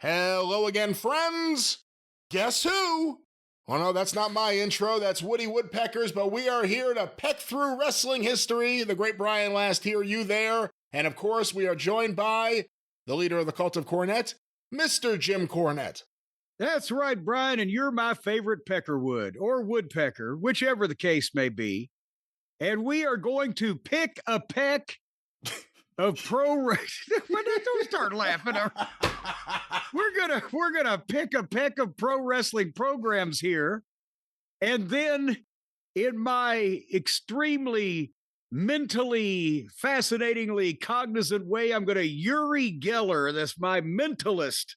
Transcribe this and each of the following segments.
Hello again, friends. Guess who? Oh no, that's not my intro. That's Woody Woodpecker's, but we are here to peck through wrestling history. The great Brian Last here, you there. And of course, we are joined by the leader of the cult of Cornette, Mr. Jim Cornette. That's right, Brian, and you're my favorite peckerwood, or woodpecker, whichever the case may be. And we are going to pick a peck of pro wrestling. Don't start laughing. We're gonna pick a peck of pro wrestling programs here, and then in my extremely mentally, fascinatingly cognizant way, I'm going to Uri Geller. That's my mentalist.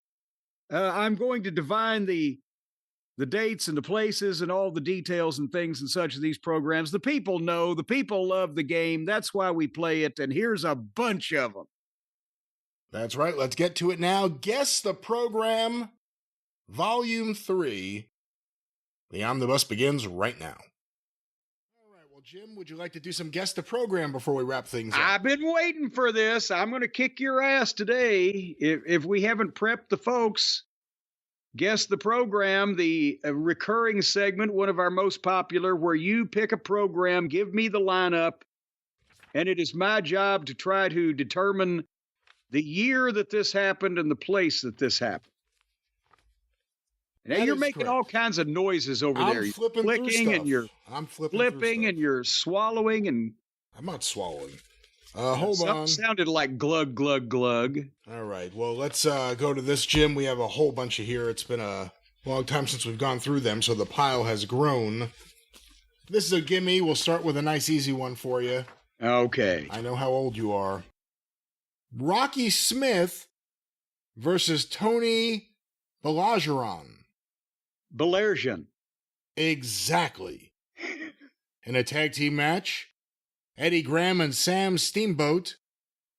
I'm going to divine the dates and the places and all the details and things and such of these programs. The people know, the people love the game. That's why we play it. And here's a bunch of them. That's right. Let's get to it now. Guess the Program, Volume 3. The Omnibus begins right now. All right. Well, Jim, would you like to do some Guess the Program before we wrap things up? I've been waiting for this. I'm going to kick your ass today. If we haven't prepped the folks, Guess the Program, the recurring segment, one of our most popular, where you pick a program, give me the lineup, and it is my job to try to determine the year that this happened and the place that this happened. Now you're making correct. All kinds of noises over there. You're flicking and you're flipping and you're swallowing and I'm not swallowing. Hold on. Sounded like glug, glug, glug. All right. Well, let's go to this, Jim. We have a whole bunch of here. It's been a long time since we've gone through them, so the pile has grown. This is a gimme. We'll start with a nice, easy one for you. Okay. I know how old you are. Rocky Smith versus Tony Belageron. Exactly. In a tag team match, Eddie Graham and Sam Steamboat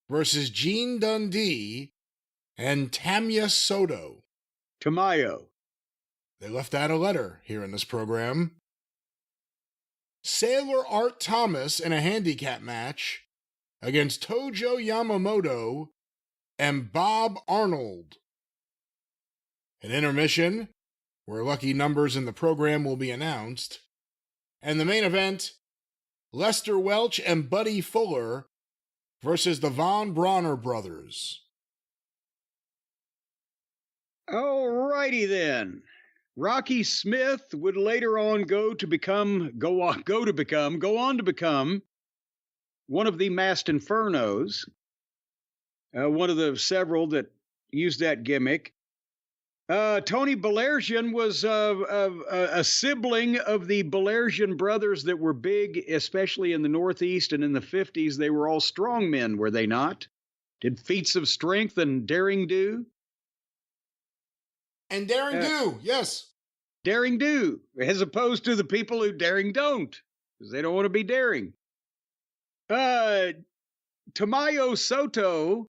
versus Gene Dundee and Tamiya Soto. Tamayo. They left out a letter here in this program. Sailor Art Thomas in a handicap match against Tojo Yamamoto and Bob Arnold. An intermission where lucky numbers in the program will be announced. And the main event, Lester Welch and Buddy Fuller versus the Von Bronner brothers. All righty then. Rocky Smith would later on go on to become one of the Masked Infernos, one of the several that used that gimmick. Tony Belageron was a sibling of the Belageron brothers that were big, especially in the Northeast and in the 50s. They were all strong men, were they not? Did feats of strength and daring do? And daring do, yes. Daring do, as opposed to the people who daring don't, because they don't want to be daring. Tamayo Soto,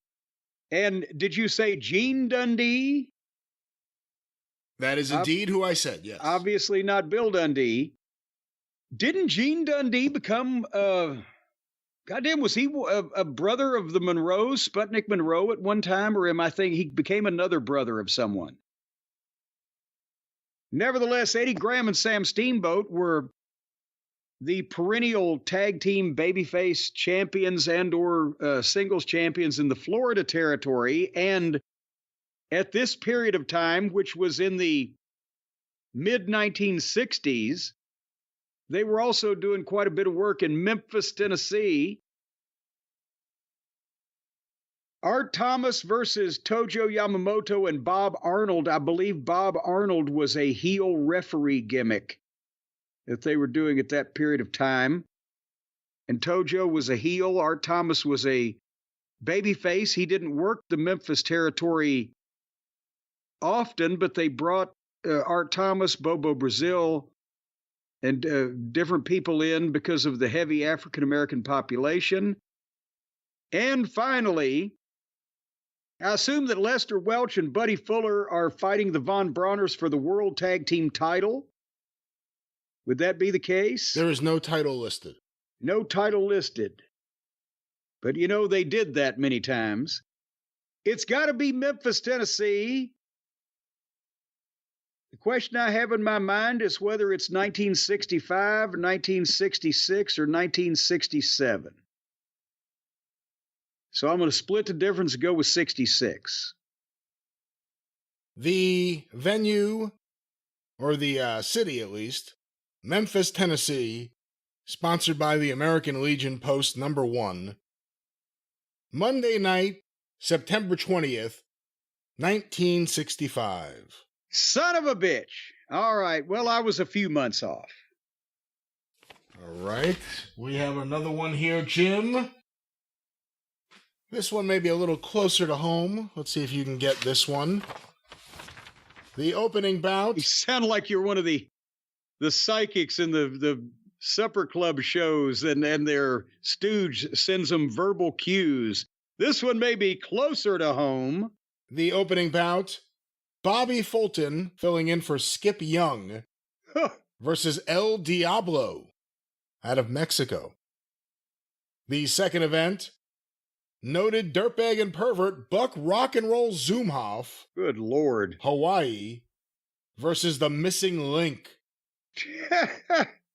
and did you say Gene Dundee? That is indeed who I said, yes. Obviously not Bill Dundee. Didn't Gene Dundee become, goddamn, was he a brother of the Monroes, Sputnik Monroe at one time? Or am I thinking he became another brother of someone? Nevertheless, Eddie Graham and Sam Steamboat were the perennial tag team babyface champions and or singles champions in the Florida territory. And at this period of time, which was in the mid-1960s, they were also doing quite a bit of work in Memphis, Tennessee. Art Thomas versus Tojo Yamamoto and Bob Arnold. I believe Bob Arnold was a heel referee gimmick that they were doing at that period of time. And Tojo was a heel. Art Thomas was a babyface. He didn't work the Memphis territory often, but they brought Art Thomas, Bobo Brazil, and different people in because of the heavy African-American population. And finally, I assume that Lester Welch and Buddy Fuller are fighting the Von Bronners for the World Tag Team title. Would that be the case? There is no title listed. No title listed. But, you know, they did that many times. It's got to be Memphis, Tennessee. The question I have in my mind is whether it's 1965, 1966, or 1967. So I'm going to split the difference and go with 66. The venue, or the city at least, Memphis, Tennessee, sponsored by the American Legion Post number 1. Monday night, September 20th, 1965. Son of a bitch. All right. Well, I was a few months off. All right. We have another one here, Jim. This one may be a little closer to home. Let's see if you can get this one. The opening bout. You sound like you're one of the psychics in the supper club shows, and their stooge sends them verbal cues. This one may be closer to home. The opening bout. Bobby Fulton filling in for Skip Young versus El Diablo out of Mexico. The second event, noted dirtbag and pervert Buck Rock and Roll Zumhoff, good Lord, Hawaii, versus the Missing Link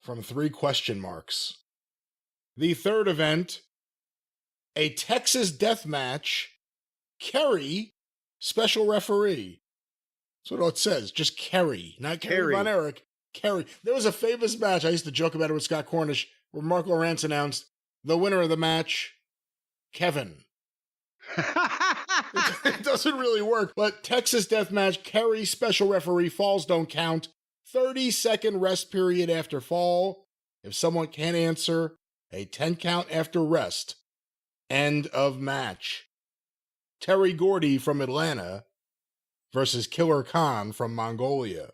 from 3 question marks. The third event, a Texas death match, Kerry, special referee. That's what it says. Just Kerry, not Kerry Von Erich. Kerry. There was a famous match. I used to joke about it with Scott Cornish, where Mark Lawrence announced the winner of the match, Kevin. It doesn't really work, but Texas death match, Kerry, special referee, falls don't count. 30-second rest period after fall. If someone can't answer, a 10 count after rest. End of match. Terry Gordy from Atlanta versus Killer Khan from Mongolia.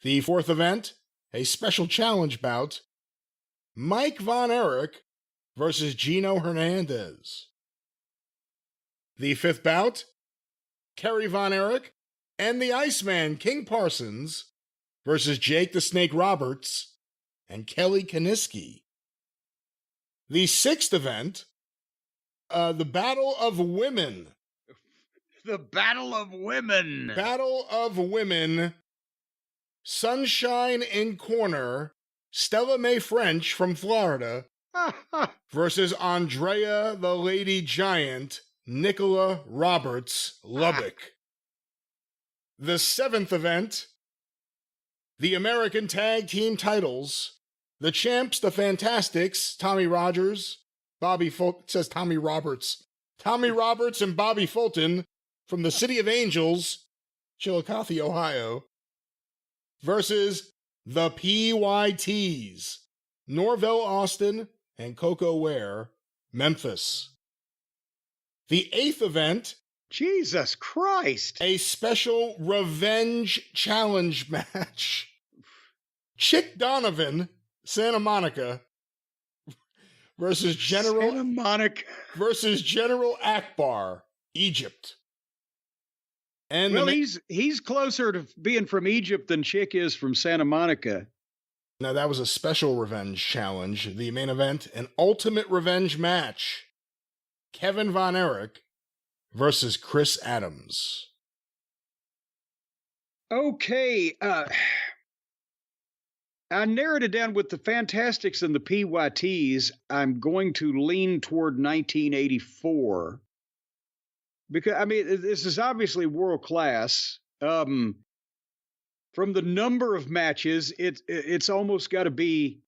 The fourth event, a special challenge bout, Mike Von Erich versus Gino Hernandez. The fifth bout, Kerry Von Erich and the Iceman King Parsons versus Jake the Snake Roberts and Kelly Kaniski. The sixth event, the Battle of Women. The Battle of Women. Battle of Women. Sunshine in corner. Stella Mae French from Florida versus Andrea the Lady Giant. Nicola Roberts, Lubbock. The seventh event, the American Tag Team titles. The champs, the Fantastics, Tommy Rogers, Bobby Fulton, it says Tommy Roberts. Tommy Roberts and Bobby Fulton from the City of Angels, Chillicothe, Ohio, versus the PYTs, Norvell Austin and Coco Ware, Memphis. The eighth event, Jesus Christ, a special revenge challenge match. Chick Donovan, Santa Monica, versus General Akbar, Egypt. And well, he's closer to being from Egypt than Chick is from Santa Monica. Now that was a special revenge challenge. The main event, an ultimate revenge match. Kevin Von Erich versus Chris Adams. Okay, I narrowed it down with the Fantastics and the PYTs. I'm going to lean toward 1984 because, I mean, this is obviously world class. From the number of matches, it's almost got to be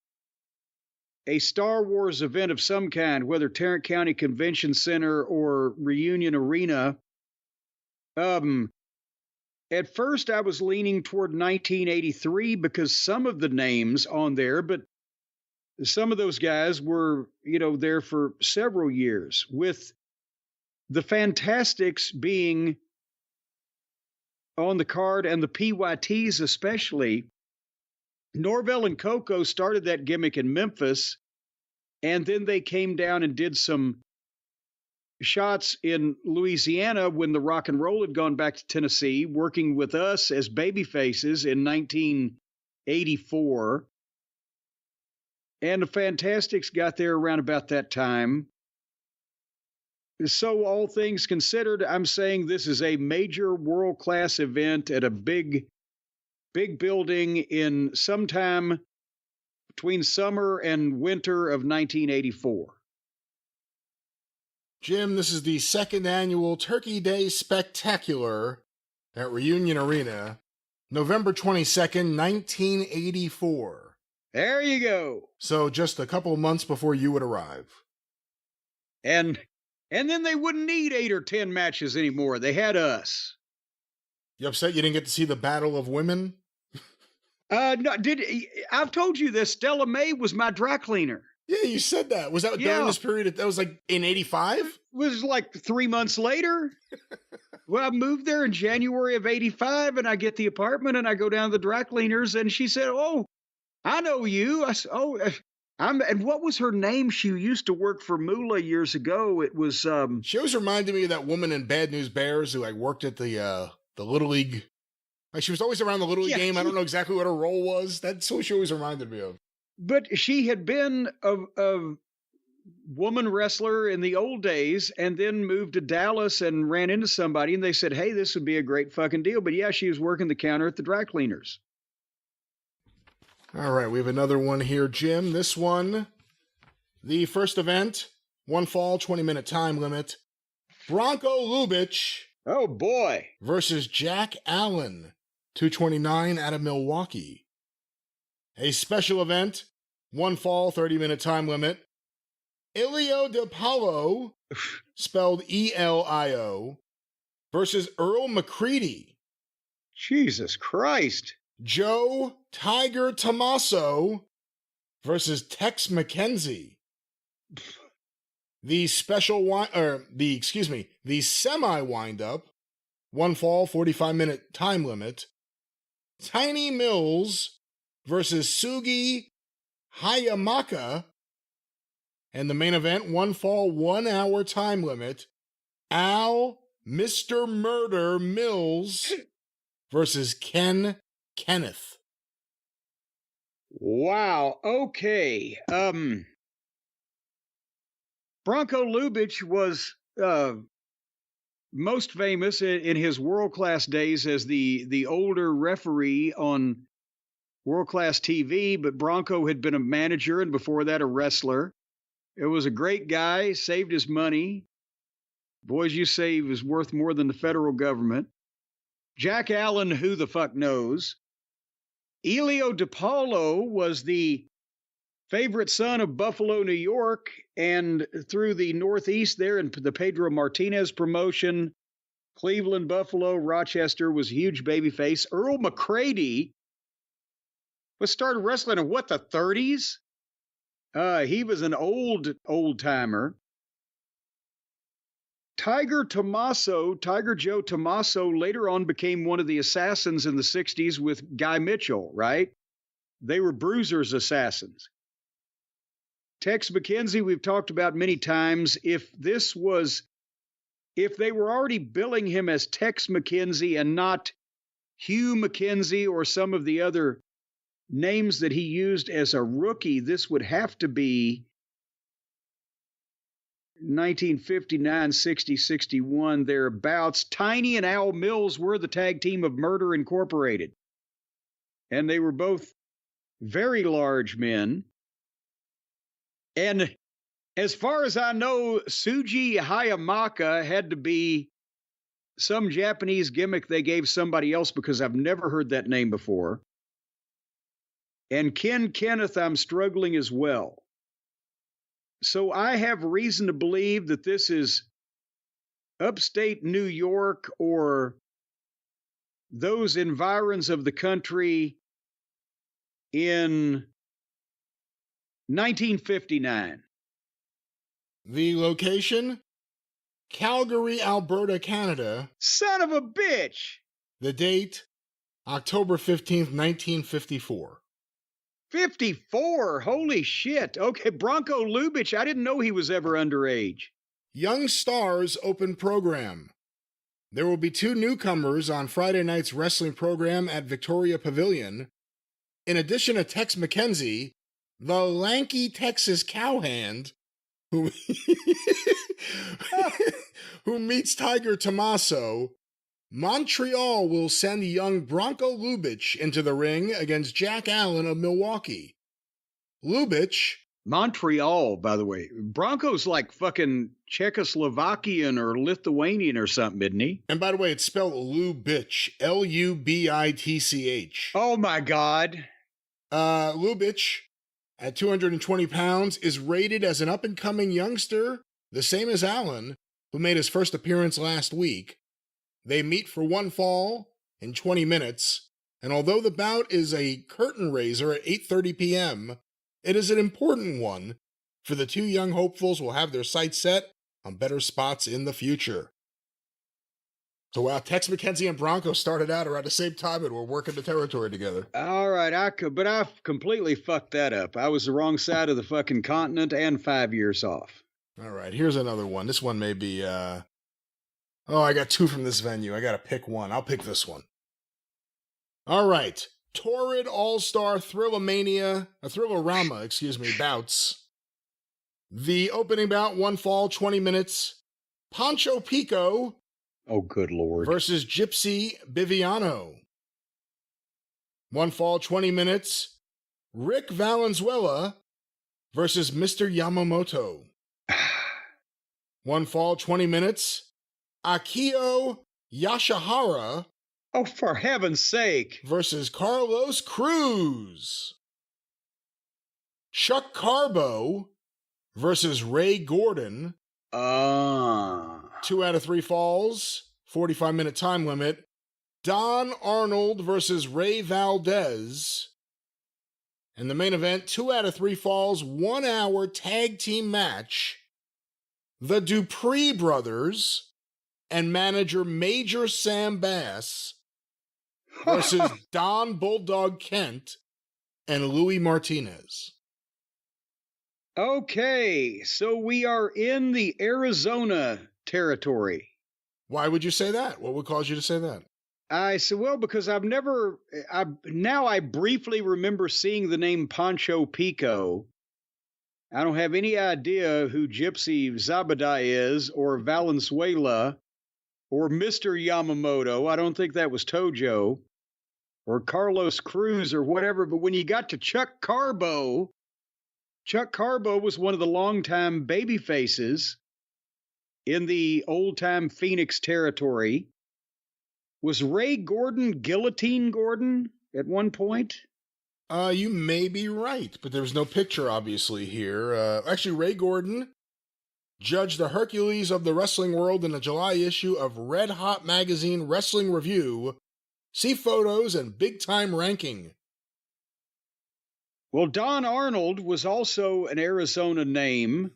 a Star Wars event of some kind, whether Tarrant County Convention Center or Reunion Arena. At first, I was leaning toward 1983 because some of the names on there, but some of those guys were, there for several years, with the Fantastics being on the card and the PYTs especially. Norvell and Coco started that gimmick in Memphis, and then they came down and did some shots in Louisiana when the rock and roll had gone back to Tennessee, working with us as babyfaces in 1984. And the Fantastics got there around about that time. So all things considered, I'm saying this is a major world-class event at a big big building in sometime between summer and winter of 1984. Jim, this is the second annual Turkey Day Spectacular at Reunion Arena, November 22nd, 1984. There you go. So just a couple of months before you would arrive. And then they wouldn't need 8 or 10 matches anymore. They had us. You upset you didn't get to see the Battle of Women? No, I've told you this. Stella May was my dry cleaner. Yeah, you said that. Was that during this period? That was like in 85? It was like 3 months later. Well, I moved there in January of 85, and I get the apartment, and I go down to the dry cleaners, and she said, "Oh, I know you." I said, "Oh, and what was her name? She used to work for Moolah years ago. It was She always reminded me of that woman in Bad News Bears who like worked at the Little League. Like she was always around the Little League game. I don't know exactly what her role was. That's what she always reminded me of. But she had been a woman wrestler in the old days and then moved to Dallas and ran into somebody, and they said, "Hey, this would be a great fucking deal." But yeah, she was working the counter at the dry cleaners. All right, we have another one here, Jim. This one, the first event, one fall, 20-minute time limit. Bronco Lubitsch. Oh, boy. Versus Jack Allen, 229 out of Milwaukee. A special event, one fall, 30-minute time limit. Ilio DiPaolo, spelled E-L-I-O, versus Earl McCready. Jesus Christ. Joe Tiger Tommaso versus Tex McKenzie. The semi windup, one fall, 45-minute time limit. Tiny Mills versus Sugi Hayamaka. And the main event, one fall, 1 hour time limit. Al Mr. Murder Mills versus Ken Kenneth. Wow. Okay. Bronco Lubitsch was most famous in his world-class days as the older referee on world-class TV, but Bronco had been a manager and before that a wrestler. It was a great guy, saved his money. Boys, you say he was worth more than the federal government. Jack Allen, who the fuck knows? Ilio DiPaolo was the favorite son of Buffalo, New York, and through the Northeast there in the Pedro Martinez promotion, Cleveland, Buffalo, Rochester was a huge babyface. Earl McCready was started wrestling in what, the 30s? He was an old-timer. Tiger Joe Tommaso, later on became one of the assassins in the 60s with Guy Mitchell, right? They were Bruiser's assassins. Tex McKenzie, we've talked about many times. If they were already billing him as Tex McKenzie and not Hugh McKenzie or some of the other names that he used as a rookie, this would have to be 1959, 60, 61, thereabouts. Tiny and Al Mills were the tag team of Murder Incorporated. And they were both very large men. And as far as I know, Suji Hayamaka had to be some Japanese gimmick they gave somebody else because I've never heard that name before. And Ken Kenneth, I'm struggling as well. So I have reason to believe that this is upstate New York or those environs of the country in 1959. The location? Calgary, Alberta, Canada. Son of a bitch! The date? October 15th, 1954. 54? Holy shit. Okay, Bronco Lubitsch, I didn't know he was ever underage. Young Stars Open Program. There will be 2 newcomers on Friday night's wrestling program at Victoria Pavilion. In addition to Tex McKenzie, the lanky Texas cowhand, who meets Tiger Tommaso, Montreal will send young Bronco Lubitsch into the ring against Jack Allen of Milwaukee. Lubitsch... Montreal, by the way. Bronco's like fucking Czechoslovakian or Lithuanian or something, isn't he? And by the way, it's spelled Lubitsch. Lubitch. Oh, my God. Lubitsch, at 220 pounds, is rated as an up-and-coming youngster, the same as Allen, who made his first appearance last week. They meet for one fall in 20 minutes, and although the bout is a curtain raiser at 8:30 p.m., it is an important one, for the two young hopefuls will have their sights set on better spots in the future. So wow, Tex McKenzie and Bronco started out around the same time and were working the territory together. All right, but I completely fucked that up. I was the wrong side of the fucking continent and 5 years off. All right, here's another one. This one may be, I got two from this venue. I got to pick one. I'll pick this one. All right. Torrid All-Star Thrillerama, bouts. The opening bout, one fall, 20 minutes. Pancho Pico. Oh, good Lord. Versus Gypsy Biviano. One fall, 20 minutes. Rick Valenzuela versus Mr. Yamamoto. One fall, 20 minutes. Akio Yashihara. Oh, for heaven's sake. Versus Carlos Cruz. Chuck Carbo versus Ray Gordon. 2 out of 3 falls, 45-minute time limit. Don Arnold versus Ray Valdez. And the main event, 2 out of 3 falls, 1 hour tag team match. The Dupree brothers and manager Major Sam Bass versus Don Bulldog Kent and Louis Martinez. Okay, so we are in the Arizona territory. Why would you say that? What would cause you to say that? I said, well, because I briefly remember seeing the name Pancho Pico. I don't have any idea who Gypsy Zabadai is, or Valenzuela, or Mr. Yamamoto. I don't think that was Tojo, or Carlos Cruz, or whatever. But when you got to Chuck Carbo was one of the longtime baby faces in the old-time Phoenix territory. Was Ray Gordon Guillotine Gordon at one point? You may be right, but there's no picture, obviously, here. Actually, Ray Gordon judged the Hercules of the wrestling world in a July issue of Red Hot Magazine Wrestling Review. See photos and big-time ranking. Well, Don Arnold was also an Arizona name.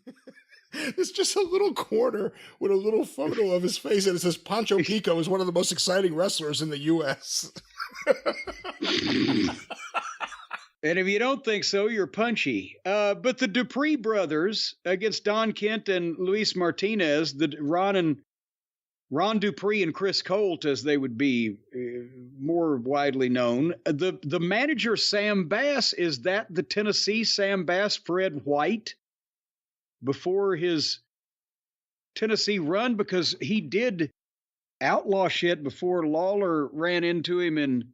It's just a little corner with a little photo of his face, and it says Pancho Pico is one of the most exciting wrestlers in the U.S. And if you don't think so, you're punchy. But the Dupree brothers against Don Kent and Luis Martinez, Ron Dupree and Chris Colt, as they would be more widely known. The manager, Sam Bass, is that the Tennessee Sam Bass, Fred White, before his Tennessee run? Because he did outlaw shit before Lawler ran into him in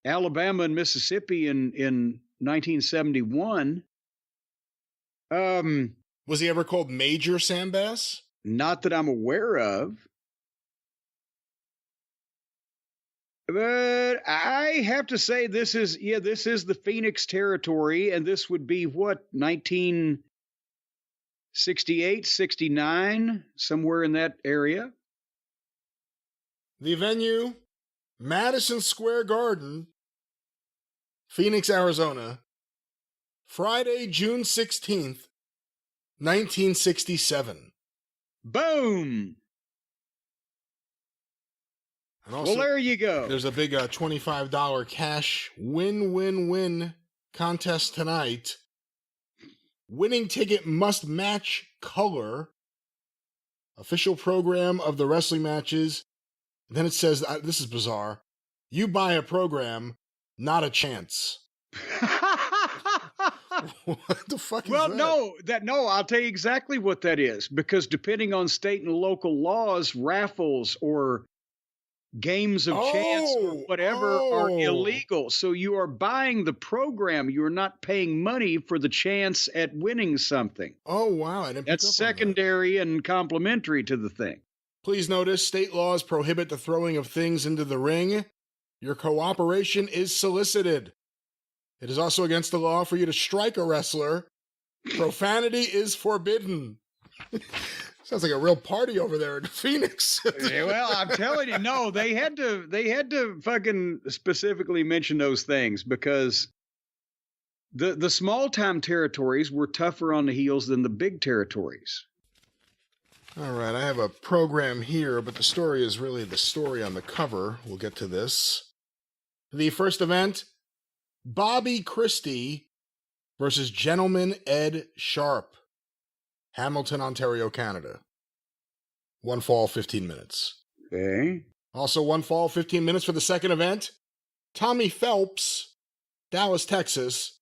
Alabama and Mississippi in 1971. Was he ever called Major Sam Bass? Not that I'm aware of. But I have to say this is the Phoenix territory, and this would be what, 1968, 69, somewhere in that area. The venue, Madison Square Garden, Phoenix, Arizona, Friday, June 16th, 1967. Boom! And also, well, there you go. There's a big $25 cash win-win-win contest tonight. Winning ticket must match color. Official program of the wrestling matches. Then it says, this is bizarre, you buy a program, not a chance. What the fuck is that? Well, no, I'll tell you exactly what that is. Because depending on state and local laws, raffles or games of chance or whatever are illegal. So you are buying the program. You are not paying money for the chance at winning something. Oh, wow. I didn't pick up on That's secondary and complementary to the thing. Please notice, state laws prohibit the throwing of things into the ring. Your cooperation is solicited. It is also against the law for you to strike a wrestler. Profanity is forbidden. Sounds like a real party over there in Phoenix. Well, I'm telling you, no, they had to fucking specifically mention those things because the small time territories were tougher on the heels than the big territories. All right, I have a program here, but the story is really the story on the cover. We'll get to this. The first event, Bobby Christie versus Gentleman Ed Sharp, Hamilton, Ontario, Canada. One fall, 15 minutes. Okay. Also one fall, 15 minutes for the second event, Tommy Phelps, Dallas, Texas,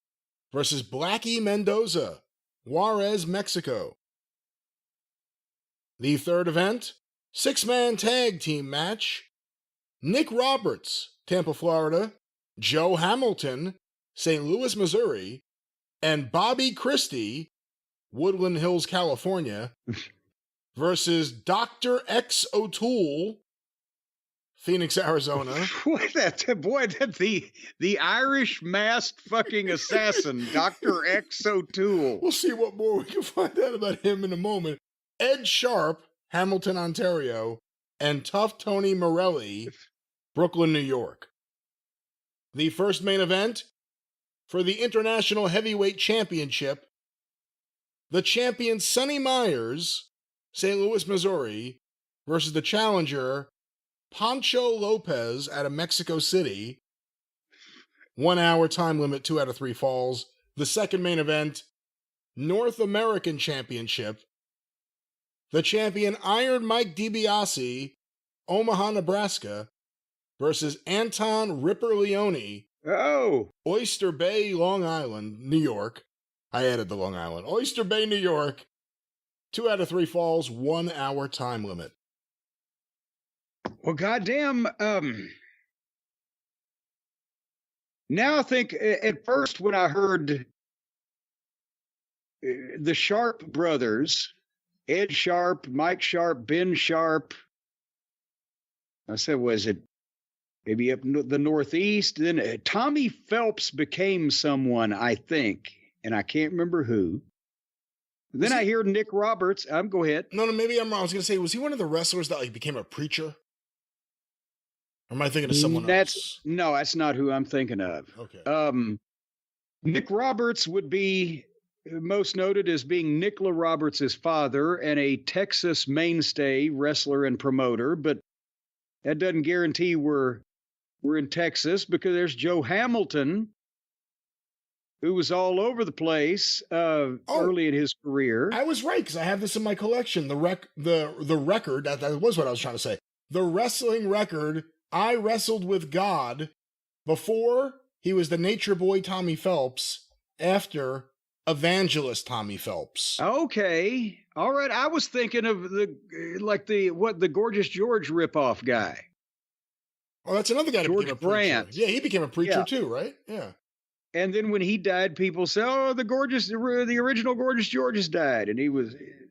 versus Blackie Mendoza, Juarez, Mexico. The third event, six-man tag team match, Nick Roberts, Tampa, Florida, Joe Hamilton, St. Louis, Missouri, and Bobby Christie, Woodland Hills, California, versus Dr. X O'Toole, Phoenix, Arizona. That's the Irish masked fucking assassin, Dr. X O'Toole. We'll see what more we can find out about him in a moment. Ed Sharp, Hamilton, Ontario, and Tough Tony Morelli, Brooklyn, New York. The first main event for the International Heavyweight Championship, the champion Sonny Myers, St. Louis, Missouri, versus the challenger Pancho Lopez out of Mexico City. 1 hour time limit, 2 out of 3 falls. The second main event, North American Championship, the champion Iron Mike DiBiase, Omaha, Nebraska, versus Anton Ripper Leone, Oyster Bay, Long Island, New York. I added the Long Island. Oyster Bay, New York. 2 out of 3 falls, 1 hour time limit. Well, goddamn. Now I think at first when I heard the Sharp brothers, Ed Sharp, Mike Sharp, Ben Sharp, I said, was it maybe up the Northeast? Then Tommy Phelps became someone, I think, and I can't remember who. Then I hear Nick Roberts. Go ahead. No, maybe I'm wrong. I was going to say, was he one of the wrestlers that became a preacher? Or am I thinking of someone else? No, that's not who I'm thinking of. Okay. Nick Roberts would be most noted as being Nicola Roberts' father and a Texas mainstay wrestler and promoter, but that doesn't guarantee we're in Texas because there's Joe Hamilton, who was all over the place early in his career. I was right, because I have this in my collection. The record, that was what I was trying to say. The wrestling record, I Wrestled with God, before he was the Nature Boy Tommy Phelps, after Evangelist Tommy Phelps. Okay. All right. I was thinking of the Gorgeous George ripoff guy. Oh, that's another guy that became a preacher. Brandt. Yeah, he became a preacher too, right? Yeah. And then when he died, people say, "Oh, the original Gorgeous George has died," and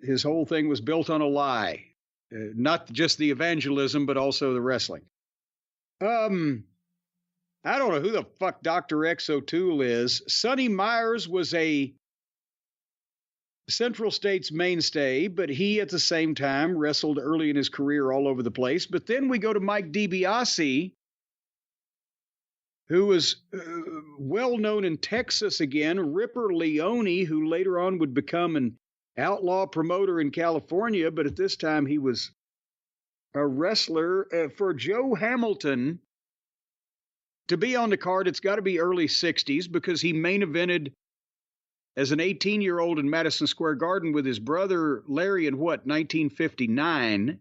his whole thing was built on a lie, not just the evangelism, but also the wrestling. I don't know who the fuck Dr. X O'Toole is. Sonny Myers was a Central States mainstay, but he at the same time wrestled early in his career all over the place. But then we go to Mike DiBiase, who was well known in Texas again, Ripper Leone, who later on would become an outlaw promoter in California, but at this time he was a wrestler. For Joe Hamilton to be on the card, it's got to be early 60s because he main evented as an 18-year-old in Madison Square Garden with his brother Larry in 1959.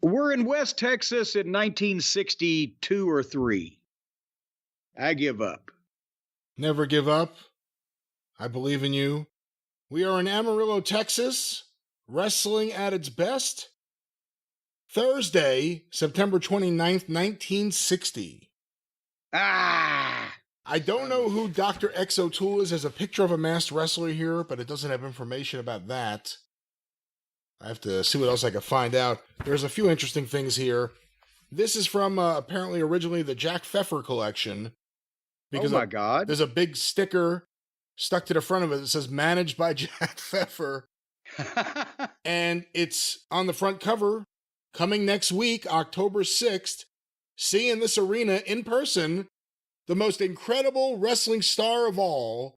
We're in West Texas in 1962 or 3. I give up. Never give up. I believe in you. We are in Amarillo, Texas. Wrestling at its best? Thursday, September 29th, 1960. Ah! I don't know who Dr. X O'Toole is. There's a picture of a masked wrestler here, but it doesn't have information about that. I have to see what else I can find out. There's a few interesting things here. This is from apparently originally the Jack Pfeffer collection. Oh my God. There's a big sticker stuck to the front of it that says managed by Jack Pfeffer. And it's on the front cover. Coming next week, October 6th, see in this arena in person the most incredible wrestling star of all,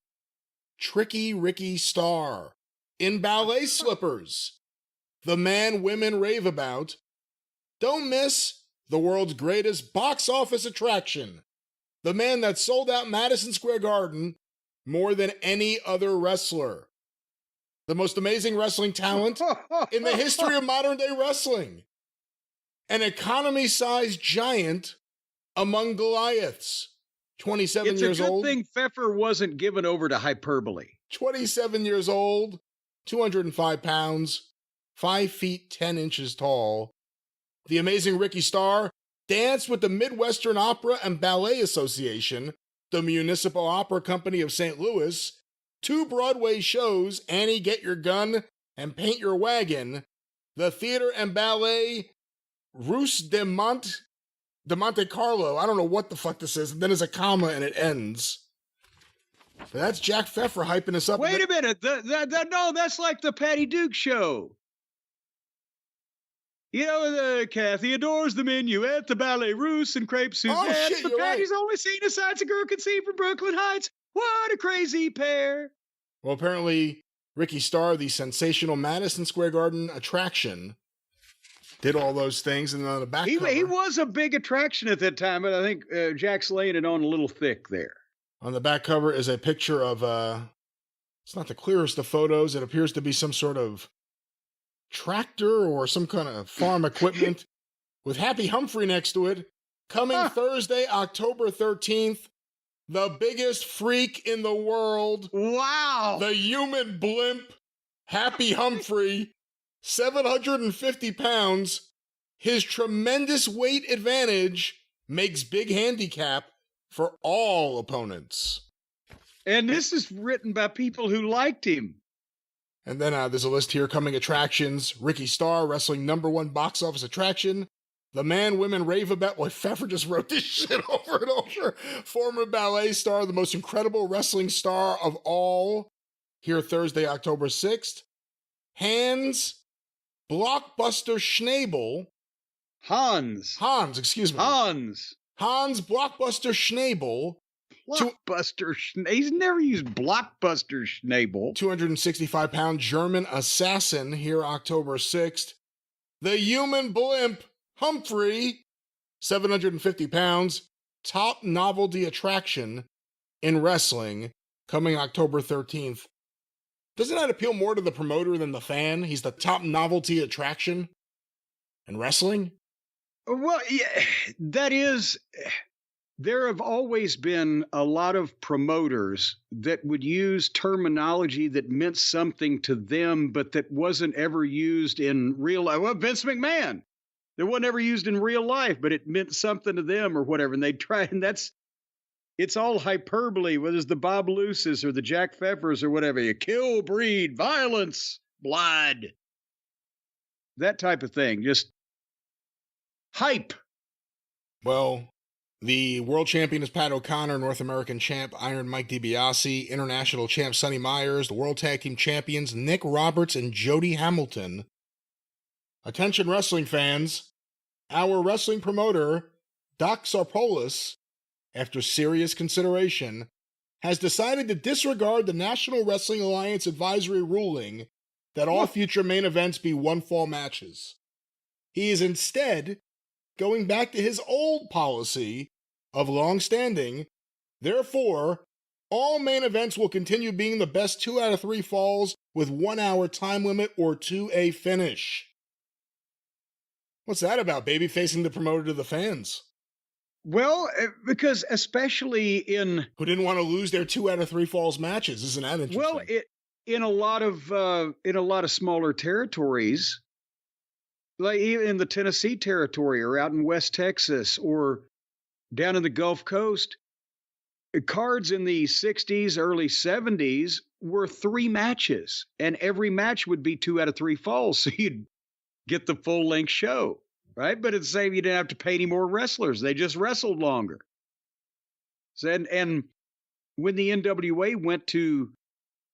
Tricky Ricky Star, in ballet slippers. The man women rave about. Don't miss the world's greatest box office attraction. The man that sold out Madison Square Garden more than any other wrestler. The most amazing wrestling talent in the history of modern day wrestling. An economy-sized giant among Goliaths. 27 years old. It's a good thing Pfeffer wasn't given over to hyperbole. 27 years old, 205 pounds, 5 feet 10 inches tall. The amazing Ricky Star danced with the Midwestern Opera and Ballet Association, the Municipal Opera Company of St. Louis, 2 Broadway shows, Annie Get Your Gun and Paint Your Wagon, the Theater and Ballet Ruse de Monte Carlo. I don't know what the fuck this is. And then there's a comma and it ends. But that's Jack Pfeffer hyping us up. Wait a minute. No, that's like the Patty Duke show. You know, Kathy adores the minuet, the ballet russe, and crepe Suzette. Oh, shit, but Patty's only seen a sights a girl can see from Brooklyn Heights. What a crazy pair. Well, apparently, Ricky Star, the sensational Madison Square Garden attraction, did all those things. And on the back cover, he was a big attraction at that time, but I think Jack's laying it on a little thick there. On the back cover is a picture of, it's not the clearest of photos. It appears to be some sort of tractor or some kind of farm equipment with Happy Humphrey next to it. Coming Thursday, October 13th, the biggest freak in the world. Wow. The human blimp, Happy Humphrey, 750 pounds. His tremendous weight advantage makes big handicap for all opponents. And this is written by people who liked him. And then there's a list here, coming attractions. Ricky Star, wrestling #1 box office attraction. The man women rave about. Boy, Pfeffer just wrote this shit over and over. Former ballet star, the most incredible wrestling star of all. Here Thursday, October 6th. Hans Blockbuster Schnabel. Hans, excuse me. Hans Blockbuster Schnabel. He's never used Blockbuster Schnabel. 265-pound German assassin here October 6th. The human blimp, Humphrey, 750 pounds, top novelty attraction in wrestling, coming October 13th. Doesn't that appeal more to the promoter than the fan? He's the top novelty attraction in wrestling? Well, yeah, that is... There have always been a lot of promoters that would use terminology that meant something to them, but that wasn't ever used in real life. Well, Vince McMahon, that wasn't ever used in real life, but it meant something to them or whatever. And they try, and it's all hyperbole, whether it's the Bob Luces or the Jack Pfeffers or whatever. You kill, breed, violence, blood, that type of thing. Just hype. Well, the world champion is Pat O'Connor, North American champ Iron Mike DiBiase, international champ Sonny Myers, the world tag team champions Nick Roberts and Jody Hamilton. Attention wrestling fans, our wrestling promoter, Doc Sarpolis, after serious consideration, has decided to disregard the National Wrestling Alliance advisory ruling that all future main events be one-fall matches. He is instead going back to his old policy of long-standing. Therefore, all main events will continue being the best 2 out of 3 falls with 1 hour time limit or to a finish. What's that about, baby facing the promoter to the fans? Well, because especially in... Who didn't want to lose their 2 out of 3 falls matches. Isn't that interesting? Well, in a lot of smaller territories, like even in the Tennessee territory or out in West Texas or down in the Gulf Coast, cards in the 60s, early 70s were 3 matches, and every match would be 2 out of 3 falls, so you'd get the full length show, right? But it's the same, you didn't have to pay any more wrestlers. They just wrestled longer. So, and when the NWA went to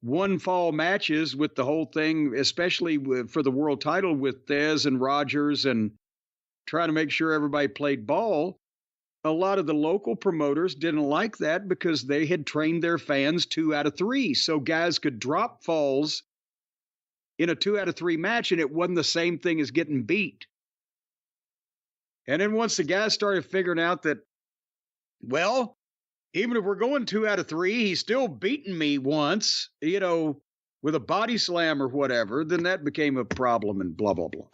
1 fall matches with the whole thing, especially for the world title with Thez and Rogers and trying to make sure everybody played ball, a lot of the local promoters didn't like that because they had trained their fans 2 out of 3. So guys could drop falls in a 2 out of 3 match, and it wasn't the same thing as getting beat. And then once the guys started figuring out that, well, even if we're going 2 out of 3, he's still beating me once, with a body slam or whatever, then that became a problem and blah, blah, blah.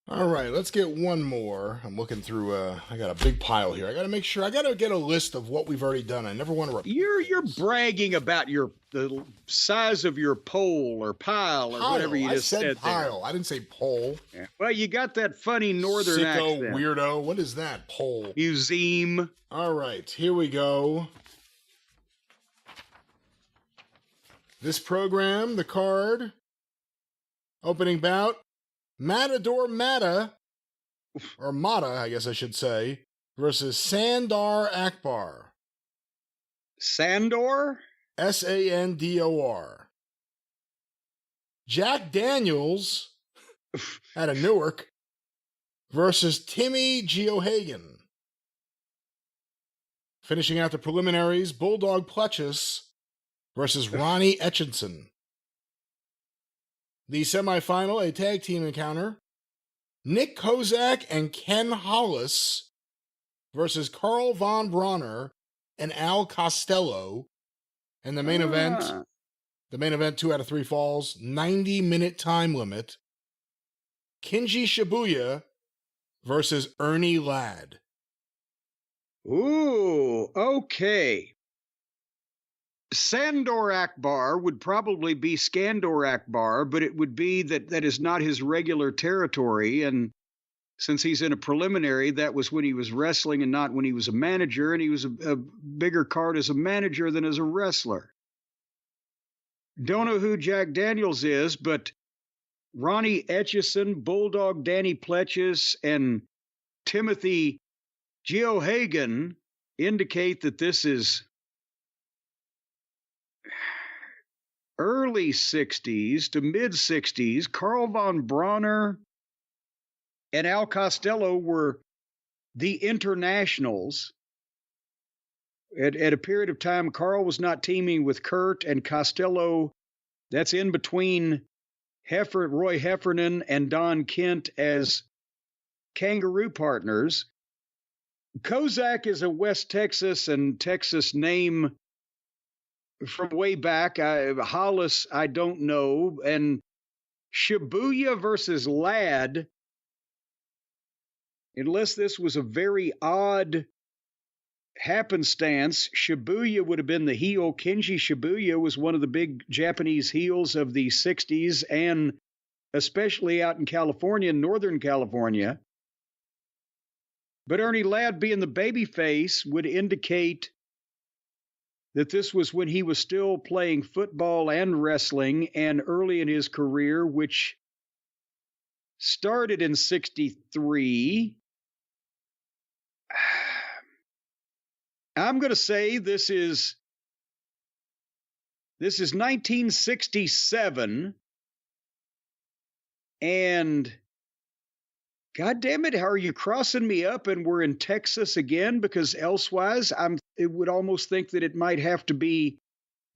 All right, let's get one more. I'm looking through, I got a big pile here. I got to make sure, I got to get a list of what we've already done. I never want to repeat. You're bragging about the size of your pole or pile or whatever you just said pile. There. I didn't say pole. Yeah. Well, you got that funny northern Sicko accent. Weirdo. What is that? Pole. Museum. All right, here we go. This program, the card, opening bout, Matador Mata, or Mata, I guess I should say, versus Sandor Akbar. Sandor? Sandor. Jack Daniels out of Newark versus Timmy Geohagen. Finishing out the preliminaries, Bulldog Pletchus versus Ronnie Etchinson. The semifinal, a tag team encounter, Nick Kozak and Ken Hollis versus Carl Von Bronner and Al Costello. And the main event, 2 out of 3 falls, 90-minute time limit, Kinji Shibuya versus Ernie Ladd. Ooh, okay. Sandor Akbar would probably be Skandor Akbar, but it would be that is not his regular territory. And since he's in a preliminary, that was when he was wrestling and not when he was a manager. And he was a bigger card as a manager than as a wrestler. Don't know who Jack Daniels is, but Ronnie Etchison, Bulldog Danny Pletchus, and Timothy Geohagen indicate that this is early 60s to mid 60s. Carl Von Bronner and Al Costello were the internationals. At a period of time, Carl was not teaming with Kurt, and Costello, that's in between Roy Heffernan and Don Kent as Kangaroo partners. Kozak is a West Texas and Texas name from way back. Hollis, I don't know. And Shibuya versus Ladd, unless this was a very odd happenstance, Shibuya would have been the heel. Kenji Shibuya was one of the big Japanese heels of the 60s, and especially out in California, Northern California. But Ernie Ladd being the babyface would indicate that this was when he was still playing football and wrestling, and early in his career, which started in 63. I'm going to say this is 1967, and God damn it, are you crossing me up and we're in Texas again? Because elsewise, it would almost think that it might have to be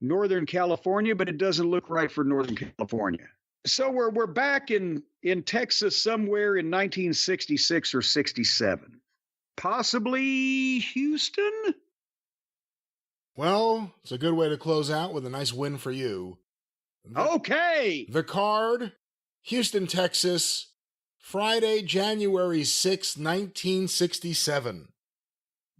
Northern California, but it doesn't look right for Northern California. So we're back in Texas somewhere in 1966 or 67. Possibly Houston? Well, it's a good way to close out with a nice win for you. Okay. The card, Houston, Texas, Friday, January 6, 1967.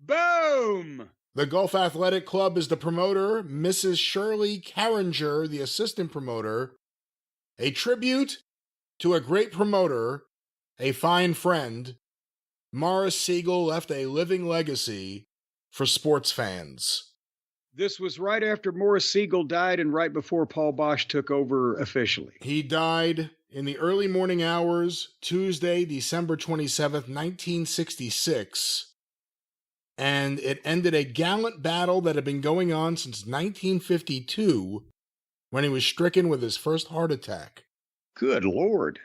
Boom! The Gulf Athletic Club is the promoter, Mrs. Shirley Carringer, the assistant promoter. A tribute to a great promoter, a fine friend. Morris Siegel left a living legacy for sports fans. This was right after Morris Siegel died and right before Paul Bosch took over officially. He died in the early morning hours, Tuesday, December 27th, 1966. And it ended a gallant battle that had been going on since 1952 when he was stricken with his first heart attack. Good Lord.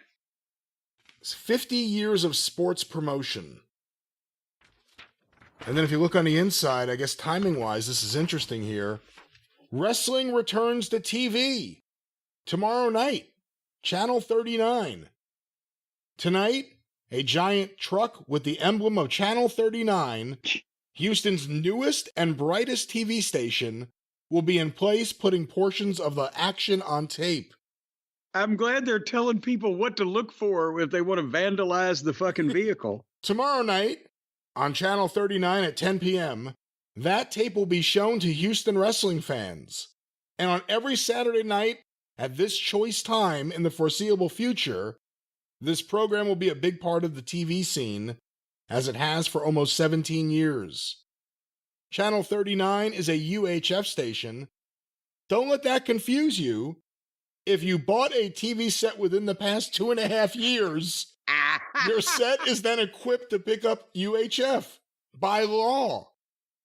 It's 50 years of sports promotion. And then if you look on the inside, I guess timing-wise, this is interesting here. Wrestling returns to TV tomorrow night, Channel 39. Tonight, a giant truck with the emblem of Channel 39, Houston's newest and brightest TV station, will be in place, putting portions of the action on tape. I'm glad they're telling people what to look for if they want to vandalize the fucking vehicle. Tomorrow night, on Channel 39 at 10 p.m., that tape will be shown to Houston wrestling fans. And on every Saturday night at this choice time in the foreseeable future, this program will be a big part of the TV scene, as it has for almost 17 years. Channel 39 is a UHF station. Don't let that confuse you. If you bought a TV set within the past 2.5 years, your set is then equipped to pick up UHF by law.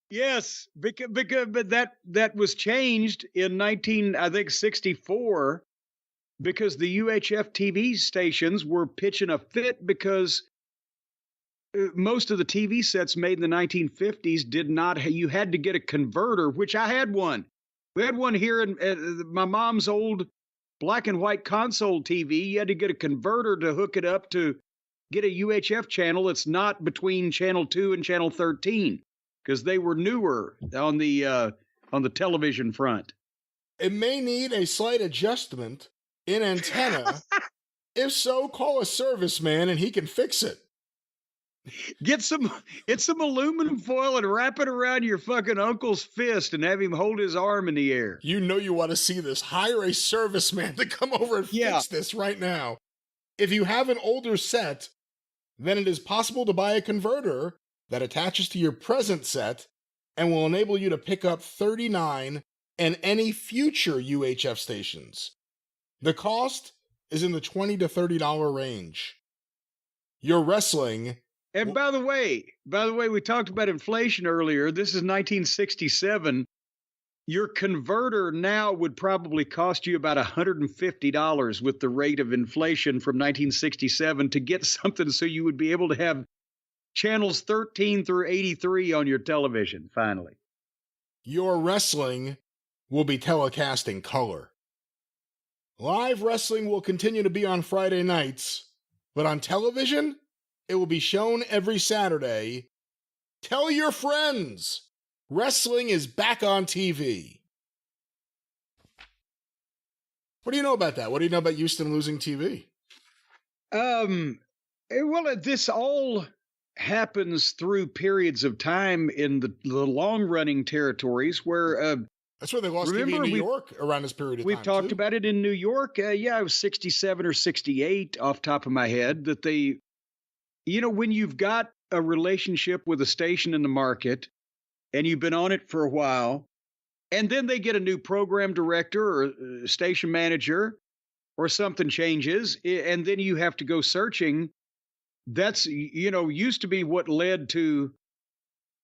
Yes, but that was changed in 1964 because the UHF TV stations were pitching a fit because most of the TV sets made in the 1950s did not. You had to get a converter, which I had one. We had one here in my mom's old black and white console TV. You had to get a converter to hook it up to get a UHF channel. It's not between channel 2 and channel 13 because they were newer on the television front. It may need a slight adjustment in antenna. If so, call a serviceman and he can fix it. Get some aluminum foil and wrap it around your fucking uncle's fist and have him hold his arm in the air. You know you want to see this. Hire a serviceman to come over and fix this right now. If you have an older set, then it is possible to buy a converter that attaches to your present set and will enable you to pick up 39 and any future UHF stations. The cost is in the $20 to $30 range. Your wrestling... And by the way, we talked about inflation earlier. This is 1967. Your converter now would probably cost you about $150 with the rate of inflation from 1967 to get something so you would be able to have channels 13 through 83 on your television, finally. Your wrestling will be telecast in color. Live wrestling will continue to be on Friday nights, but on television, it will be shown every Saturday. Tell your friends! Wrestling is back on TV. What do you know about that? What do you know about Houston losing TV? Well, this all happens through periods of time in the long-running territories where... That's where they lost TV in New York around this period of time. We've talked about it in New York. It was 67 or 68 off the top of my head that they... You know, when you've got a relationship with a station in the market and you've been on it for a while, and then they get a new program director or station manager or something changes, and then you have to go searching, that's, used to be what led to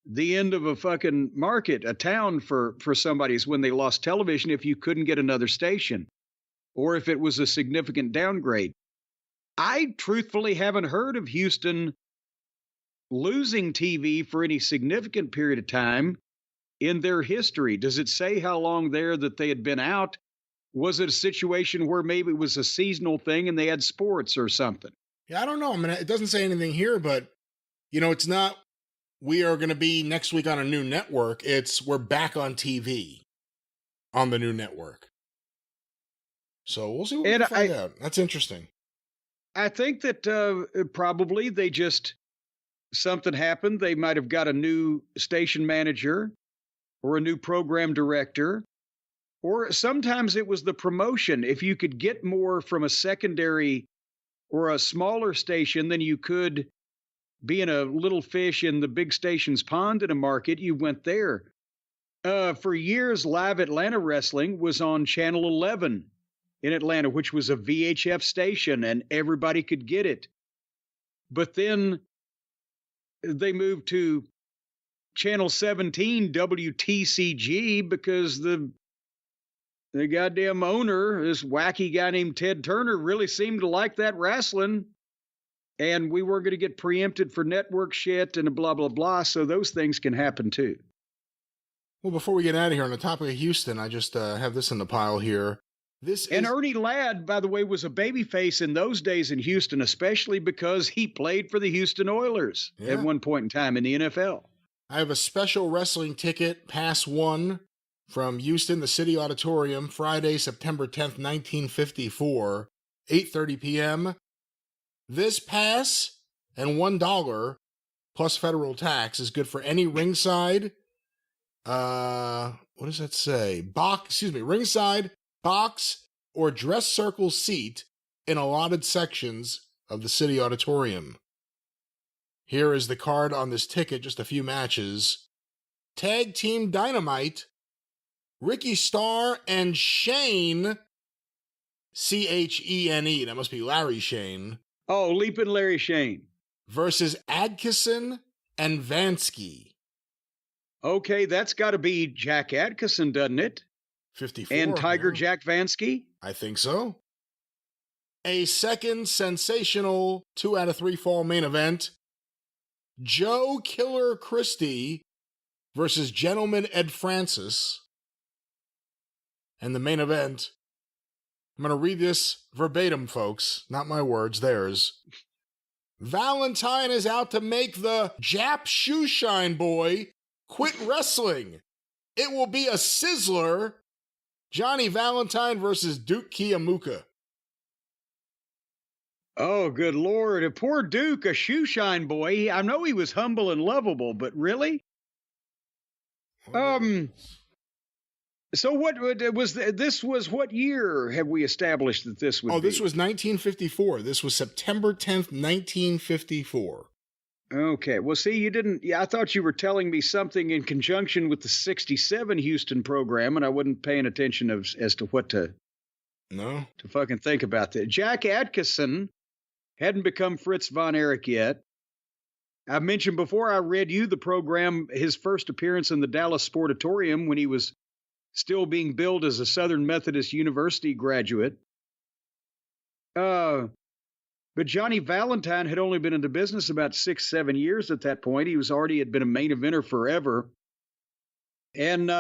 the end of a fucking market, a town for somebody is when they lost television if you couldn't get another station or if it was a significant downgrade. I truthfully haven't heard of Houston losing TV for any significant period of time in their history. Does it say how long there that they had been out? Was it a situation where maybe it was a seasonal thing and they had sports or something? Yeah, I don't know. I mean, it doesn't say anything here, but, it's not we are going to be next week on a new network. It's we're back on TV on the new network. So we'll see what we can find out. That's interesting. I think that probably something happened. They might have got a new station manager or a new program director, or sometimes it was the promotion. If you could get more from a secondary or a smaller station than you could being a little fish in the big station's pond in a market, you went there. For years, Live Atlanta Wrestling was on Channel 11 in Atlanta, which was a VHF station, and everybody could get it. But then they moved to Channel 17 WTCG because the goddamn owner, this wacky guy named Ted Turner, really seemed to like that wrestling. And we were going to get preempted for network shit and blah, blah, blah. So those things can happen too. Well, before we get out of here, on the topic of Houston, I just have this in the pile here. Ernie Ladd, by the way, was a babyface in those days in Houston, especially because he played for the Houston Oilers at one point in time in the NFL. I have a special wrestling ticket, Pass 1, from Houston, the City Auditorium, Friday, September 10th, 1954, 8:30 p.m. This pass and $1 plus federal tax is good for any ringside, what does that say? Ringside, box, or dress circle seat in allotted sections of the City Auditorium. Here is the card on this ticket, just a few matches. Tag Team Dynamite, Ricky Starr and Shane, Chene, that must be Larry Shane. Oh, Leapin' Larry Shane. Versus Adkisson and Vansky. Okay, that's got to be Jack Adkisson, doesn't it? 54. And Tiger Jack Vansky? I think so. A second sensational 2 out of 3 fall main event. Joe Killer Christie versus Gentleman Ed Francis. And the main event, I'm going to read this verbatim, folks. Not my words, theirs. Valentine is out to make the Jap Shoeshine Boy quit wrestling. It will be a sizzler. Johnny Valentine versus Duke Kiwanuka. Oh, good Lord. A poor Duke, a shoeshine boy. I know he was humble and lovable, but really? So what was this was what year have we established that this would be? Oh, this was 1954. This was September 10th, 1954. Okay. Well, see, you didn't. Yeah, I thought you were telling me something in conjunction with the 67 Houston program, and I wasn't paying attention as to what to fucking think about that. Jack Adkisson hadn't become Fritz von Erich yet. I mentioned before I read you the program, his first appearance in the Dallas Sportatorium when he was still being billed as a Southern Methodist University graduate. But Johnny Valentine had only been in the business about 6-7 years at that point. He had been a main eventer forever. And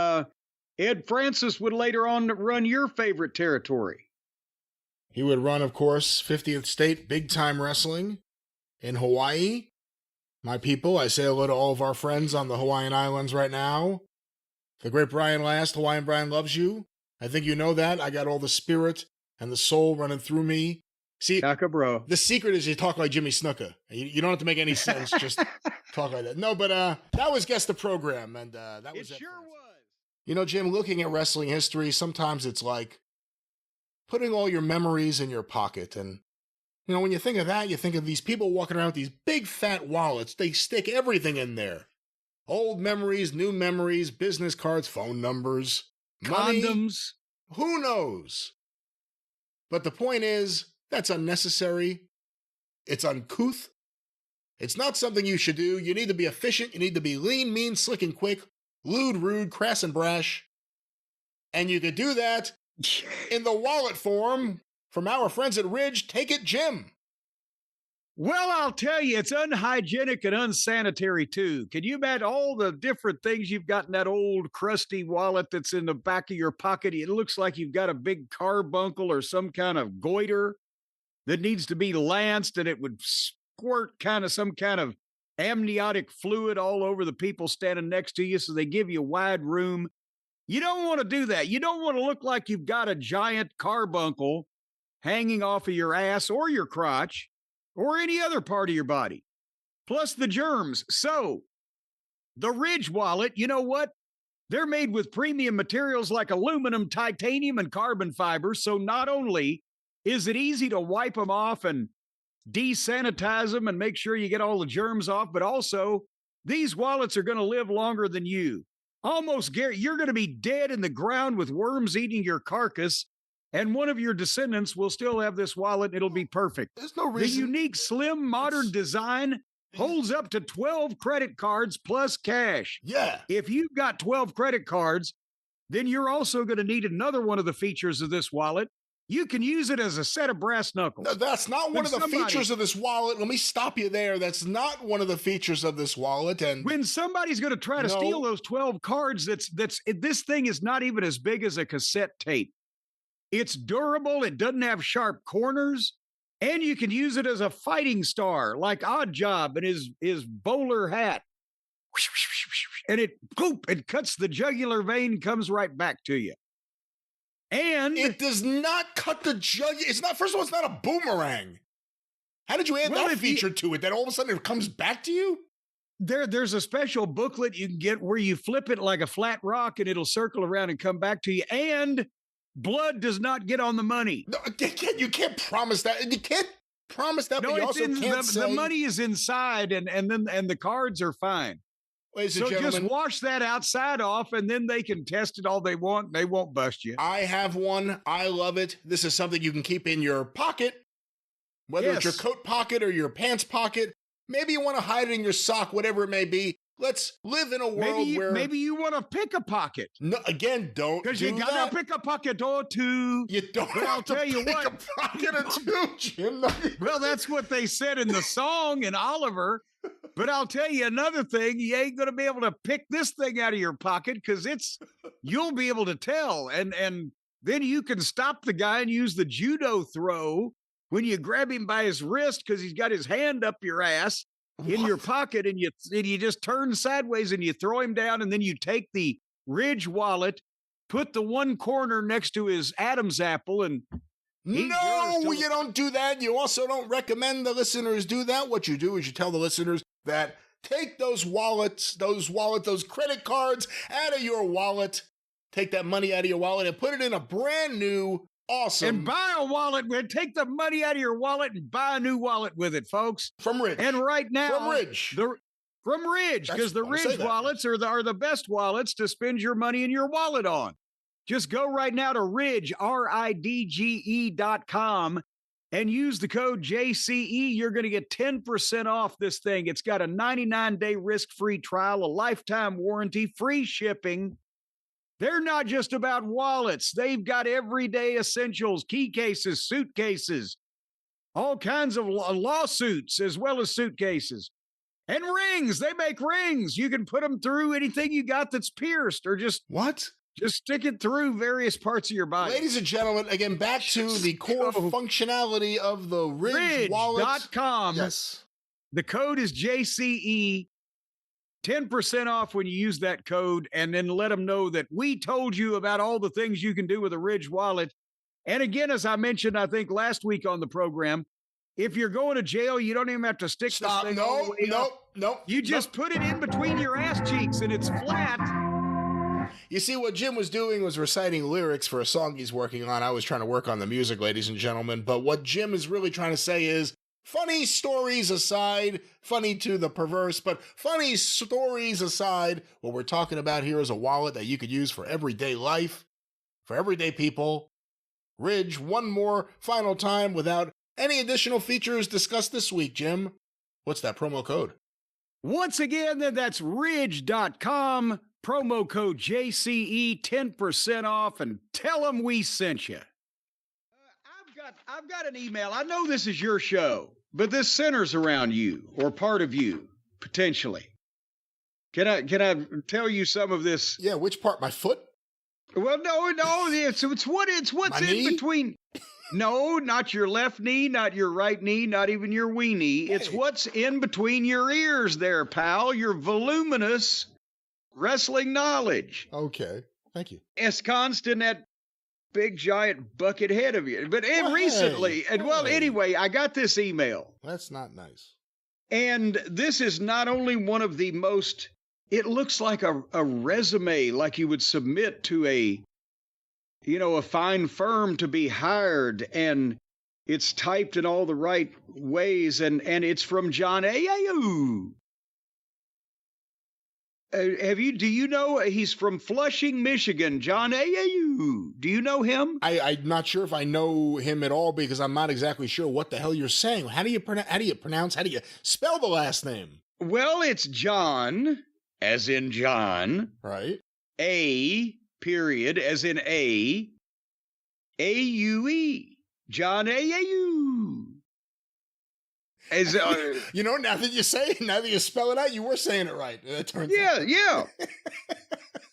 Ed Francis would later on run your favorite territory. He would run, of course, 50th State Big Time Wrestling in Hawaii. My people, I say hello to all of our friends on the Hawaiian Islands right now. The great Brian Last, Hawaiian Brian loves you. I think you know that. I got all the spirit and the soul running through me. See, Chaka, bro. The secret is you talk like Jimmy Snuka. You don't have to make any sense. Just talk like that. No, but that was Guess the Program, and that was it. It sure was. You know, Jim, looking at wrestling history, sometimes it's like putting all your memories in your pocket. And, you know, when you think of that, you think of these people walking around with these big fat wallets. They stick everything in there. Old memories, new memories, business cards, phone numbers, money. Condoms. Who knows? But the point is, that's unnecessary. It's uncouth. It's not something you should do. You need to be efficient. You need to be lean, mean, slick, and quick, lewd, rude, crass, and brash. And you could do that in the wallet form from our friends at Ridge. Take it, Jim. Well, I'll tell you, it's unhygienic and unsanitary, too. Can you imagine all the different things you've got in that old crusty wallet that's in the back of your pocket? It looks like you've got a big carbuncle or some kind of goiter that needs to be lanced, and it would squirt some kind of amniotic fluid all over the people standing next to you, so they give you wide room. You don't want to do that. You don't want to look like you've got a giant carbuncle hanging off of your ass or your crotch or any other part of your body, plus the germs. So the Ridge wallet, you know what? They're made with premium materials like aluminum, titanium, and carbon fiber. So not only is it easy to wipe them off and desanitize them and make sure you get all the germs off, but also these wallets are going to live longer than you. Almost you're going to be dead in the ground with worms eating your carcass, and one of your descendants will still have this wallet. And it'll be perfect. There's no reason. The unique, slim, modern design holds up to 12 credit cards plus cash. Yeah. If you've got 12 credit cards, then you're also going to need another one of the features of this wallet. You can use it as a set of brass knuckles. No, that's not one of the features of this wallet. Let me stop you there. That's not one of the features of this wallet. And when somebody's going to try to steal those 12 cards, this thing is not even as big as a cassette tape. It's durable. It doesn't have sharp corners. And you can use it as a fighting star, like Oddjob and his bowler hat. And it cuts the jugular vein, comes right back to you. And it does not cut the jugular. It's not. First of all, it's not a boomerang. How did you add that feature to it? That all of a sudden it comes back to you? There's a special booklet you can get where you flip it like a flat rock and it'll circle around and come back to you. And blood does not get on the money. No, you can't promise that. You can't promise that. No, but you also can't say the money is inside, and the cards are fine. Ladies and gentlemen, just wash that outside off, and then they can test it all they want. And they won't bust you. I have one. I love it. This is something you can keep in your pocket, whether it's your coat pocket or your pants pocket. Maybe you want to hide it in your sock, whatever it may be. Let's live in a world where maybe you want to pick a pocket. No, again, don't because you gotta pick a pocket or two. You don't. But I'll tell you what, a pocket or two, Jim. Well, that's what they said in the song in Oliver. But I'll tell you another thing: you ain't gonna be able to pick this thing out of your pocket because you'll be able to tell, and then you can stop the guy and use the judo throw when you grab him by his wrist because he's got his hand up your ass. In your pocket, and you just turn sideways and you throw him down, and then you take the Ridge wallet, put the one corner next to his Adam's apple, and no, you don't do that. You also don't recommend the listeners do that. What you do is you tell the listeners that take those credit cards out of your wallet, take that money out of your wallet and put it in a brand new awesome. And buy a wallet take the money out of your wallet and buy a new wallet with it, folks. From Ridge. And right now, from Ridge, because the Ridge wallets are the best wallets to spend your money in your wallet on. Just go right now to Ridge, RIDGE.com, and use the code JCE. You're going to get 10% off this thing. It's got a 99-day risk-free trial, a lifetime warranty, free shipping. They're not just about wallets. They've got everyday essentials, key cases, suitcases, all kinds of lawsuits as well as suitcases. And rings. They make rings. You can put them through anything you got that's pierced or just... What? Just stick it through various parts of your body. Ladies and gentlemen, again, back to the core functionality of the Ridge wallet. Ridge.com. Yes. The code is JCE. 10% off when you use that code, and then let them know that we told you about all the things you can do with a Ridge wallet. And again, as I mentioned, I think last week on the program, if you're going to jail, you don't even have to stick this thing all the way up. No. You just put it in between your ass cheeks, and it's flat. You see, what Jim was doing was reciting lyrics for a song he's working on. I was trying to work on the music, ladies and gentlemen. But what Jim is really trying to say is, funny stories aside, funny to the perverse, but funny stories aside, what we're talking about here is a wallet that you could use for everyday life, for everyday people. Ridge, one more final time without any additional features discussed this week, Jim. What's that promo code? Once again, that's Ridge.com, promo code JCE, 10% off, and tell them we sent you. I've got an email. I know this is your show, but this centers around you or part of you, potentially. Can I tell you some of this? Yeah, which part? My foot? Well, no. It's what's in between. No, not your left knee, not your right knee, not even your weenie. Hey. It's what's in between your ears there, pal. Your voluminous wrestling knowledge. Okay. Thank you. Ensconced in that big giant bucket head of you. But recently, anyway, I got this email. That's not nice. And this is not only one of the most It looks like a resume, like you would submit to a fine firm to be hired, and it's typed in all the right ways, and it's from John Ayau. Do you know he's from Flushing, Michigan? John Ayau. Do you know him? I'm not sure if I know him at all because I'm not exactly sure what the hell you're saying. How do you spell the last name? Well, it's John, as in John. Right. A, period, as in A-U-E. John Ayau. As now that you spell it out, you were saying it right. Yeah.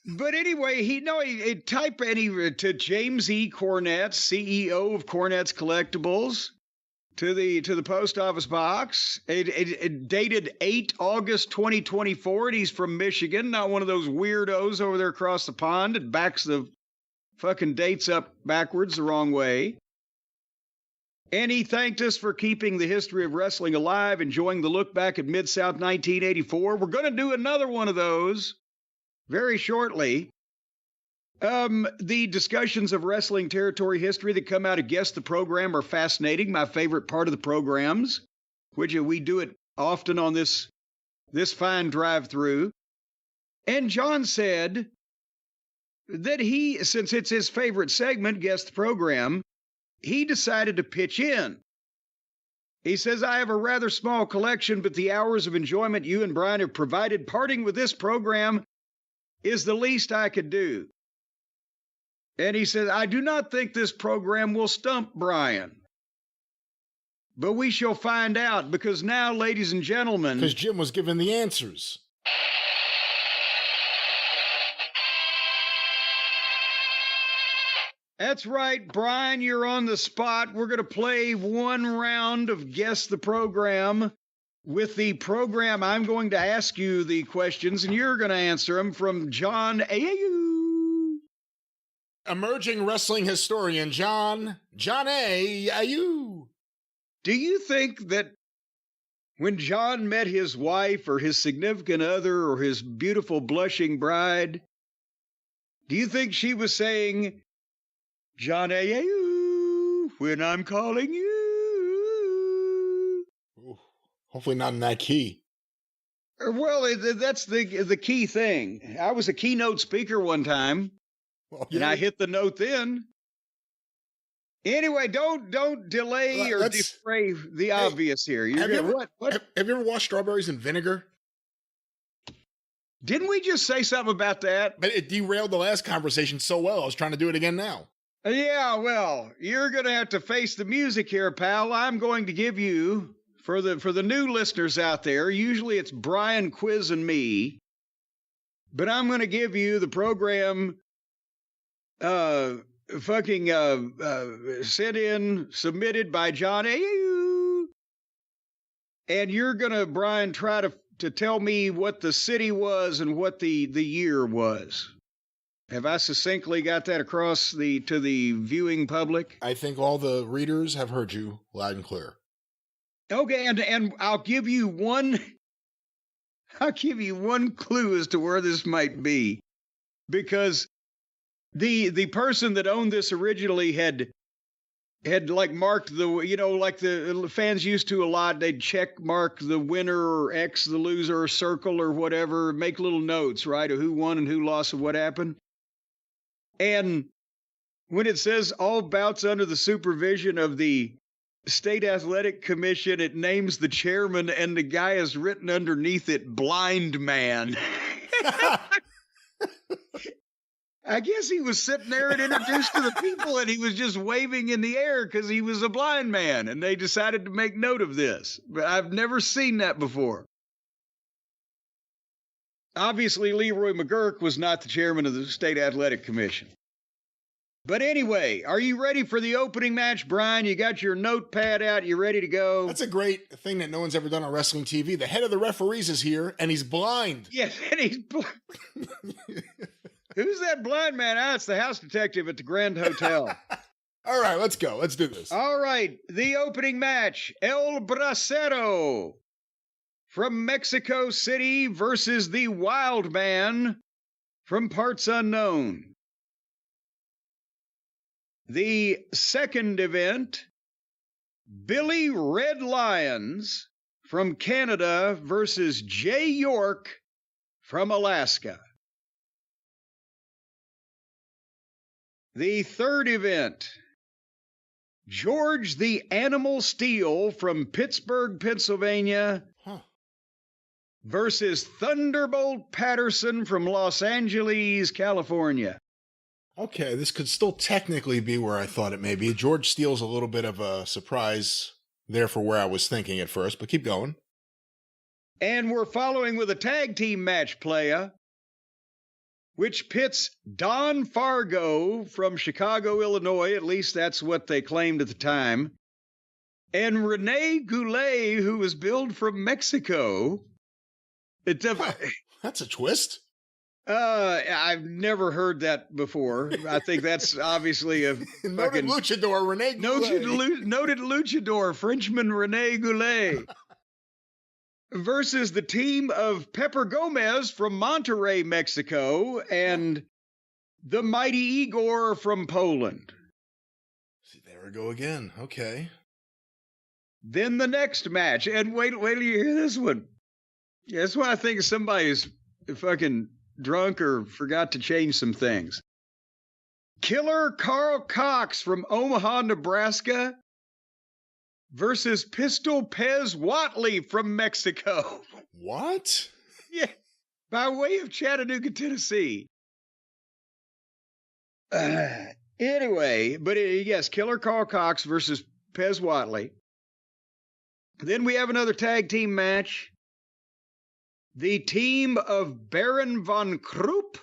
But anyway, he typed to James E. Cornette, CEO of Cornette's Collectibles, to the post office box. It dated 8 August 2024, and he's from Michigan, not one of those weirdos over there across the pond that backs the fucking dates up backwards the wrong way. And he thanked us for keeping the history of wrestling alive, enjoying the look back at Mid-South 1984. We're going to do another one of those very shortly. The discussions of wrestling territory history that come out of Guess the Program are fascinating. My favorite part of the programs, which we do it often on this fine drive-through. And John said that since it's his favorite segment, Guess the Program, he decided to pitch in. He says, I have a rather small collection, but the hours of enjoyment you and Brian have provided parting with this program is the least I could do. And he says, I do not think this program will stump Brian. But we shall find out, because now, ladies and gentlemen... Because Jim was given the answers. That's right, Brian, you're on the spot. We're going to play one round of Guess the Program. With the program, I'm going to ask you the questions, and you're going to answer them from John Ayau. Emerging wrestling historian John Ayau. Do you think that when John met his wife or his significant other or his beautiful blushing bride, do you think she was saying, John Ayau, when I'm calling you? Ooh, hopefully not in that key. Well, that's the key thing. I was a keynote speaker one time, and I hit the note then. Anyway, don't delay or defray the obvious here. Have you ever washed strawberries in vinegar? Didn't we just say something about that? But it derailed the last conversation so well. I was trying to do it again now. Yeah, well, you're going to have to face the music here, pal. I'm going to give you, for the new listeners out there, usually it's Brian quizzing me, but I'm going to give you the program submitted by John Ayau. And you're going to, Brian, try to tell me what the city was and what the year was. Have I succinctly got that across to the viewing public? I think all the readers have heard you loud and clear. Okay, and I'll give you one clue as to where this might be, because the person that owned this originally had like marked like the fans used to a lot. They'd check mark the winner or X the loser or circle or whatever, make little notes, right, of who won and who lost and what happened. And when it says all bouts under the supervision of the State Athletic Commission, it names the chairman, and the guy has written underneath it, blind man. I guess he was sitting there and introduced to the people, and he was just waving in the air because he was a blind man, and they decided to make note of this. But I've never seen that before. Obviously, Leroy McGurk was not the chairman of the State Athletic Commission. But anyway, are you ready for the opening match, Brian? You got your notepad out. You ready to go? That's a great thing that no one's ever done on wrestling TV. The head of the referees is here, and he's blind. Yes, and he's blind. Who's that blind man? It's the house detective at the Grand Hotel. All right, let's go. Let's do this. All right, the opening match, El Bracero from Mexico City versus the Wild Man from Parts Unknown. The second event, Billy Red Lions from Canada versus Jay York from Alaska. The third event, George the Animal Steel from Pittsburgh, Pennsylvania versus Thunderbolt Patterson from Los Angeles, California. Okay, this could still technically be where I thought it may be. George Steele's a little bit of a surprise there for where I was thinking at first, but keep going. And we're following with a tag team match, playa, which pits Don Fargo from Chicago, Illinois, at least that's what they claimed at the time, and Rene Goulet, who was billed from Mexico. That's a twist. I've never heard that before. I think that's obviously a noted luchador, Rene Goulet. Noted luchador, Frenchman Rene Goulet. Versus the team of Pepper Gomez from Monterrey, Mexico, and the Mighty Igor from Poland. See, there we go again. Okay. Then the next match, and wait till you hear this one. Yeah, that's why I think somebody's fucking drunk or forgot to change some things. Killer Carl Cox from Omaha, Nebraska versus Pistol Pez Watley from Mexico. What? Yeah, by way of Chattanooga, Tennessee. Anyway, but yes, Killer Carl Cox versus Pez Watley. Then we have another tag team match. The team of Baron von Krupp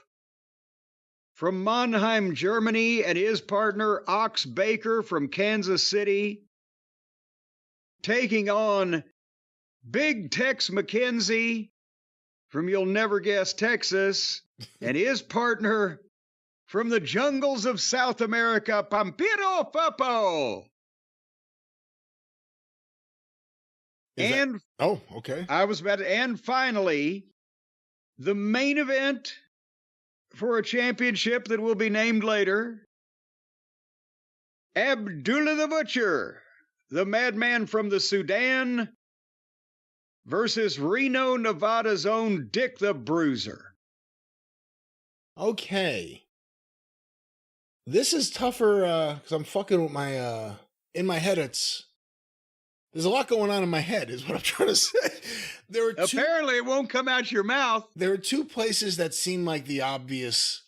from Mannheim, Germany, and his partner Ox Baker from Kansas City, taking on Big Tex McKenzie from You'll Never Guess, Texas, and his partner from the jungles of South America, Pampiro Papo. Okay. And finally, the main event for a championship that will be named later, Abdullah the Butcher, the madman from the Sudan, versus Reno, Nevada's own Dick the Bruiser. Okay. This is tougher, because I'm fucking with my, in my head, there's a lot going on in my head, is what I'm trying to say. Apparently, it won't come out your mouth. There are two places that seem like the obvious.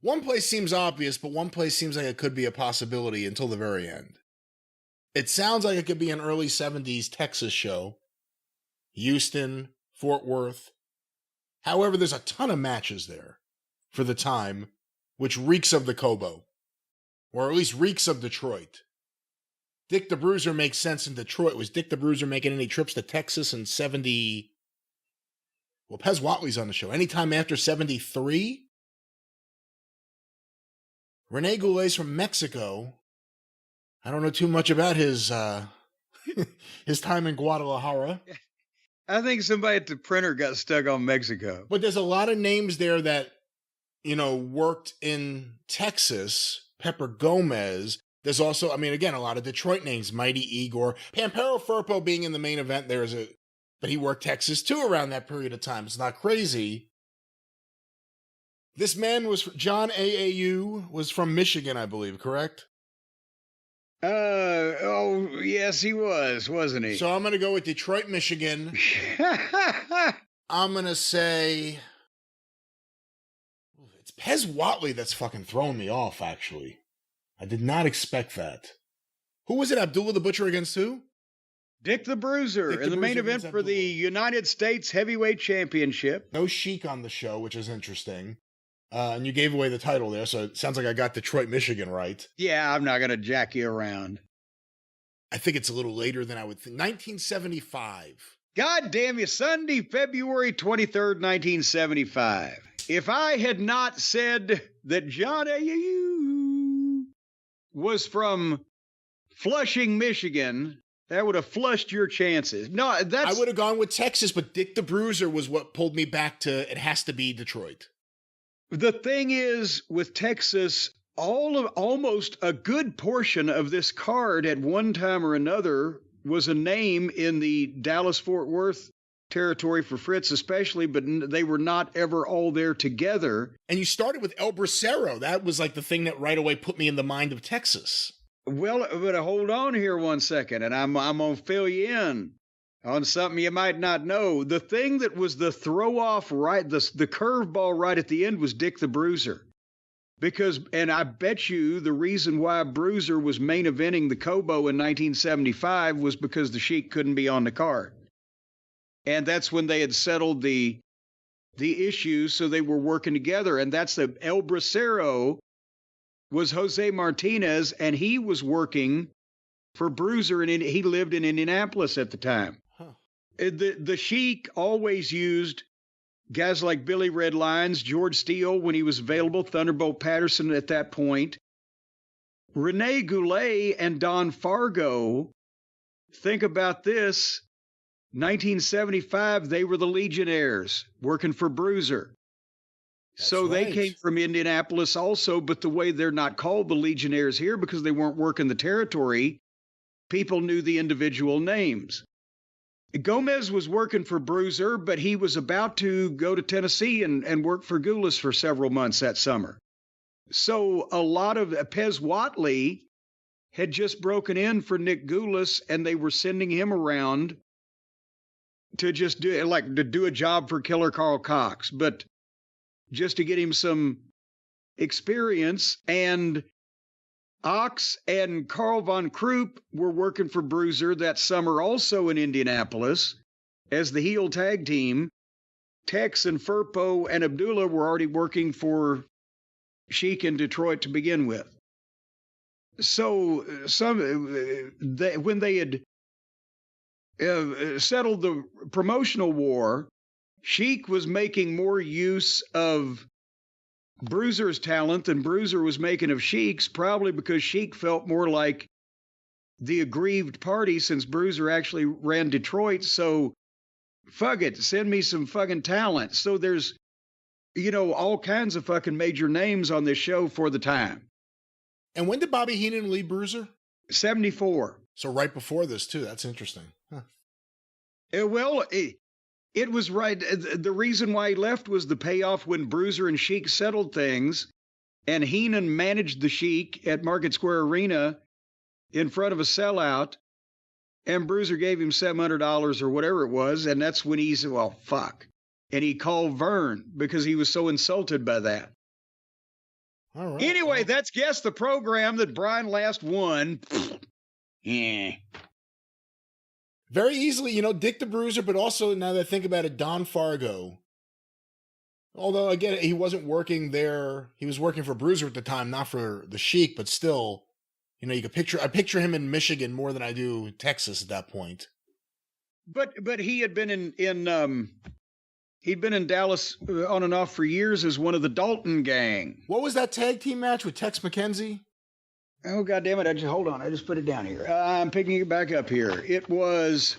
One place seems obvious, but one place seems like it could be a possibility until the very end. It sounds like it could be an early 70s Texas show. Houston, Fort Worth. However, there's a ton of matches there for the time, which reeks of the Cobo. Or at least reeks of Detroit. Dick the Bruiser makes sense in Detroit. Was Dick the Bruiser making any trips to Texas in 70? Well, Pez Watley's on the show. Anytime after 73? Rene Goulet's from Mexico. I don't know too much about his his time in Guadalajara. I think somebody at the printer got stuck on Mexico. But there's a lot of names there that, worked in Texas. Pepper Gomez. There's also, again, a lot of Detroit names. Mighty Igor. Pampero Firpo being in the main event, but he worked Texas too around that period of time. It's not crazy. This man John AAU was from Michigan, I believe, correct? Yes, he was, wasn't he? So I'm going to go with Detroit, Michigan. I'm going to say it's Pez Watley that's fucking throwing me off, actually. I did not expect that. Who was it? Abdullah the Butcher against who? Dick the Bruiser in the main event for the United States Heavyweight Championship. No Sheik on the show, which is interesting. And you gave away the title there, so it sounds like I got Detroit, Michigan right. Yeah, I'm not going to jack you around. I think it's a little later than I would think. 1975. God damn you, Sunday, February 23rd, 1975. If I had not said that John A.U. was from Flushing, Michigan, That would have flushed your chances. No, I would have gone with Texas, but Dick the Bruiser was what pulled me back to it has to be Detroit. The thing is, with Texas, almost a good portion of this card at one time or another was a name in the Dallas-Fort Worth territory for Fritz especially, but they were not ever all there together. And you started with El Bracero. That was like the thing that right away put me in the mind of Texas. Well, but hold on here one second, and I'm going to fill you in on something you might not know. The thing that was the throw-off, right, the curveball right at the end was Dick the Bruiser. And I bet you the reason why Bruiser was main eventing the Cobo in 1975 was because the Sheik couldn't be on the card. And that's when they had settled the issues, so they were working together. And that's the El Bracero was Jose Martinez, and he was working for Bruiser, and he lived in Indianapolis at the time. Huh. The Sheik always used guys like Billy Red Lyons, George Steele when he was available, Thunderbolt Patterson at that point. Rene Goulet and Don Fargo, think about this, 1975, they were the Legionnaires working for Bruiser. So right. They came from Indianapolis also, but the way they're not called the Legionnaires here because they weren't working the territory, people knew the individual names. Gomez was working for Bruiser, but he was about to go to Tennessee and work for Goulas for several months that summer. So a lot of Pez Whatley had just broken in for Nick Goulas, and they were sending him around to just do a job for Killer Carl Cox, but just to get him some experience. And Ox and Carl von Krupp were working for Bruiser that summer also in Indianapolis as the heel tag team. Tex and Firpo and Abdullah were already working for Sheik in Detroit to begin with. So when they had settled the promotional war, Sheik was making more use of Bruiser's talent than Bruiser was making of Sheik's, probably because Sheik felt more like the aggrieved party since Bruiser actually ran Detroit. So, fuck it, send me some fucking talent. So there's, all kinds of fucking major names on this show for the time. And when did Bobby Heenan leave Bruiser? 74. So right before this, too. That's interesting. Huh. It was right. The reason why he left was the payoff when Bruiser and Sheik settled things, and Heenan managed the Sheik at Market Square Arena in front of a sellout, and Bruiser gave him $700 or whatever it was, and that's when he said, well, fuck. And he called Vern because he was so insulted by that. All right. Anyway, that's Guess the Program that Brian last won. Yeah. Very easily, Dick the Bruiser, but also, now that I think about it, Don Fargo. Although, again, he wasn't working there. He was working for Bruiser at the time, not for the Sheik, but still, I picture him in Michigan more than I do Texas at that point. But he had been he'd been in Dallas on and off for years as one of the Dalton gang. What was that tag team match with Tex McKenzie? Oh, God damn it. Hold on. I just put it down here. I'm picking it back up here. It was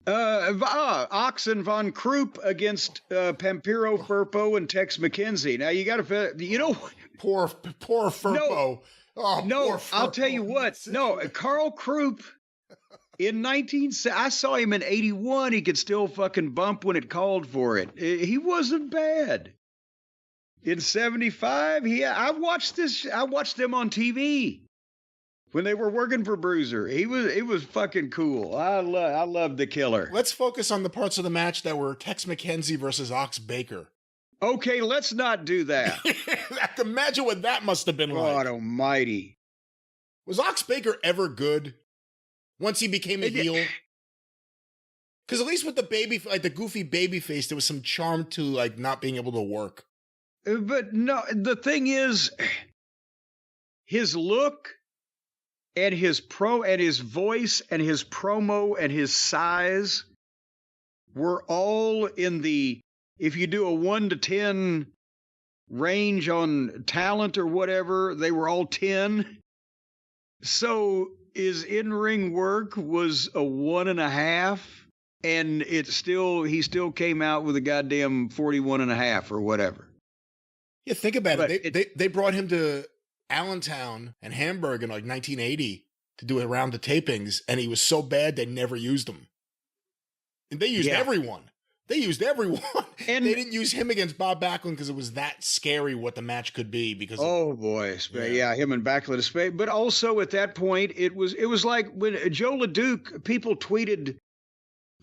Ox and Von Krupp against Pampiro, Firpo, and Tex McKenzie. Now, you got to, Poor Firpo. No, poor Firpo. I'll tell you what. No, Carl Krupp, I saw him in 81. He could still fucking bump when it called for it. He wasn't bad. In 75, I watched them on TV when they were working for Bruiser. It was fucking cool. I love the Killer. Let's focus on the parts of the match that were Tex McKenzie versus Ox Baker. Okay, let's not do that. Imagine what that must have been like. God almighty. Was Ox Baker ever good once he became a heel? Because at least with the goofy baby face, there was some charm to not being able to work. But no, the thing is, his look and his voice and his promo and his size were all in the, if you do a 1 to 10 range on talent or whatever, they were all 10. So his in-ring work was a 1.5, and he still came out with a goddamn 41.5 or whatever. Yeah, think about it. They brought him to Allentown and Hamburg in like 1980 to do a round of tapings, and he was so bad they never used him. And they used everyone. They used everyone. And they didn't use him against Bob Backlund because it was that scary what the match could be. Because him and Backlund. But also at that point, it was like when Joe LeDuc, people tweeted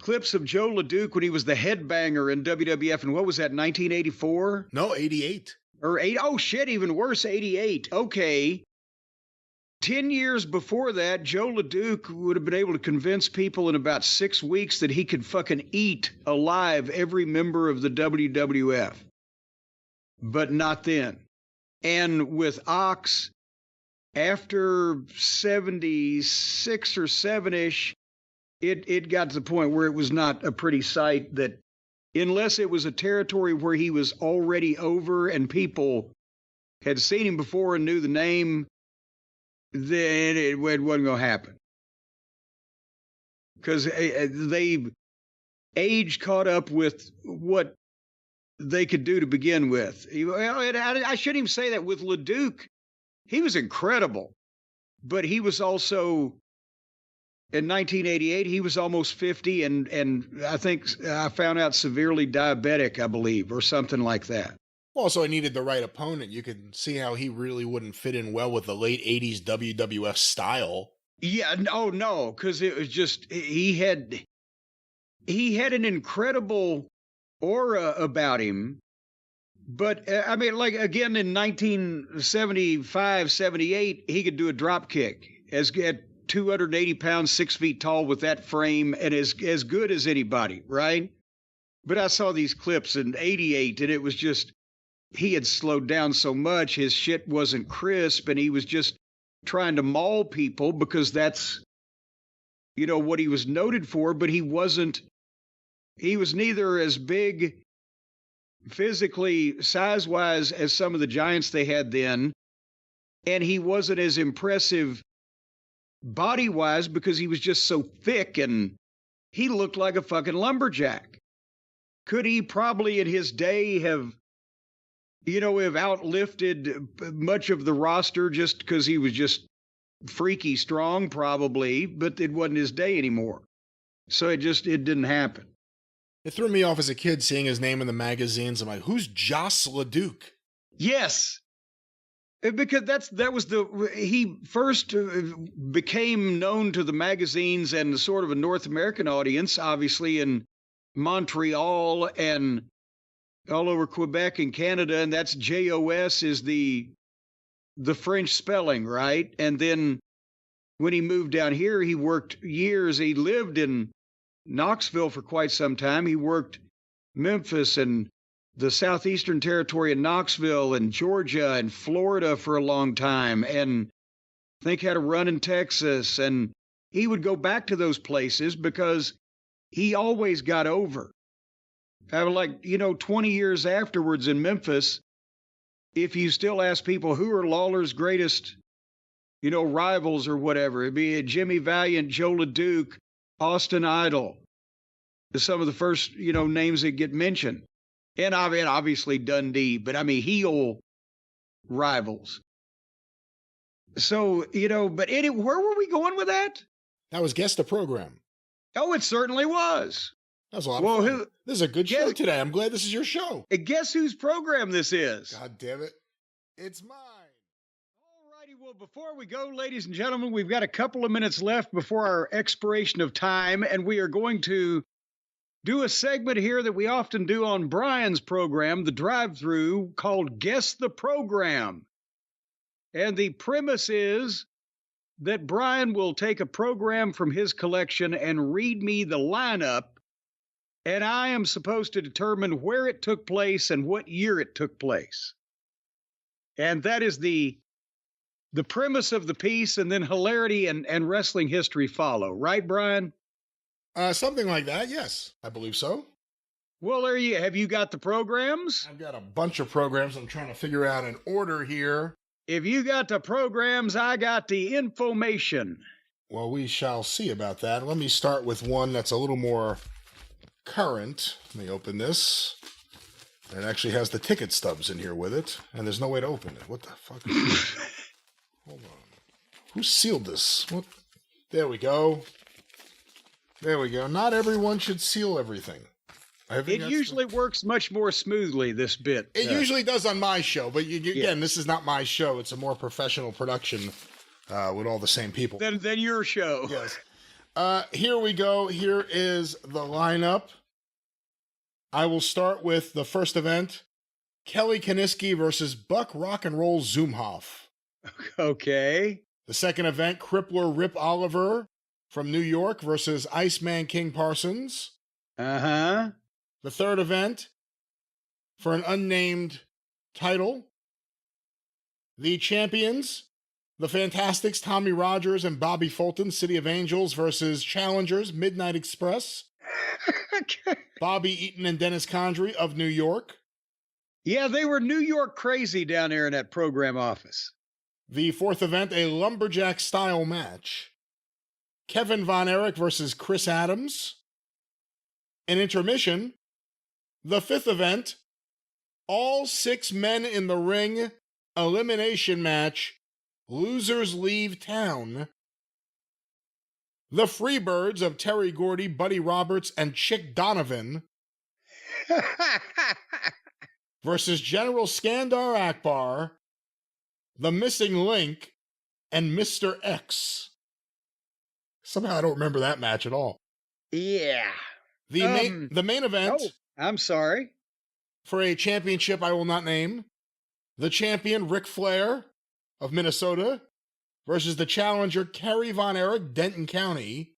clips of Joe LeDuc when he was the headbanger in WWF. And what was that, 1984? No, 88. Or 8? Oh, shit, even worse, 88. Okay. 10 years before that, Joe LeDuc would have been able to convince people in about 6 weeks that he could fucking eat alive every member of the WWF. But not then. And with Ox, after 76 or 7-ish, it got to the point where it was not a pretty sight that, unless it was a territory where he was already over and people had seen him before and knew the name, then it wasn't going to happen. Because age caught up with what they could do to begin with. I shouldn't even say that. With LeDuc, he was incredible. But he was also, in 1988, he was almost 50, and I think I found out severely diabetic, I believe, or something like that. Also, I needed the right opponent. You can see how he really wouldn't fit in well with the late 80s WWF style. Yeah, no, because it was just, he had an incredible aura about him. But, I mean, like, again, in 1975, 78, he could do a drop kick. At 280 pounds, 6 feet tall with that frame, and as good as anybody, right? But I saw these clips in 88, and it was just, he had slowed down so much, his shit wasn't crisp, and he was just trying to maul people because that's, what he was noted for, but he was neither as big physically, size-wise, as some of the giants they had then, and he wasn't as impressive body-wise because he was just so thick, and he looked like a fucking lumberjack. Could he probably in his day have outlifted much of the roster just because he was just freaky strong? Probably, but it wasn't his day anymore. So it didn't happen. It threw me off as a kid seeing his name in the magazines. I'm like, who's Joss LeDuc? Yes. Because he first became known to the magazines and sort of a North American audience, obviously in Montreal and all over Quebec and Canada, and that's JOS is the French spelling, right? And then when he moved down here, he worked years. He lived in Knoxville for quite some time. He worked Memphis and the Southeastern Territory in Knoxville and Georgia and Florida for a long time, and I think had a run in Texas. And he would go back to those places because he always got over. Like, 20 years afterwards in Memphis, if you still ask people who are Lawler's greatest, rivals or whatever, it'd be Jimmy Valiant, Joe LeDuc, Austin Idol, some of the first, names that get mentioned. And obviously Dundee, but heel rivals. So, but where were we going with that? That was Guess the Program. Oh, it certainly was. That was a lot of fun. This is a good show today. I'm glad this is your show. Guess whose program this is? God damn it. It's mine. All righty. Well, before we go, ladies and gentlemen, we've got a couple of minutes left before our expiration of time, and we are going to do a segment here that we often do on Brian's program, the Drive-Thru, called Guess the Program. And the premise is that Brian will take a program from his collection and read me the lineup, and I am supposed to determine where it took place and what year it took place. And that is the premise of the piece, and then hilarity and wrestling history follow. Right, Brian? Something like that, yes. I believe so. Well, have you got the programs? I've got a bunch of programs I'm trying to figure out in order here. If you got the programs, I got the information. Well, we shall see about that. Let me start with one that's a little more current. Let me open this. It actually has the ticket stubs in here with it, and there's no way to open it. What the fuck is this? Hold on. Who sealed this? What? There we go. There we go. Not everyone should seal everything. It usually works much more smoothly, this bit. It usually does on my show, but again, this is not my show. It's a more professional production with all the same people. Than your show. Yes. Here we go. Here is the lineup. I will start with the first event. Kelly Kaniski versus Buck Rock and Roll Zumhoff. Okay. The second event, Crippler Rip Oliver from New York versus Iceman King Parsons. Uh-huh. The third event, for an unnamed title, the champions, the Fantastics, Tommy Rogers and Bobby Fulton, City of Angels versus challengers, Midnight Express, Okay. Bobby Eaton and Dennis Condrey of New York. Yeah, they were New York crazy down there in that program office. The fourth event, a lumberjack-style match, Kevin Von Erich versus Chris Adams. An intermission, the fifth event, all 6 men in the ring, elimination match, losers leave town. The Freebirds of Terry Gordy, Buddy Roberts, and Chick Donovan versus General Skandar Akbar, The Missing Link, and Mr. X. Somehow I don't remember that match at all. Yeah. The main event. Oh, I'm sorry. For a championship I will not name, the champion Ric Flair of Minnesota versus the challenger Kerry Von Erich, Denton County.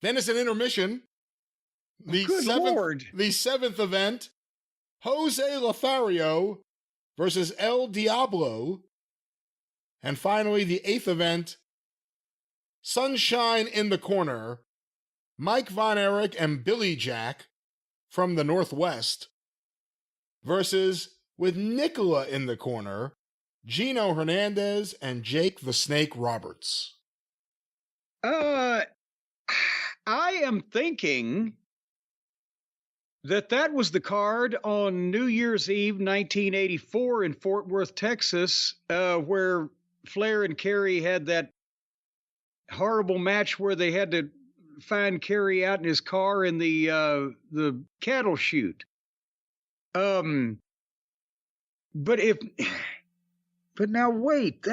Then it's an intermission. The seventh event, Jose Lothario versus El Diablo. And finally, the eighth event, Sunshine in the Corner, Mike Von Erich and Billy Jack from the Northwest versus, with Nicola in the corner, Gino Hernandez and Jake the Snake Roberts. I am thinking that was the card on New Year's Eve, 1984 in Fort Worth, Texas, where Flair and Kerry had that horrible match where they had to find Kerry out in his car in the cattle chute. But now wait,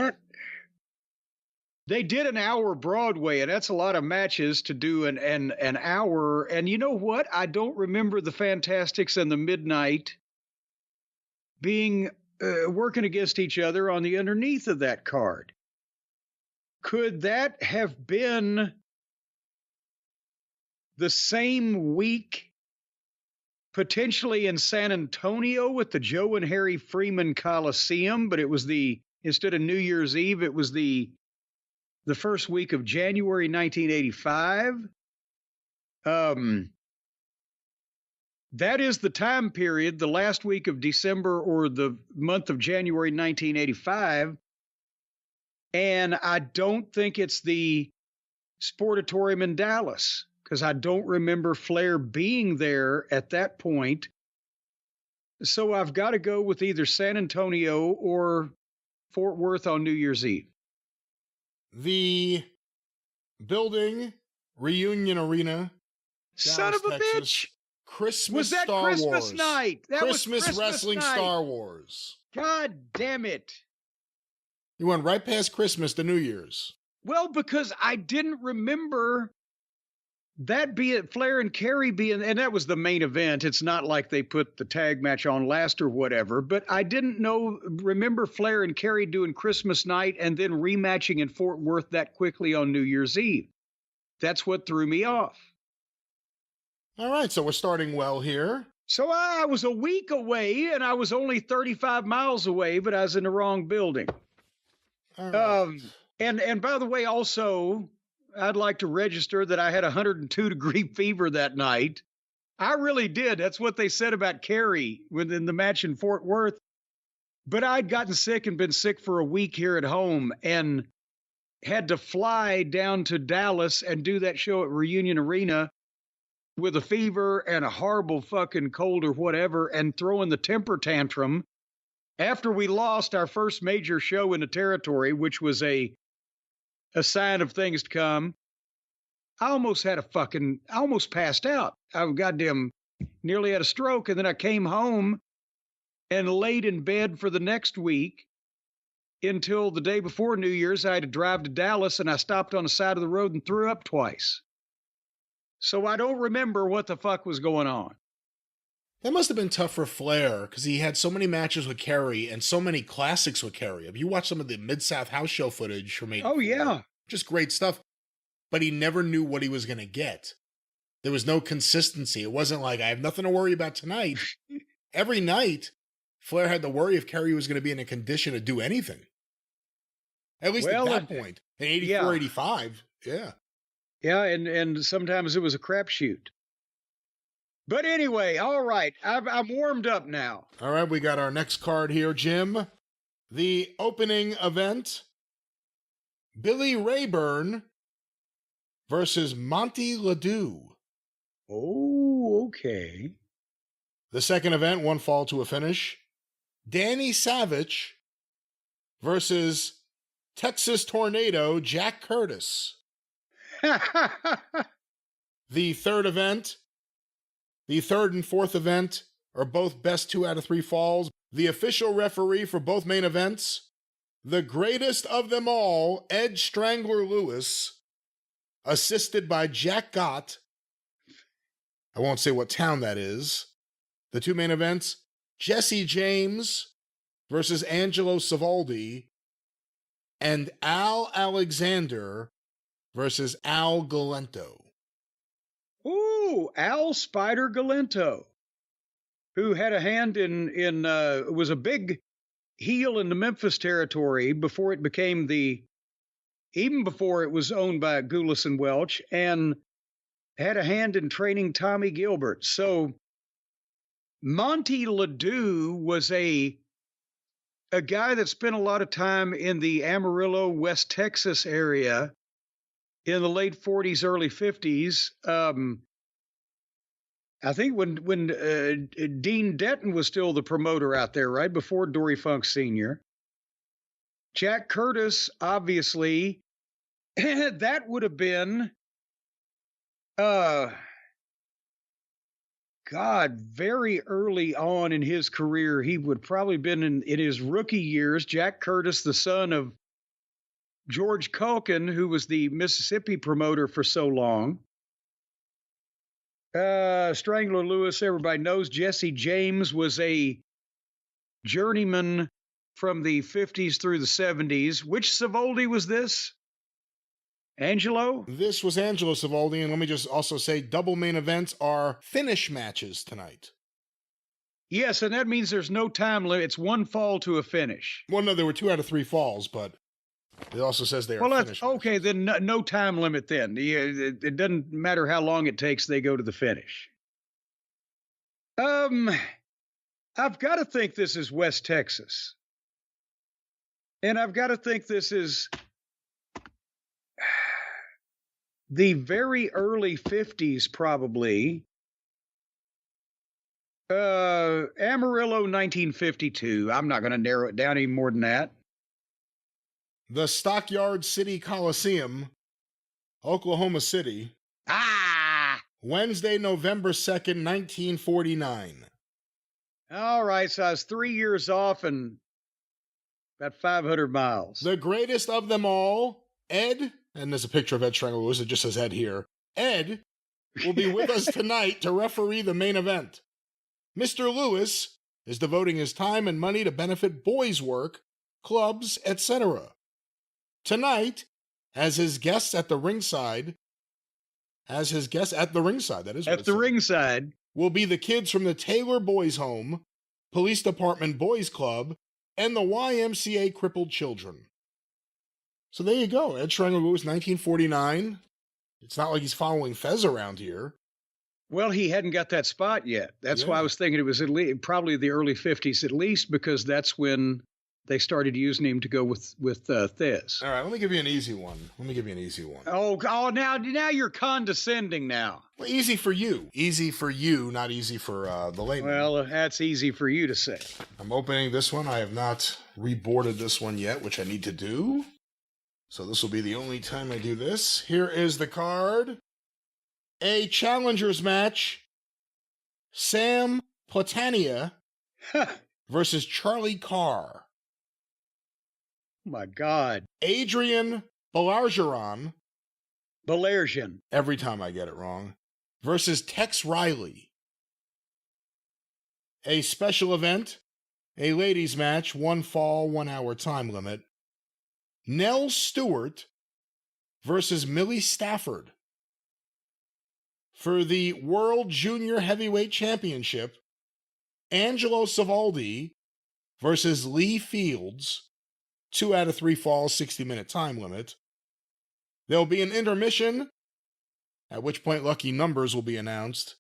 they did an hour Broadway, and that's a lot of matches to do an hour. And you know what? I don't remember the Fantastics and the Midnight being working against each other on the underneath of that card. Could that have been the same week, potentially in San Antonio with the Joe and Harry Freeman Coliseum, but it was instead of New Year's Eve, it was the first week of January 1985. That is the time period, the last week of December or the month of January 1985. And I don't think it's the Sportatorium in Dallas, because I don't remember Flair being there at that point. So I've got to go with either San Antonio or Fort Worth on New Year's Eve. The building, Reunion Arena, Son Dallas, of a Texas. bitch! Christmas Was that Star Christmas Wars. night? That Christmas was Wrestling night. Star Wars. God damn it. You went right past Christmas to New Year's. Well, because I didn't remember that being Flair and Kerry being, and that was the main event. It's not like they put the tag match on last or whatever, but I didn't remember Flair and Kerry doing Christmas night and then rematching in Fort Worth that quickly on New Year's Eve. That's what threw me off. All right, so we're starting well here. So I was a week away, and I was only 35 miles away, but I was in the wrong building. All right. And by the way, also, I'd like to register that I had 102-degree fever that night. I really did. That's what they said about Kerry within the match in Fort Worth. But I'd gotten sick and been sick for a week here at home. And had to fly down to Dallas and do that show at Reunion Arena with a fever and a horrible fucking cold or whatever, and throwing the temper tantrum after we lost our first major show in the territory, which was a sign of things to come. I almost passed out. I goddamn nearly had a stroke. And then I came home and laid in bed for the next week until the day before New Year's. I had to drive to Dallas, and I stopped on the side of the road and threw up twice. So I don't remember what the fuck was going on. That must have been tough for Flair, because he had so many matches with Kerry and so many classics with Kerry. If you watch some of the Mid-South house show footage from '84, oh yeah, just great stuff. But he never knew what he was going to get. There was no consistency. It wasn't like, I have nothing to worry about tonight. Every night, Flair had to worry if Kerry was going to be in a condition to do anything. At least at that point. In 84, 85, yeah. Yeah, and sometimes it was a crapshoot. But anyway, all right, I'm warmed up now. All right, we got our next card here, Jim. The opening event, Billy Rayburn versus Monty Ledoux. Oh, okay. The second event, one fall to a finish, Danny Savage versus Texas Tornado Jack Curtis. The third event, the third and fourth event are both best 2 out of 3 falls. The official referee for both main events, the greatest of them all, Ed Strangler Lewis, assisted by Jack Gott. I won't say what town that is. The 2 main events, Jesse James versus Angelo Savoldi, and Al Alexander versus Al Galento. Ooh, Al Spider Galento, who had a hand in was a big heel in the Memphis territory before it became even before it was owned by Goulas and Welch, and had a hand in training Tommy Gilbert. So Monty Ledoux was a guy that spent a lot of time in the Amarillo, West Texas area in the late 40s, early 50s. I think when Dean Denton was still the promoter out there, right before Dory Funk Sr. Jack Curtis, obviously, that would have been, very early on in his career. He would probably been in his rookie years. Jack Curtis, the son of George Culkin, who was the Mississippi promoter for so long. Strangler Lewis, everybody knows. Jesse James was a journeyman from the 50s through the 70s. Which Savoldi was this? Angelo? This was Angelo Savoldi, and let me just also say double main events are finish matches tonight. Yes, and that means there's no time limit. It's one fall to a finish. Well, no, there were 2 out of 3 falls, but it also says they are finish okay, matches. then no time limit then. It doesn't matter how long it takes, they go to the finish. I've got to think this is West Texas. And I've got to think this is the very early 50s, probably. Amarillo, 1952. I'm not going to narrow it down any more than that. The Stockyard City Coliseum, Oklahoma City. Wednesday, November 2nd, 1949. All right, so I was 3 years off and about 500 miles. The greatest of them all, Ed, and there's a picture of Ed Strangler Lewis, it just says Ed here. Ed will be with us tonight to referee the main event. Mr. Lewis is devoting his time and money to benefit boys' work, clubs, etc. Tonight, as his guests at the ringside, that is what at the ringside, will be the kids from the Taylor Boys Home, Police Department Boys Club, and the YMCA Crippled Children. So there you go. Ed Strangler Lewis, 1949. It's not like he's following Fez around here. Well, he hadn't got that spot yet. That's why I was thinking it was probably the early 50s at least, because that's when they started using him to go with Thiz. All right, let me give you an easy one. Oh, now you're condescending now. Well, easy for you. Easy for you, not easy for the layman. Well, that's easy for you to say. I'm opening this one. I have not reboarded this one yet, which I need to do. So this will be the only time I do this. Here is the card. A challengers match. Sam Platania versus Charlie Carr. Oh my God. Adrian Balargeron. Every time I get it wrong. Versus Tex Riley. A special event. A ladies match. 1 fall, 1 hour time limit. Nell Stewart versus Millie Stafford. For the World Junior Heavyweight Championship, Angelo Savaldi versus Lee Fields. 2 out of 3 falls, 60-minute time limit. There'll be an intermission, at which point lucky numbers will be announced.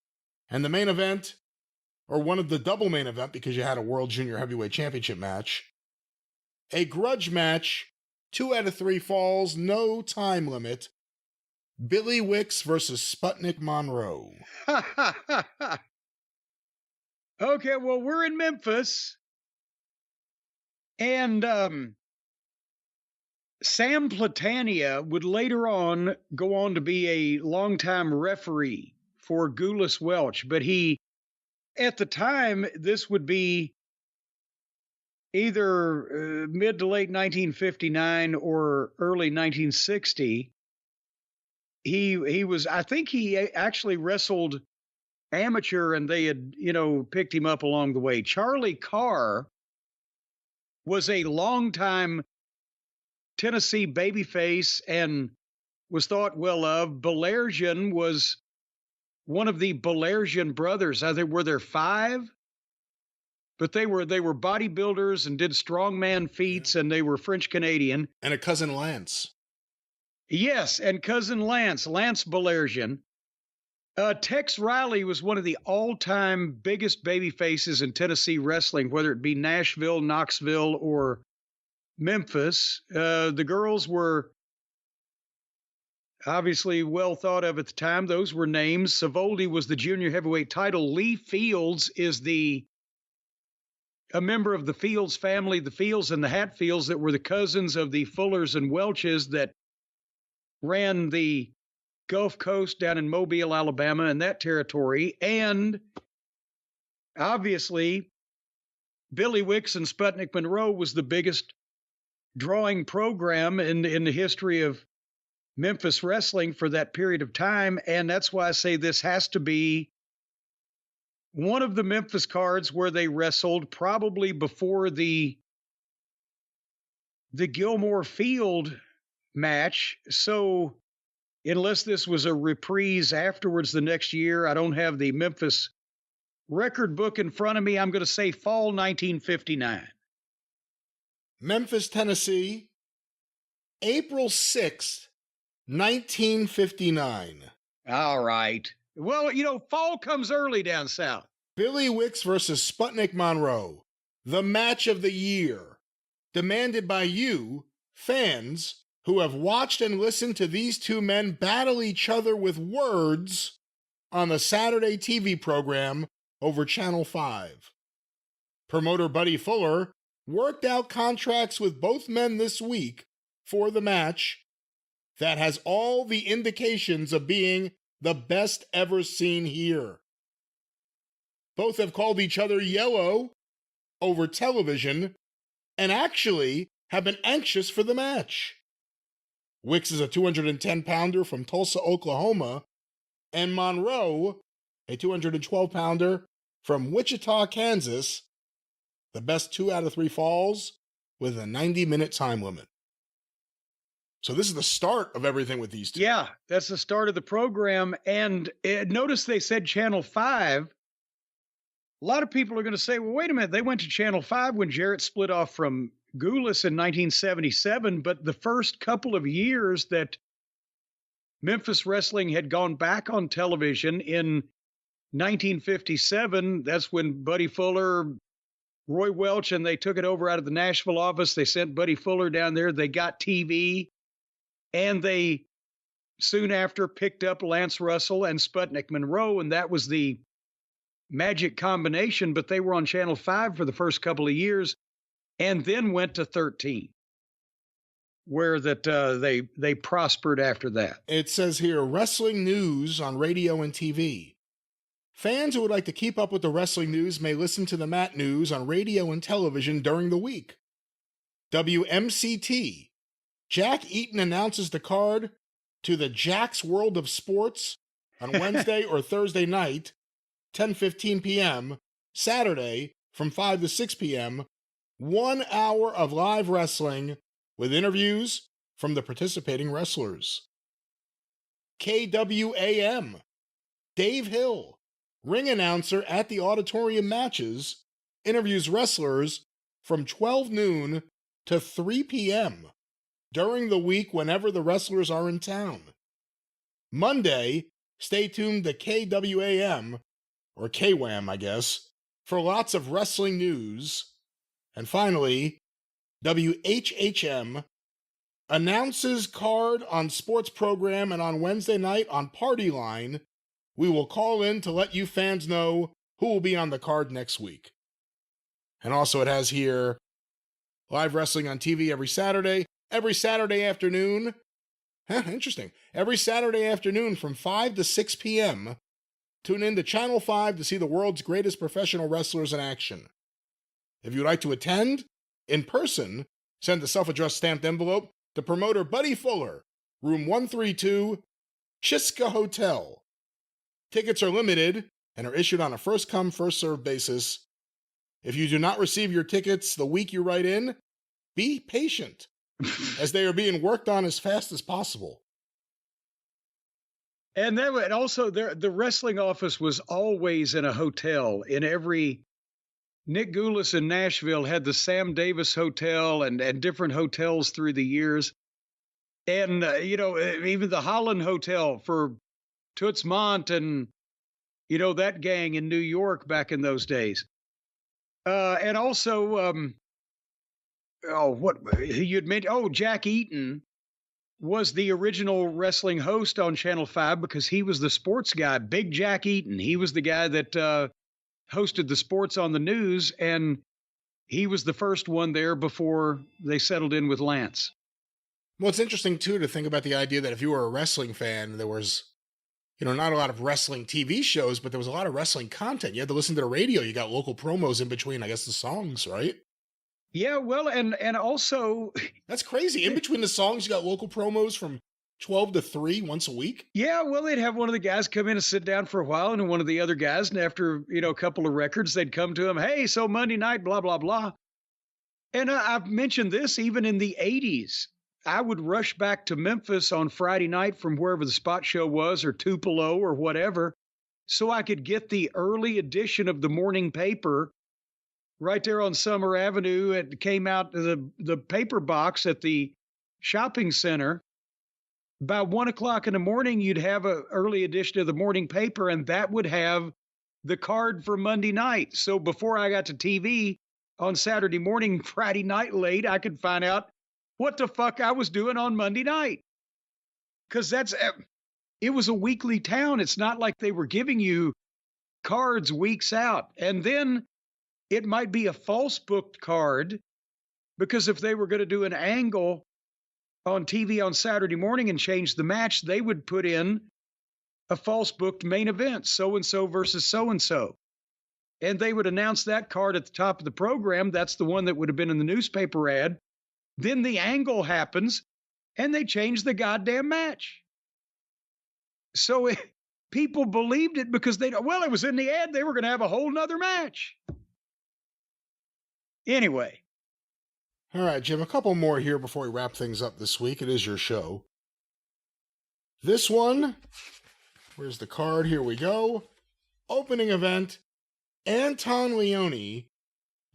And the main event, or one of the double main event, because you had a World Junior Heavyweight Championship match, a grudge match, 2 out of 3 falls, no time limit. Billy Wicks versus Sputnik Monroe. Okay, well, we're in Memphis. And Sam Platania would later on go on to be a longtime referee for Gulas Welch. But at the time, this would be either mid to late 1959 or early 1960. He was, I think he actually wrestled amateur and they had, picked him up along the way. Charlie Carr was a longtime Tennessee babyface and was thought well of. Balerjian was one of the Balerjian brothers. Were there 5? But they were bodybuilders and did strongman feats, and they were French Canadian. And a cousin Lance. Yes, and cousin Lance Balerjian. Tex Riley was one of the all-time biggest baby faces in Tennessee wrestling, whether it be Nashville, Knoxville, or Memphis. The girls were obviously well thought of at the time. Those were names. Savoldi was the junior heavyweight title. Lee Fields is a member of the Fields family, the Fields and the Hatfields, that were the cousins of the Fullers and Welches that ran the Gulf Coast down in Mobile, Alabama, and that territory. And obviously, Billy Wicks and Sputnik Monroe was the biggest drawing program in the history of Memphis wrestling for that period of time. And that's why I say this has to be one of the Memphis cards where they wrestled, probably before the Gilmore Field match. So unless this was a reprise afterwards the next year, I don't have the Memphis record book in front of me. I'm going to say fall 1959. Memphis, Tennessee, April 6th, 1959. All right. Well, fall comes early down south. Billy Wicks versus Sputnik Monroe. The match of the year. Demanded by you, fans, who have watched and listened to these two men battle each other with words on the Saturday TV program over Channel 5. Promoter Buddy Fuller worked out contracts with both men this week for the match that has all the indications of being the best ever seen here. Both have called each other yellow over television and actually have been anxious for the match. Wicks is a 210-pounder from Tulsa, Oklahoma, and Monroe, a 212-pounder from Wichita, Kansas, the best 2 out of 3 falls with a 90-minute time limit. So this is the start of everything with these two. Yeah, that's the start of the program. And notice they said Channel 5. A lot of people are going to say, well, wait a minute, they went to Channel 5 when Jarrett split off from Gulas in 1977, but the first couple of years that Memphis wrestling had gone back on television in 1957, that's when Buddy Fuller Roy Welch, and they took it over out of the Nashville office. They sent Buddy Fuller down there. They got TV, and they soon after picked up Lance Russell and Sputnik Monroe, and that was the magic combination. But they were on Channel 5 for the first couple of years, and then went to 13, where they prospered after that. It says here, wrestling news on radio and TV. Fans who would like to keep up with the wrestling news may listen to the Mat News on radio and television during the week. WMCT. Jack Eaton announces the card to the Jack's World of Sports on Wednesday or Thursday night, 10:15 p.m., Saturday from 5 to 6 p.m., 1 hour of live wrestling with interviews from the participating wrestlers. KWAM. Dave Hill, ring announcer at the auditorium matches, interviews wrestlers from 12 noon to 3 p.m. during the week whenever the wrestlers are in town. Monday, stay tuned to KWAM, or KWAM, I guess, for lots of wrestling news. And finally, WHHM announces card on sports program, and on Wednesday night on Party Line, we will call in to let you fans know who will be on the card next week. And also it has here live wrestling on TV every Saturday afternoon. Interesting. Every Saturday afternoon from 5 to 6 p.m. Tune in to Channel 5 to see the world's greatest professional wrestlers in action. If you'd like to attend in person, send a self-addressed stamped envelope to promoter Buddy Fuller, room 132, Chiska Hotel. Tickets are limited and are issued on a first-come, first-served basis. If you do not receive your tickets the week you write in, be patient, as they are being worked on as fast as possible. And also, the wrestling office was always in a hotel. In every Nick Goulas in Nashville had the Sam Davis Hotel and different hotels through the years. And, even the Holland Hotel for Toots Mondt and, that gang in New York back in those days. And also, Jack Eaton was the original wrestling host on Channel 5 because he was the sports guy, Big Jack Eaton. He was the guy that hosted the sports on the news, and he was the first one there before they settled in with Lance. Well, it's interesting, too, to think about the idea that if you were a wrestling fan, there was, not a lot of wrestling TV shows, but there was a lot of wrestling content. You had to listen to the radio. You got local promos in between, I guess, the songs, right? Yeah, well, and also... That's crazy. In between the songs, you got local promos from 12 to 3 once a week? Yeah, well, they'd have one of the guys come in and sit down for a while, and one of the other guys, and after, a couple of records, they'd come to him, hey, so Monday night, blah, blah, blah. And I've mentioned this even in the 80s. I would rush back to Memphis on Friday night from wherever the spot show was, or Tupelo or whatever, so I could get the early edition of the morning paper right there on Summer Avenue. It came out the paper box at the shopping center. By 1 o'clock in the morning, you'd have an early edition of the morning paper, and that would have the card for Monday night. So before I got to TV on Saturday morning, Friday night late, I could find out what the fuck I was doing on Monday night. Because it was a weekly town. It's not like they were giving you cards weeks out. And then it might be a false booked card, because if they were going to do an angle on TV on Saturday morning and change the match, they would put in a false booked main event, so-and-so versus so-and-so. And they would announce that card at the top of the program. That's the one that would have been in the newspaper ad. Then the angle happens, and they change the goddamn match. So people believed it because it was in the ad. They were going to have a whole nother match. Anyway. All right, Jim, a couple more here before we wrap things up this week. It is your show. This one, where's the card? Here we go. Opening event, Anton Leone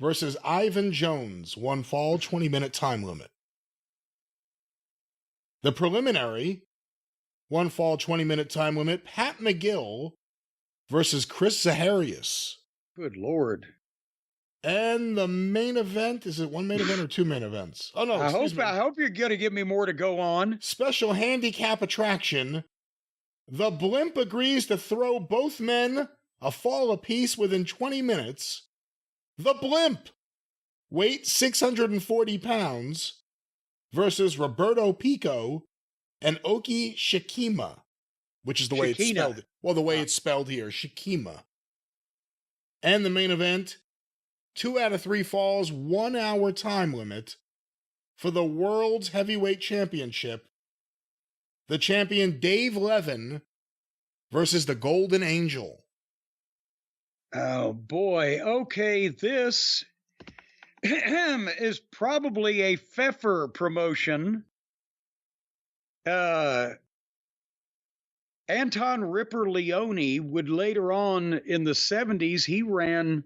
versus Ivan Jones, 1 fall, 20-minute time limit. The preliminary, 1 fall, 20-minute time limit, Pat McGill versus Chris Zaharias. Good Lord. And the main event, is it one main event or two main events? Oh, no, excuse me. I hope you're going to give me more to go on. Special handicap attraction. The Blimp agrees to throw both men a fall apiece within 20 minutes. The Blimp, weight 640 pounds, versus Roberto Pico and Oki Shikima, which is the way it's spelled. Well, the way it's spelled here, Shikima. And the main event, 2 out of 3 falls, 1 hour time limit for the World's Heavyweight Championship. The champion Dave Levin versus the Golden Angel. Oh, boy. Okay, this is probably a Pfeffer promotion. Anton Ripper Leone would later on in the 70s, he ran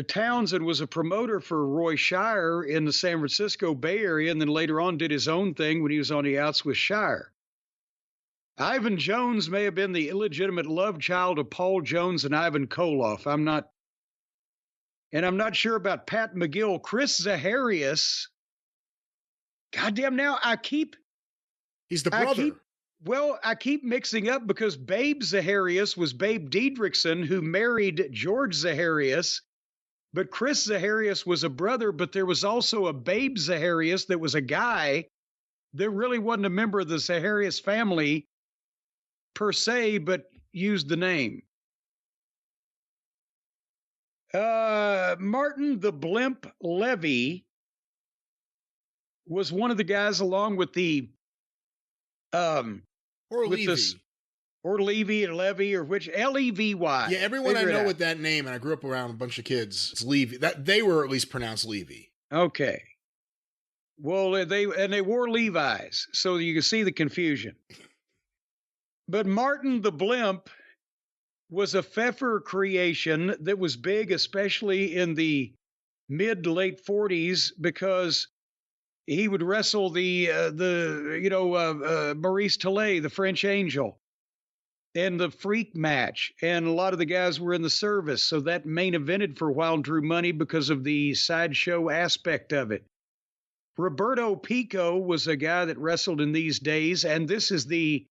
Townsend was a promoter for Roy Shire in the San Francisco Bay Area, and then later on did his own thing when he was on the outs with Shire. Ivan Jones may have been the illegitimate love child of Paul Jones and Ivan Koloff. I'm not sure about Pat McGill. Chris Zaharias. Goddamn, now He's the brother. I keep mixing up because Babe Zaharias was Babe Diedrichson, who married George Zaharias. But Chris Zaharias was a brother, but there was also a Babe Zaharias that was a guy that really wasn't a member of the Zaharias family per se, but used the name. Martin the Blimp Levy was one of the guys along with the or Levy or Levy or which L-E-V-Y. Yeah, everyone I know with that name, and I grew up around a bunch of kids, it's Levy. That they were at least pronounced Levy. Okay. Well, they wore Levi's, so you can see the confusion. But Martin the Blimp was a Pfeffer creation that was big, especially in the mid to late 40s, because he would wrestle Maurice Tillet, the French Angel, in the Freak match. And a lot of the guys were in the service. So that main evented for a while and drew money because of the sideshow aspect of it. Roberto Pico was a guy that wrestled in these days. And this is the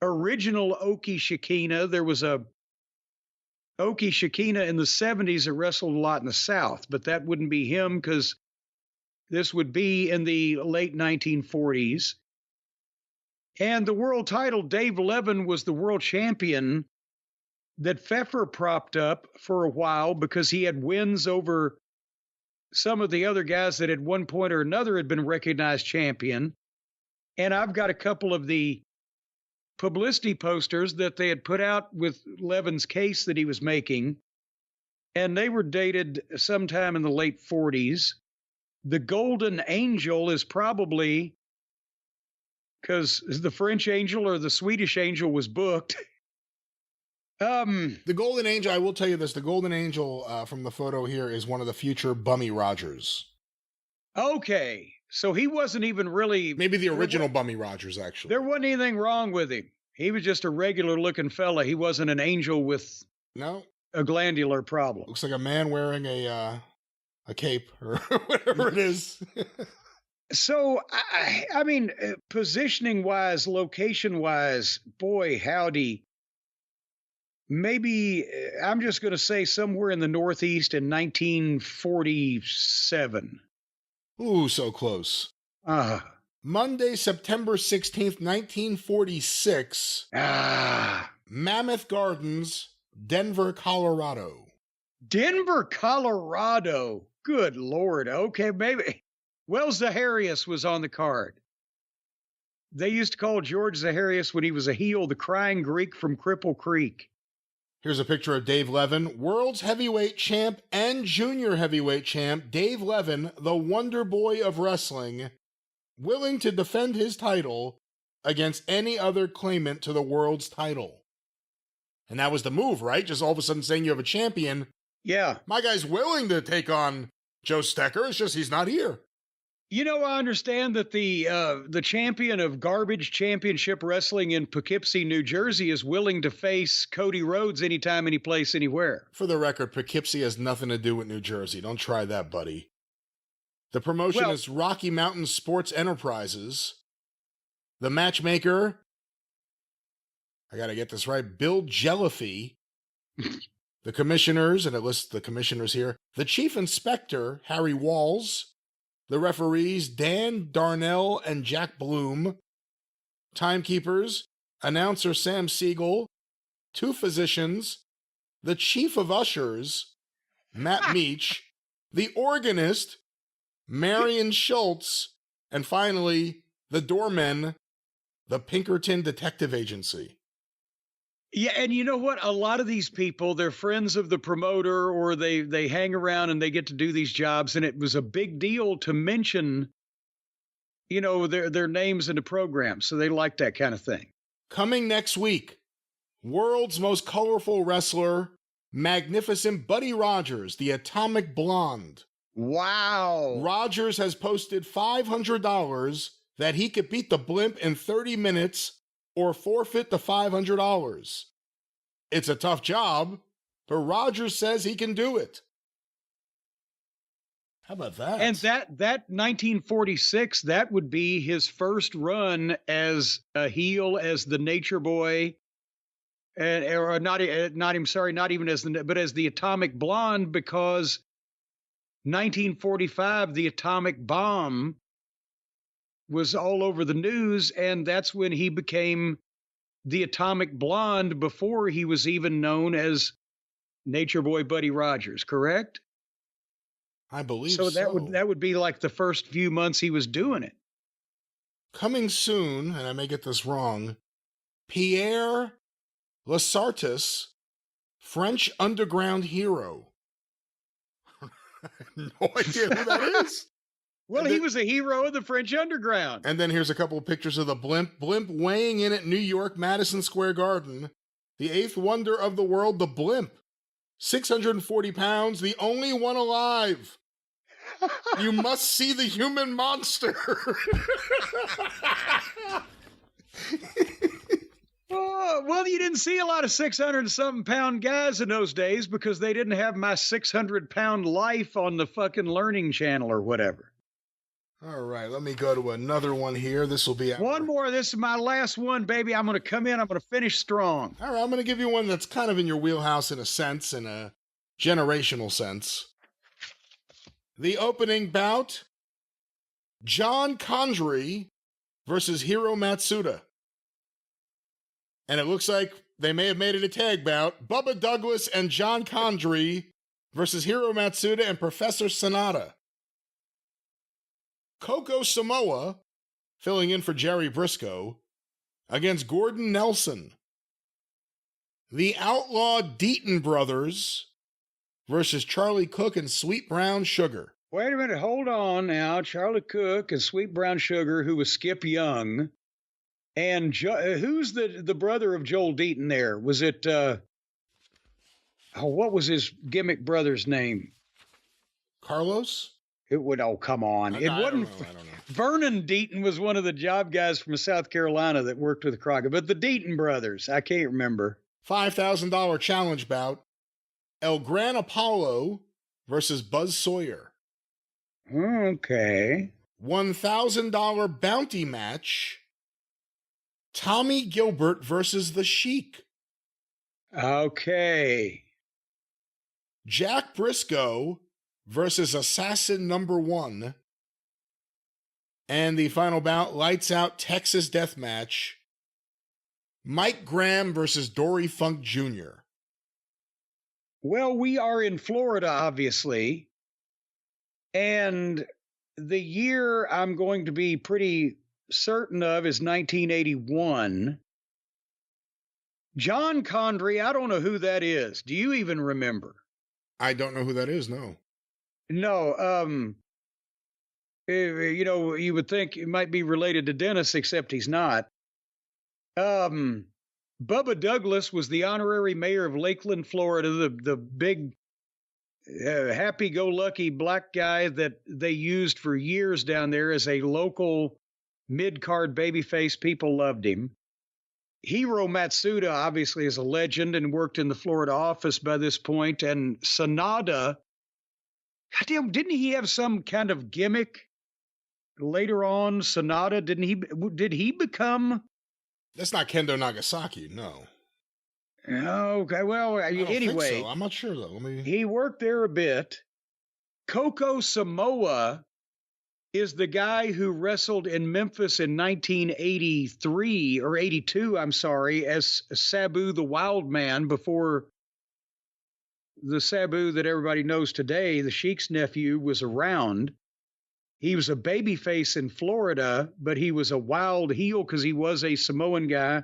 original Oki Shikina. There was a Oki Shikina in the 70s that wrestled a lot in the South. But that wouldn't be him because this would be in the late 1940s. And the world title, Dave Levin was the world champion that Pfeffer propped up for a while because he had wins over some of the other guys that at one point or another had been recognized champion. And I've got a couple of the publicity posters that they had put out with Levin's case that he was making. And they were dated sometime in the late 40s. The Golden Angel is probably because the French Angel or the Swedish Angel was booked. The Golden Angel, I will tell you this, the Golden Angel from the photo here is one of the future Bummy Rogers. Okay, so he wasn't even really... Maybe the original Bummy Rogers, actually. There wasn't anything wrong with him. He was just a regular-looking fella. He wasn't an angel with a glandular problem. Looks like a man wearing a cape or whatever it is. So, I mean, positioning-wise, location-wise, boy, howdy. Maybe, I'm just going to say somewhere in the Northeast in 1947. Ooh, so close. Monday, September 16th, 1946. Mammoth Gardens, Denver, Colorado. Denver, Colorado. Good Lord. Okay, maybe. Well, Zaharias was on the card. They used to call George Zaharias when he was a heel, the Crying Greek from Cripple Creek. Here's a picture of Dave Levin, world's heavyweight champ and junior heavyweight champ. Dave Levin, the wonder boy of wrestling, willing to defend his title against any other claimant to the world's title. And that was the move, right? Just all of a sudden saying you have a champion. Yeah. My guy's willing to take on Joe Stecker. It's just he's not here. I understand that the champion of garbage championship wrestling in Poughkeepsie, New Jersey, is willing to face Cody Rhodes anytime, any place, anywhere. For the record, Poughkeepsie has nothing to do with New Jersey. Don't try that, buddy. The promotion is Rocky Mountain Sports Enterprises. The matchmaker, I got to get this right, Bill Jelliffe. The commissioners, and it lists the commissioners here, the chief inspector, Harry Walls. The referees, Dan Darnell and Jack Bloom. Timekeepers, announcer Sam Siegel. 2 physicians. The chief of ushers, Matt Meach. The organist, Marion Schultz. And finally, the doormen, the Pinkerton Detective Agency. Yeah, and you know what? A lot of these people, they're friends of the promoter, or they hang around and they get to do these jobs, and it was a big deal to mention, their names in the program, so they like that kind of thing. Coming next week, world's most colorful wrestler, magnificent Buddy Rogers, the Atomic Blonde. Wow. Rogers has posted $500 that he could beat the Blimp in 30 minutes or forfeit the $500. It's a tough job, but Rogers says he can do it. How about that? And that 1946, that would be his first run as a heel, as the Nature Boy, not even as the Atomic Blonde, because 1945, the atomic bomb was all over the news, and that's when he became the Atomic Blonde, before he was even known as Nature Boy Buddy Rogers, correct? I believe so. That would be like the first few months he was doing it. Coming soon, and I may get this wrong, Pierre Lassartis, French underground hero. I have no idea who that is. Well, he was a hero of the French underground. And then here's a couple of pictures of the Blimp. Blimp weighing in at New York, Madison Square Garden. The 8th wonder of the world, the Blimp. 640 pounds, the only one alive. You must see the human monster. Well, you didn't see a lot of 600-something pound guys in those days, because they didn't have my 600-pound life on the fucking Learning Channel or whatever. All right, let me go to another one here. This will be one more. This is my last one, baby. I'm going to come in. I'm going to finish strong. All right, I'm going to give you one that's kind of in your wheelhouse in a sense, in a generational sense. The opening bout, John Condrey versus Hiro Matsuda. And it looks like they may have made it a tag bout. Bubba Douglas and John Condrey versus Hiro Matsuda and Professor Sonata. Coco Samoa, filling in for Jerry Briscoe, against Gordon Nelson. The Outlaw Deaton Brothers versus Charlie Cook and Sweet Brown Sugar. Wait a minute, hold on now. Charlie Cook and Sweet Brown Sugar, who was Skip Young. And who's the brother of Joel Deaton there? Was it, what was his gimmick brother's name? Carlos? It would, come on. It wasn't. I don't know. Vernon Deaton was one of the job guys from South Carolina that worked with Crockett, but the Deaton brothers, I can't remember. $5,000 challenge bout. El Gran Apollo versus Buzz Sawyer. Okay. $1,000 bounty match. Tommy Gilbert versus the Sheik. Okay. Jack Briscoe versus Assassin Number 1. And the final bout, Lights Out Texas Death Match. Mike Graham versus Dory Funk Jr. Well, we are in Florida, obviously. And the year I'm going to be pretty certain of is 1981. John Condrey, I don't know who that is. Do you even remember? I don't know who that is, no. No, you would think it might be related to Dennis, except he's not. Bubba Douglas was the honorary mayor of Lakeland, Florida, the big happy-go-lucky black guy that they used for years down there as a local mid-card babyface. People loved him. Hiro Matsuda obviously is a legend and worked in the Florida office by this point. And Sanada, goddamn, didn't he have some kind of gimmick later on? Sanada, did he become? That's not Kendo Nagasaki, no. Okay, well, I don't anyway, think so. I'm not sure though. he worked there a bit. Koko Samoa is the guy who wrestled in Memphis in 1983 or 82, I'm sorry, as Sabu the Wild Man before the Sabu that everybody knows today, the Sheik's nephew, was around. He was a babyface in Florida, but he was a wild heel because he was a Samoan guy.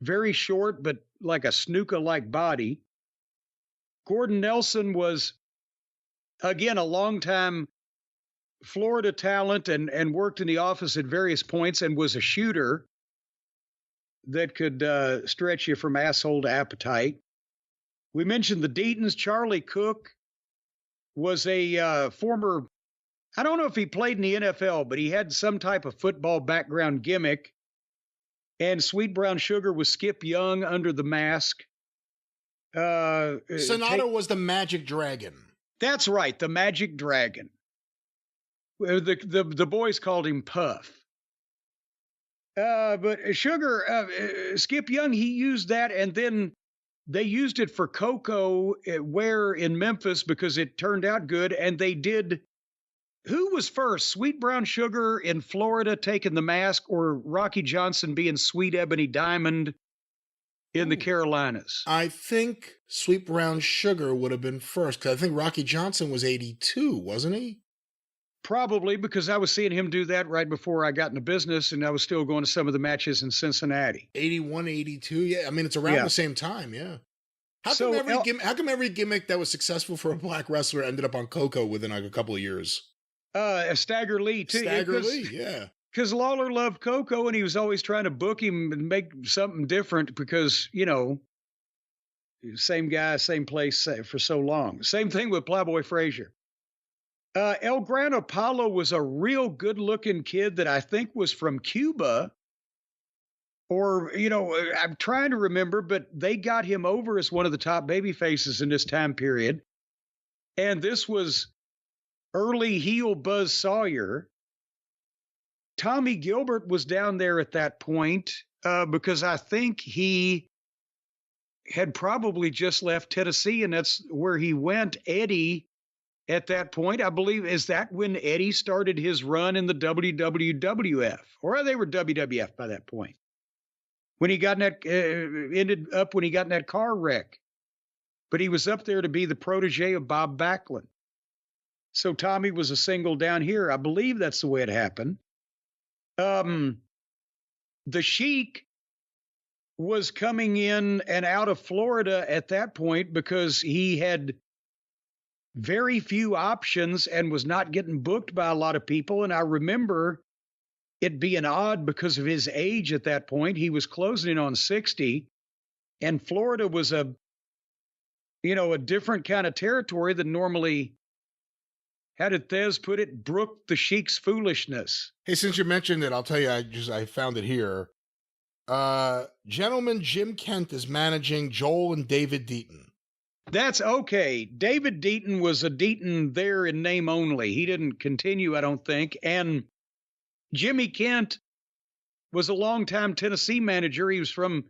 Very short, but like a Snuka-like body. Gordon Nelson was, again, a longtime Florida talent and worked in the office at various points and was a shooter that could stretch you from asshole to appetite. We mentioned the Deatons. Charlie Cook was a former, I don't know if he played in the NFL, but he had some type of football background gimmick. And Sweet Brown Sugar was Skip Young under the mask. Sonata was the Magic Dragon. That's right, the Magic Dragon. The boys called him Puff. But Sugar, Skip Young, he used that, and then they used it for Coco where in Memphis because it turned out good, and they did. Who was first, Sweet Brown Sugar in Florida taking the mask, or Rocky Johnson being Sweet Ebony Diamond in the Carolinas? I think Sweet Brown Sugar would have been first, because I think Rocky Johnson was 82, wasn't he? Probably, because I was seeing him do that right before I got into business, and I was still going to some of the matches in Cincinnati. 81, 82, yeah. I mean, it's around the same time, yeah. How come every gimmick that was successful for a black wrestler ended up on Coco within like a couple of years? Stagger Lee, too. Stagger Lee, yeah. Because Lawler loved Coco, and he was always trying to book him and make something different because, you know, same guy, same place for so long. Same thing with Plowboy Frazier. El Gran Apollo was a real good-looking kid that I think was from Cuba. Or, you know, I'm trying to remember, but they got him over as one of the top baby faces in this time period. And this was early heel Buzz Sawyer. Tommy Gilbert was down there at that point because I think he had probably just left Tennessee, and that's where he went. Eddie, at that point, I believe, is that when Eddie started his run in the WWF? Or they were WWF by that point? When he got in that, ended up when he got in that car wreck. But he was up there to be the protege of Bob Backlund. So Tommy was a single down here. I believe that's the way it happened. The Sheik was coming in and out of Florida at that point because he had very few options and was not getting booked by a lot of people. And I remember it being odd because of his age at that point. He was closing in on 60, and Florida was a different kind of territory than normally. How did Thez put it? Brooked the Sheik's foolishness. Hey, since you mentioned it, I'll tell you, I found it here. Gentleman Jim Kent is managing Joel and David Deaton. That's okay. David Deaton was a Deaton there in name only. He didn't continue, I don't think. And Jimmy Kent was a longtime Tennessee manager. He was from,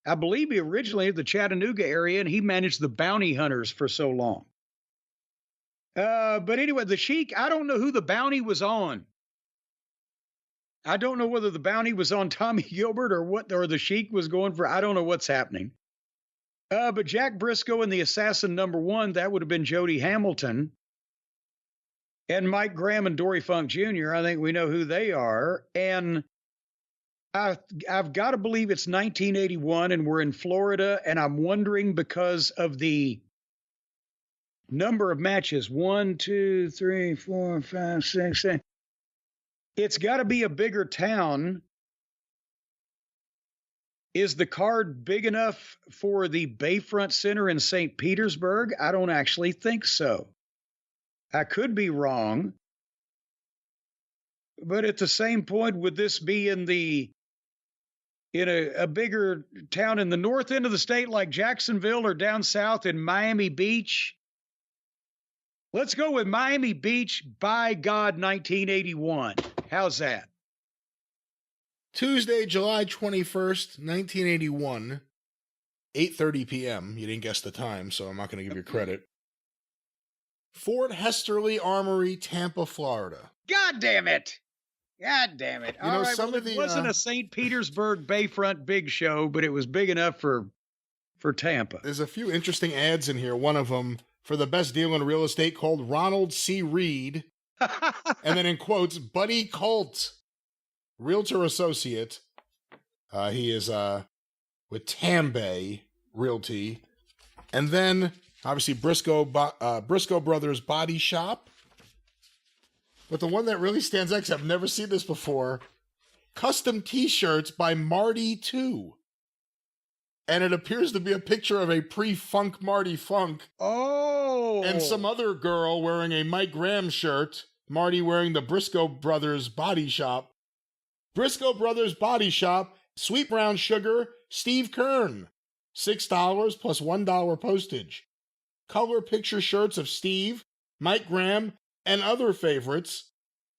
I believe, originally the Chattanooga area, and he managed the Bounty Hunters for so long. But anyway, the Sheik, I don't know who the bounty was on. I don't know whether the bounty was on Tommy Gilbert or the Sheik was going for. I don't know what's happening. But Jack Briscoe and the Assassin #1, that would have been Jody Hamilton. And Mike Graham and Dory Funk Jr., I think we know who they are. And I've got to believe it's 1981 and we're in Florida, and I'm wondering because of the number of matches, 1, 2, 3, 4, 5, 6, 7. It's got to be a bigger town Is the card big enough for the Bayfront Center in St. Petersburg? I don't actually think so. I could be wrong. But at the same point, would this be in a bigger town in the north end of the state like Jacksonville or down south in Miami Beach? Let's go with Miami Beach, by God, 1981. How's that? Tuesday, July 21st, 1981, 8:30 p.m. You didn't guess the time, so I'm not going to give you credit. Fort Hesterly Armory, Tampa, Florida. God damn it. God damn it. You know, some of it wasn't a St. Petersburg Bayfront big show, but it was big enough for Tampa. There's a few interesting ads in here. One of them for the best deal in real estate called Ronald C. Reed. And then in quotes, Buddy Colt, Realtor Associate. He is with Tambay Realty. And then, obviously, Briscoe Brothers Body Shop. But the one that really stands out, because I've never seen this before, custom t-shirts by Marty 2. And it appears to be a picture of a pre-funk Marty Funk. Oh! And some other girl wearing a Mike Graham shirt. Marty wearing the Briscoe Brothers Body Shop. Briscoe Brothers Body Shop, Sweet Brown Sugar, Steve Kern. $6 plus $1 postage. Color picture shirts of Steve, Mike Graham, and other favorites,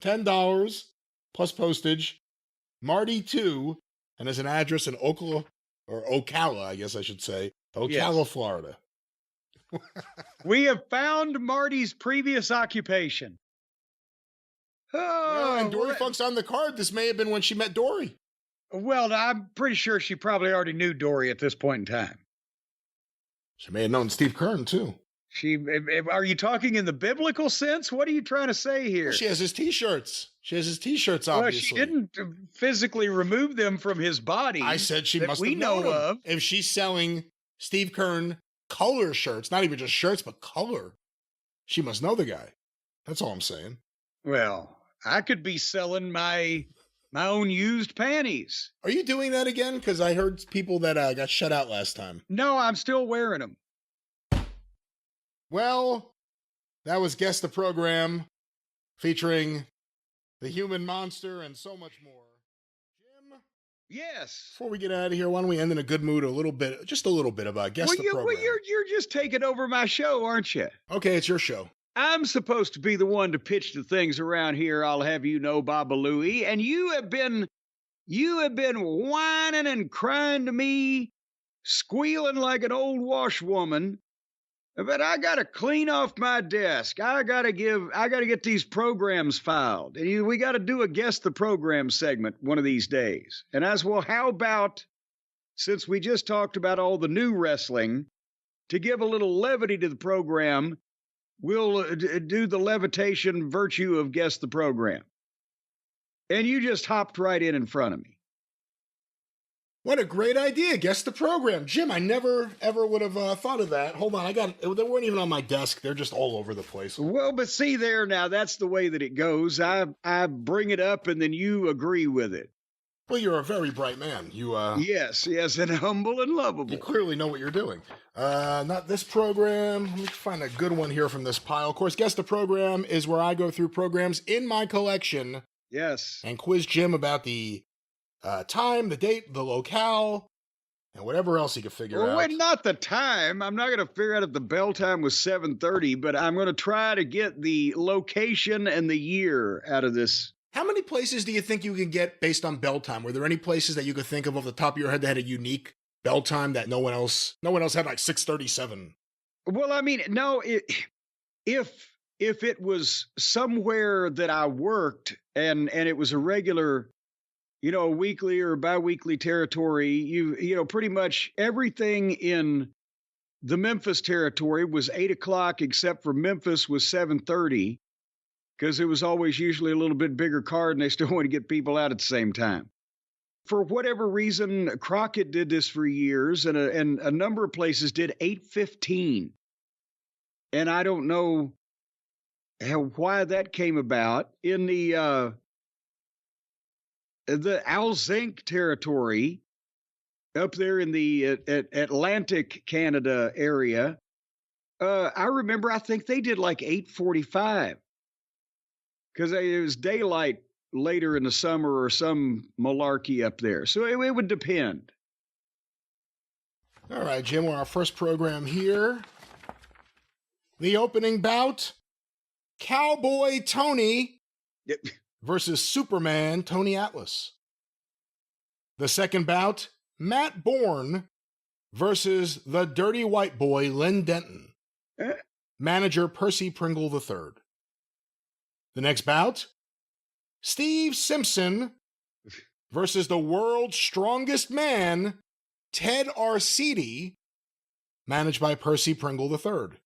$10 plus postage. Marty 2, and there's an address in Ocala, I guess I should say. Ocala, yes. Florida. We have found Marty's previous occupation. Oh, and Dory Funk's on the card. This may have been when she met Dory. Well, I'm pretty sure she probably already knew Dory at this point in time. She may have known Steve Kern, too. Are you talking in the biblical sense? What are you trying to say here? Well, she has his t-shirts. Obviously. Well, she didn't physically remove them from his body. I said she must have known him. If she's selling Steve Kern color shirts, not even just shirts, but color, she must know the guy. That's all I'm saying. Well, I could be selling my own used panties. Are you doing that again? Because I heard people that got shut out last time. No, I'm still wearing them. Well, that was Guess the Program, featuring the Human Monster and so much more. Jim? Yes. Before we get out of here, why don't we end in a good mood just a little bit about Guess the Program. Well, you're just taking over my show, aren't you? Okay, it's your show. I'm supposed to be the one to pitch the things around here, I'll have you know, Baba Louie, and you have been whining and crying to me, squealing like an old washwoman. But I gotta clean off my desk. I gotta get these programs filed. And we gotta do a Guess the Program segment one of these days. And as well, how about, since we just talked about all the new wrestling, to give a little levity to the program, we'll do the levitation virtue of Guess the Program. And you just hopped right in front of me. What a great idea. Guess the Program. Jim, I never, ever would have thought of that. Hold on. They weren't even on my desk. They're just all over the place. Well, but see there now, that's the way that it goes. I bring it up and then you agree with it. Well, you're a very bright man. Yes, and humble and lovable. You clearly know what you're doing. Not this program. Let me find a good one here from this pile. Of course, Guess the Program is where I go through programs in my collection. Yes. And quiz Jim about the time, the date, the locale, and whatever else he could figure out. Wait, not the time. I'm not going to figure out if the bell time was 7:30, but I'm going to try to get the location and the year out of this. How many places do you think you can get based on bell time? Were there any places that you could think of off the top of your head that had a unique bell time that no one else had, like 6:37? Well, I mean, no, if it was somewhere that I worked and it was a regular, weekly or biweekly territory, you pretty much everything in the Memphis territory was 8 o'clock, except for Memphis was 7:30, because it was always usually a little bit bigger card and they still want to get people out at the same time. For whatever reason, Crockett did this for years, and a number of places did 8:15. And I don't know why that came about. In the Alzink territory, up there in the Atlantic Canada area. I remember, I think they did like 8:45 because it was daylight later in the summer or some malarkey up there. So it would depend. All right, Jim, we're our first program here. The opening bout, Cowboy Tony versus Superman Tony Atlas. The second bout, Matt Bourne versus the Dirty White Boy Lynn Denton. Manager Percy Pringle III. The next bout, Steve Simpson versus the world's strongest man, Ted Arcidi, managed by Percy Pringle III.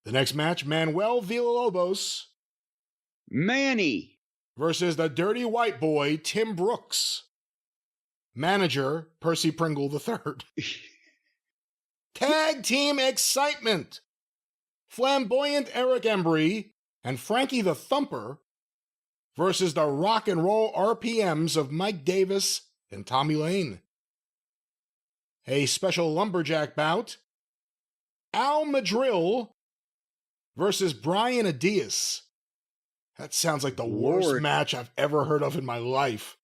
The next match, Manuel Villalobos, Manny, versus the Dirty White Boy, Tim Brooks, manager Percy Pringle III. Tag Team Excitement, Flamboyant Eric Embry and Frankie the Thumper versus the Rock and Roll RPMs of Mike Davis and Tommy Lane. A special lumberjack bout, Al Madrill versus Brian Adias. That sounds like the worst match I've ever heard of in my life.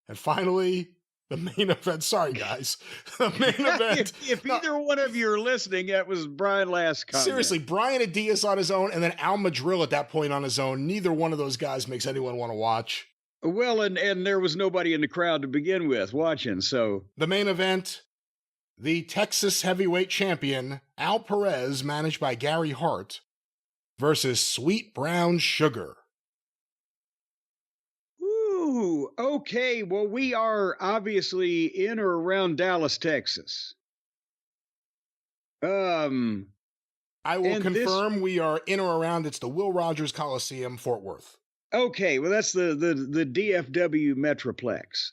And finally, the main event. Sorry, guys. The main event. If either one of you are listening, that was Brian last comment. Seriously, Brian Adias on his own and then Al Madrill at that point on his own. Neither one of those guys makes anyone want to watch. Well, and there was nobody in the crowd to begin with watching, so. The main event, the Texas heavyweight champion, Al Perez, managed by Gary Hart, versus Sweet Brown Sugar. Ooh, okay. Well, we are obviously in or around Dallas, Texas. I will confirm we are in or around. It's the Will Rogers Coliseum, Fort Worth. Okay, well, that's the DFW Metroplex.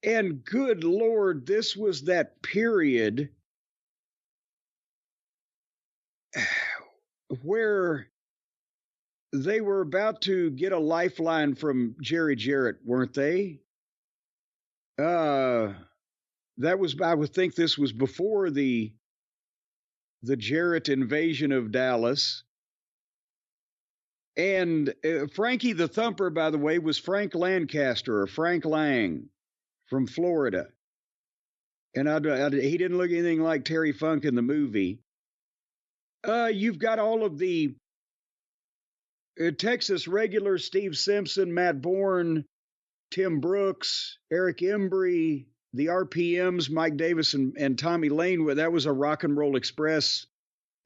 And good Lord, this was that period where they were about to get a lifeline from Jerry Jarrett, weren't they? That was, I would think this was before the Jarrett invasion of Dallas. And Frankie the Thumper, by the way, was Frank Lancaster or Frank Lang from Florida. And he didn't look anything like Terry Funk in the movie. You've got all of the Texas regulars, Steve Simpson, Matt Bourne, Tim Brooks, Eric Embry, the RPMs, Mike Davis and Tommy Lane. That was a Rock and Roll Express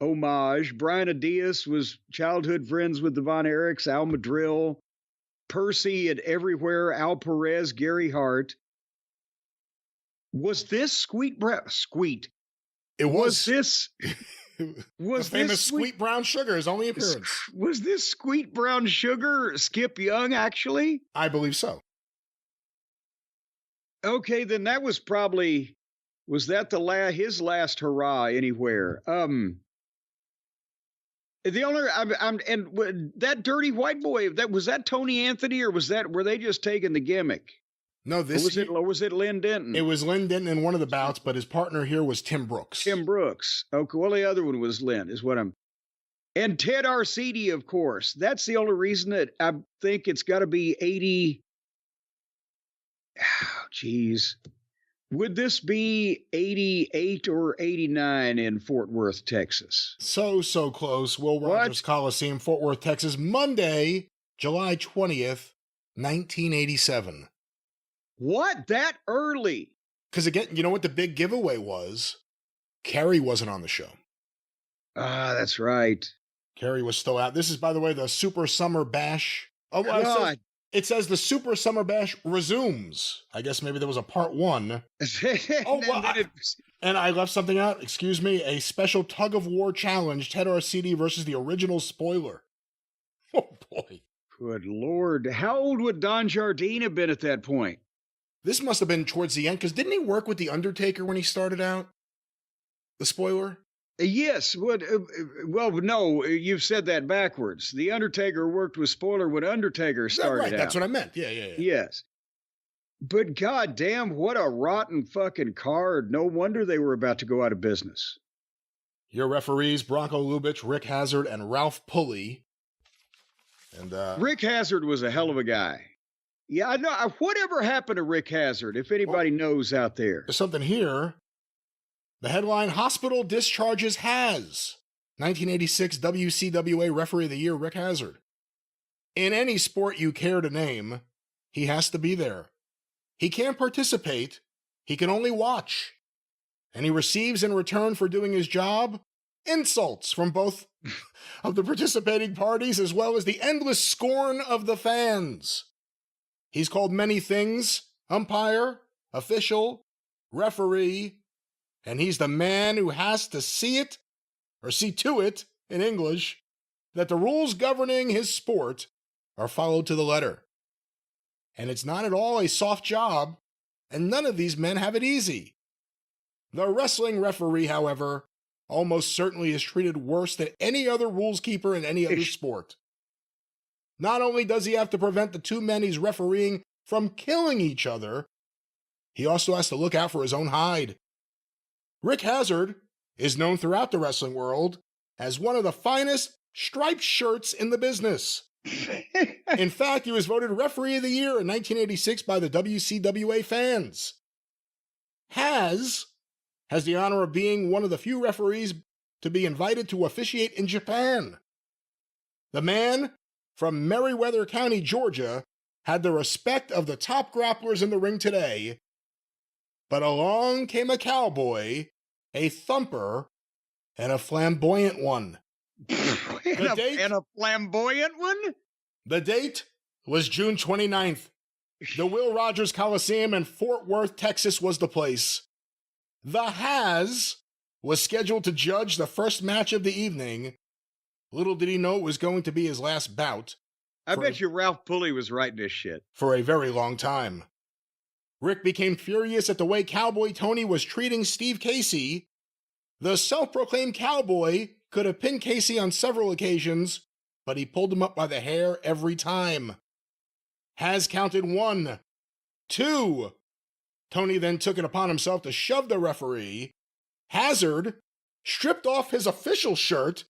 homage. Brian Adias was childhood friends with the Von Erichs, Al Madrill, Percy and everywhere, Al Perez, Gary Hart. Was this Sweet? It was. This... Was the famous Sweet Brown Sugar, his only appearance. Was this Sweet Brown Sugar Skip Young, actually? I believe so. Okay, then that was probably, was that his last hurrah anywhere? The owner, and that Dirty White Boy, was that Tony Anthony, or were they just taking the gimmick? No, was it Lynn Denton? It was Lynn Denton in one of the bouts, but his partner here was Tim Brooks. Tim Brooks. Okay, well, the other one was Lynn, is what I'm. And Ted Arcidi, of course. That's the only reason that I think it's got to be 80. Oh, geez. Would this be 88 or 89 in Fort Worth, Texas? So close. Will Rogers Coliseum, Fort Worth, Texas, Monday, July 20th, 1987. What? That early? Because again, you know what the big giveaway was? Kerry wasn't on the show. Ah, that's right. Kerry was still out. This is, by the way, the Super Summer Bash. Oh, God. It says the Super Summer Bash resumes. I guess maybe there was a part one. And I left something out. Excuse me. A special tug of war challenge, Ted Arcidi versus the original Spoiler. Oh, boy. Good Lord. How old would Don Jardine have been at that point? This must have been towards the end, because didn't he work with The Undertaker when he started out? The Spoiler? Yes. Well, no, you've said that backwards. The Undertaker worked with Spoiler when Undertaker started out. That's what I meant. Yeah. Yes. But goddamn, what a rotten fucking card. No wonder they were about to go out of business. Your referees, Bronco Lubitsch, Rick Hazard, and Ralph Pulley. And Rick Hazard was a hell of a guy. Yeah, I know. Whatever happened to Rick Hazard, if anybody knows out there? There's something here. The headline, Hospital Discharges Has. 1986 WCWA Referee of the Year, Rick Hazard. In any sport you care to name, he has to be there. He can't participate. He can only watch. And he receives in return for doing his job insults from both of the participating parties as well as the endless scorn of the fans. He's called many things: umpire, official, referee, and he's the man who has to see it, or see to it in English, that the rules governing his sport are followed to the letter. And it's not at all a soft job, and none of these men have it easy. The wrestling referee, however, almost certainly is treated worse than any other rules keeper in any other sport. Not only does he have to prevent the two men he's refereeing from killing each other, he also has to look out for his own hide. Rick Hazard is known throughout the wrestling world as one of the finest striped shirts in the business. In fact, he was voted Referee of the Year in 1986 by the WCWA fans. Has the honor of being one of the few referees to be invited to officiate in Japan. The man from Meriwether County, Georgia, had the respect of the top grapplers in the ring today, but along came a cowboy, a thumper, and a flamboyant one. And a flamboyant one? The date was June 29th. The Will Rogers Coliseum in Fort Worth, Texas was the place. The Has was scheduled to judge the first match of the evening. Little did he know it was going to be his last bout. I bet you Ralph Pulley was writing this shit. For a very long time. Rick became furious at the way Cowboy Tony was treating Steve Casey. The self-proclaimed cowboy could have pinned Casey on several occasions, but he pulled him up by the hair every time. Has counted 1, 2. Tony then took it upon himself to shove the referee. Hazard stripped off his official shirt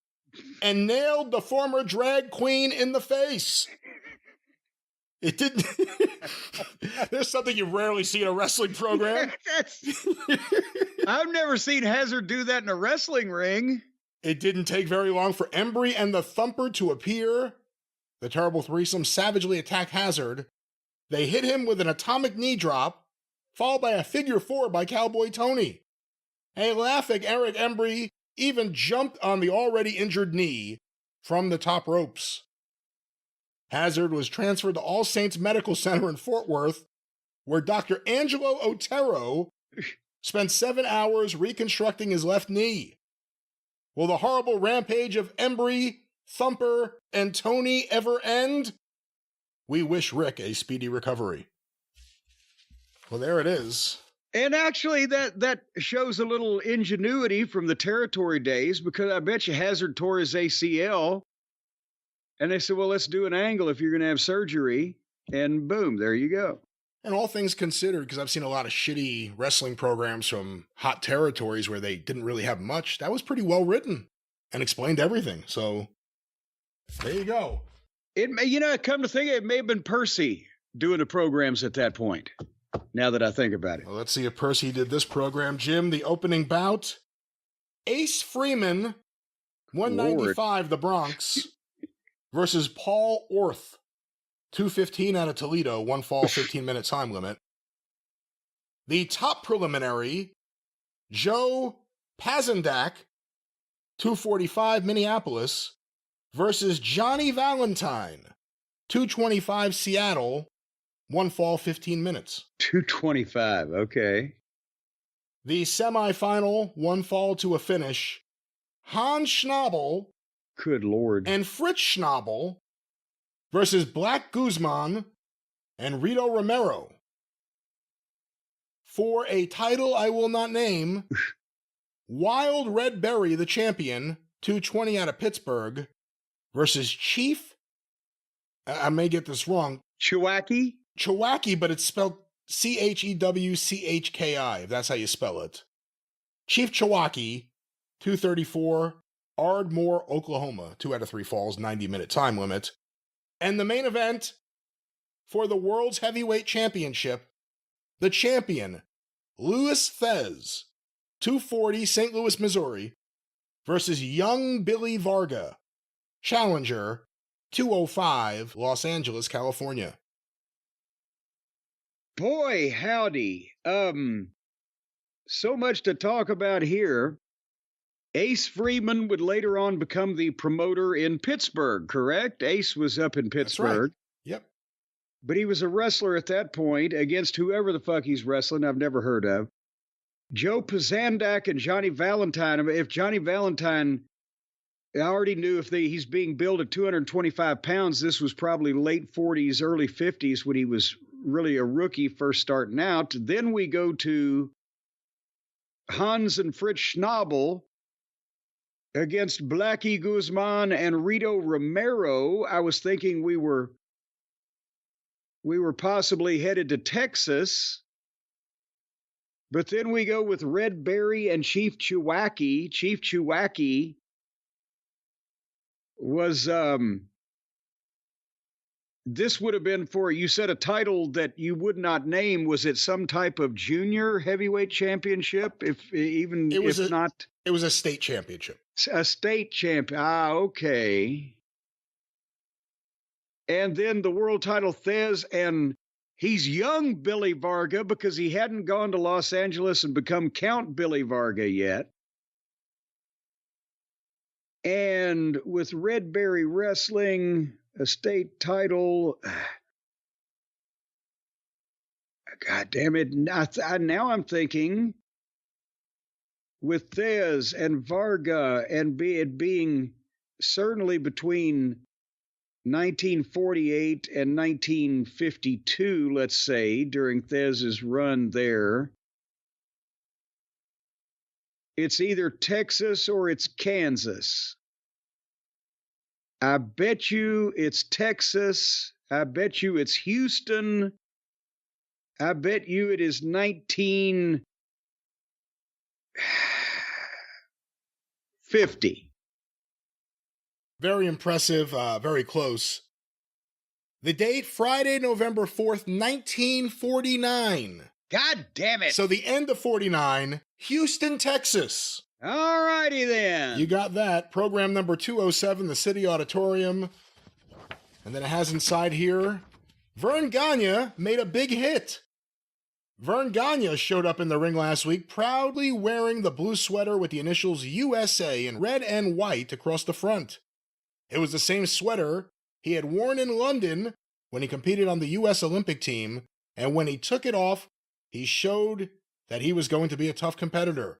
and nailed the former drag queen in the face. It didn't. There's something you rarely see in a wrestling program. I've never seen Hazard do that in a wrestling ring. It didn't take very long for Embry and the Thumper to appear. The terrible threesome savagely attacked Hazard. They hit him with an atomic knee drop, followed by a figure 4 by Cowboy Tony. A laughing Eric Embry even jumped on the already injured knee from the top ropes. Hazard was transferred to All Saints Medical Center in Fort Worth, where Dr. Angelo Otero spent 7 hours reconstructing his left knee. Will the horrible rampage of Embry, Thumper, and Tony ever end? We wish Rick a speedy recovery. Well, there it is. And actually, that shows a little ingenuity from the territory days, because I bet you Hazard tore his ACL. And they said, well, let's do an angle if you're going to have surgery. And boom, there you go. And all things considered, because I've seen a lot of shitty wrestling programs from hot territories where they didn't really have much, that was pretty well written and explained everything. So there you go. It may, come to think of it, it may have been Percy doing the programs at that point, now that I think about it. Well, let's see if Percy did this program. Jim, the opening bout. Ace Freeman, 195, the Bronx, versus Paul Orth, 215 out of Toledo, 1 fall, 15-minute time limit. The top preliminary, Joe Pazendak, 245, Minneapolis, versus Johnny Valentine, 225, Seattle, 1 fall, 15 minutes. 225, okay. The semifinal, 1 fall to a finish, Hans Schnabel, good Lord, and Fritz Schnabel versus Black Guzman and Rito Romero. For a title I will not name, Wild Red Berry, the champion, 220 out of Pittsburgh, versus Chief, I may get this wrong, Chewacki, but it's spelled Chewchki, if that's how you spell it. Chief Chewaki, 234, Ardmore, Oklahoma. 2 out of 3 falls, 90-minute time limit. And the main event for the World's Heavyweight Championship, the champion, Louis Thez, 240, St. Louis, Missouri, versus young Billy Varga, challenger, 205, Los Angeles, California. Boy, howdy. So much to talk about here. Ace Freeman would later on become the promoter in Pittsburgh, correct? Ace was up in Pittsburgh. That's right. Yep. But he was a wrestler at that point against whoever the fuck he's wrestling, I've never heard of. Joe Pazandak and Johnny Valentine. If Johnny Valentine, I already knew if he's being billed at 225 pounds, this was probably late 40s, early 50s when he was really a rookie first starting out. Then we go to Hans and Fritz Schnabel against Blackie Guzman and Rito Romero. I was thinking we were possibly headed to Texas. But then we go with Red Berry and Chief Chewaki. Chief Chewaki was, this would have been for, you said a title that you would not name. Was it some type of junior heavyweight championship? It was a state championship. A state champion. Okay. And then the world title, Thez, and he's young Billy Varga because he hadn't gone to Los Angeles and become Count Billy Varga yet. And with Red Berry Wrestling, a state title. God damn it. Now I'm thinking with Thez and Varga and it being certainly between 1948 and 1952, let's say, during Thez's run there. It's either Texas or it's Kansas. I bet you it's Texas. I bet you it's Houston. I bet you it is 1950. Very impressive, very close. The date, Friday, November 4th, 1949. God damn it. So the end of 49, Houston, Texas. All righty then. You got that. Program number 207, the City Auditorium. And then it has inside here, Vern Gagne made a big hit. Vern Gagne showed up in the ring last week, proudly wearing the blue sweater with the initials USA in red and white across the front. It was the same sweater he had worn in London when he competed on the U.S. Olympic team, and when he took it off, he showed that he was going to be a tough competitor.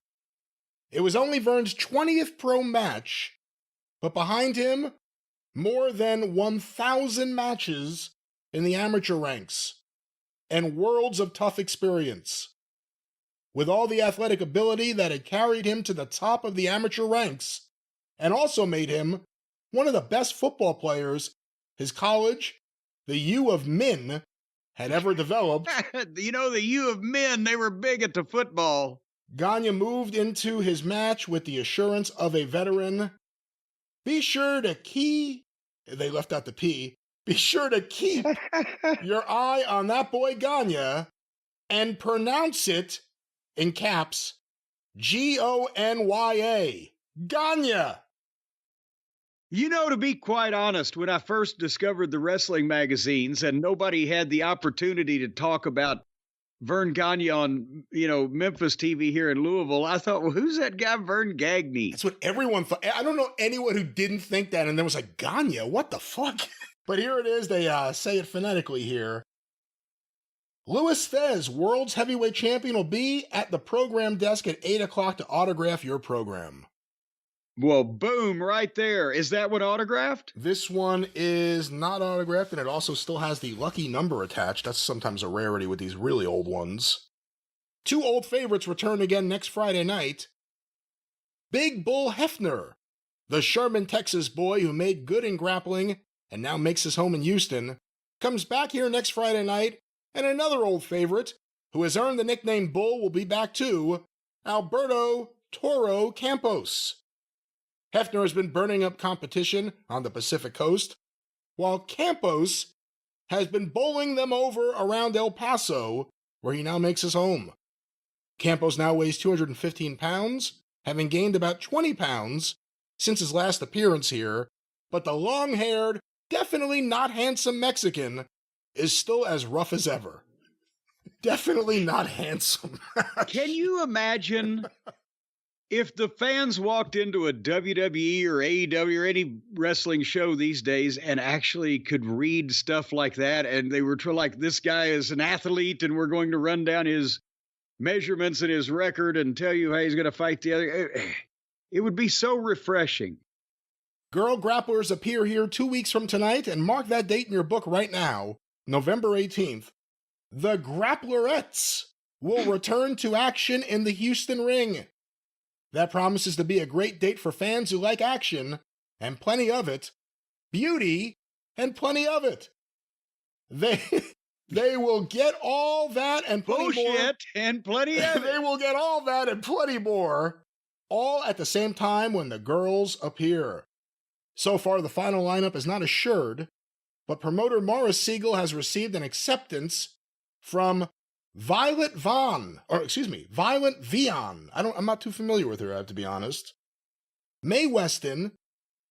It was only Vern's 20th pro match, but behind him, more than 1,000 matches in the amateur ranks, and worlds of tough experience. With all the athletic ability that had carried him to the top of the amateur ranks, and also made him one of the best football players his college, the U of Men, had ever developed. You know, the U of Men, they were big at the football. Gagne moved into his match with the assurance of a veteran. Be sure to they left out the P. Be sure to keep your eye on that boy Gagne and pronounce it in caps, Gonya. Gagne. You know, to be quite honest, when I first discovered the wrestling magazines and nobody had the opportunity to talk about Vern Gagne on, Memphis TV here in Louisville, I thought, well, who's that guy, Vern Gagne? That's what everyone thought. I don't know anyone who didn't think that and then was like, Gagne, what the fuck? But here it is. They say it phonetically here. Louis Thez, world's heavyweight champion, will be at the program desk at 8 o'clock to autograph your program. Well, boom, right there. Is that one autographed? This one is not autographed, and it also still has the lucky number attached. That's sometimes a rarity with these really old ones. 2 old favorites return again next Friday night. Big Bull Hefner, the Sherman, Texas boy who made good in grappling and now makes his home in Houston, comes back here next Friday night And another old favorite, who has earned the nickname Bull, will be back too, Alberto Toro Campos. Hefner has been burning up competition on the Pacific Coast, while Campos has been bowling them over around El Paso, where he now makes his home. Campos now weighs 215 pounds, having gained about 20 pounds since his last appearance here, but the long-haired, definitely not handsome Mexican is still as rough as ever. Definitely not handsome. Can you imagine if the fans walked into a WWE or AEW or any wrestling show these days and actually could read stuff like that, and they were like, this guy is an athlete and we're going to run down his measurements and his record and tell you how he's going to fight the other. It would be so refreshing. Girl grapplers appear here 2 weeks from tonight, and mark that date in your book right now, November 18th. The Grapplerettes will return to action in the Houston ring. That promises to be a great date for fans who like action, and plenty of it, beauty, and plenty of it. They will get all that and plenty more. Bullshit and plenty of it. They will get all that and plenty more, all at the same time when the girls appear. So far, the final lineup is not assured, but promoter Morris Siegel has received an acceptance from Violet Vian. I'm not too familiar with her, I have to be honest. Mae Weston,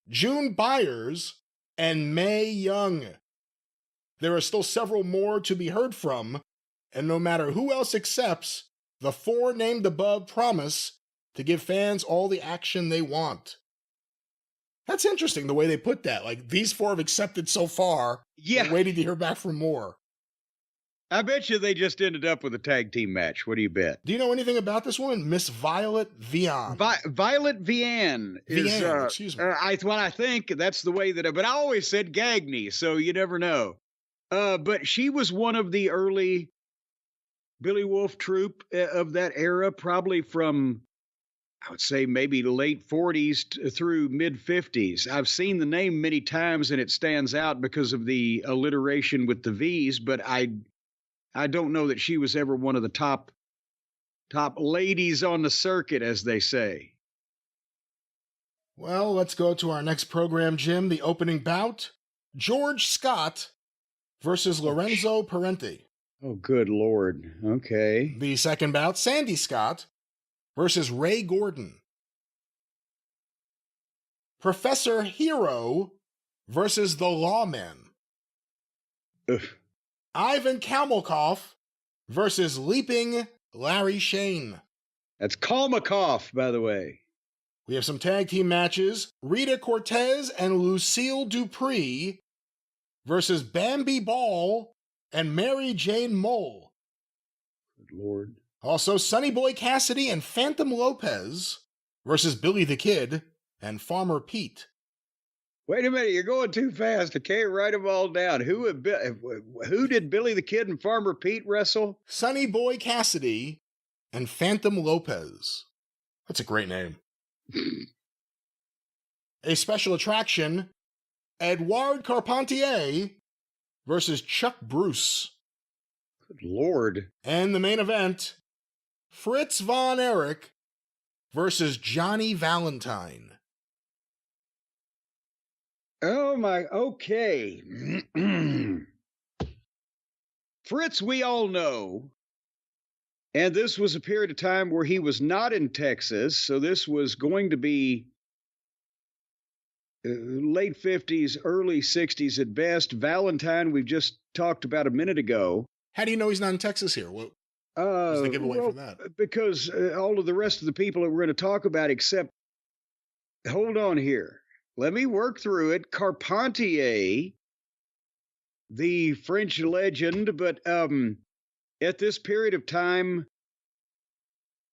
June Byers, and Mae Young. There are still several more to be heard from, and no matter who else accepts, the four named above promise to give fans all the action they want. That's interesting, the way they put that. Like, these four have accepted so far. Yeah. We're waiting to hear back for more. I bet you they just ended up with a tag team match. What do you bet? Do you know anything about this woman? Miss Violet Vian. Violet Vian is, excuse me. I think that's the way that, but I always said Gagney, so you never know. But she was one of the early Billy Wolf troupe of that era, probably from, I would say, maybe late 40s through mid 50s. I've seen the name many times and it stands out because of the alliteration with the V's, but I don't know that she was ever one of the top ladies on the circuit, as they say. Well, let's go to our next program, Jim. The opening bout, George Scott versus Lorenzo Parenti. Oh, good Lord. Okay. The second bout, Sandy Scott versus Ray Gordon. Professor Hero versus the Lawman. Ugh. Ivan Kalmakoff versus Leaping Larry Shane. That's Kalmakoff, by the way. We have some tag team matches. Rita Cortez and Lucille Dupree versus Bambi Ball and Mary Jane Mole. Good Lord. Also, Sonny Boy Cassidy and Phantom Lopez versus Billy the Kid and Farmer Pete. Wait a minute, you're going too fast. I can't write them all down. Who did Billy the Kid and Farmer Pete wrestle? Sonny Boy Cassidy and Phantom Lopez. That's a great name. A special attraction, Edouard Carpentier versus Chuck Bruce. Good Lord. And the main event, Fritz Von Erich versus Johnny Valentine. Oh my, okay. Fritz, we all know. And this was a period of time where he was not in Texas. So this was going to be late 50s, early 60s at best. Valentine, we've just talked about a minute ago. How do you know he's not in Texas here? What was the giveaway for that? Because all of the rest of the people that we're going to talk about, except, hold on here. Let me work through it. Carpentier, the French legend, but at this period of time,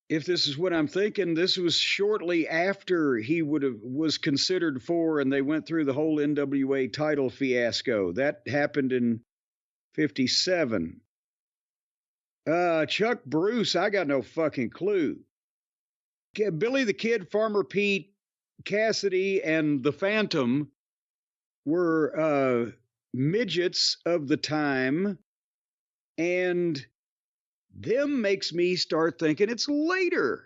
if this is what I'm thinking, this was shortly after he was considered for, and they went through the whole NWA title fiasco. That happened in 57. Chuck Bruce, I got no fucking clue. Billy the Kid, Farmer Pete, Cassidy, and the Phantom were midgets of the time. And them makes me start thinking it's later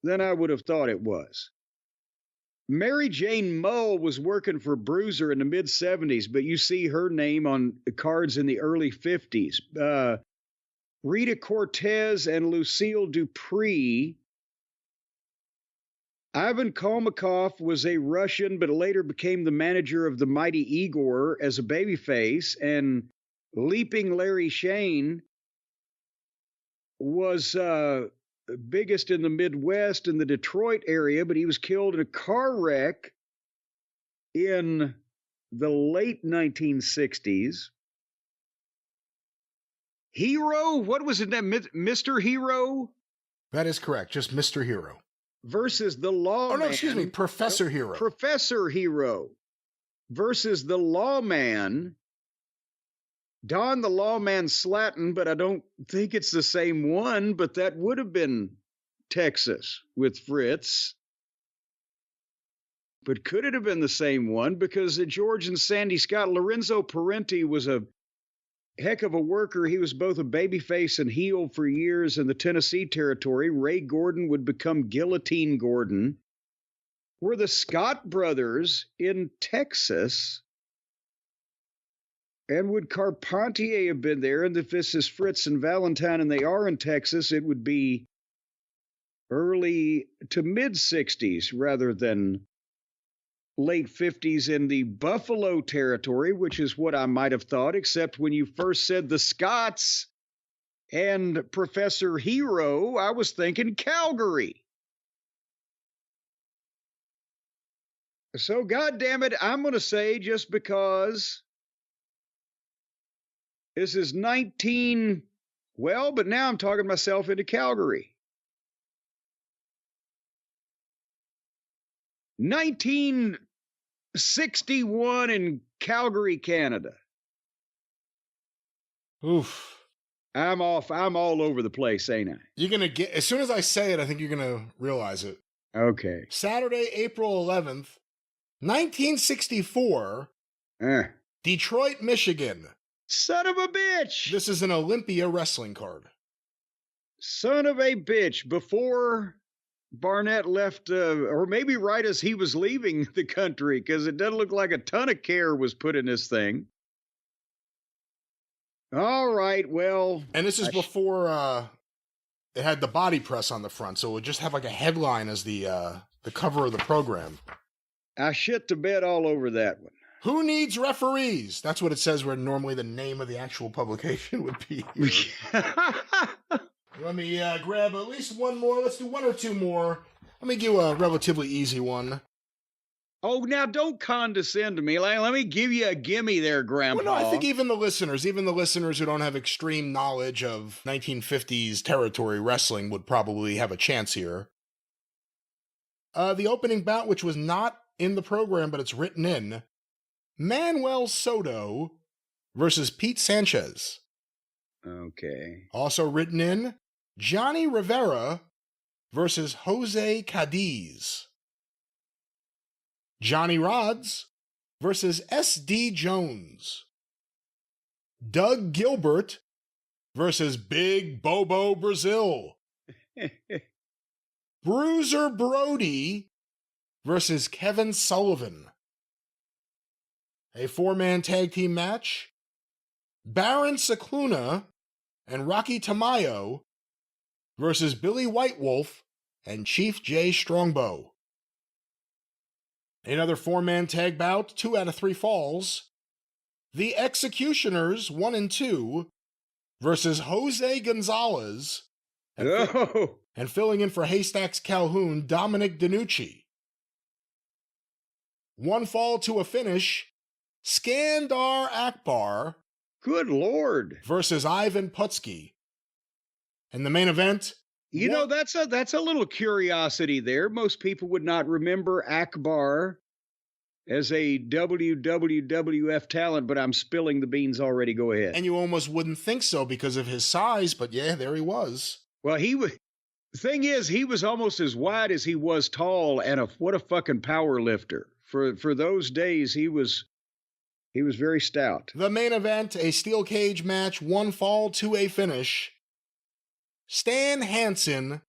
than I would have thought it was. Mary Jane Mull was working for Bruiser in the mid-'70s, but you see her name on cards in the early '50s. Rita Cortez and Lucille Dupree. Ivan Kalmakov was a Russian, but later became the manager of the Mighty Igor as a babyface. And Leaping Larry Shane was biggest in the Midwest in the Detroit area, but he was killed in a car wreck in the late 1960s. Hero, what was it, that Mr. Hero? That is correct, just Mr. Hero. Versus the Lawman. Oh, no, excuse me, Professor Hero. Professor Hero versus the Lawman. Don the Lawman Slatton, but I don't think it's the same one, but that would have been Texas with Fritz. But could it have been the same one? Because George and Sandy Scott, Lorenzo Parenti was a heck of a worker. He was both a babyface and heel for years in the Tennessee territory. Ray Gordon would become Guillotine Gordon. Were the Scott brothers in Texas? And would Carpentier have been there? And if this is Fritz and Valentine and they are in Texas, it would be early to mid-'60s rather than late '50s in the Buffalo territory, which is what I might have thought, except when you first said the Scots and Professor Hero, I was thinking Calgary. So, goddammit, I'm going to say just because this is but now I'm talking myself into Calgary. 1961 in Calgary, Canada. Oof. I'm all over the place, ain't I? You're going to get, as soon as I say it, I think you're going to realize it. Okay. Saturday, April 11th, 1964, Detroit, Michigan. Son of a bitch! This is an Olympia wrestling card. Son of a bitch. Before Barnett left, or maybe right as he was leaving the country, because it doesn't look like a ton of care was put in this thing. All right, well. And this is before it had the body press on the front, so it would just have like a headline as the cover of the program. I shit the bed all over that one. Who needs referees? That's what it says where normally the name of the actual publication would be. Let me grab at least one more. Let's do one or two more. Let me give a relatively easy one. Oh, now don't condescend to me. Let me give you a gimme there, Grandpa. Well, no, I think even the listeners who don't have extreme knowledge of 1950s territory wrestling would probably have a chance here. The opening bout, which was not in the program, but it's written in, Manuel Soto versus Pete Sanchez. Okay. Also written in, Johnny Rivera versus Jose Cadiz. Johnny Rods versus S.D. Jones. Doug Gilbert versus Big Bobo Brazil. Bruiser Brody versus Kevin Sullivan. A 4-man tag team match. Baron Cicluna and Rocky Tamayo versus Billy Whitewolf and Chief J. Strongbow. Another 4-man tag bout, 2 out of 3 falls. The Executioners, 1 and 2, versus Jose Gonzalez. And filling in for Haystacks Calhoun, Dominic DiNucci. 1 fall to a finish, Skandar Akbar. Good Lord. Versus Ivan Putski. And the main event. You know, that's a little curiosity there. Most people would not remember Akbar as a WWF talent, but I'm spilling the beans already. Go ahead. And you almost wouldn't think so because of his size, but yeah, there he was. Well, the thing is, he was almost as wide as he was tall, and what a fucking power lifter. For those days, he was He was very stout. The main event, a steel cage match, 1 fall to a finish. Stan Hansen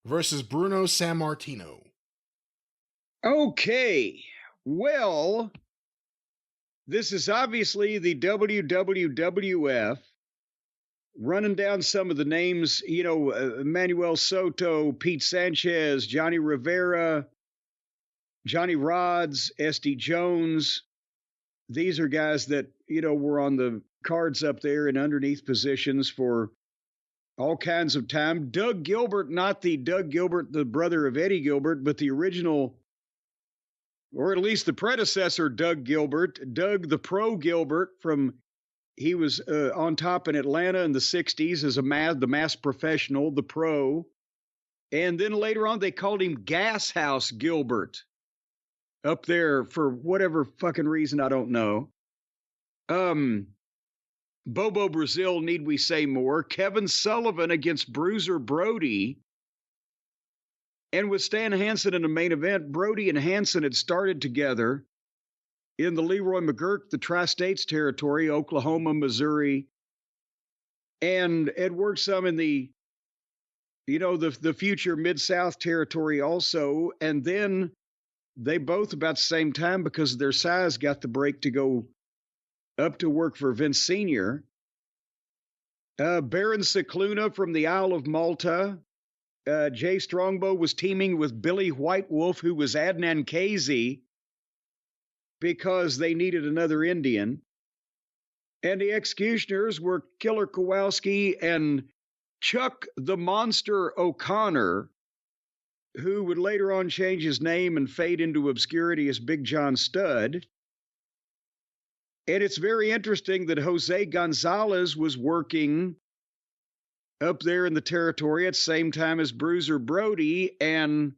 versus Bruno Sammartino. Okay, well, this is obviously the WWF. Running down some of the names, Manuel Soto, Pete Sanchez, Johnny Rivera, Johnny Rods, S.D. Jones. These are guys that, were on the cards up there in underneath positions for all kinds of time. Doug Gilbert, not the Doug Gilbert, the brother of Eddie Gilbert, but the original, or at least the predecessor, Doug Gilbert, Doug the Pro Gilbert he was on top in Atlanta in the 60s as the mass professional, the pro. And then later on, they called him Gas House Gilbert up there for whatever fucking reason, I don't know. Bobo Brazil, need we say more? Kevin Sullivan against Bruiser Brody. And with Stan Hansen in the main event, Brody and Hansen had started together in the Leroy McGurk, the Tri-States territory, Oklahoma, Missouri, and had worked some in the future Mid-South territory also. And then they both, about the same time, because of their size, got the break to go up to work for Vince Sr. Baron Cicluna from the Isle of Malta. Jay Strongbow was teaming with Billy White Wolf, who was Adnan Casey, because they needed another Indian. And the Executioners were Killer Kowalski and Chuck the Monster O'Connor, who would later on change his name and fade into obscurity as Big John Studd. And it's very interesting that Jose Gonzalez was working up there in the territory at the same time as Bruiser Brody. And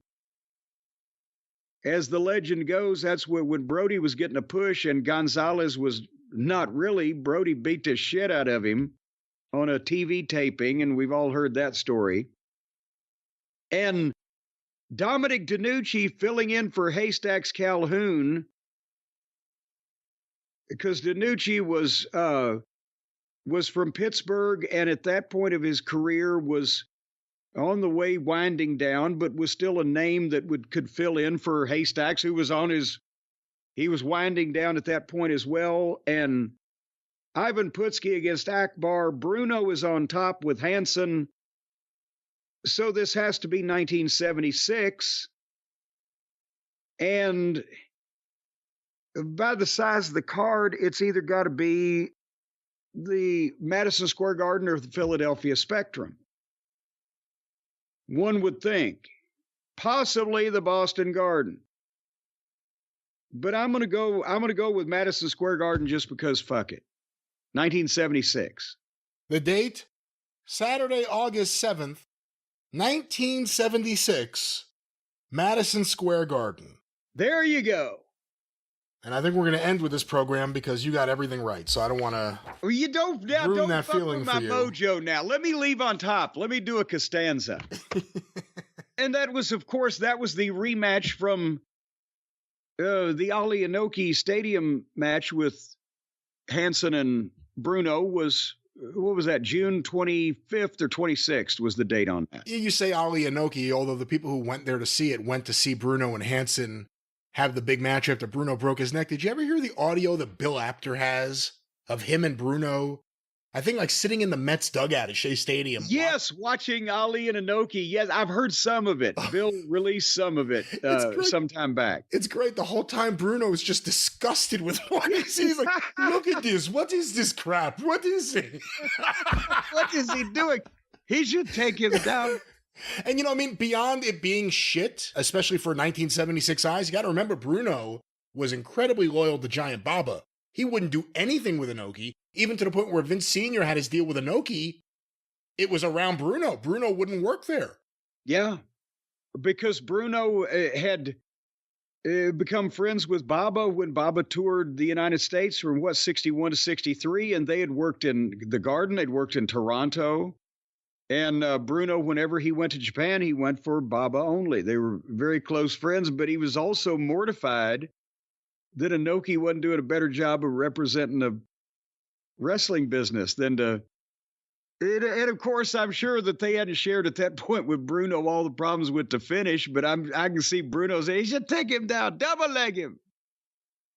as the legend goes, that's when Brody was getting a push and Gonzalez was not really. Brody beat the shit out of him on a TV taping, and we've all heard that story. And Dominic DeNucci filling in for Haystacks Calhoun, because DeNucci was from Pittsburgh, and at that point of his career was on the way winding down, but was still a name that could fill in for Haystacks, who was he was winding down at that point as well. And Ivan Putski against Akbar. Bruno is on top with Hansen. So this has to be 1976. And by the size of the card, it's either got to be the Madison Square Garden or the Philadelphia Spectrum. One would think. Possibly the Boston Garden. But I'm going to go with Madison Square Garden just because fuck it. 1976. The date, Saturday, August 7th, 1976, Madison Square Garden. There you go. And I think we're going to end with this program because you got everything right. So I don't want to well, you don't that fuck feeling with my mojo now. Let me leave on top. Let me do a Costanza. And that was, of course, the rematch from the Ali Inoki Stadium match with Hansen and Bruno was, what was that, June 25th or 26th was the date on that. You say Ali Inoki, although the people who went there to see it went to see Bruno and Hansen have the big match after Bruno broke his neck. Did you ever hear the audio that Bill Apter has of him and Bruno? I think like sitting in the Mets dugout at Shea Stadium. Yes, watching Ali and Inoki. Yes, I've heard some of it. Bill released some of it some time back. It's great. The whole time Bruno is just disgusted with what he sees. He's like, look at this. What is this crap? What is it? What is he doing? He should take him down. And, beyond it being shit, especially for 1976 eyes, you got to remember Bruno was incredibly loyal to Giant Baba. He wouldn't do anything with Inoki, even to the point where Vince Sr. had his deal with Inoki. It was around Bruno. Bruno wouldn't work there. Yeah, because Bruno had become friends with Baba when Baba toured the United States from, 61 to 63, and they had worked in the Garden. They'd worked in Toronto. And Bruno, whenever he went to Japan, he went for Baba only. They were very close friends, but he was also mortified that Inoki wasn't doing a better job of representing the wrestling business than to. And of course, I'm sure that they hadn't shared at that point with Bruno all the problems with the finish, but I can see Bruno say, he should take him down, double leg him.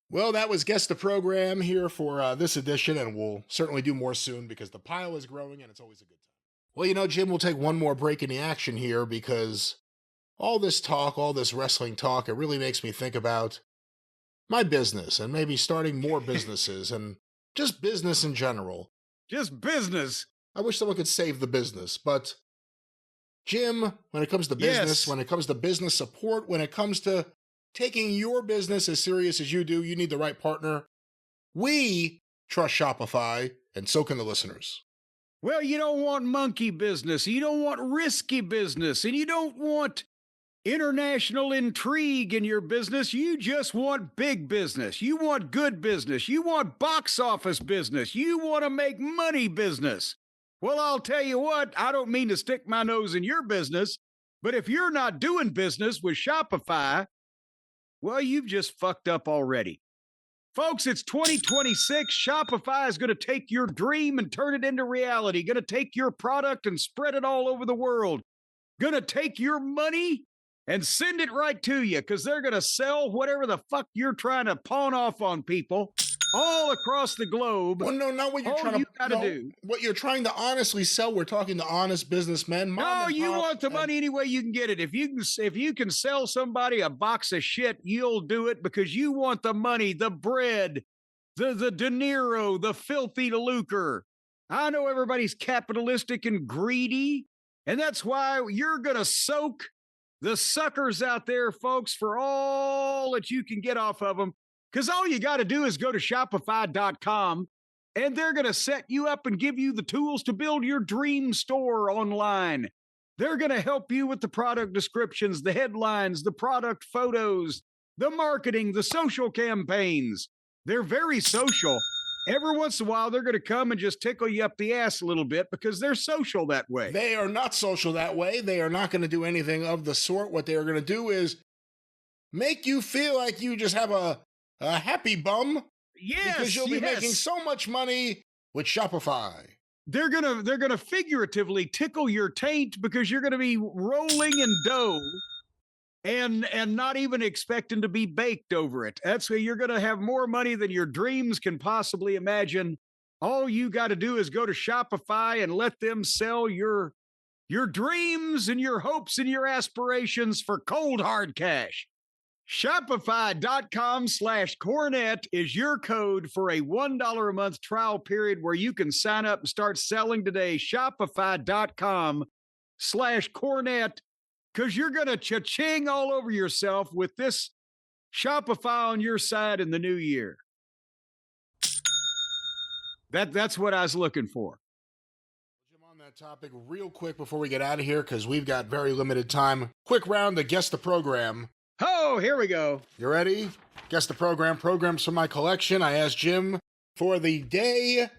Well, that was Guess the Program here for this edition, and we'll certainly do more soon because the pile is growing and it's always a good time. Well, Jim, we'll take one more break in the action here because all this talk, all this wrestling talk, it really makes me think about my business and maybe starting more businesses and just business in general. Just business. I wish someone could save the business, but Jim, when it comes to business, when it comes to business support, when it comes to taking your business as serious as you do, you need the right partner. We trust Shopify, and so can the listeners. Well, you don't want monkey business, you don't want risky business, and you don't want international intrigue in your business. You just want big business. You want good business. You want box office business. You want to make money business. Well, I'll tell you what, I don't mean to stick my nose in your business, but if you're not doing business with Shopify, well, you've just fucked up already. Folks, it's 2026. Shopify is going to take your dream and turn it into reality. Going to take your product and spread it all over the world. Going to take your money and send it right to you because they're going to sell whatever the fuck you're trying to pawn off on people all across the globe. Well, no, not what you're trying to do. What you're trying to honestly sell. We're talking to honest businessmen. No, you want the money any way you can get it. If you can sell somebody a box of shit, you'll do it because you want the money, the bread, the De Niro, the filthy lucre. I know everybody's capitalistic and greedy, and that's why you're going to soak the suckers out there, folks, for all that you can get off of them. Because all you got to do is go to Shopify.com, and they're going to set you up and give you the tools to build your dream store online. They're going to help you with the product descriptions, the headlines, the product photos, the marketing, the social campaigns. They're very social. Every once in a while, they're going to come and just tickle you up the ass a little bit because they're social that way. They are not social that way. They are not going to do anything of the sort. What they are going to do is make you feel like you just have a happy bum. Yes, because you'll be making so much money with Shopify. They're gonna figuratively tickle your taint because you're gonna be rolling in dough and not even expecting to be baked over it. That's where you're gonna have more money than your dreams can possibly imagine. All you got to do is go to Shopify and let them sell your dreams and your hopes and your aspirations for cold hard cash. Shopify.com/Cornette is your code for a $1 a month trial period where you can sign up and start selling today. Shopify.com/Cornette, because you're going to cha-ching all over yourself with this Shopify on your side in the new year. That's what I was looking for. Jim, on that topic real quick before we get out of here, because we've got very limited time. Quick round to guess the program. Oh, here we go. You ready? Guess the program. Programs from my collection. I asked Jim for the day,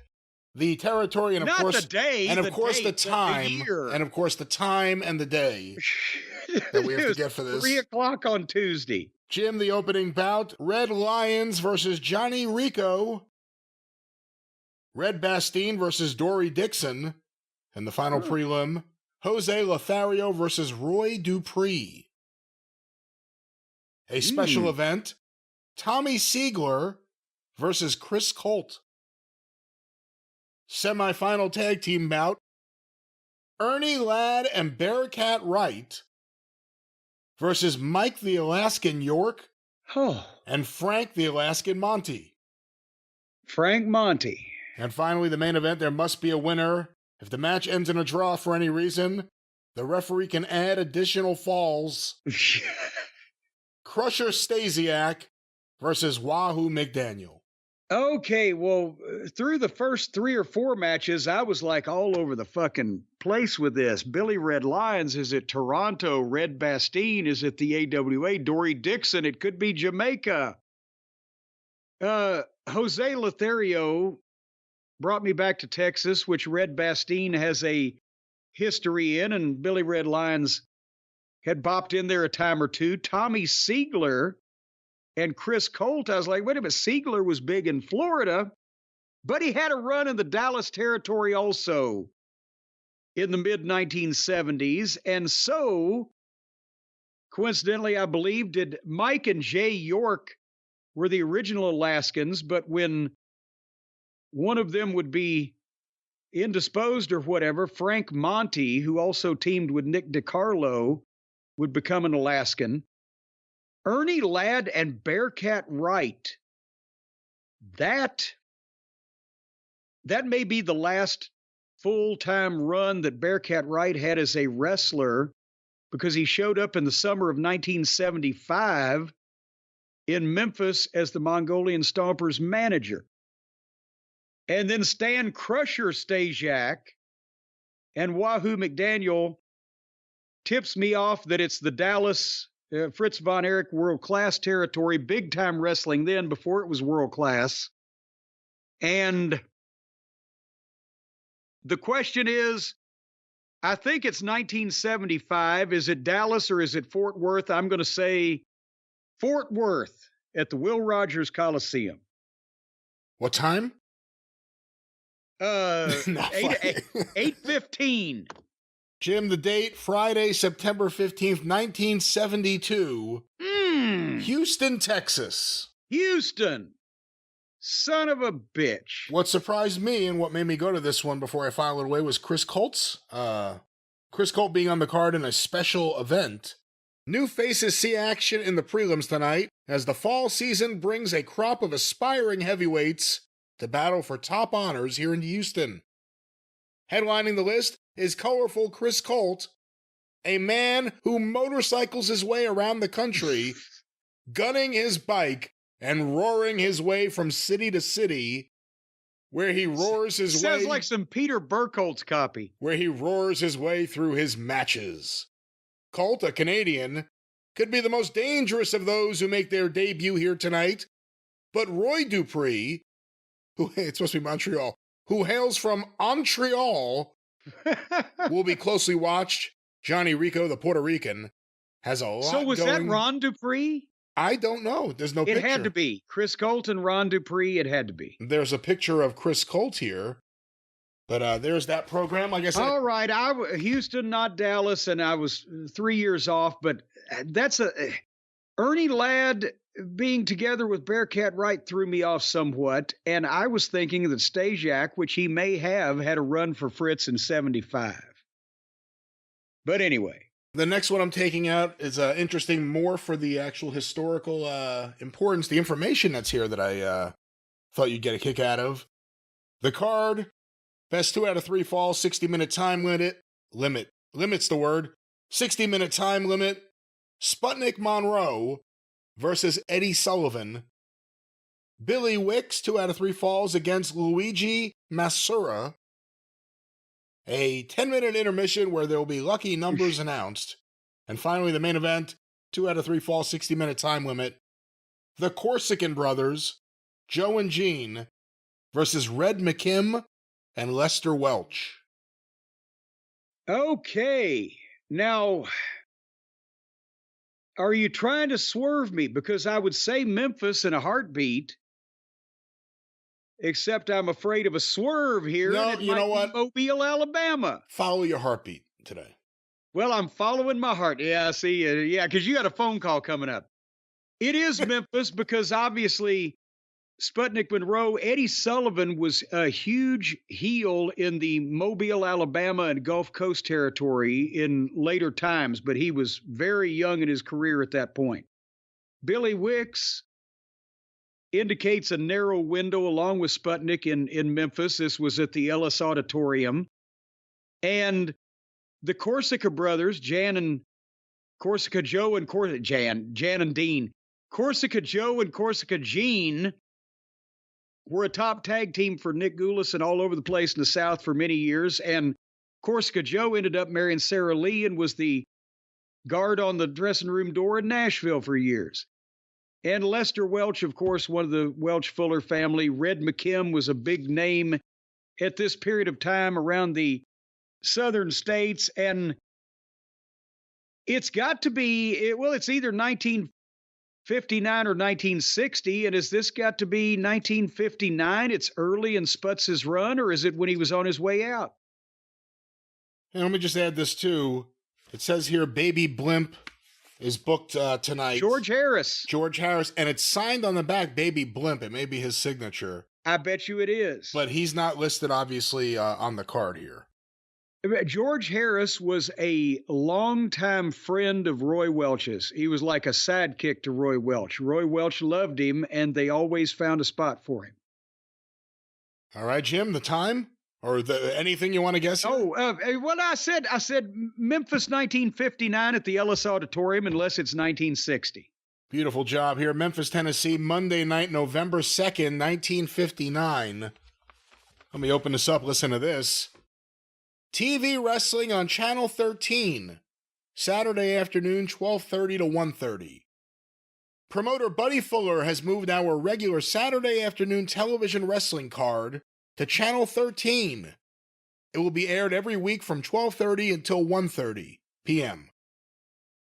the territory, and of course the day, and of course the time, and of course the time and the day that we have to get for this. 3:00 on Tuesday. Jim, the opening bout: Red Lions versus Johnny Rico. Red Bastien versus Dory Dixon, and the final prelim: Jose Lothario versus Roy Dupree. A special event, Tommy Siegler versus Chris Colt. Semi-final tag team bout, Ernie Ladd and Bearcat Wright versus Mike the Alaskan York and Frank the Alaskan Monty. Frank Monty. And finally, the main event, there must be a winner. If the match ends in a draw for any reason, the referee can add additional falls. Crusher Stasiak versus Wahoo McDaniel. Okay, well, through the first 3 or 4 matches, I was like all over the fucking place with this. Billy Red Lions is at Toronto. Red Bastien is at the AWA. Dory Dixon, it could be Jamaica. Jose Lothario brought me back to Texas, which Red Bastien has a history in, and Billy Red Lions had bopped in there a time or two. Tommy Siegler And Chris Colt, I was like, wait a minute, Siegler was big in Florida, but he had a run in the Dallas territory also in the mid-1970s. And so, coincidentally, I believe, did Mike and Jay York were the original Alaskans, but when one of them would be indisposed or whatever, Frank Monty, who also teamed with Nick DiCarlo, would become an Alaskan. Ernie Ladd and Bearcat Wright. That may be the last full-time run that Bearcat Wright had as a wrestler, because he showed up in the summer of 1975 in Memphis as the Mongolian Stompers manager. And then Stan Crusher Stasiak and Wahoo McDaniel tips me off that it's the Dallas Fritz Von Erich world-class territory, big-time wrestling then, before it was world-class. And the question is, I think it's 1975. Is it Dallas or is it Fort Worth? I'm going to say Fort Worth at the Will Rogers Coliseum. What time? 8:15. Jim, the date, Friday, September 15th, 1972. Houston, Texas. Houston. Son of a bitch. What surprised me and what made me go to this one before I filed it away was Chris Colt's. Chris Colt being on the card in a special event. New faces see action in the prelims tonight as the fall season brings a crop of aspiring heavyweights to battle for top honors here in Houston. Headlining the list is colorful Chris Colt, a man who motorcycles his way around the country, gunning his bike and roaring his way from city to city, where he roars his way... Sounds like some Peter Burkholtz copy. Where he roars his way through his matches. Colt, a Canadian, could be the most dangerous of those who make their debut here tonight, but Roy Dupree, who it's supposed to be Montreal, who hails from Montreal, will be closely watched. Johnny Rico, the Puerto Rican, has a lot going. So was that Ron Dupree? I don't know. There's no picture. It had to be. Chris Colt and Ron Dupree, it had to be. There's a picture of Chris Colt here. But there's that program, like I said. All right, Houston, not Dallas, and I was 3 years off, but that's Ernie Ladd being together with Bearcat Wright threw me off somewhat, and I was thinking that Stasiak, which he may have, had a run for Fritz in 75. But anyway. The next one I'm taking out is interesting more for the actual historical importance, the information that's here that I thought you'd get a kick out of. The card, best 2 out of 3 falls, 60-minute time limit's the word, 60-minute time limit, Sputnik Monroe versus Eddie Sullivan. Billy Wicks, 2 out of 3 falls against Luigi Masura. A 10-minute intermission where there will be lucky numbers announced. And finally, the main event, 2 out of 3 falls, 60-minute time limit. The Corsican brothers, Joe and Gene, versus Red McKim and Lester Welch. Okay. Now, are you trying to swerve me? Because I would say Memphis in a heartbeat, except I'm afraid of a swerve here. No, and it you know might what? be Mobile, Alabama. Follow your heartbeat today. Well, I'm following my heart. Yeah, see, because you got a phone call coming up. It is Memphis because obviously Sputnik Monroe, Eddie Sullivan was a huge heel in the Mobile, Alabama and Gulf Coast territory in later times, but he was very young in his career at that point. Billy Wicks indicates a narrow window along with Sputnik in Memphis. This was at the Ellis Auditorium. And the Corsica brothers, Jan and Corsica Joe and Jan and Dean, Corsica Joe and Corsica Gene were a top tag team for Nick Goulas and all over the place in the South for many years. And Corsica Joe ended up marrying Sarah Lee and was the guard on the dressing room door in Nashville for years. And Lester Welch, of course, one of the Welch-Fuller family. Red McKim was a big name at this period of time around the southern states. And it's got to be, it's either 19 59 or 1960, and has this got to be 1959? It's early in Sputz's run, or is it when he was on his way out? And let me just add this too. It says here Baby Blimp is booked tonight. George Harris. George Harris, and it's signed on the back Baby Blimp. It may be his signature. I bet you it is. But he's not listed, obviously, on the card here. George Harris was a longtime friend of Roy Welch's. He was like a sidekick to Roy Welch. Roy Welch loved him, and they always found a spot for him. All right, Jim, the time? Or anything you want to guess here? Well, I said Memphis 1959 at the Ellis Auditorium, unless it's 1960. Beautiful job here. Memphis, Tennessee, Monday night, November 2nd, 1959. Let me open this up. Listen to this. TV wrestling on Channel 13, Saturday afternoon, 12:30 to 1:30. Promoter Buddy Fuller has moved our regular Saturday afternoon television wrestling card to Channel 13. It will be aired every week from 12:30 until 1:30 p.m.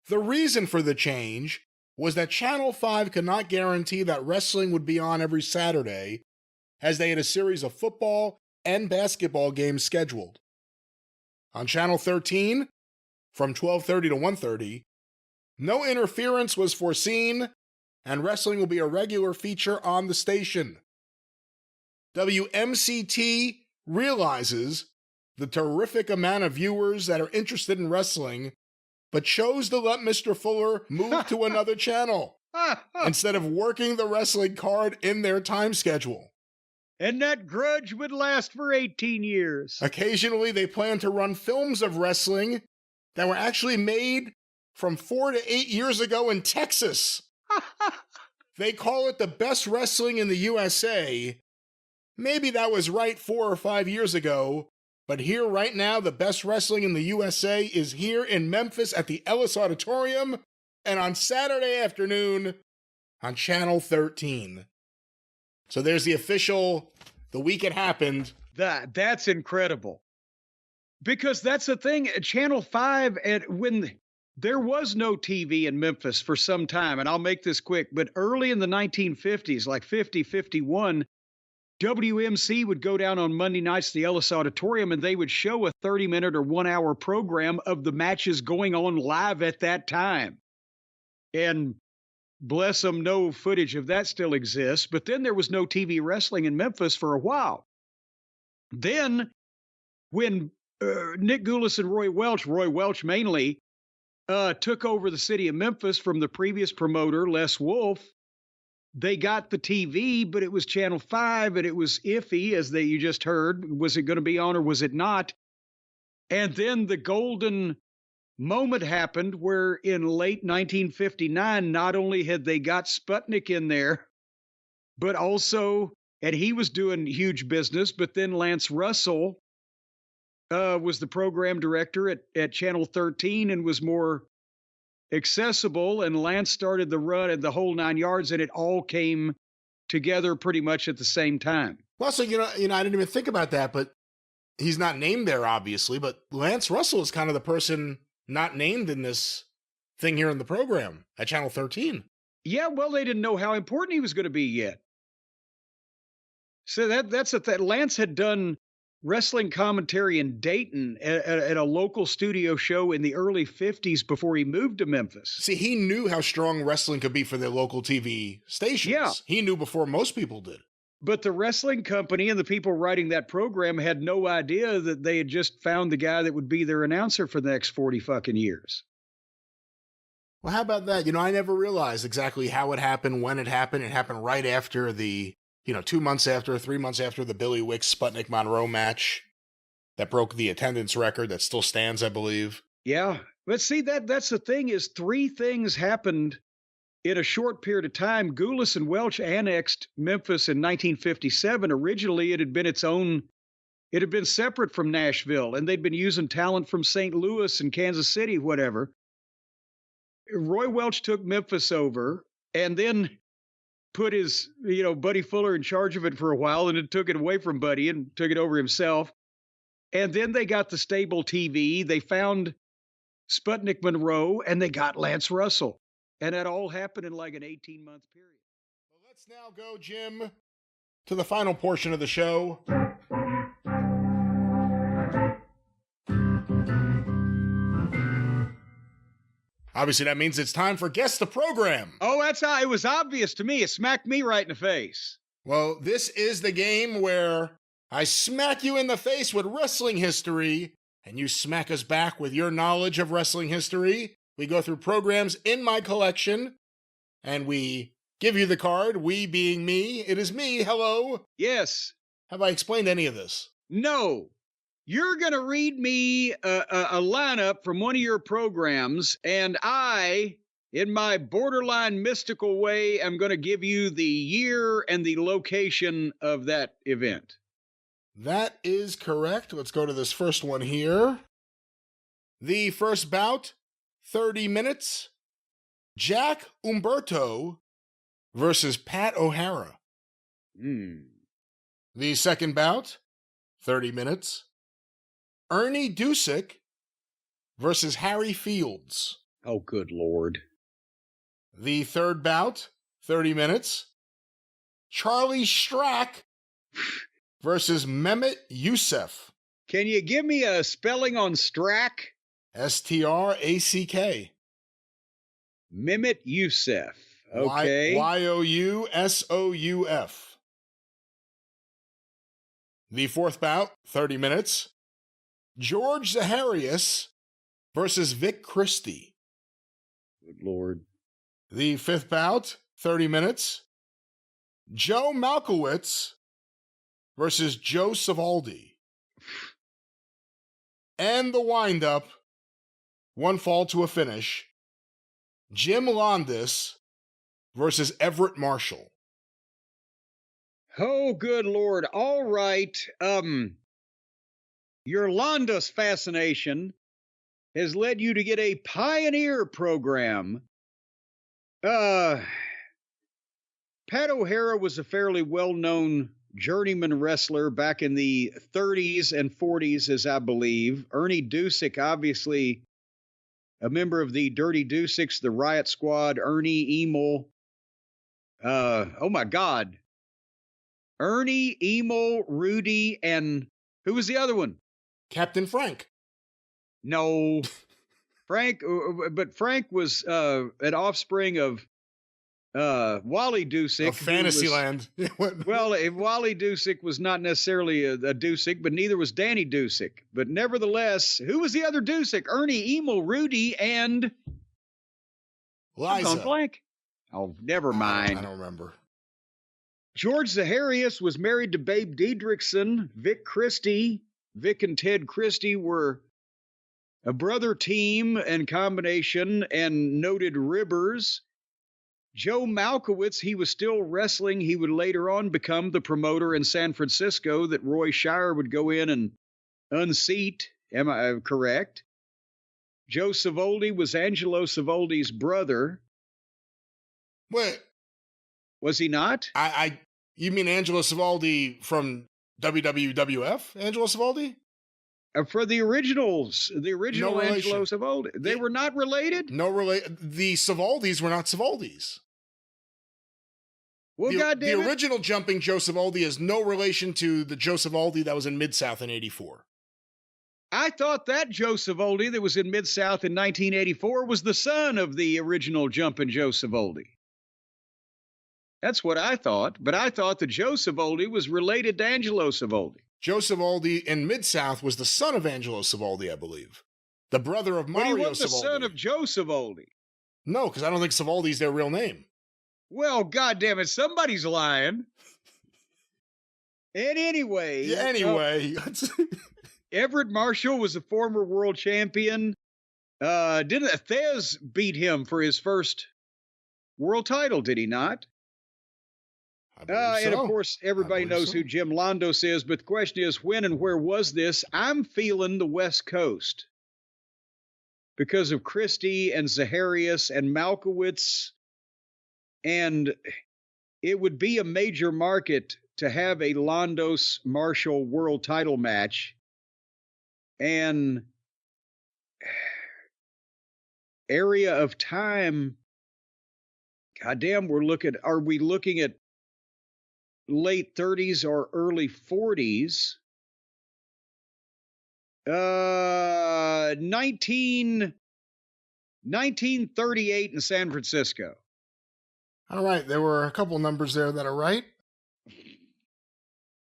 The reason for the change was that Channel 5 could not guarantee that wrestling would be on every Saturday, as they had a series of football and basketball games scheduled. On Channel 13, from 12:30 to 1:30, no interference was foreseen, and wrestling will be a regular feature on the station. WMCT realizes the terrific amount of viewers that are interested in wrestling, but chose to let Mr. Fuller move to another channel instead of working the wrestling card in their time schedule. And that grudge would last for 18 years. Occasionally, they plan to run films of wrestling that were actually made from 4 to 8 years ago in Texas. They call it the best wrestling in the USA. Maybe that was right 4 or 5 years ago, but here right now, the best wrestling in the USA is here in Memphis at the Ellis Auditorium and on Saturday afternoon on Channel 13. So there's the official, the week it happened. That's incredible. Because that's the thing, Channel 5, and when there was no TV in Memphis for some time, and I'll make this quick, but early in the 1950s, like 50, 51, WMC would go down on Monday nights to the Ellis Auditorium, and they would show a 30-minute or 1-hour program of the matches going on live at that time. And bless them, no footage of that still exists. But then there was no TV wrestling in Memphis for a while. Then, when Nick Gulas and Roy Welch mainly, took over the city of Memphis from the previous promoter, Les Wolf, they got the TV, but it was Channel 5, and it was iffy, as you just heard. Was it going to be on or was it not? And then the golden moment happened where in late 1959, not only had they got Sputnik in there, but also, and he was doing huge business, but then Lance Russell was the program director at Channel 13 and was more accessible, and Lance started the run and the whole 9 yards, and it all came together pretty much at the same time. Well, so, I didn't even think about that, but he's not named there, obviously, but Lance Russell is kind of the person not named in this thing here in the program at Channel 13. Yeah, well, they didn't know how important he was going to be yet. So that's that. Lance had done wrestling commentary in Dayton at a local studio show in the early 50s before he moved to Memphis. See, he knew how strong wrestling could be for their local TV stations. Yeah. He knew before most people did. But the wrestling company and the people writing that program had no idea that they had just found the guy that would be their announcer for the next 40 fucking years. Well, how about that? I never realized exactly how it happened, when it happened. It happened right after 2 months after, 3 months after the Billy Wicks Sputnik Monroe match that broke the attendance record that still stands, I believe. Yeah. But see, that's the thing is 3 things happened in a short period of time. Gulas and Welch annexed Memphis in 1957. Originally, it had been separate from Nashville, and they'd been using talent from St. Louis and Kansas City, whatever. Roy Welch took Memphis over and then put his, Buddy Fuller in charge of it for a while, and then took it away from Buddy and took it over himself. And then they got the stable TV. They found Sputnik Monroe, and they got Lance Russell. And that all happened in like an 18-month period. Well, let's now go, Jim, to the final portion of the show. Obviously, that means it's time for Guess the Program. Oh, that's how it was obvious to me. It smacked me right in the face. Well, this is the game where I smack you in the face with wrestling history, and you smack us back with your knowledge of wrestling history. We go through programs in my collection, and we give you the card, we being me. It is me, hello. Yes. Have I explained any of this? No. You're going to read me a lineup from one of your programs, and I, in my borderline mystical way, am going to give you the year and the location of that event. That is correct. Let's go to this first one here. The first bout, 30 minutes. Jack Umberto versus Pat O'Hara. The second bout, 30 minutes. Ernie Dusick versus Harry Fields. Oh, good Lord. The third bout, 30 minutes. Charlie Strack versus Mehmet Youssef. Can you give me a spelling on Strack? Strack. Mehmet Youssef. Okay. Youssouf. The fourth bout, 30 minutes. George Zaharias versus Vic Christie. Good Lord. The fifth bout, 30 minutes. Joe Malkowitz versus Joe Savoldi. And the windup, one fall to a finish. Jim Landis versus Everett Marshall. Oh, good Lord. All right. Your Landis fascination has led you to get a pioneer program. Pat O'Hara was a fairly well-known journeyman wrestler back in the 30s and 40s, as I believe. Ernie Dusick, obviously a member of the Dirty Dusicks, the Riot Squad, Ernie, Emil. Oh, my God. Ernie, Emil, Rudy, and who was the other one? Captain Frank. No. Frank, but Frank was an offspring of Wally Dusick. Of Fantasyland. Well, Wally Dusick was not necessarily a Dusick, but neither was Danny Dusick. But nevertheless, who was the other Dusick? Ernie, Emil, Rudy, and Liza. I'm gone blank. Oh, never mind. I don't remember. George Zaharias was married to Babe Diedrichson. Vic Christie. Vic and Ted Christie were a brother team and combination and noted ribbers. Joe Malkowitz, he was still wrestling. He would later on become the promoter in San Francisco that Roy Shire would go in and unseat. Am I correct? Joe Savoldi was Angelo Savoldi's brother. What? Was he not? You mean Angelo Savoldi from WWF? Angelo Savoldi? For the originals, No Angelo relation. Savoldi. They were not related? No The Savaldis were not Savaldis. Well, the goddamn it. original Jumping Joe Savoldi is no relation to the Joe Savoldi that was in Mid-South in 84. I thought that Joe Savoldi that was in Mid-South in 1984 was the son of the original Jumpin' Joe Savoldi. That's what I thought, but I thought that Joe Savoldi was related to Angelo Savoldi. Joe Savoldi in Mid-South was the son of Angelo Savoldi, I believe. The brother of Mario Savoldi. But he was the son of Joe Savoldi. No, because I don't think Savoldi's their real name. Well, goddamn it, somebody's lying. And anyway. Yeah, anyway. Everett Marshall was a former world champion. Didn't Thez beat him for his first world title, did he not? And of course, everybody knows who Jim Landos is, but the question is, when and where was this? I'm feeling the West Coast because of Christie and Zaharias and Malkowitz, and it would be a major market to have a Landos-Marshall world title match, and area of time, goddamn, are we looking at late 30s or early 40s? 1938 in San Francisco. All right, there were a couple numbers there that are right.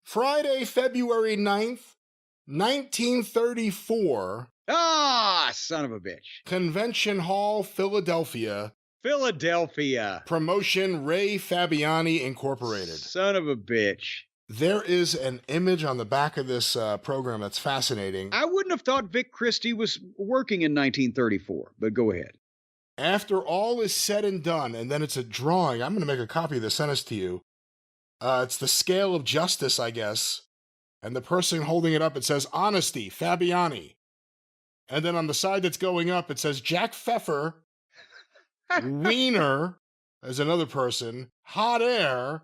Friday, February 9th, 1934. Ah, son of a bitch. Convention Hall, Philadelphia. Philadelphia. Promotion Ray Fabiani Incorporated. Son of a bitch. There is an image on the back of this program that's fascinating. I wouldn't have thought Vic Christie was working in 1934, but go ahead. After all is said and done, and then it's a drawing. I'm going to make a copy of this, send this to you. It's the scale of justice, I guess. And the person holding it up, it says, Honesty, Fabiani. And then on the side that's going up, it says, Jack Pfeffer, Wiener, as another person, Hot Air.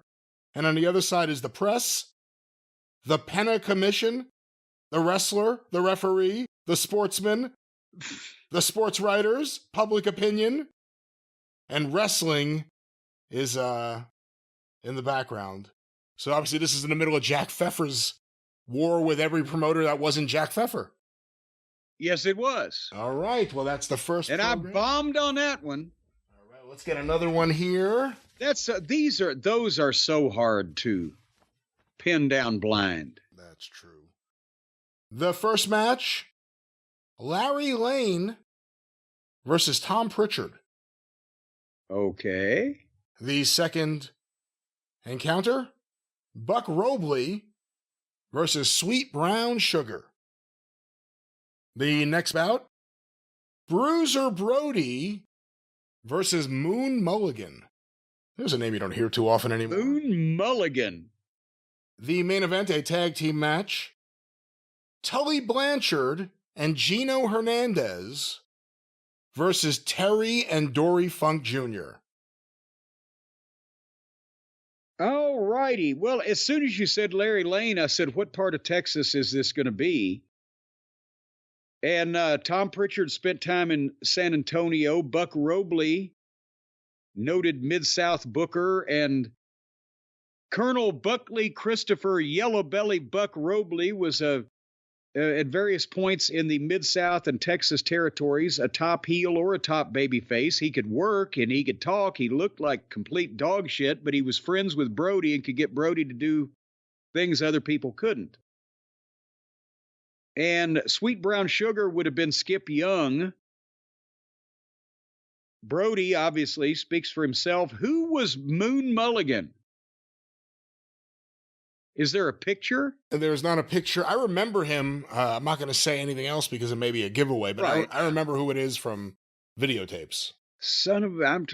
And on the other side is the press, the Penna Commission, the wrestler, the referee, the sportsman, the sports writers, public opinion, and wrestling is in the background. So obviously this is in the middle of Jack Pfeffer's war with every promoter that wasn't Jack Pfeffer. Yes, it was. All right, well that's the first and program. I bombed on that one. All right, let's get another one here. Those are so hard to pin down blind. That's true. The first match, Larry Lane versus Tom Pritchard. Okay. The second encounter, Buck Robley versus Sweet Brown Sugar. The next bout, Bruiser Brody versus Moon Mulligan. There's a name you don't hear too often anymore. Moon Mulligan. The main event, a tag team match, Tully Blanchard and Gino Hernandez versus Terry and Dory Funk Jr. All righty. Well, as soon as you said Larry Lane, I said, what part of Texas is this going to be? And Tom Pritchard spent time in San Antonio. Buck Robley, noted Mid-South booker, and Colonel Buckley Christopher Yellow Belly Buck Robley was at various points in the Mid-South and Texas territories, a top heel or a top babyface. He could work and he could talk. He looked like complete dog shit, but he was friends with Brody and could get Brody to do things other people couldn't. And Sweet Brown Sugar would have been Skip Young. Brody, obviously, speaks for himself. Who was Moon Mulligan? Is there a picture? There's not a picture. I remember him. I'm not going to say anything else because it may be a giveaway, but right. I remember who it is from videotapes.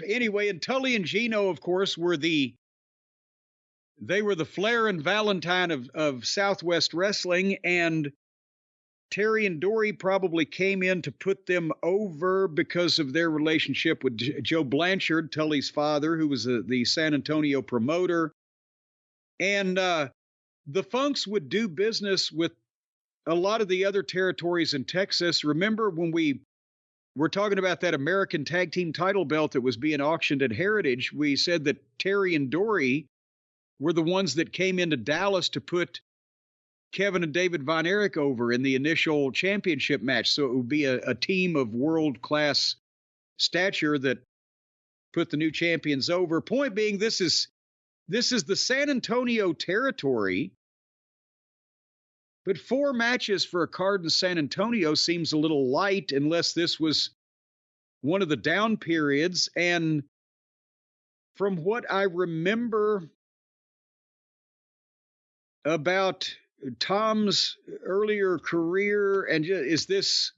Anyway, and Tully and Gino, of course, were the Flair and Valentine of Southwest Wrestling, and Terry and Dory probably came in to put them over because of their relationship with Joe Blanchard, Tully's father, who was the San Antonio promoter. And the Funks would do business with a lot of the other territories in Texas. Remember when we were talking about that American Tag Team title belt that was being auctioned at Heritage, we said that Terry and Dory were the ones that came into Dallas to put Kevin and David Von Erich over in the initial championship match. So it would be a team of world-class stature that put the new champions over. Point being, this is the San Antonio territory, but 4 matches for a card in San Antonio seems a little light unless this was one of the down periods. And from what I remember about Tom's earlier career, and is this,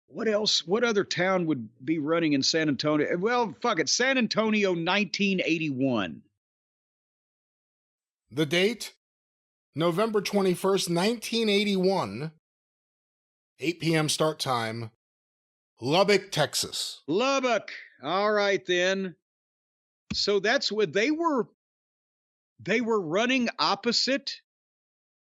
what else? What other town would be running in San Antonio? Well, fuck it. San Antonio, 1981. The date, November 21st, 1981, 8 p.m. start time, Lubbock, Texas. Lubbock. All right, then. So that's what they were running opposite.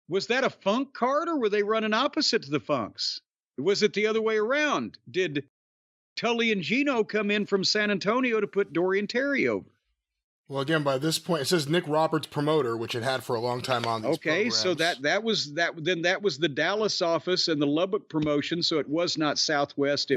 Was that a Funk card, or were they running opposite to the Funks? Was it the other way around? Did Tully and Gino come in from San Antonio to put Dorian Terry over. Well, again, by this point, it says Nick Roberts promoter, which it had for a long time on these programs. So that was the Dallas office and the Lubbock promotion, so it was not Southwest.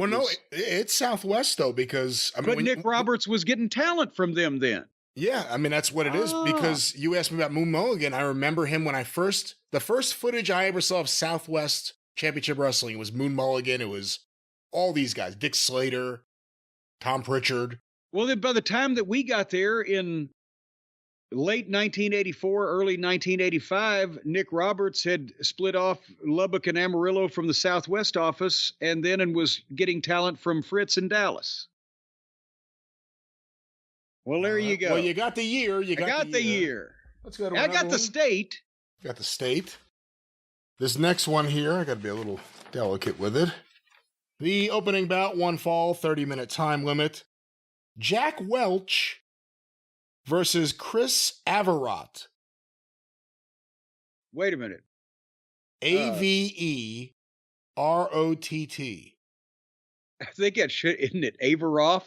It's Southwest, though, because... But Nick Roberts was getting talent from them then. Yeah, I mean, that's what it is, because you asked me about Moon Mulligan. I remember him when the first footage I ever saw of Southwest Championship Wrestling was Moon Mulligan. It was all these guys, Dick Slater, Tom Pritchard. Well, then by the time that we got there in late 1984, early 1985, Nick Roberts had split off Lubbock and Amarillo from the Southwest office and was getting talent from Fritz in Dallas. Well, there you go. Well, you got the year. I got the year. Let's go to I got the state. Got the state. This next one here, I got to be a little delicate with it. The opening bout, one fall, 30-minute time limit. Jack Welch versus Chris Averott. Wait a minute. Averott. I think isn't it Averoff?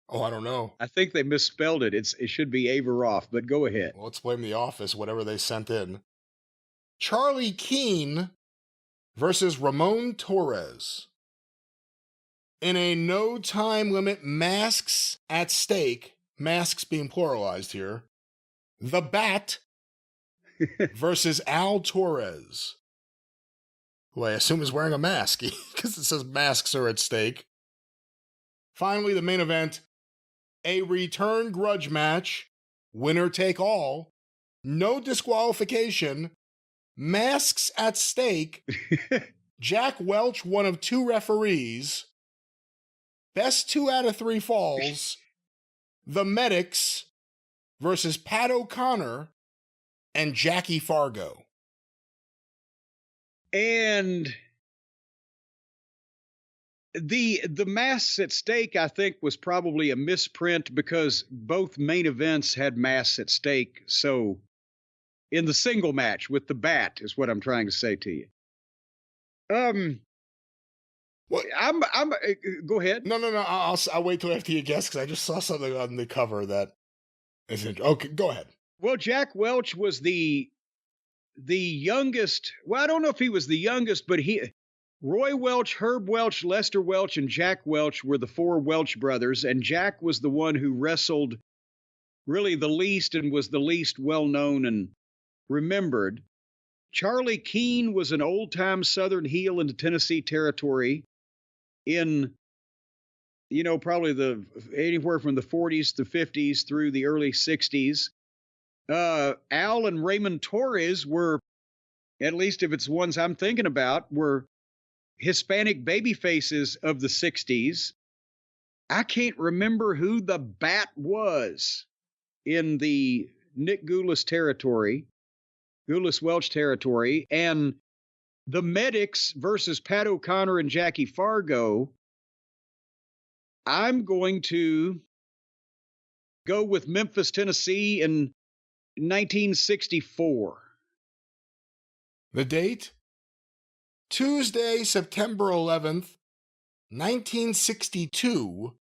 Oh, I don't know. I think they misspelled it. It should be Averoff, but go ahead. Well, let's blame the office, whatever they sent in. Charlie Keene versus Ramon Torres. In a no time limit, masks at stake, masks being pluralized here, the Bat versus Al Torres, who I assume is wearing a mask, because it says masks are at stake. Finally, the main event, a return grudge match, winner take all, no disqualification, masks at stake, Jack Welch, one of two referees, best 2 out of 3 falls, the Medics versus Pat O'Connor and Jackie Fargo. And the masks at stake, I think, was probably a misprint because both main events had masks at stake. So in the single match with the Bat is what I'm trying to say to you. Well, I'm go ahead. No. I'll wait till after you guess, because I just saw something on the cover that is okay. Go ahead. Well, Jack Welch was the youngest. Well, I don't know if he was the youngest, but Roy Welch, Herb Welch, Lester Welch, and Jack Welch were the 4 Welch brothers, and Jack was the one who wrestled really the least and was the least well-known and remembered. Charlie Keene was an old-time Southern heel in the Tennessee territory in, probably anywhere from the 40s to 50s through the early 60s. Al and Raymond Torres were, at least if it's ones I'm thinking about, were Hispanic baby faces of the 60s. I can't remember who the Bat was in the Nick Gulas territory, Gulas Welch territory, and the Medics versus Pat O'Connor and Jackie Fargo. I'm going to go with Memphis, Tennessee in 1964. The date? Tuesday, September 11th, 1962.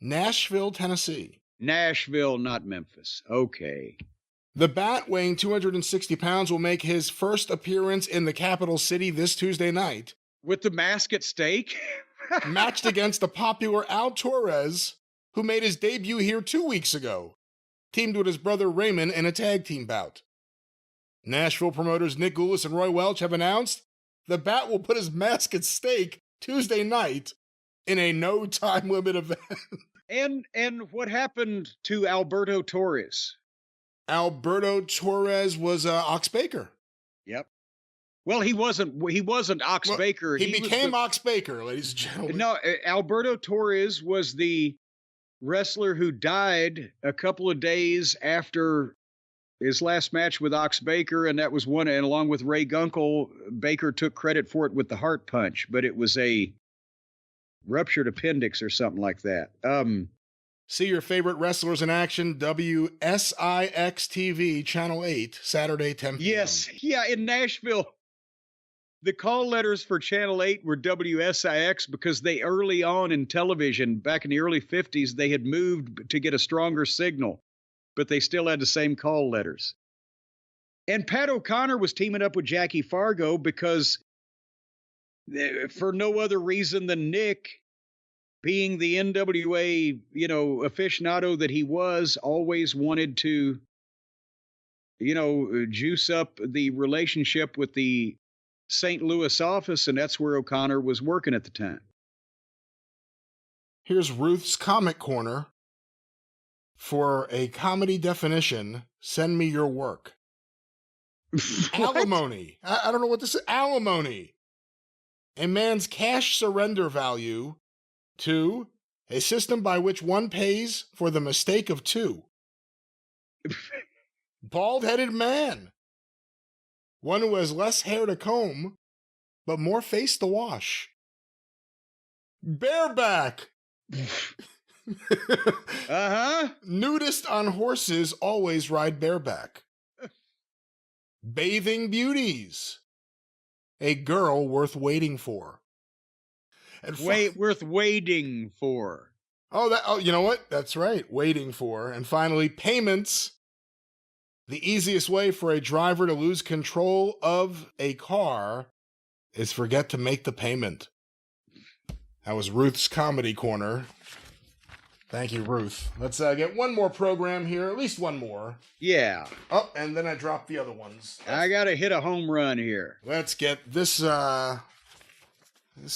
Nashville, Tennessee. Nashville, not Memphis. Okay. The Bat, weighing 260 pounds, will make his first appearance in the capital city this Tuesday night. With the mask at stake? Matched against the popular Al Torres, who made his debut here 2 weeks ago. Teamed with his brother Raymond in a tag team bout. Nashville promoters Nick Gulas and Roy Welch have announced the Bat will put his mask at stake Tuesday night in a no time limit event. And what happened to Alberto Torres? Alberto Torres was Ox Baker. Yep. Well, he wasn't Ox Baker. He became Ox Baker, ladies and gentlemen. No, Alberto Torres was the wrestler who died a couple of days after his last match with Ox Baker, and that was one, and along with Ray Gunkel, Baker took credit for it with the heart punch, but it was a ruptured appendix or something like that. See your favorite wrestlers in action, WSIX TV, Channel 8, Saturday, 10 p.m. Yes, yeah, in Nashville. The call letters for Channel 8 were WSIX because they early on in television, back in the early 50s, they had moved to get a stronger signal, but they still had the same call letters. And Pat O'Connor was teaming up with Jackie Fargo because, for no other reason than Nick, being the NWA, aficionado that he was, always wanted to, juice up the relationship with the St. Louis office, and that's where O'Connor was working at the time. Here's Ruth's Comic Corner. For a comedy definition, send me your work. Alimony. I don't know what this is. Alimony. A man's cash surrender value to a system by which one pays for the mistake of two. Bald-headed man. One who has less hair to comb, but more face to wash. Bareback. Uh-huh. Nudist on horses always ride bareback. Bathing beauties. A girl worth waiting for. And worth waiting for. Oh, you know what? That's right. Waiting for. And finally, payments. The easiest way for a driver to lose control of a car is forget to make the payment. That was Ruth's Comedy Corner. Thank you, Ruth. Let's get one more program here, at least one more. Yeah. Oh, and then I dropped the other ones. I got to hit a home run here. Let's get this. This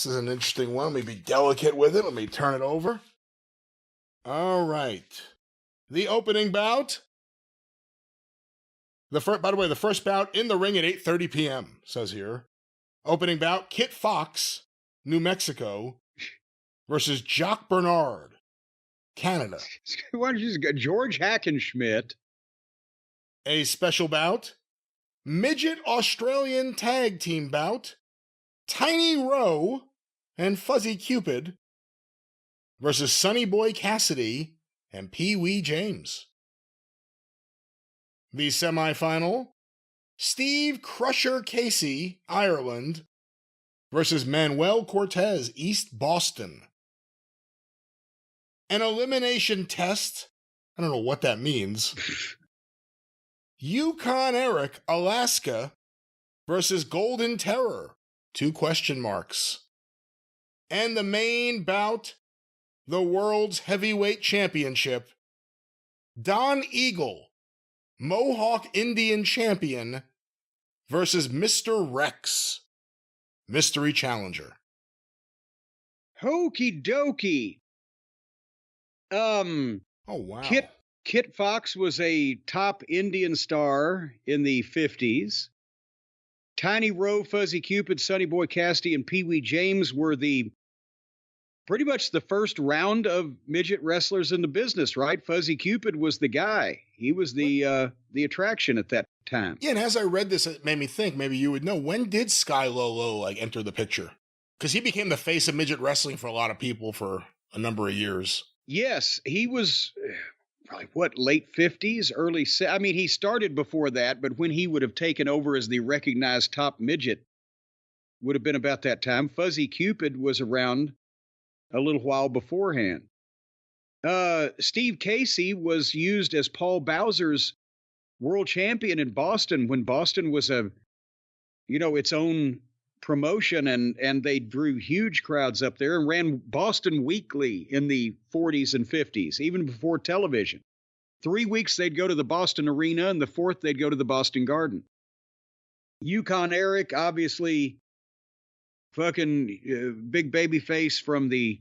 is an interesting one. Let me be delicate with it. Let me turn it over. All right. The opening bout. By the way, the first bout in the ring at 8:30 p.m., says here. Opening bout, Kit Fox, New Mexico, versus Jock Bernard, Canada. Why don't you just go George Hackenschmidt? A special bout, Midget Australian Tag Team bout, Tiny Rowe and Fuzzy Cupid versus Sonny Boy Cassidy and Pee Wee James. The semifinal, Steve Crusher Casey, Ireland, versus Manuel Cortez, East Boston. An elimination test. I don't know what that means. Yukon Eric, Alaska, versus Golden Terror, 2 question marks. And the main bout, the World's Heavyweight Championship, Don Eagle, Mohawk Indian Champion, versus Mr. Rex, Mystery Challenger. Hokey dokey. Oh, wow. Kit Fox was a top Indian star in the 50s. Tiny Rowe, Fuzzy Cupid, Sonny Boy Cassidy, and Pee Wee James were pretty much the first round of midget wrestlers in the business, right? Fuzzy Cupid was the guy. He was the attraction at that time. Yeah, and as I read this, it made me think maybe you would know. When did Sky Lolo enter the picture? Because he became the face of midget wrestling for a lot of people for a number of years. Yes, he was probably, late 50s, early... I mean, he started before that, but when he would have taken over as the recognized top midget would have been about that time. Fuzzy Cupid was around a little while beforehand. Steve Casey was used as Paul Bowser's world champion in Boston when Boston was its own promotion, and they drew huge crowds up there and ran Boston weekly in the 40s and 50s, even before television. 3 weeks they'd go to the Boston Arena, and the 4th they'd go to the Boston Garden. Yukon Eric, obviously fucking big baby face from the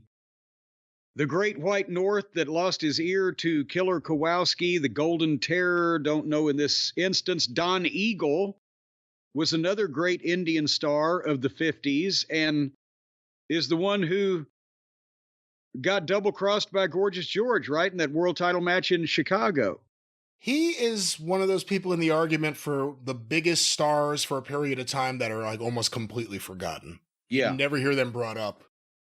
Great White North that lost his ear to Killer Kowalski. The Golden Terror, don't know in this instance. Don Eagle was another great Indian star of the 50s and is the one who got double-crossed by Gorgeous George, right, in that world title match in Chicago. He is one of those people in the argument for the biggest stars for a period of time that are like almost completely forgotten. Yeah. You never hear them brought up.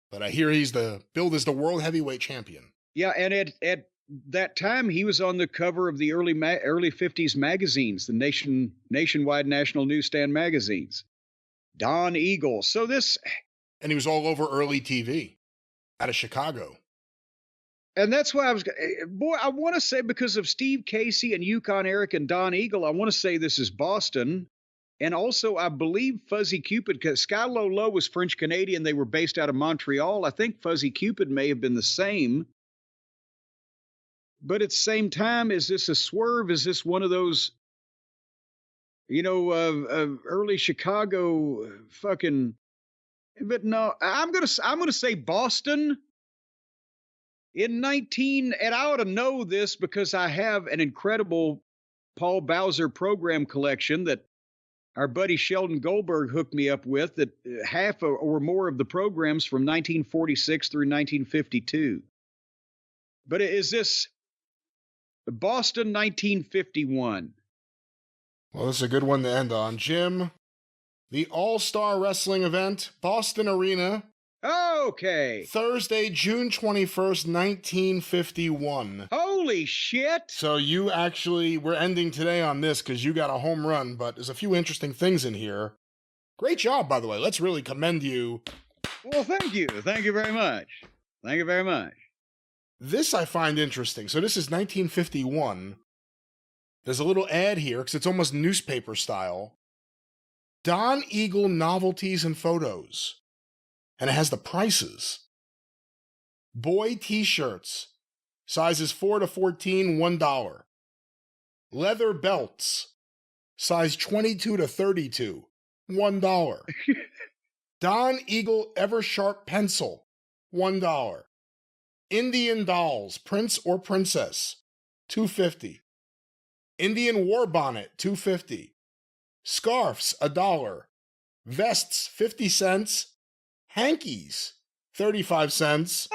But I hear he's billed as the world heavyweight champion. Yeah, and at that time, he was on the cover of the early 50s magazines, the nationwide national newsstand magazines. Don Eagle. So this, And he was all over early TV out of Chicago. and that's why I want to say, because of Steve Casey and Yukon Eric and Don Eagle, I want to say this is Boston. And also, I believe Fuzzy Cupid, because Sky Low Low was French Canadian. They were based out of Montreal. I think Fuzzy Cupid may have been the same. But at the same time, is this a swerve? Is this one of those, early Chicago fucking? But no, I'm gonna say Boston. In 19, and I ought to know this because I have an incredible Paul Bowser program collection that our buddy Sheldon Goldberg hooked me up with, that half or more of the programs from 1946 through 1952. But is this Boston 1951? Well, this is a good one to end on. Jim, the All-Star Wrestling event, Boston Arena. Okay. Thursday, June 21st, 1951. Holy shit. So we're ending today on this because you got a home run, but there's a few interesting things in here. Great job, by the way. Let's really commend you. Well, thank you. Thank you very much. Thank you very much. This I find interesting. So this is 1951. There's a little ad here because it's almost newspaper style. Don Eagle novelties and photos. And it has the prices. Boy t-shirts, sizes 4 to 14, $1. Leather belts, size 22 to 32, $1. Don Eagle Eversharp pencil, $1. Indian dolls, prince or princess, $2.50. Indian war bonnet, $2.50. Scarves, $1. Vests, 50 cents. Hankies, 35 cents.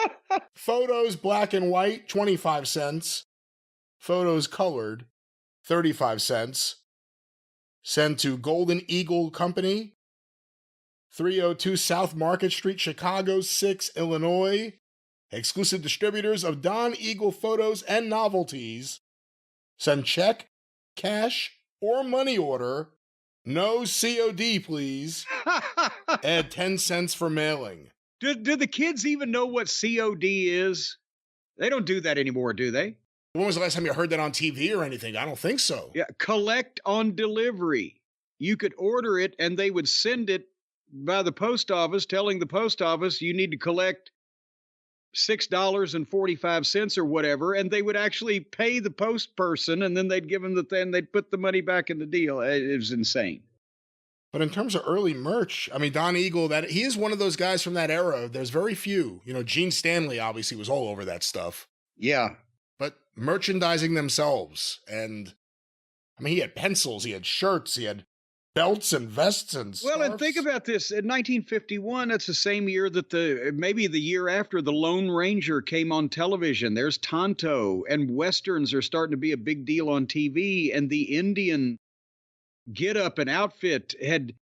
Photos black and white, 25 cents. Photos colored, 35 cents. Send to Golden Eagle Company, 302 South Market Street, Chicago 6, Illinois. Exclusive distributors of Don Eagle photos and novelties. Send check, cash, or money order. No COD, please. Add 10 cents for mailing. Do the kids even know what COD is? They don't do that anymore, do they? When was the last time you heard that on TV or anything? I don't think so. Yeah, collect on delivery. You could order it and they would send it by the post office, telling the post office you need to collect $6.45 or whatever, and they would actually pay the post person, and then they'd give them the thing, they'd put the money back in the deal. It was insane. But in terms of early merch, I mean, Don Eagle, he is one of those guys from that era. There's very few. Gene Stanley obviously was all over that stuff. Yeah. But merchandising themselves. And, I mean, he had pencils, he had shirts, he had belts and vests and scarves. Well, and think about this. In 1951, that's the same year that maybe the year after, the Lone Ranger came on television. There's Tonto, and Westerns are starting to be a big deal on TV. And the Indian get-up and outfit had,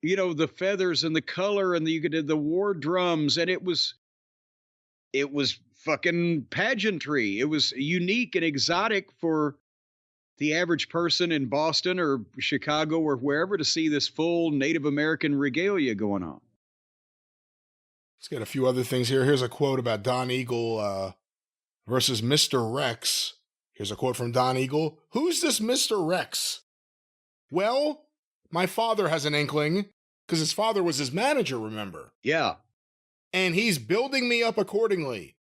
the feathers and the color, and you could do the war drums, and it was fucking pageantry. It was unique and exotic for the average person in Boston or Chicago or wherever to see this full Native American regalia going on. Let's get a few other things here. Here's a quote about Don Eagle versus Mr. Rex. Here's a quote from Don Eagle. "Who's this Mr. Rex? Well, my father has an inkling, because his father was his manager, remember? Yeah. And he's building me up accordingly.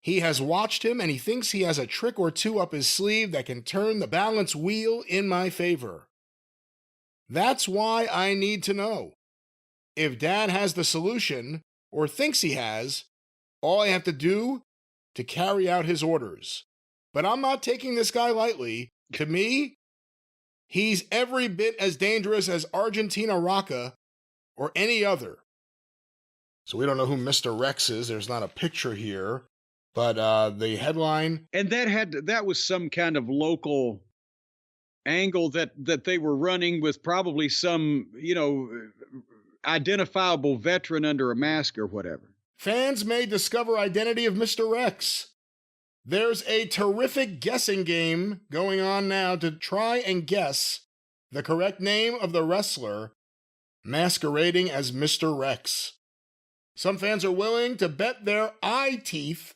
He has watched him, and he thinks he has a trick or two up his sleeve that can turn the balance wheel in my favor. That's why I need to know. If Dad has the solution, or thinks he has, all I have to do to carry out his orders. But I'm not taking this guy lightly. To me, he's every bit as dangerous as Argentina Rocca or any other." So we don't know who Mr. Rex is. There's not a picture here. But the headline... And that was some kind of local angle that they were running with probably some, identifiable veteran under a mask or whatever. "Fans may discover identity of Mr. Rex. There's a terrific guessing game going on now to try and guess the correct name of the wrestler masquerading as Mr. Rex. Some fans are willing to bet their eye teeth.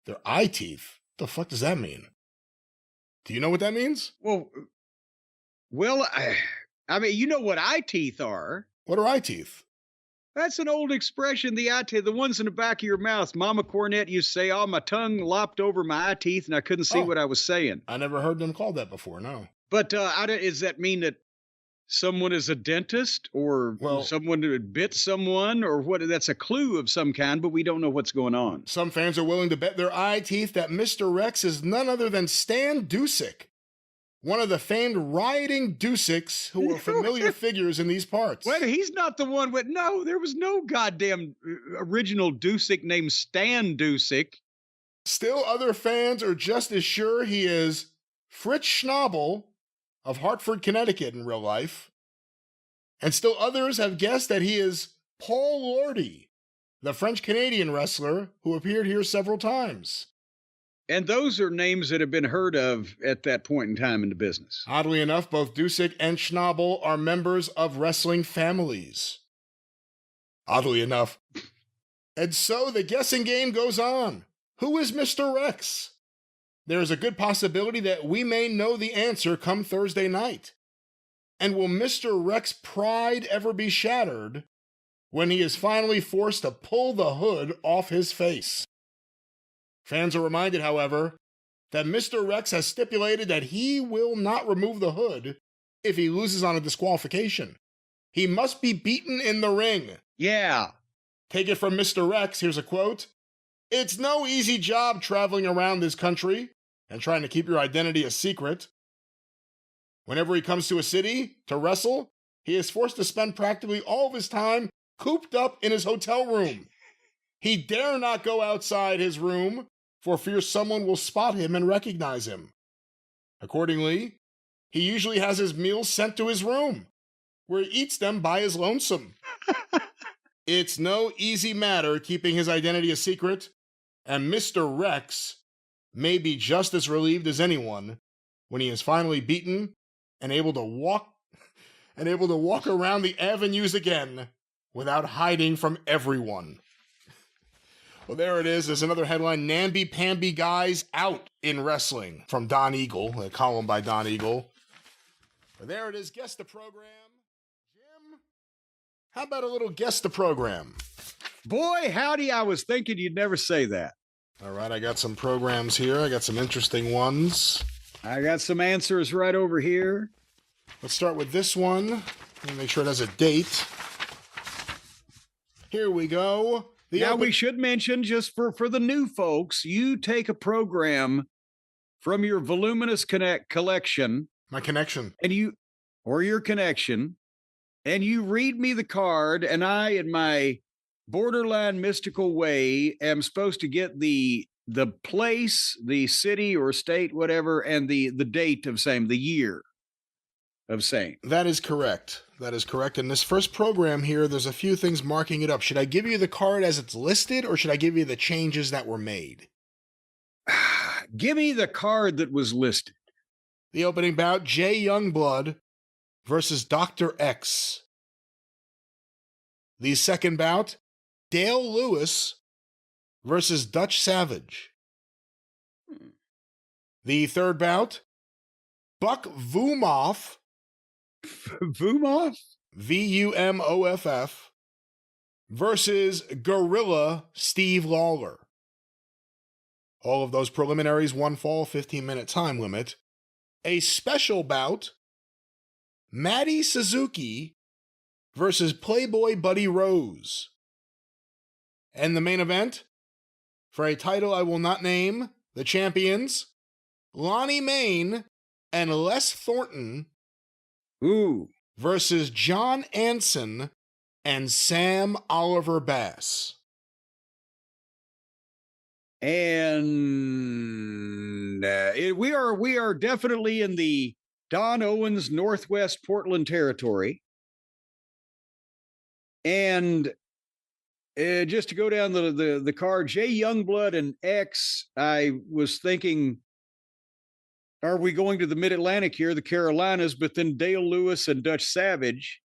Their eye teeth? What the fuck does that mean? Do you know what that means? Well, I mean, you know what eye teeth are. What are eye teeth? That's an old expression, the eye teeth, the ones in the back of your mouth. Mama Cornette used to say, oh, my tongue lopped over my eye teeth and I couldn't see what I was saying. I never heard them called that before, no. But does that mean that someone is a dentist or someone who bit someone or what? That's a clue of some kind, but we don't know what's going on. Some fans are willing to bet their eye teeth that Mr. Rex is none other than Stan Dusek, one of the famed rioting Duseks who were familiar figures in these parts. Well, he's not the one with, no, there was no goddamn original Dusek named Stan Dusek. Still other fans are just as sure he is Fritz Schnabel of Hartford, Connecticut in real life. And still others have guessed that he is Paul Lordy, the French-Canadian wrestler who appeared here several times. And those are names that have been heard of at that point in time in the business. Oddly enough, both Dusek and Schnabel are members of wrestling families. Oddly enough. And so the guessing game goes on. Who is Mr. Rex? There is a good possibility that we may know the answer come Thursday night. And will Mr. Rex's pride ever be shattered when he is finally forced to pull the hood off his face? Fans are reminded, however, that Mr. Rex has stipulated that he will not remove the hood if he loses on a disqualification. He must be beaten in the ring. Yeah. Take it from Mr. Rex, here's a quote. It's no easy job traveling around this country and trying to keep your identity a secret. Whenever he comes to a city to wrestle, he is forced to spend practically all of his time cooped up in his hotel room. He dare not go outside his room for fear someone will spot him and recognize him. Accordingly, he usually has his meals sent to his room, where he eats them by his lonesome. It's no easy matter keeping his identity a secret, and Mr. Rex may be just as relieved as anyone when he is finally beaten and able to walk around the avenues again without hiding from everyone. Well, there it is. There's another headline, Namby-pamby guys out in wrestling, from Don Eagle, a column by Don Eagle. But there it is. Guess the program. Jim, how about a little guess the program? Boy, howdy, I was thinking you'd never say that. All right, I got some programs here. I got some interesting ones. I got some answers right over here. Let's start with this one. Let me make sure it has a date. Here we go. We should mention, just for the new folks, you take a program from your voluminous collection. My connection. Or your connection, and you read me the card, and I, in my borderline mystical way, am supposed to get the place, the city or state, whatever, and the date of same, the year of same. That is correct. That is correct. In this first program here, there's a few things marking it up. Should I give you the card as it's listed, or should I give you the changes that were made? Give me the card that was listed. The opening bout, Jay Youngblood versus Dr. X. The second bout, Dale Lewis versus Dutch Savage. The third bout, Buck Vumoff. Vumoff? Vumoff versus Gorilla Steve Lawler. All of those preliminaries, one fall, 15-minute time limit. A special bout, Matty Suzuki versus Playboy Buddy Rose. And the main event, for a title I will not name, the champions, Lonnie Main and Les Thornton versus John Anson and Sam Oliver Bass. And we are definitely in the Don Owens Northwest Portland territory. And just to go down the card, Jay Youngblood and X, I was thinking, are we going to the Mid-Atlantic here, the Carolinas, but then Dale Lewis and Dutch Savage?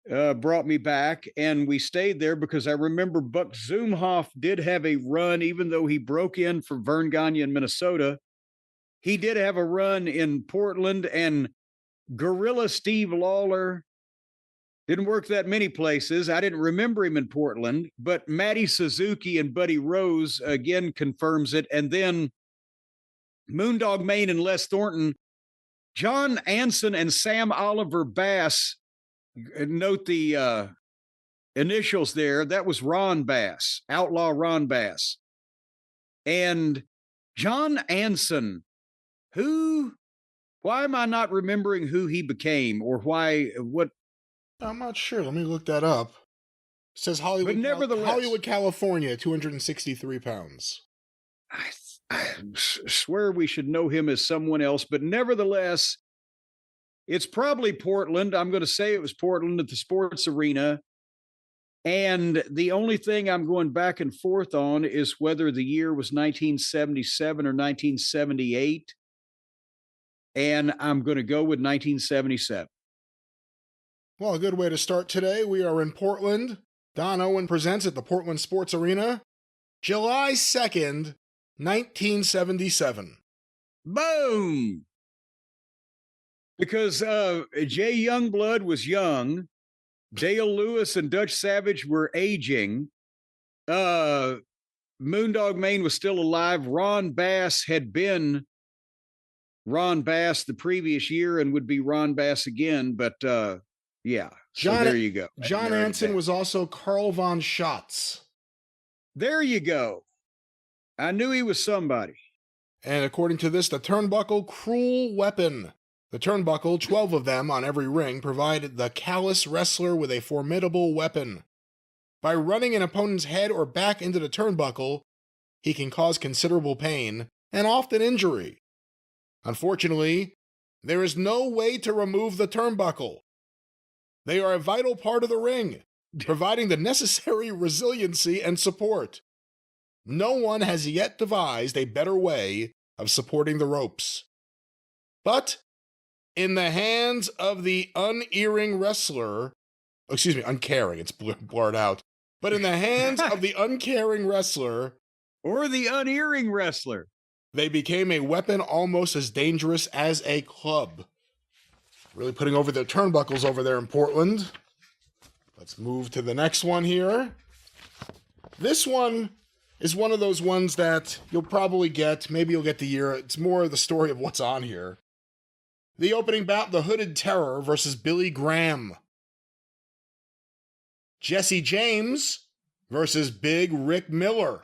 brought me back, and we stayed there because I remember Buck Zumhoff did have a run, even though he broke in for Vern Gagne in Minnesota. He did have a run in Portland, and Gorilla Steve Lawler didn't work that many places. I didn't remember him in Portland, but Matty Suzuki and Buddy Rose again confirms it. And then Moondog Mayne and Les Thornton, John Anson and Sam Oliver Bass, note the initials there. That was Ron Bass, Outlaw Ron Bass. And John Anson, why am I not remembering who he became or what? I'm not sure. Let me look that up. It says Hollywood, but nevertheless, Hollywood, California, 263 pounds. I swear we should know him as someone else, but nevertheless, it's probably Portland. I'm going to say it was Portland at the Sports Arena. And the only thing I'm going back and forth on is whether the year was 1977 or 1978. And I'm going to go with 1977. Well, a good way to start today. We are in Portland. Don Owen presents at the Portland Sports Arena, July 2nd, 1977. Boom! Because Jay Youngblood was young, Dale Lewis and Dutch Savage were aging, Moondog Mayne was still alive, Ron Bass had been Ron Bass the previous year and would be Ron Bass again, but yeah, so there you go. John Anson was also Carl von Schatz. There you go. I knew he was somebody. And according to this, the turnbuckle, cruel weapon. The turnbuckle, 12 of them on every ring, provide the callous wrestler with a formidable weapon. By running an opponent's head or back into the turnbuckle, he can cause considerable pain and often injury. Unfortunately, there is no way to remove the turnbuckle. They are a vital part of the ring, providing the necessary resiliency and support. No one has yet devised a better way of supporting the ropes. But in the hands of the uncaring wrestler, it's blurred out, but in the hands of the uncaring wrestler, or the unearring wrestler, they became a weapon almost as dangerous as a club. Really putting over their turnbuckles over there in Portland. Let's move to the next one here. This one is one of those ones that you'll probably get. Maybe you'll get the year. It's more the story of what's on here. The opening bout, the Hooded Terror versus Billy Graham. Jesse James versus Big Rick Miller.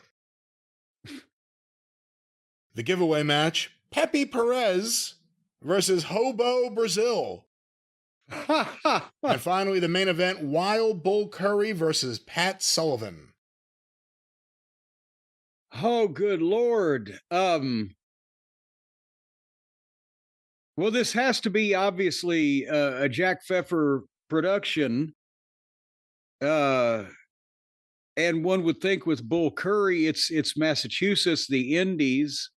The giveaway match, Pepe Perez versus Hobo Brazil. And finally, the main event, Wild Bull Curry versus Pat Sullivan. Oh, good Lord. Well, this has to be obviously a Jack Pfeffer production. And one would think with Bull Curry, it's Massachusetts, the Indies.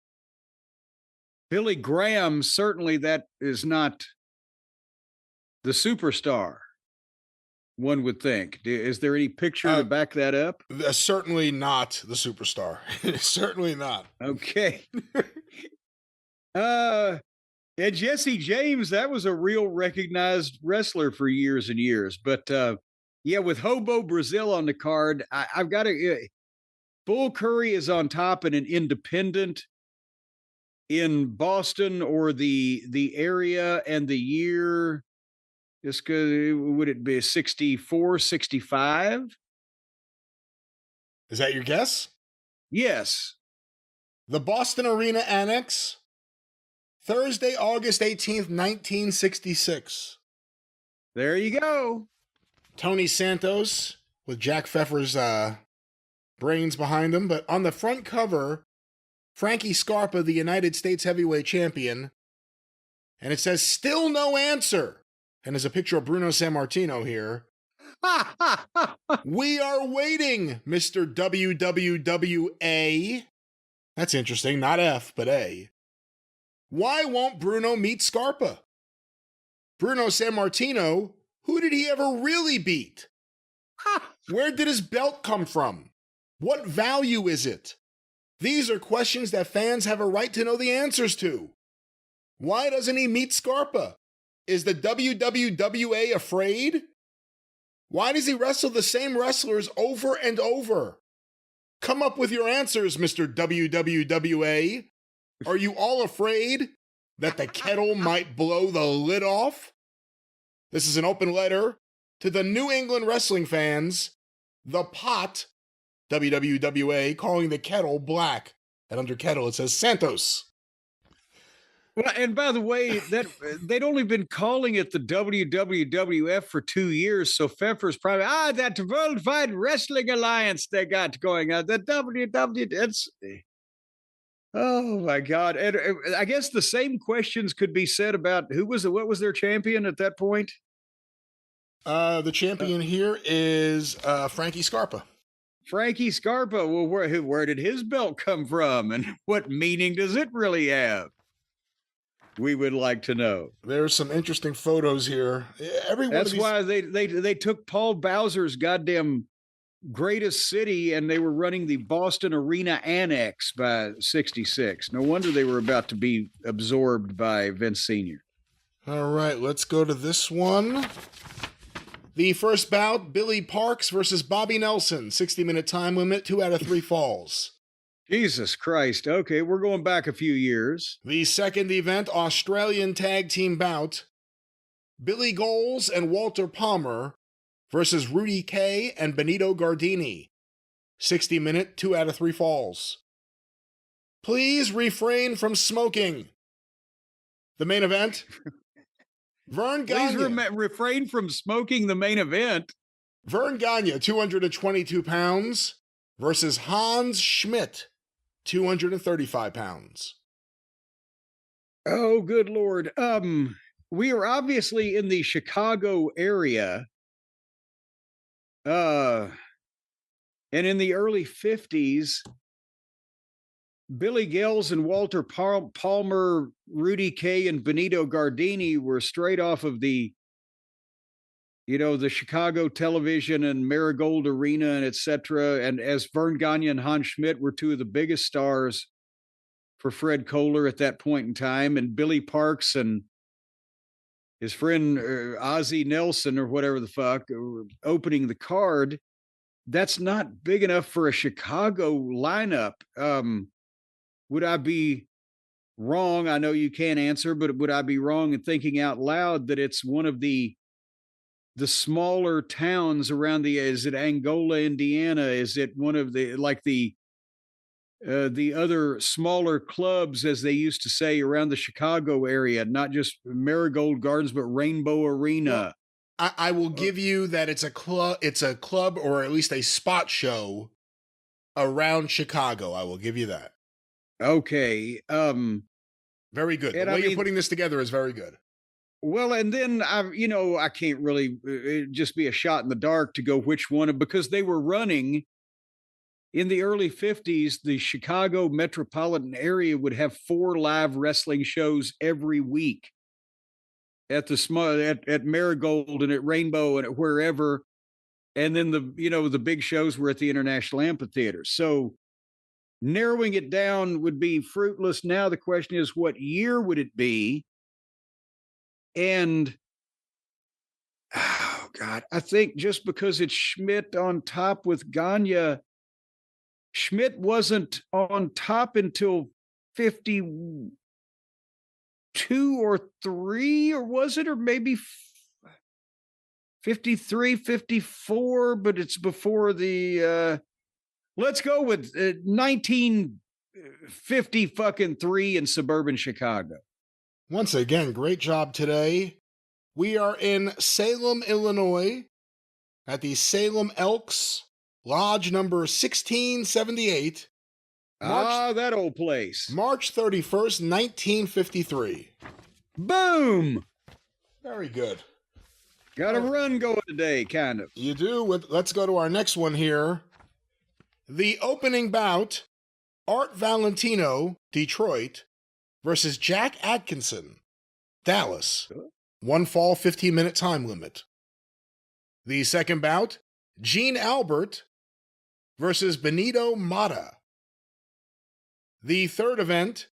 Billy Graham, certainly that is not the superstar, one would think. Is there any picture to back that up? Certainly not the superstar. Certainly not. Okay. And Jesse James, that was a real recognized wrestler for years and years. But yeah, with Hobo Brazil on the card, I've got to. Bull Curry is on top in an independent in Boston or the area and the year. Just would it be 64, 65? Is that your guess? Yes. The Boston Arena Annex, Thursday, August 18th, 1966. There you go. Tony Santos with Jack Pfeffer's brains behind him. But on the front cover, Frankie Scarpa, the United States Heavyweight Champion. And it says, still no answer. And there's a picture of Bruno Sammartino here. We are waiting, Mr. WWWA. That's interesting. Not F, but A. Why won't Bruno meet Scarpa? Bruno Sammartino Who did he ever really beat? Where did his belt come from? What value is it? These are questions that fans have a right to know the answers to. Why doesn't he meet Scarpa? Is the WWWA afraid? Why does he wrestle the same wrestlers over and over? Come up with your answers, Mr. WWWA. Are you all afraid that the kettle might blow the lid off? This is an open letter to the New England wrestling fans. The Pot, WWWA, calling the kettle black. And under kettle it says Santos. Well, and by the way, that they'd only been calling it the WWWF for 2 years, so Pfeffer's probably that Worldwide Wrestling Alliance they got going on. The WW. Oh my God! And I guess the same questions could be said about what was their champion at that point? The champion here is Frankie Scarpa. Frankie Scarpa. Well, where did his belt come from, and what meaning does it really have? We would like to know. There's some interesting photos here. That's why they took Paul Bowser's goddamn greatest city and they were running the Boston Arena Annex by 66. No wonder they were about to be absorbed by Vince Sr. All right, let's go to this one. The first bout, Billy Parks versus Bobby Nelson. 60-minute time limit, 2 out of 3 falls. Jesus Christ. Okay, we're going back a few years. The second event, Australian tag team bout, Billy Goles and Walter Palmer versus Rudy Kay and Benito Gardini. 60-minute, 2 out of 3 falls. Please refrain from smoking. The main event, Vern Gagne. Please refrain from smoking the main event. Vern Gagne, 222 pounds, versus Hans Schmidt, 235 pounds. Oh, good Lord. We are obviously in the Chicago area. And in the early 50s, Billy Gales and Walter Palmer, Rudy Kay, and Benito Gardini were straight off of the Chicago television and Marigold Arena and etc. And as Vern Gagne and Hans Schmidt were two of the biggest stars for Fred Kohler at that point in time, and Billy Parks and his friend Ozzie Nelson or whatever the fuck were opening the card. That's not big enough for a Chicago lineup. Would I be wrong? I know you can't answer, but would I be wrong in thinking out loud that it's one of the smaller towns around is it Angola, Indiana? Is it one of the other smaller clubs, as they used to say, around the Chicago area, not just Marigold Gardens, but Rainbow Arena? I will give you that it's a club or at least a spot show around Chicago. I will give you that. Okay. Very good. The way you're putting this together is very good. Well, and then I can't really just be a shot in the dark to go which one, because they were running in the early 50s. The Chicago metropolitan area would have 4 live wrestling shows every week at at Marigold and at Rainbow and at wherever. And then the big shows were at the International Amphitheater. So narrowing it down would be fruitless. Now the question is, what year would it be? And oh God, I think just because it's Schmidt on top with Gagne, Schmidt wasn't on top until 52 or 3, or was it? Or maybe 53, 54, but it's before the, let's go with 1950 fucking 3 in suburban Chicago. Once again, great job today. We are in Salem, Illinois, at the Salem Elks, Lodge number 1678. That old place. March 31st, 1953. Boom! Very good. Got a run going today, kind of. You do. Let's go to our next one here. The opening bout, Art Valentino, Detroit, versus Jack Atkinson, Dallas. 1 fall, 15-minute time limit. The second bout, Gene Albert versus Benito Mata. The third event,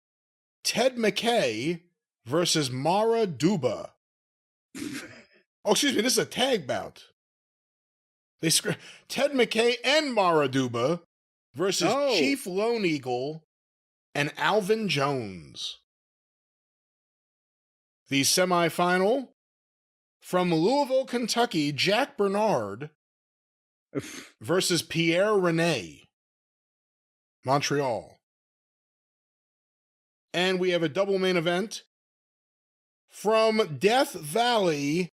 Ted McKay versus Mara Duba. Oh, excuse me, this is a tag bout. Ted McKay and Mara Duba versus Chief Lone Eagle and Alvin Jones. The semifinal, from Louisville, Kentucky, Jack Bernard versus Pierre Rene, Montreal. And we have a double main event from Death Valley,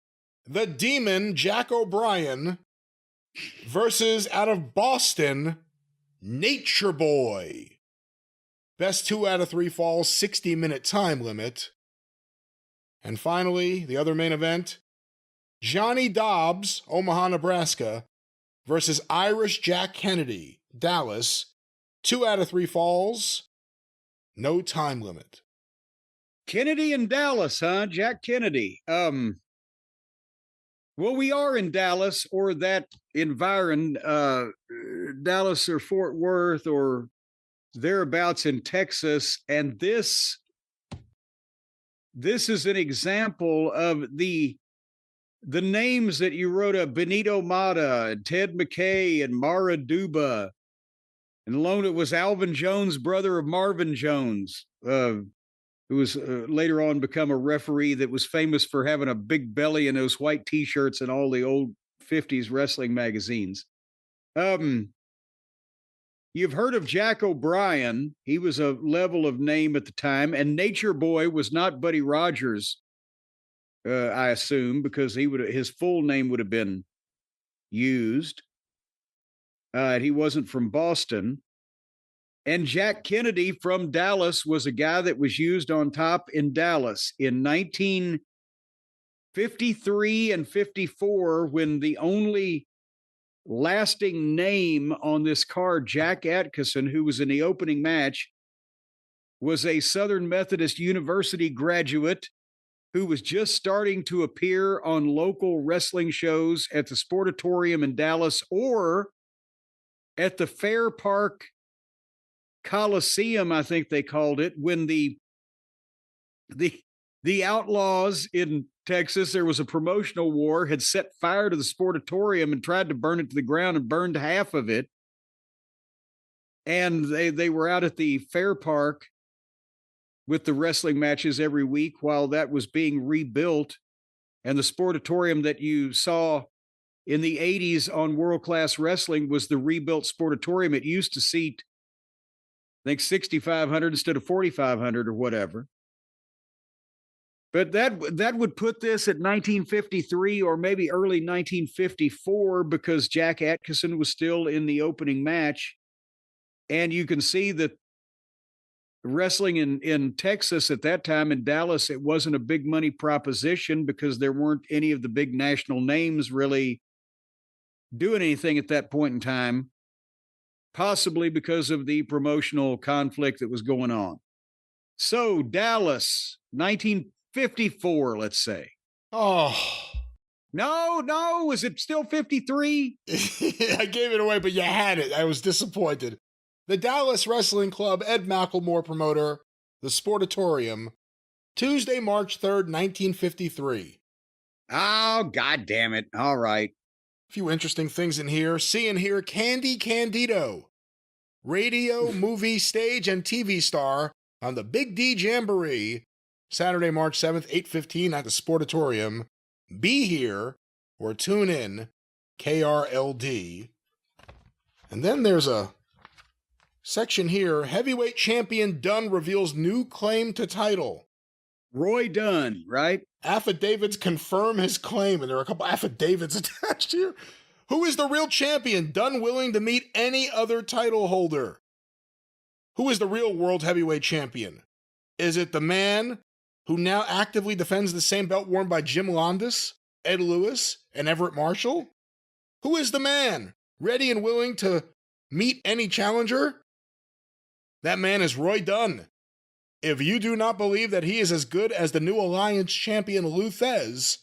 the Demon Jack O'Brien versus out of Boston, Nature Boy. Best 2 out of 3 falls, 60-minute time limit. And finally, the other main event, Johnny Dobbs, Omaha, Nebraska, versus Irish Jack Kennedy, Dallas. 2 out of 3 falls, no time limit. Kennedy in Dallas, huh? Jack Kennedy. Well, we are in Dallas or that environ, Dallas or Fort Worth or thereabouts in Texas, and this is an example of the names that you wrote up: Benito Mata, Ted McKay, and Mara Duba. And alone it was Alvin Jones, brother of Marvin Jones, who was later on become a referee that was famous for having a big belly and those white T-shirts in all the old 50s wrestling magazines. You've heard of Jack O'Brien. He was a level of name at the time. And Nature Boy was not Buddy Rogers, I assume, because his full name would have been used. He wasn't from Boston. And Jack Kennedy from Dallas was a guy that was used on top in Dallas in 1953 and 54, when the only lasting name on this card, Jack Atkinson, who was in the opening match, was a Southern Methodist University graduate who was just starting to appear on local wrestling shows at the Sportatorium in Dallas or at the Fair Park Coliseum, I think they called it, when the outlaws in Texas, there was a promotional war, had set fire to the Sportatorium and tried to burn it to the ground and burned half of it. And they were out at the Fair Park with the wrestling matches every week while that was being rebuilt. And the Sportatorium that you saw in the 80s on World Class Wrestling was the rebuilt Sportatorium. It used to seat, I think, 6,500 instead of 4,500 or whatever. But that would put this at 1953 or maybe early 1954, because Jack Atkinson was still in the opening match. And you can see that wrestling in Texas at that time, in Dallas, it wasn't a big money proposition because there weren't any of the big national names really doing anything at that point in time, possibly because of the promotional conflict that was going on. So Dallas, 1954, let's say. Oh. No, was it still 53? I gave it away, but you had it. I was disappointed. The Dallas Wrestling Club, Ed McElmore promoter, the Sportatorium, Tuesday, March 3rd, 1953. Oh, God damn it. All right. A few interesting things in here. See and hear Candy Candido, radio, movie, stage, and TV star on the Big D Jamboree, Saturday, March 7th, 8:15 at the Sportatorium. Be here or tune in, KRLD. And then there's a section here. Heavyweight champion Dunn reveals new claim to title. Roy Dunn, right? Affidavits confirm his claim, and there are a couple affidavits attached here. Who is the real champion? Dunn willing to meet any other title holder. Who is the real world heavyweight champion? Is it the man who now actively defends the same belt worn by Jim Londos, Ed Lewis, and Everett Marshall? Who is the man ready and willing to meet any challenger? That man is Roy Dunn. If you do not believe that he is as good as the new Alliance champion Lou Thez,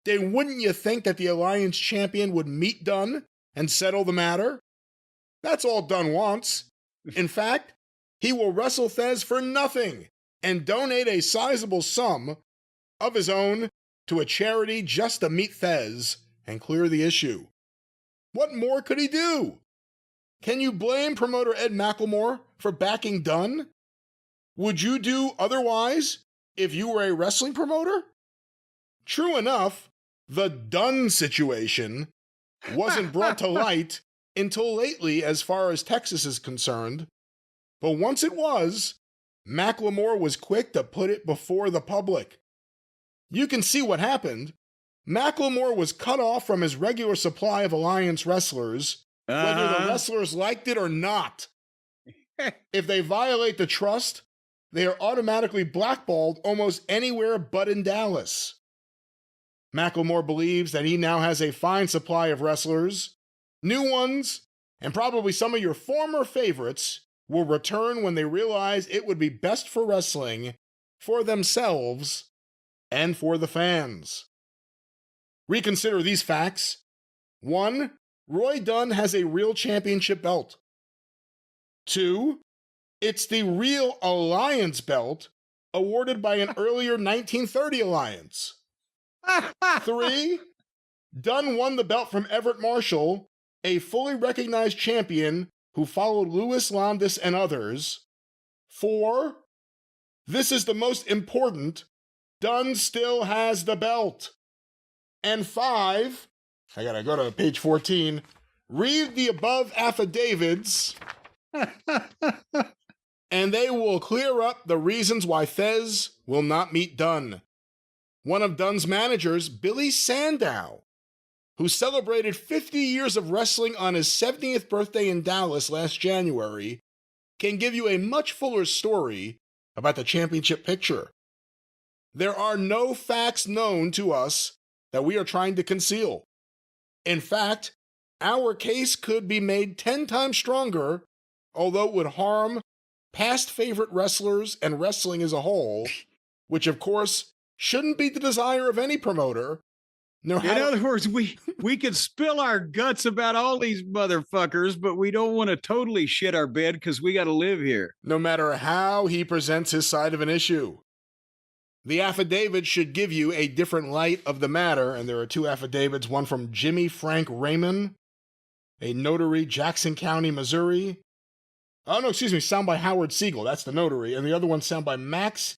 then wouldn't you think that the Alliance champion would meet Dunn and settle the matter? That's all Dunn wants. In fact, he will wrestle Thez for nothing and donate a sizable sum of his own to a charity just to meet Thez and clear the issue. What more could he do? Can you blame promoter Ed McLemore for backing Dunn? Would you do otherwise if you were a wrestling promoter? True enough, the Dunn situation wasn't brought to light until lately as far as Texas is concerned, but once it was, McLemore was quick to put it before the public. You can see what happened. McLemore was cut off from his regular supply of Alliance wrestlers, whether the wrestlers liked it or not. If they violate the trust, they are automatically blackballed almost anywhere but in Dallas. McLemore believes that he now has a fine supply of wrestlers. New ones, and probably some of your former favorites, will return when they realize it would be best for wrestling, for themselves, and for the fans. Reconsider these facts. 1. Roy Dunn has a real championship belt. 2. It's the real Alliance belt awarded by an earlier 1930 Alliance. 3. Dunn won the belt from Everett Marshall, a fully recognized champion who followed Louis Landis and others. 4. This is the most important. Dunn still has the belt. And 5, I gotta go to page 14, read the above affidavits, and they will clear up the reasons why Thez will not meet Dunn. One of Dunn's managers, Billy Sandow, who celebrated 50 years of wrestling on his 70th birthday in Dallas last January, can give you a much fuller story about the championship picture. There are no facts known to us that we are trying to conceal. In fact, our case could be made 10 times stronger, although it would harm past favorite wrestlers and wrestling as a whole, which of course shouldn't be the desire of any promoter. In other words, we could spill our guts about all these motherfuckers, but we don't want to totally shit our bed because we got to live here. No matter how he presents his side of an issue. The affidavit should give you a different light of the matter, and there are 2 affidavits, one from Jimmy Frank Raymond, a notary, Jackson County, Missouri. Signed by Howard Siegel, that's the notary, and the other one signed by Max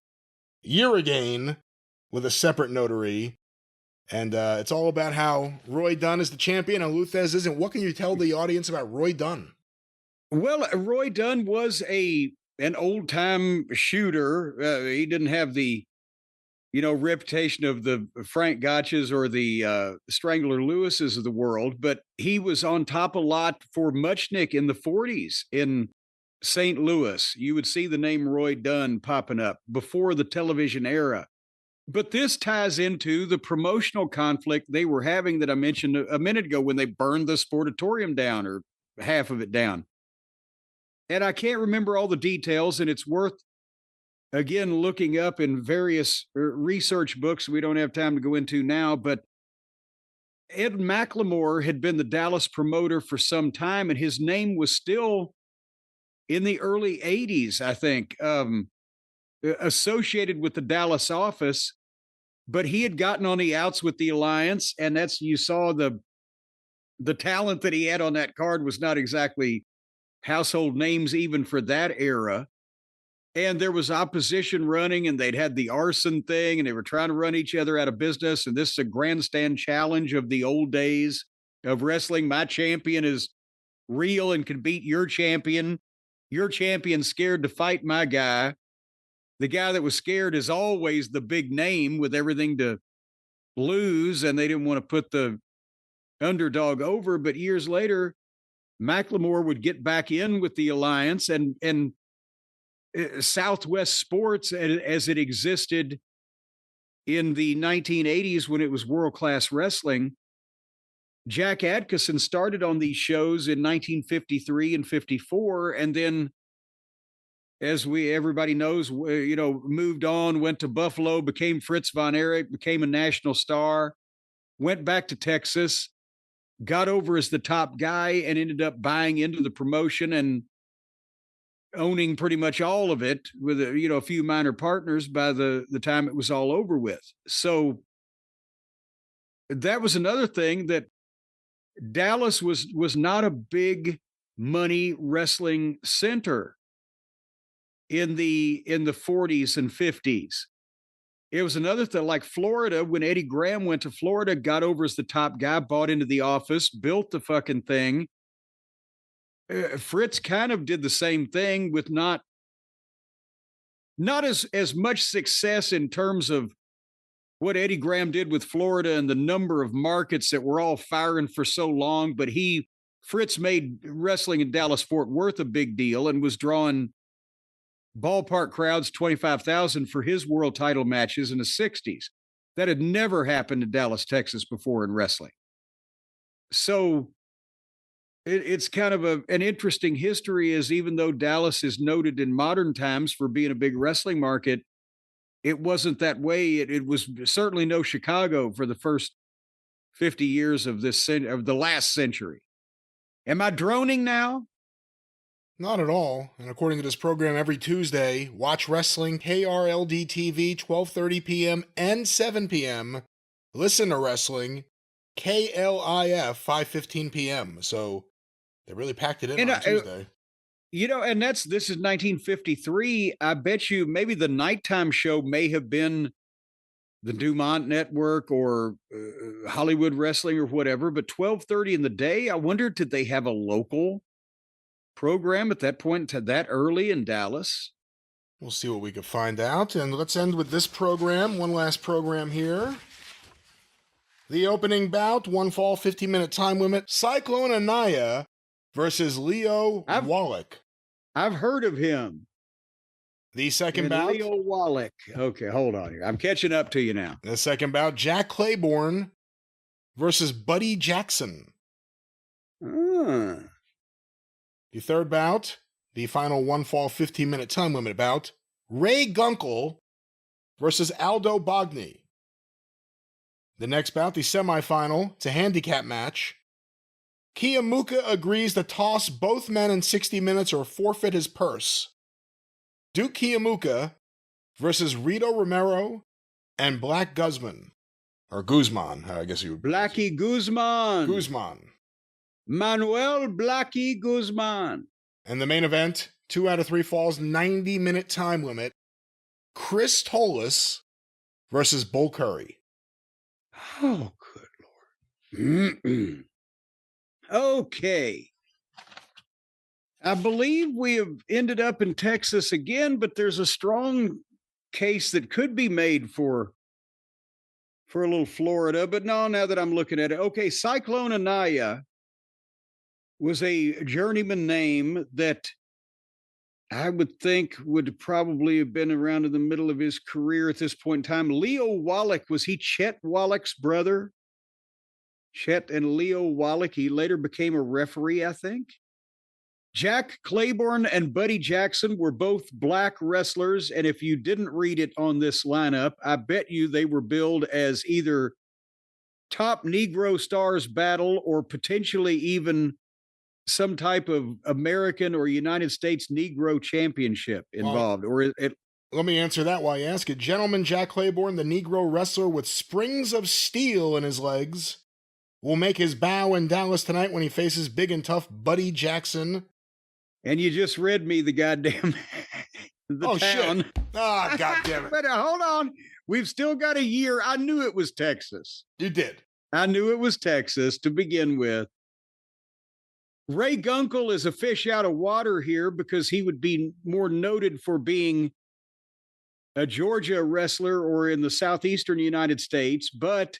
Yeragain with a separate notary. And it's all about how Roy Dunn is the champion and Lou Thesz isn't. What can you tell the audience about Roy Dunn? Well, Roy Dunn was an old-time shooter. He didn't have the reputation of the Frank Gotches or the Strangler Lewises of the world, but he was on top a lot for Muchnick in the 40s in St. Louis. You would see the name Roy Dunn popping up before the television era. But this ties into the promotional conflict they were having that I mentioned a minute ago when they burned the Sportatorium down, or half of it down. And I can't remember all the details, and it's worth, again, looking up in various research books we don't have time to go into now, but Ed McLemore had been the Dallas promoter for some time, and his name was still in the early 80s, I think, associated with the Dallas office, but he had gotten on the outs with the Alliance, and you saw the talent that he had on that card was not exactly household names even for that era. And there was opposition running, and they'd had the arson thing, and they were trying to run each other out of business. And this is a grandstand challenge of the old days of wrestling. My champion is real and can beat your champion. Your champion's scared to fight my guy. The guy that was scared is always the big name with everything to lose, and they didn't want to put the underdog over. But years later, McLemore would get back in with the Alliance, and Southwest Sports, as it existed in the 1980s when it was world-class wrestling, Jack Adkisson started on these shows in 1953 and 54, and then, as everybody knows, moved on, went to Buffalo, became Fritz von Erich, became a national star, went back to Texas, got over as the top guy, and ended up buying into the promotion and owning pretty much all of it with a few minor partners by the time it was all over with. So that was another thing, that Dallas was not a big money wrestling center in the 40s and 50s. It was another thing, like Florida, when Eddie Graham went to Florida, got over as the top guy, bought into the office, built the fucking thing. Fritz kind of did the same thing with not as much success in terms of what Eddie Graham did with Florida and the number of markets that were all firing for so long. But Fritz made wrestling in Dallas-Fort Worth a big deal and was drawing ballpark crowds, 25,000 for his world title matches in the 60s. That had never happened in Dallas, Texas before in wrestling. So it's kind of an interesting history, is even though Dallas is noted in modern times for being a big wrestling market, it wasn't that way. It was certainly no Chicago for the first 50 years of the last century. Am I droning now? Not at all. And according to this program, every Tuesday, watch wrestling, KRLD TV, 12:30 p.m. and 7 p.m. Listen to wrestling, KLIF, 5:15 p.m. So they really packed it in on Tuesday. And this is 1953. I bet you maybe the nighttime show may have been the Dumont Network or Hollywood Wrestling or whatever, but 12:30 in the day, I wonder, did they have a local program at that point, that early in Dallas? We'll see what we can find out. And let's end with this program. One last program here. The opening bout, one fall, 50-minute time limit. Cyclone Anaya versus Leo Wallach. I've heard of him. The second bout. Leo Wallach. Okay, hold on here. I'm catching up to you now. The second bout, Jack Claiborne versus Buddy Jackson. The third bout, the final one fall, 15-minute time limit bout, Ray Gunkel versus Aldo Bogny. The next bout, the semifinal, it's a handicap match. Kiyomuka agrees to toss both men in 60 minutes or forfeit his purse. Duke Kiyomuka versus Rito Romero and Black Guzman. Or Guzman, I guess you would. Blackie Guzman. Guzman. Manuel Blackie Guzman. And the main event, 2 out of 3 falls, 90-minute time limit. Chris Tolis versus Bull Curry. Oh, good Lord. Okay. I believe we have ended up in Texas again, but there's a strong case that could be made for a little Florida. But no, now that I'm looking at it, okay, Cyclone Anaya was a journeyman name that I would think would probably have been around in the middle of his career at this point in time. Leo Wallach, was he Chet Wallach's brother? Chet and Leo Wallach. He later became a referee, I think. Jack Claiborne and Buddy Jackson were both black wrestlers, and if you didn't read it on this lineup, I bet you they were billed as either top Negro Stars battle or potentially even some type of American or United States Negro Championship involved. Let me answer that while you ask it. Gentleman Jack Claiborne, the Negro wrestler with springs of steel in his legs, will make his bow in Dallas tonight when he faces big and tough Buddy Jackson. And you just read me the goddamn town. Shit. Ah, goddamn it. But hold on. We've still got a year. I knew it was Texas. You did. I knew it was Texas to begin with. Ray Gunkel is a fish out of water here because he would be more noted for being a Georgia wrestler or in the southeastern United States, but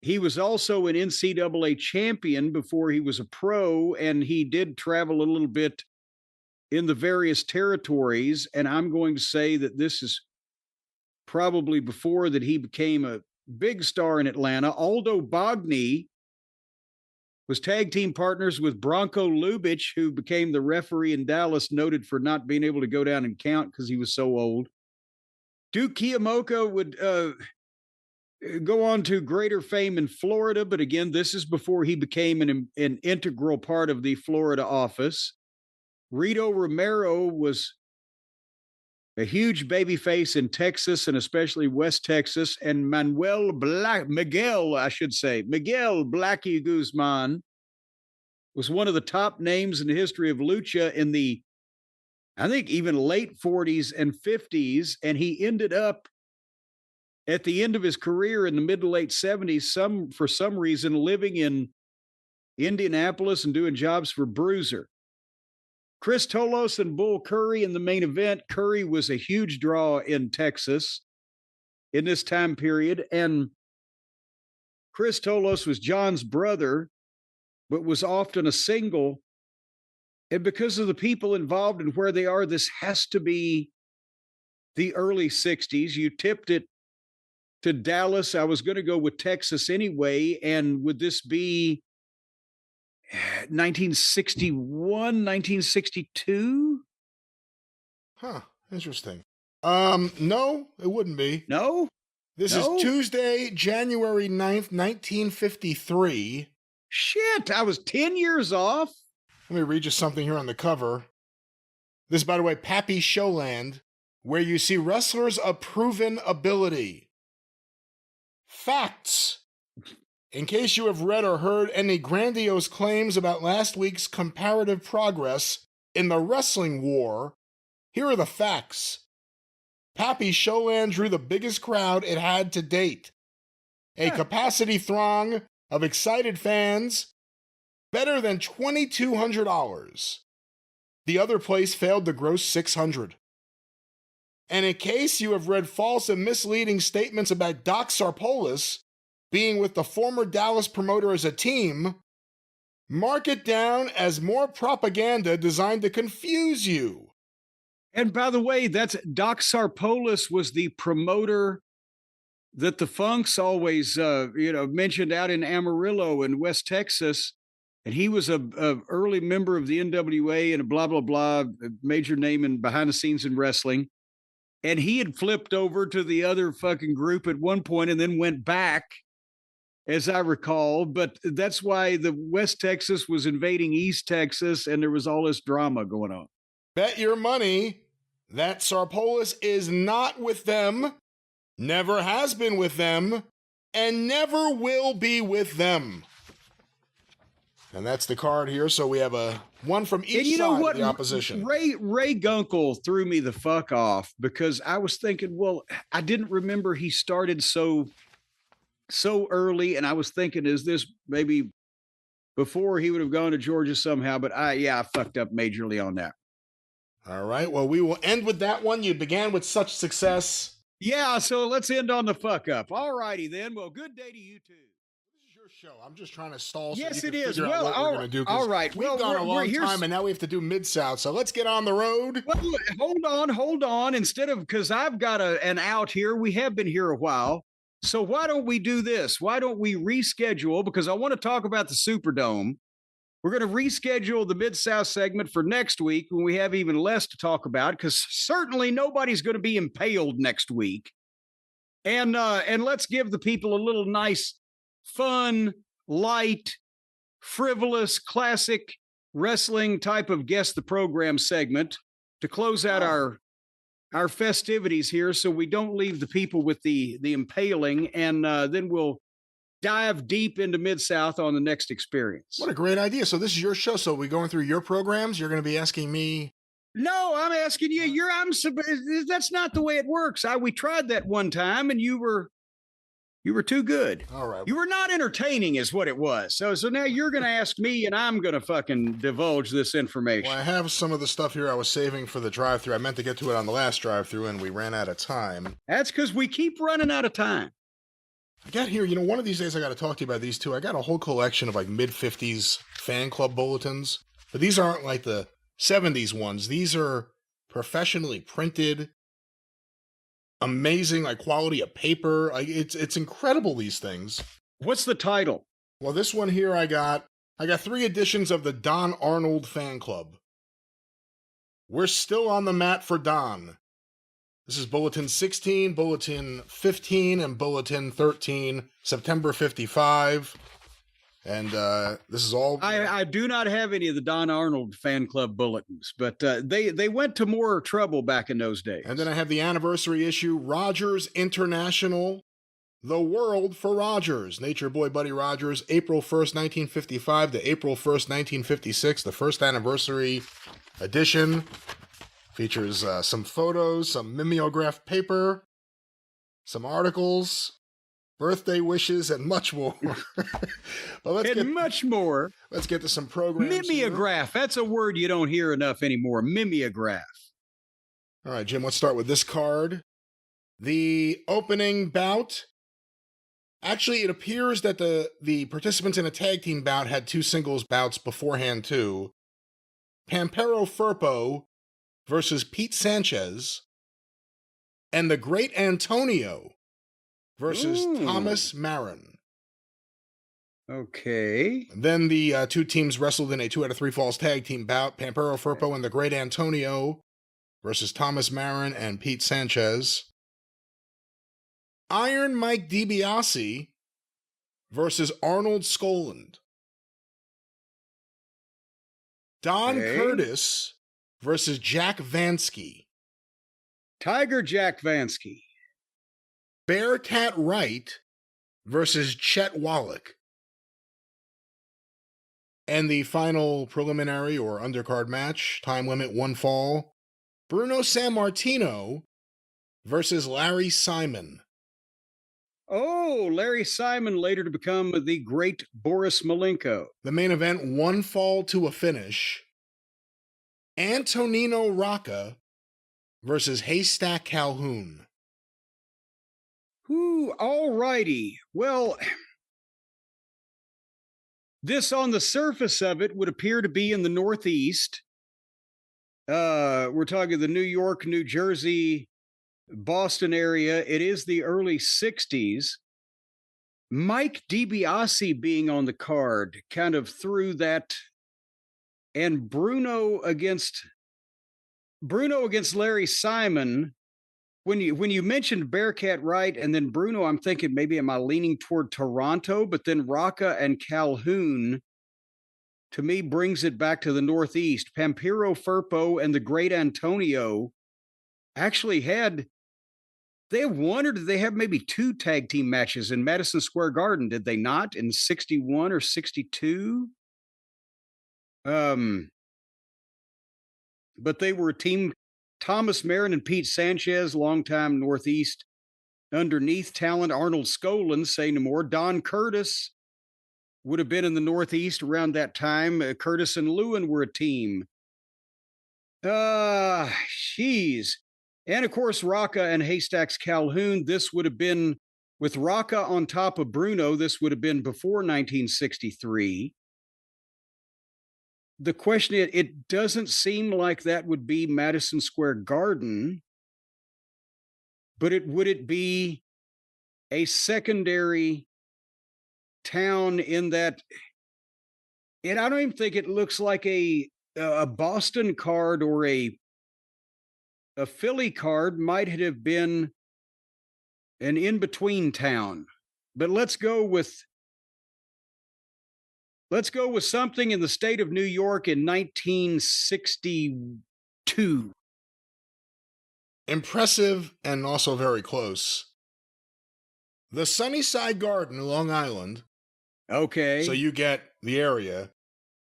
he was also an NCAA champion before he was a pro, and he did travel a little bit in the various territories. And I'm going to say that this is probably before that he became a big star in Atlanta. Aldo Bogny was tag team partners with Bronco Lubitsch, who became the referee in Dallas, noted for not being able to go down and count because he was so old. Duke Kiyomuka Go on to greater fame in Florida, but again, this is before he became an integral part of the Florida office. Rito Romero was a huge babyface in Texas and especially West Texas, and Miguel Blackie Guzman was one of the top names in the history of lucha in the, I think, even late 40s and 50s, and he ended up at the end of his career in the mid to late 70s, for some reason living in Indianapolis and doing jobs for Bruiser. Chris Tolos and Bull Curry in the main event. Curry was a huge draw in Texas in this time period, and Chris Tolos was John's brother, but was often a single. And because of the people involved and where they are, this has to be the early 60s. You tipped it to Dallas. I was going to go with Texas anyway. And would this be 1961, 1962? Huh. Interesting. No, it wouldn't be. No? This is Tuesday, January 9th, 1953. Shit, I was 10 years off. Let me read you something here on the cover. This, by the way, Pappy Showland, where you see wrestlers of proven ability. Facts. In case you have read or heard any grandiose claims about last week's comparative progress in the wrestling war, here are the facts. Pappy Showland drew the biggest crowd it had to date. A capacity throng of excited fans, better than $2,200. The other place failed to gross $600. And in case you have read false and misleading statements about Doc Sarpolis being with the former Dallas promoter as a team, mark it down as more propaganda designed to confuse you. And by the way, that's Doc Sarpolis was the promoter that the Funks always, mentioned out in Amarillo in West Texas. And he was a early member of the NWA and a blah, blah, blah, a major name in behind the scenes in wrestling. And he had flipped over to the other fucking group at one point and then went back, as I recall. But that's why the West Texas was invading East Texas and there was all this drama going on. Bet your money that Sarpolis is not with them, never has been with them, and never will be with them. And that's the card here. So we have one from each side of the opposition. Ray Gunkel threw me the fuck off because I was thinking, well, I didn't remember he started so early. And I was thinking, is this maybe before he would have gone to Georgia somehow? But I fucked up majorly on that. All right. Well, we will end with that one. You began with such success. Yeah. So let's end on the fuck up. All righty then. Well, good day to you too. Show. I'm just trying to stall. Yes, so it you can is. figure out what we're going to do. All right. We've gone a long time, and now we have to do Mid-South. So let's get on the road. Well, hold on. Instead of, because I've got an out here. We have been here a while. So why don't we do this? Why don't we reschedule? Because I want to talk about the Superdome. We're going to reschedule the Mid-South segment for next week when we have even less to talk about, because certainly nobody's going to be impaled next week. And let's give the people a little nice, fun, light, frivolous, classic wrestling type of guess the program segment to close out our festivities here, so we don't leave the people with the impaling, and then we'll dive deep into Mid-South on the next experience. What a great idea. So this is your show. So we're going through your programs. You're going to be asking me. No, I'm asking you. That's not the way it works. We tried that one time, and you were too good. All right. You were not entertaining is what it was. So now you're going to ask me, and I'm going to fucking divulge this information. Well, I have some of the stuff here I was saving for the drive-thru. I meant to get to it on the last drive-thru, and we ran out of time. That's because we keep running out of time. I got here, one of these days I got to talk to you about these two. I got a whole collection of like mid-50s fan club bulletins, but these aren't like the 70s ones. These are professionally printed, amazing like quality of paper. It's incredible, these things. What's the title? Well, this one here I got 3 editions of the Don Arnold fan club. We're still on the mat for Don. This is Bulletin 16, Bulletin 15, and Bulletin 13, September 55. And this is all... I do not have any of the Don Arnold fan club bulletins, but they went to more trouble back in those days. And then I have the anniversary issue, Rogers International, The World for Rogers, Nature Boy Buddy Rogers, April 1st, 1955 to April 1st, 1956, the first anniversary edition. Features some photos, some mimeographed paper, some articles, birthday wishes, and much more. But much more. Let's get to some programs. Mimeograph. That's a word you don't hear enough anymore. Mimeograph. All right, Jim, let's start with this card. The opening bout. Actually, it appears that the participants in a tag team bout had two singles bouts beforehand, too. Pampero Firpo versus Pete Sanchez, and the Great Antonio versus Thomas Marin. Okay. Then the two teams wrestled in a 2 out of 3 falls tag team bout. Pampero Firpo and the Great Antonio versus Thomas Marin and Pete Sanchez. Iron Mike DiBiase versus Arnold Skoland. Don Curtis versus Jack Vansky. Tiger Jack Vansky. Bearcat Wright versus Chet Wallach. And the final preliminary or undercard match, time limit 1 fall, Bruno Sammartino versus Larry Simon. Oh, Larry Simon, later to become the great Boris Malenko. The main event, 1 fall to a finish. Antonino Rocca versus Haystack Calhoun. Ooh, all righty. Well, this on the surface of it would appear to be in the Northeast. We're talking the New York, New Jersey, Boston area. It is the early 60s. Mike DiBiase being on the card kind of threw that, and Bruno against Larry Simon. When you mentioned Bearcat Wright and then Bruno, I'm thinking maybe am I leaning toward Toronto? But then Rocca and Calhoun, to me, brings it back to the Northeast. Pampero Firpo and the Great Antonio actually had, they have one or did they have maybe 2 tag team matches in Madison Square Garden? Did they not in 61 or 62? But they were a team. Thomas Marin and Pete Sanchez, longtime Northeast underneath talent. Arnold Skoland, say no more. Don Curtis would have been in the Northeast around that time. Curtis and Lewin were a team. Jeez. And of course, Rocca and Haystacks Calhoun. This would have been, with Rocca on top of Bruno, this would have been before 1963. The question is, it doesn't seem like that would be Madison Square Garden, but would it be a secondary town in that? And I don't even think it looks like a Boston card or a Philly card. Might have been an in-between town. But let's go with something in the state of New York in 1962. Impressive and also very close. The Sunnyside Garden, Long Island. Okay. So you get the area.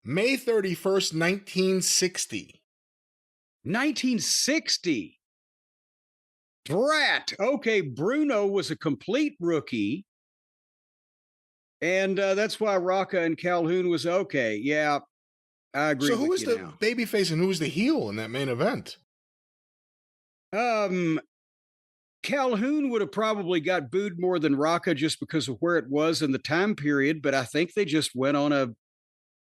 May 31st, 1960. 1960. Drat. Okay, Bruno was a complete rookie. And that's why Rocca and Calhoun was okay. Yeah, I agree. So who was the babyface and who was the heel in that main event? Calhoun would have probably got booed more than Rocca just because of where it was in the time period. But I think they just went on a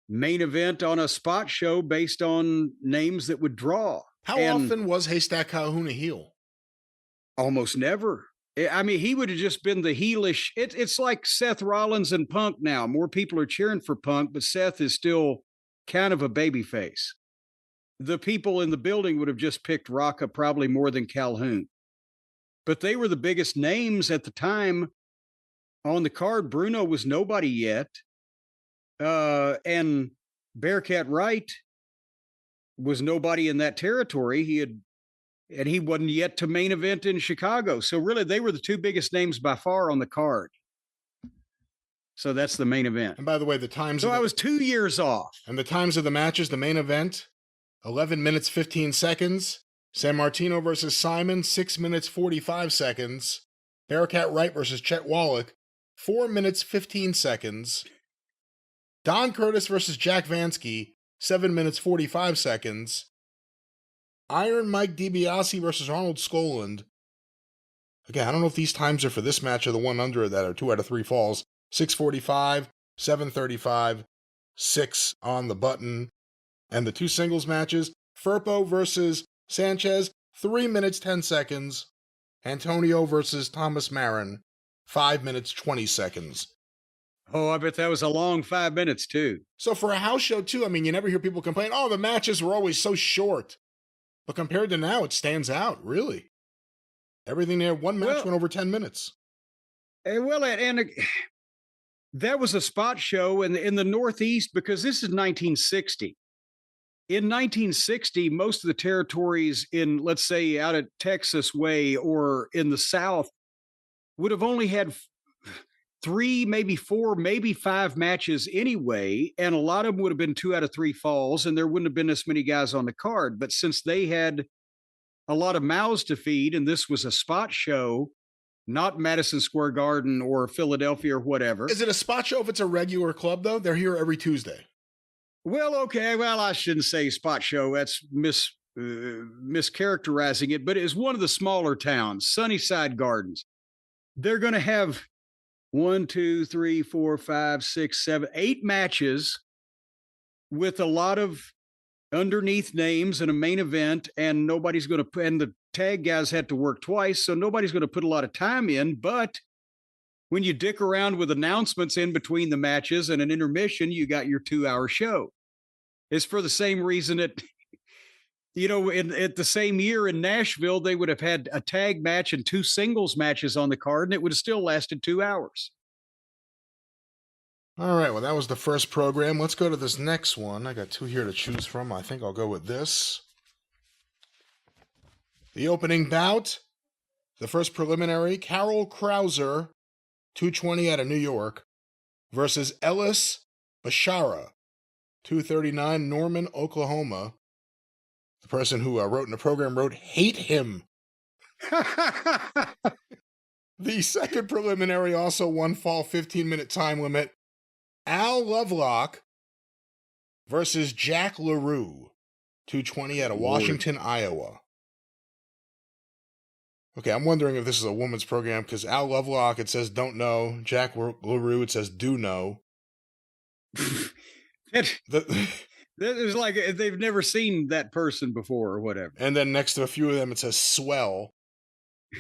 main event on a spot show based on names that would draw. How often was Haystack Calhoun a heel? Almost never. I mean, he would have just been the heelish. It's like Seth Rollins and Punk now. More people are cheering for Punk, but Seth is still kind of a babyface. The people in the building would have just picked Rocca probably more than Calhoun. but they were the biggest names at the time on the card. Bruno was nobody yet. And Bearcat Wright was nobody in that territory. He wasn't yet to main event in Chicago. So really, they were the two biggest names by far on the card. So that's the main event. And by the way, the times. So I was 2 years off. And the times of the matches, the main event, 11 minutes, 15 seconds. San Martino versus Simon, 6 minutes, 45 seconds. Bearcat Wright versus Chet Wallach, 4 minutes, 15 seconds. Don Curtis versus Jack Vansky, 7 minutes, 45 seconds. Iron Mike DiBiase versus Arnold Skoland. Again, I don't know if these times are for this match or the one under that are 2 out of 3 falls. 6:45, 7:35, 6 on the button. And the 2 singles matches, Firpo versus Sanchez, 3 minutes, 10 seconds. Antonio versus Thomas Marin, 5 minutes, 20 seconds. Oh, I bet that was a long 5 minutes, too. So for a house show, too, I mean, you never hear people complain, oh, the matches were always so short. But compared to now, it stands out, really. Everything there, one match went over 10 minutes. That was a spot show in the Northeast because this is 1960. In 1960, most of the territories in, let's say, out at Texas way or in the South would have only had 3, maybe 4, maybe 5 matches anyway, and a lot of them would have been 2 out of 3 falls, and there wouldn't have been as many guys on the card. But since they had a lot of mouths to feed, and this was a spot show, not Madison Square Garden or Philadelphia or whatever. Is it a spot show if it's a regular club, though? They're here every Tuesday. Well, okay. Well, I shouldn't say spot show. That's mischaracterizing it, but it's one of the smaller towns, Sunnyside Gardens. They're going to have 1, 2, 3, 4, 5, 6, 7, 8 matches with a lot of underneath names and a main event, and nobody's going to, and the tag guys had to work twice, so nobody's going to put a lot of time in. But when you dick around with announcements in between the matches and an intermission, you got your 2-hour show. It's for the same reason at the same year in Nashville, they would have had a tag match and 2 singles matches on the card, and it would have still lasted 2 hours. All right, well, that was the first program. Let's go to this next one. I got 2 here to choose from. I think I'll go with this. The opening bout, the first preliminary, Carol Krauser, 220 out of New York, versus Ellis Bashara, 239, Norman, Oklahoma. The person who wrote in the program wrote, hate him. The second preliminary, also 1 fall, 15-minute time limit, Al Lovelock versus Jack LaRue, 220 out of Washington, Iowa. Okay, I'm wondering if this is a woman's program, because Al Lovelock, it says don't know. Jack LaRue, it says do know. It's like they've never seen that person before or whatever. And then next to a few of them, it says swell.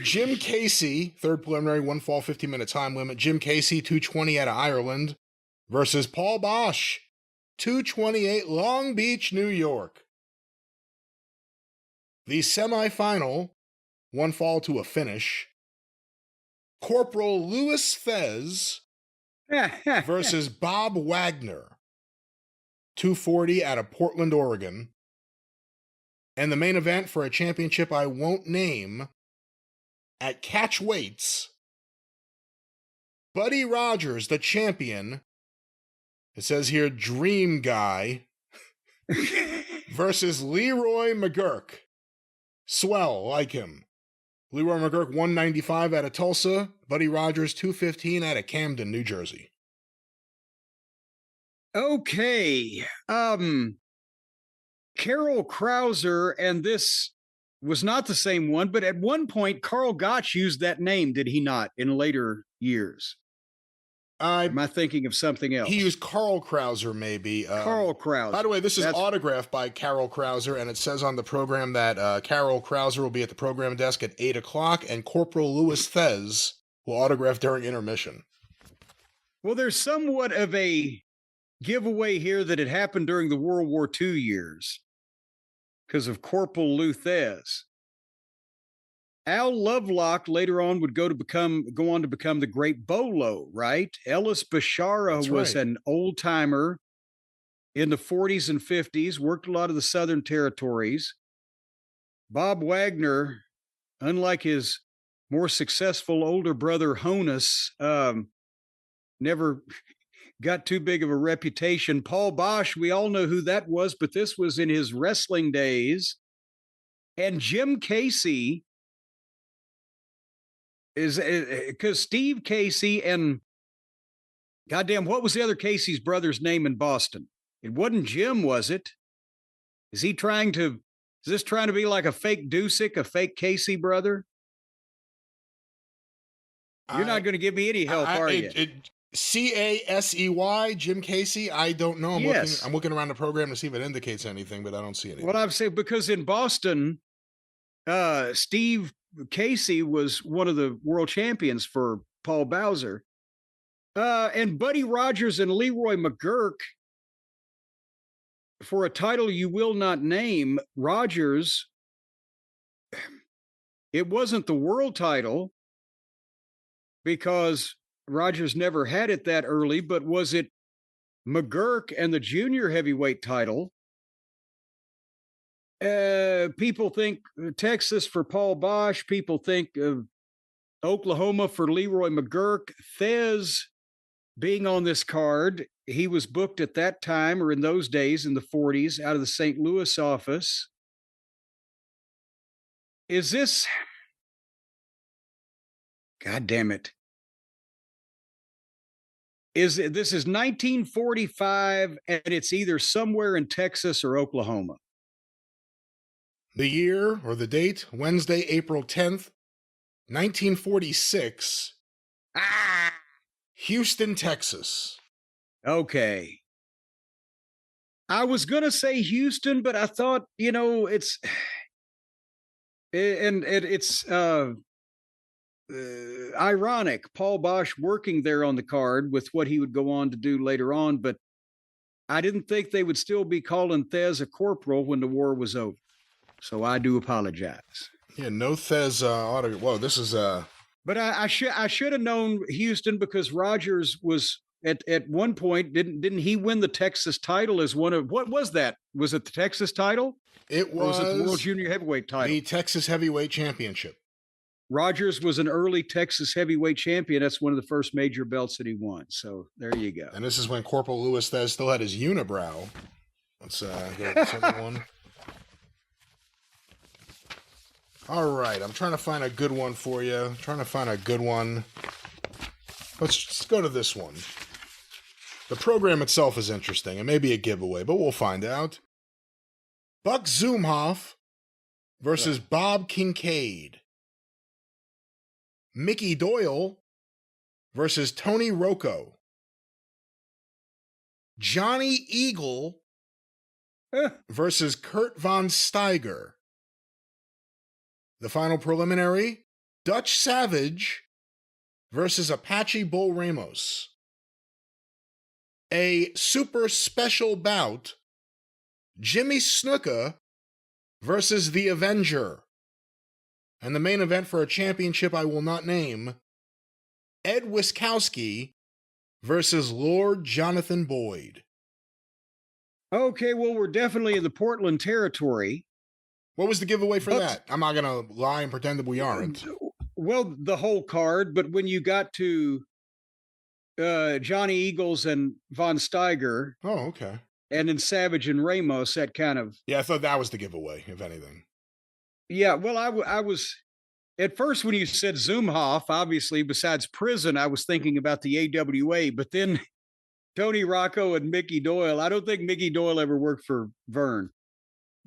Jim Casey, third preliminary, 1 fall, 15-minute time limit. Jim Casey, 220 out of Ireland, versus Paul Bosch, 228, Long Beach, New York. The semifinal, 1 fall to a finish. Corporal Louis Thez versus Bob Wagner, 240 out of Portland, Oregon. And the main event for a championship I won't name, at catch weights, Buddy Rogers, the champion, it says here Dream Guy, versus Leroy McGurk. Swell, like him. Leroy McGurk, 195 out of Tulsa. Buddy Rogers, 215 out of Camden, New Jersey. Okay. Carol Krauser, and this was not the same one, but at one point, Carl Gotch used that name, did he not, in later years? Am I thinking of something else? He used Carl Krauser, maybe. Carl Krauser. By the way, this is autographed by Carol Krauser, and it says on the program that Carol Krauser will be at the program desk at 8 o'clock, and Corporal Louis Thez will autograph during intermission. Well, there's somewhat of a giveaway here that it happened during the World War II years because of Corporal Lou Thez. Al Lovelock later on would go on to become the Great Bolo, right? Ellis Bashara That's was right. an old timer in the 40s and 50s, worked a lot of the Southern territories. Bob Wagner, unlike his more successful older brother Honus, never got too big of a reputation. Paul Bosch, we all know who that was, but this was in his wrestling days. And Jim Casey is because Steve Casey and goddamn, what was the other Casey's brother's name in Boston? It wasn't Jim, was it? Is this trying to be like a fake Dusek, a fake Casey brother? You're not going to give me any help, are you? Casey, Jim Casey. I don't know. Yes. I'm looking around the program to see if it indicates anything, but I don't see anything. Well, I'm saying because in Boston, Steve Casey was one of the world champions for Paul Bowser. And Buddy Rogers and Leroy McGurk, for a title you will not name, Rogers, it wasn't the world title because Rogers never had it that early, but was it McGurk and the junior heavyweight title? People think Texas for Paul Bosch. People think of Oklahoma for Leroy McGurk. Thez being on this card, he was booked at that time or in those days in the 40s out of the St. Louis office. Is this... God damn it. This is 1945, and it's either somewhere in Texas or Oklahoma. The year or the date, Wednesday, April 10th, 1946. Houston, Texas. Okay. I was going to say Houston, but I thought, it's ironic. Paul Bosch working there on the card with what he would go on to do later on, but I didn't think they would still be calling Thez a corporal when the war was over. So I do apologize. Yeah, no Thez autograph. Whoa, this is But I should have known Houston because Rogers was at one point didn't he win the Texas title as one of what was that? Was it the Texas title? It was, or was it the World Junior Heavyweight title? The Texas Heavyweight Championship. Rogers was an early Texas Heavyweight champion. That's one of the first major belts that he won. So there you go. And this is when Corporal Louis Thez still had his unibrow. Let's go to the second one. All right, I'm trying to find a good one for you. Let's just go to this one. The program itself is interesting. It may be a giveaway, but we'll find out. Buck Zumhoff versus Bob Kincaid. Mickey Doyle versus Tony Rocco. Johnny Eagle versus Kurt Von Steiger. The final preliminary, Dutch Savage versus Apache Bull Ramos. A super special bout, Jimmy Snuka versus The Avenger. And the main event for a championship I will not name, Ed Wiskowski versus Lord Jonathan Boyd. Okay, well, we're definitely in the Portland territory. What was the giveaway for that? I'm not going to lie and pretend that we aren't. Well, the whole card, but when you got to Johnny Eagles and Von Steiger. Oh, okay. And then Savage and Ramos, that kind of... Yeah, I thought that was the giveaway, if anything. Yeah, well, I was... At first, when you said Zumhoff, obviously, besides prison, I was thinking about the AWA, but then Tony Rocco and Mickey Doyle, I don't think Mickey Doyle ever worked for Vern.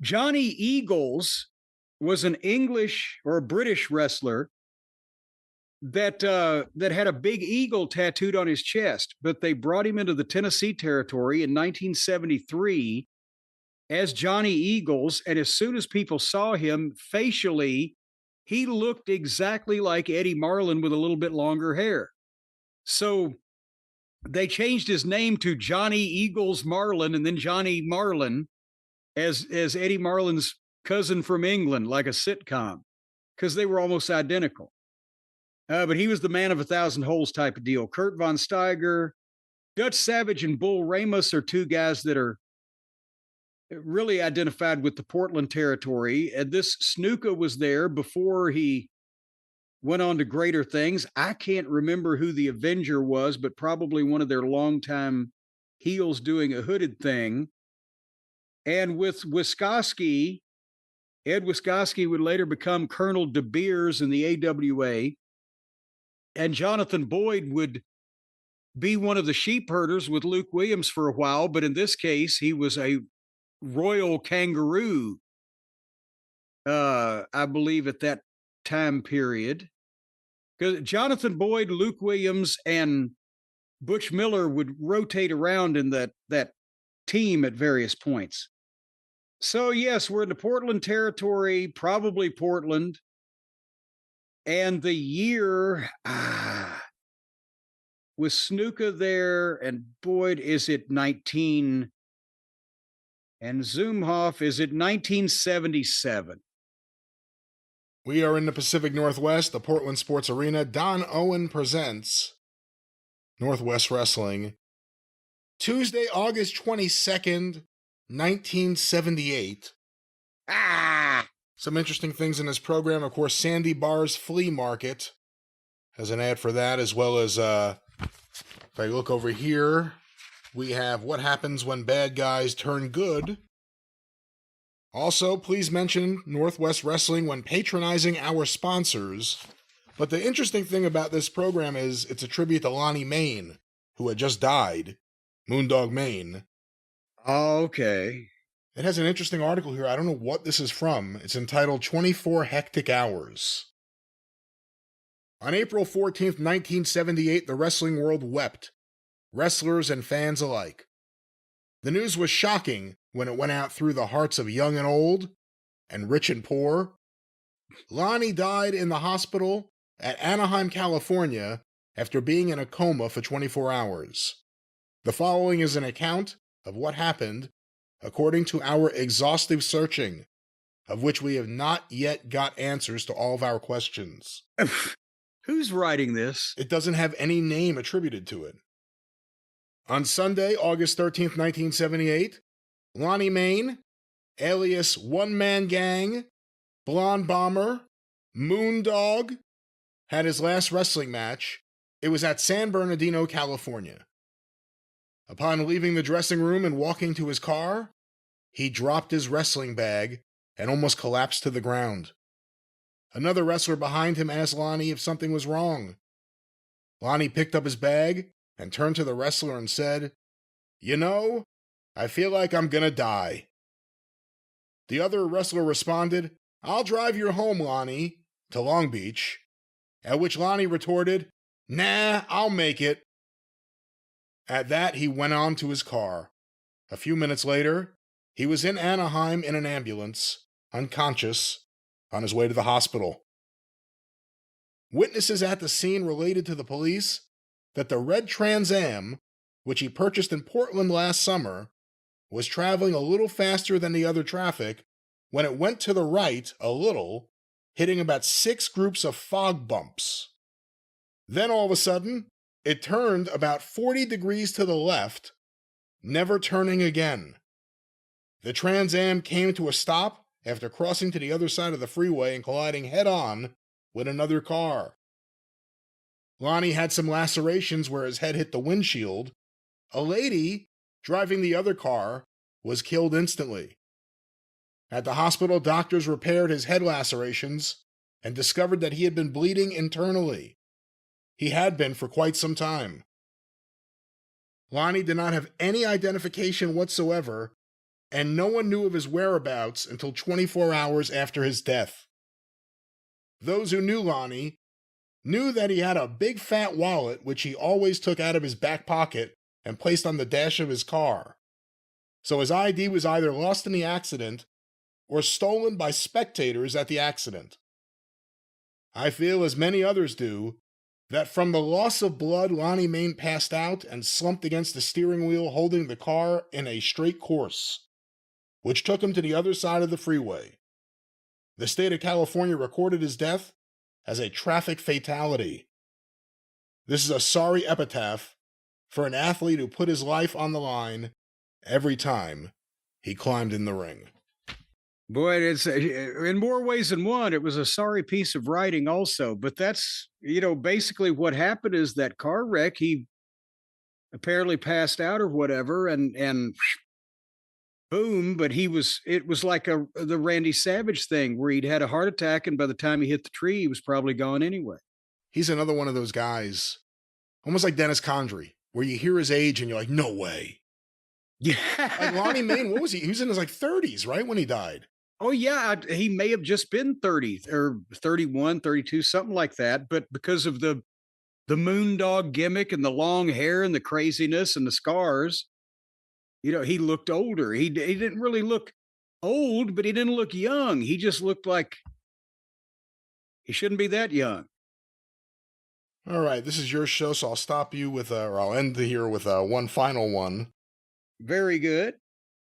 Johnny Eagles was an English or a British wrestler that had a big eagle tattooed on his chest, but they brought him into the Tennessee territory in 1973 as Johnny Eagles, and as soon as people saw him facially, he looked exactly like Eddie Marlin with a little bit longer hair. So they changed his name to Johnny Eagles Marlin and then Johnny Marlin as Eddie Marlin's cousin from England, like a sitcom. because they were almost identical. But he was the man of 1,000 holes type of deal. Kurt Von Steiger, Dutch Savage, and Bull Ramos are two guys that are really identified with the Portland territory. And this Snuka was there before he went on to greater things. I can't remember who the Avenger was, but probably one of their longtime heels doing a hooded thing. And with Wiskoski, Ed Wiskoski would later become Colonel De Beers in the AWA. And Jonathan Boyd would be one of the sheep herders with Luke Williams for a while, but in this case, he was a royal kangaroo, I believe, at that time period. Because Jonathan Boyd, Luke Williams, and Butch Miller would rotate around in that team at various points. So, yes, we're in the Portland territory, probably Portland. And the year, with Snuka there and Boyd, is it 19? And Zumhoff, is it 1977? We are in the Pacific Northwest, the Portland Sports Arena. Don Owen presents Northwest Wrestling. Tuesday, August 22nd, 1978. Some interesting things in this program. Of course, Sandy Bar's Flea Market has an ad for that, as well as, if I look over here, we have What Happens When Bad Guys Turn Good. Also, please mention Northwest Wrestling when patronizing our sponsors. But the interesting thing about this program is it's a tribute to Lonnie Main, who had just died. Moondog Main. Okay. It has an interesting article here. I don't know what this is from. It's entitled 24 Hectic Hours. On April 14th, 1978, the wrestling world wept, wrestlers and fans alike. The news was shocking when it went out through the hearts of young and old, and rich and poor. Lonnie died in the hospital at Anaheim, California, after being in a coma for 24 hours. The following is an account of what happened according to our exhaustive searching, of which we have not yet got answers to all of our questions. Who's writing this? It doesn't have any name attributed to it. On Sunday, August 13th, 1978, Lonnie Main, alias One Man Gang, Blonde Bomber, Moondog, had his last wrestling match. It was at San Bernardino, California. Upon leaving the dressing room and walking to his car, he dropped his wrestling bag and almost collapsed to the ground. Another wrestler behind him asked Lonnie if something was wrong. Lonnie picked up his bag and turned to the wrestler and said, "You know, I feel like I'm gonna die." The other wrestler responded, "I'll drive you home, Lonnie," to Long Beach, at which Lonnie retorted, "Nah, I'll make it." At that, he went on to his car. A few minutes later, he was in Anaheim in an ambulance, unconscious, on his way to the hospital. Witnesses at the scene related to the police that the red Trans Am, which he purchased in Portland last summer, was traveling a little faster than the other traffic when it went to the right a little, hitting about 6 groups of fog bumps. Then all of a sudden, it turned about 40 degrees to the left, never turning again. The Trans Am came to a stop after crossing to the other side of the freeway and colliding head-on with another car. Lonnie had some lacerations where his head hit the windshield. A lady driving the other car was killed instantly. At the hospital, doctors repaired his head lacerations and discovered that he had been bleeding internally. He had been for quite some time. Lonnie did not have any identification whatsoever, and no one knew of his whereabouts until 24 hours after his death. Those who knew Lonnie knew that he had a big fat wallet which he always took out of his back pocket and placed on the dash of his car. So his ID was either lost in the accident or stolen by spectators at the accident. I feel, as many others do, that from the loss of blood, Lonnie Main passed out and slumped against the steering wheel holding the car in a straight course, which took him to the other side of the freeway. The state of California recorded his death as a traffic fatality. This is a sorry epitaph for an athlete who put his life on the line every time he climbed in the ring. Boy, it's in more ways than one. It was a sorry piece of writing also, but that's, basically what happened is that car wreck, he apparently passed out or whatever, and boom, but it was like the Randy Savage thing where he'd had a heart attack, and by the time he hit the tree, he was probably gone anyway. He's another one of those guys, almost like Dennis Condrey, where you hear his age and you're like, no way. Yeah. Like Lonnie Main, what was he? He was in his 30s, right? When he died. Oh, yeah. He may have just been 30 or 31, 32, something like that. But because of the moondog gimmick and the long hair and the craziness and the scars, he looked older. He didn't really look old, but he didn't look young. He just looked like he shouldn't be that young. All right, this is your show, so I'll stop you with, or I'll end here with one final one. Very good.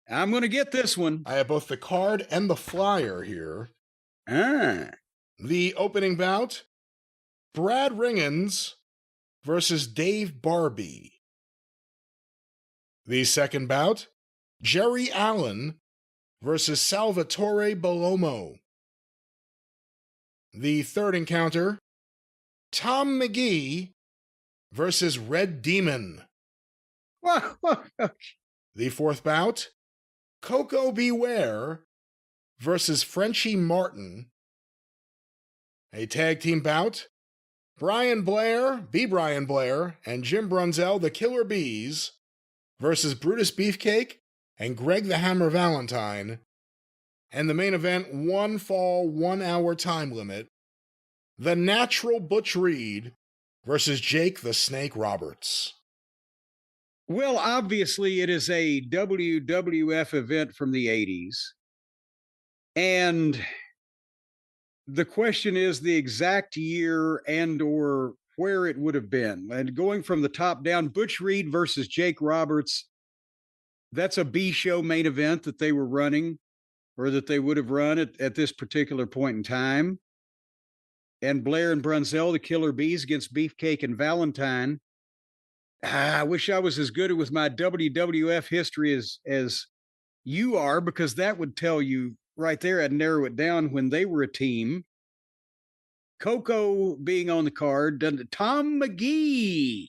I'm going to get this one. I have both the card and the flyer here. The opening bout, Brad Ringens versus Dave Barbie. The second bout, Jerry Allen versus Salvatore Bellomo. The third encounter, Tom McGee versus Red Demon. The fourth bout, Coco Beware versus Frenchie Martin. A tag team bout, Brian Blair, and Jim Brunzell, the Killer Bees, versus Brutus Beefcake and Greg the Hammer Valentine. And the main event, 1 fall, 1 hour time limit, The Natural Butch Reed versus Jake the Snake Roberts. Well, obviously, it is a WWF event from the 80s. And the question is the exact year and or where it would have been. And going from the top down, Butch Reed versus Jake Roberts, that's a B-show main event that they were running, or that they would have run at this particular point in time. And Blair and Brunzell, the Killer Bees, against Beefcake and Valentine. I wish I was as good with my WWF history as you are, because that would tell you right there, I'd narrow it down when they were a team. Coco being on the card, Tom McGee.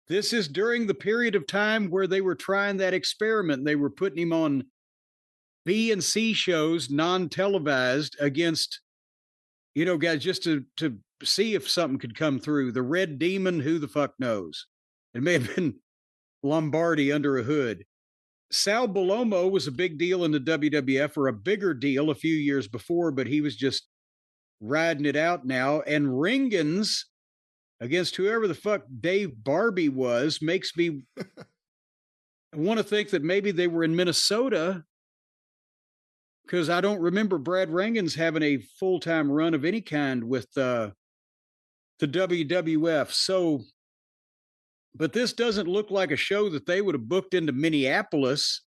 This is during the period of time where they were trying that experiment. They were putting him on B and C shows, non-televised, against, guys, just to see if something could come through. The Red Demon, who the fuck knows? It may have been Lombardi under a hood. Sal Bellomo was a big deal in the WWF, or a bigger deal a few years before, but he was just riding it out now. And Ringens against whoever the fuck Dave Barbie was makes me want to think that maybe they were in Minnesota, because I don't remember Brad Ringens having a full-time run of any kind with the WWF. So, but this doesn't look like a show that they would have booked into Minneapolis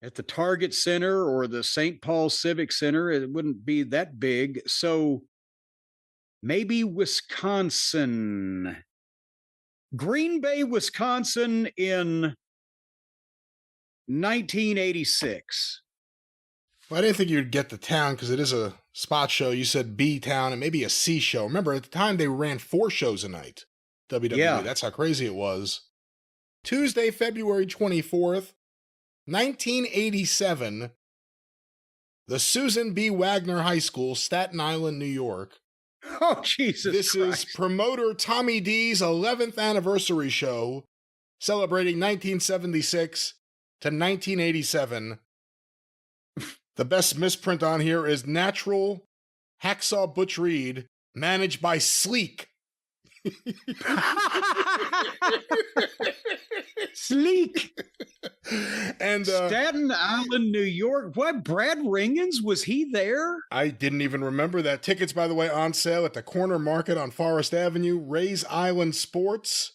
at the Target Center or the St. Paul Civic Center. It wouldn't be that big. So maybe Wisconsin. Green Bay, Wisconsin in 1986. Well, I didn't think you'd get the town because it is a spot show. You said B town and maybe a C show. Remember, at the time they ran 4 shows a night. WWE, yeah. That's how crazy it was. Tuesday, February 24th, 1987. The Susan B. Wagner High School, Staten Island, New York. Oh, Jesus This Christ. is promoter Tommy D's 11th anniversary show, celebrating 1976 to 1987. The best misprint on here is Natural Hacksaw Butch Reed, managed by Sleek. Sleek. And Staten Island, New York. What? Brad Ringens? Was he there? I didn't even remember that. Tickets, by the way, on sale at the Corner Market on Forest Avenue, Ray's Island Sports,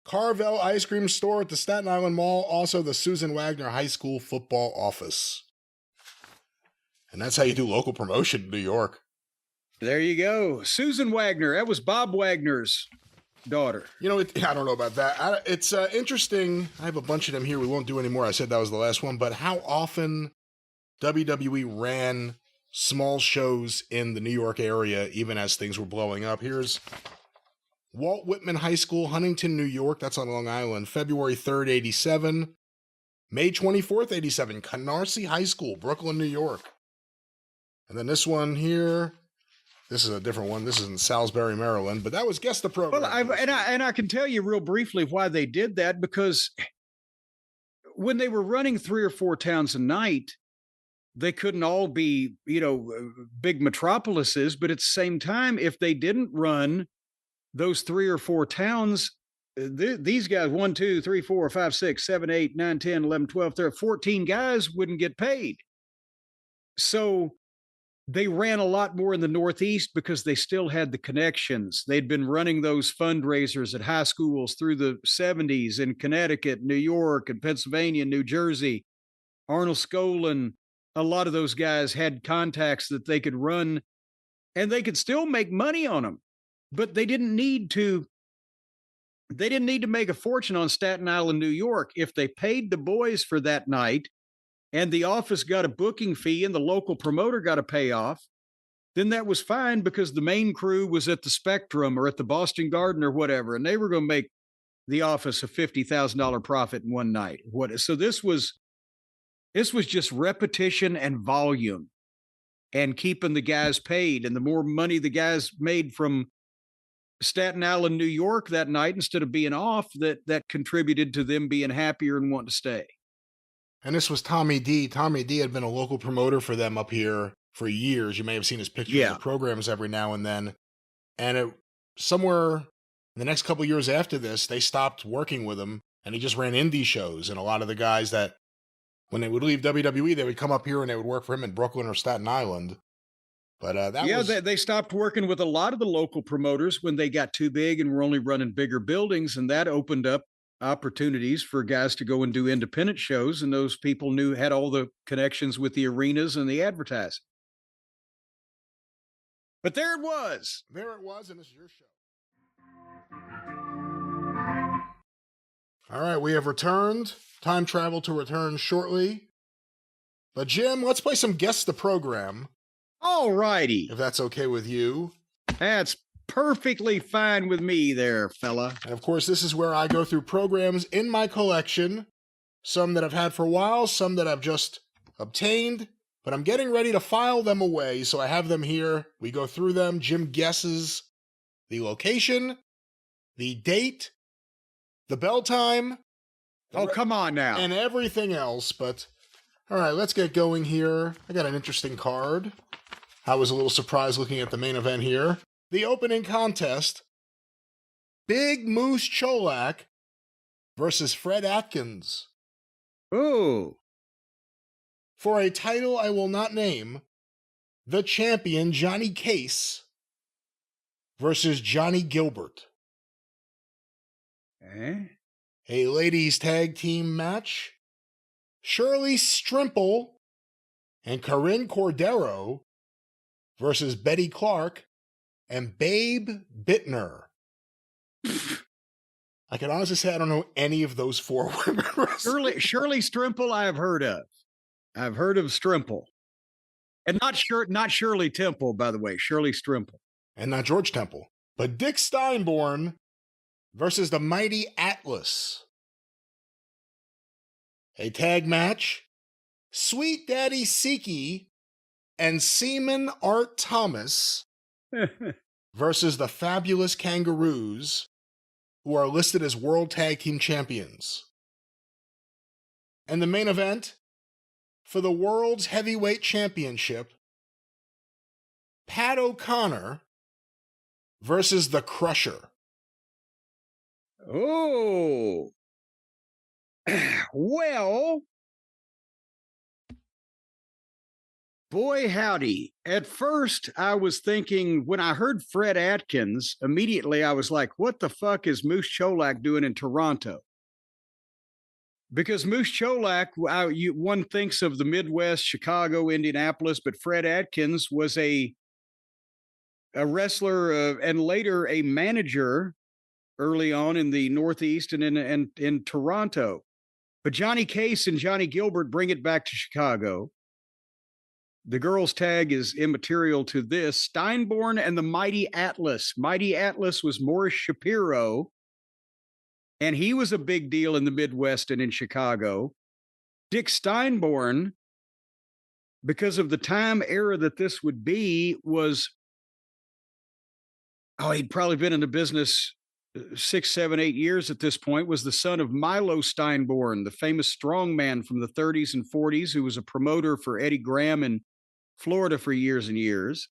Carvel Ice Cream Store at the Staten Island Mall, also the Susan Wagner High School football office. And that's how you do local promotion in New York. There you go. Susan Wagner. That was Bob Wagner's daughter. You know, I don't know about that. It's interesting. I have a bunch of them here. We won't do any more. I said that was the last one. But how often WWE ran small shows in the New York area, even as things were blowing up. Here's Walt Whitman High School, Huntington, New York. That's on Long Island. February 3rd, 87. May 24th, 87. Canarsie High School, Brooklyn, New York. And then this one here, this is a different one. This is in Salisbury, Maryland, but that was Guess the Program. Well, I can tell you real briefly why they did that, because when they were running 3 or 4 towns a night, they couldn't all be, big metropolises, but at the same time, if they didn't run those 3 or 4 towns, these guys, 1, 2, 3, 4, 5, 6, 7, 8, 9, 10, 11, 12, 13, 14 guys wouldn't get paid. So they ran a lot more in the Northeast because they still had the connections. They'd been running those fundraisers at high schools through the 70s in Connecticut, New York, and Pennsylvania, New Jersey. Arnold Skolin, a lot of those guys had contacts that they could run, and they could still make money on them. But they didn't need to make a fortune on Staten Island, New York. If they paid the boys for that night and the office got a booking fee and the local promoter got a payoff, then that was fine, because the main crew was at the Spectrum or at the Boston Garden or whatever, and they were going to make the office a $50,000 profit in one night. So this was just repetition and volume and keeping the guys paid. And the more money the guys made from Staten Island, New York that night, instead of being off, that contributed to them being happier and wanting to stay. And this was Tommy D. Tommy D had been a local promoter for them up here for years. You may have seen his pictures of the programs every now and then. And somewhere in the next couple of years after this, they stopped working with him, and he just ran indie shows. And a lot of the guys that, when they would leave WWE, they would come up here and they would work for him in Brooklyn or Staten Island. But they stopped working with a lot of the local promoters when they got too big and were only running bigger buildings, and that opened up opportunities for guys to go and do independent shows, and those people had all the connections with the arenas and the advertising. But there it was, and this is your show. All right, we have returned. Time travel to return shortly. But Jim, let's play some Guess the Program. All righty. If that's okay with you. That's perfectly fine with me there, fella. And of course, this is where I go through programs in my collection. Some that I've had for a while, some that I've just obtained, but I'm getting ready to file them away, so I have them here. We go through them. Jim guesses the location, the date, the bell time. Come on now. And everything else, but all right, let's get going here. I got an interesting card. I was a little surprised looking at the main event here. The opening contest, Big Moose Cholak versus Fred Atkins. Ooh. For a title I will not name, the champion Johnny Case versus Johnny Gilbert. A ladies tag team match, Shirley Strimple and Corinne Cordero versus Betty Clark and Babe Bittner. I can honestly say I don't know any of those 4 women. Shirley Strimple I've heard of. I've heard of Strimple. And not Shirley Temple, by the way. Shirley Strimple. And not George Temple. But Dick Steinborn versus the Mighty Atlas. A tag match, Sweet Daddy Siki and Seaman Art Thomas versus the Fabulous Kangaroos, who are listed as World Tag Team Champions. And the main event, for the World's Heavyweight Championship, Pat O'Connor versus the Crusher. Oh. Well, boy, howdy. At first, I was thinking, when I heard Fred Atkins, immediately I was like, what the fuck is Moose Cholak doing in Toronto? Because Moose Cholak, one thinks of the Midwest, Chicago, Indianapolis, but Fred Atkins was a wrestler and later a manager early on in the Northeast and in Toronto. But Johnny Case and Johnny Gilbert bring it back to Chicago. The girls' tag is immaterial to this. Steinborn and the Mighty Atlas. Mighty Atlas was Morris Shapiro, and he was a big deal in the Midwest and in Chicago. Dick Steinborn, because of the time era that this would be, he'd probably been in the business 6, 7, 8 years at this point, was the son of Milo Steinborn, the famous strongman from the 30s and 40s, who was a promoter for Eddie Graham in Florida for years and years.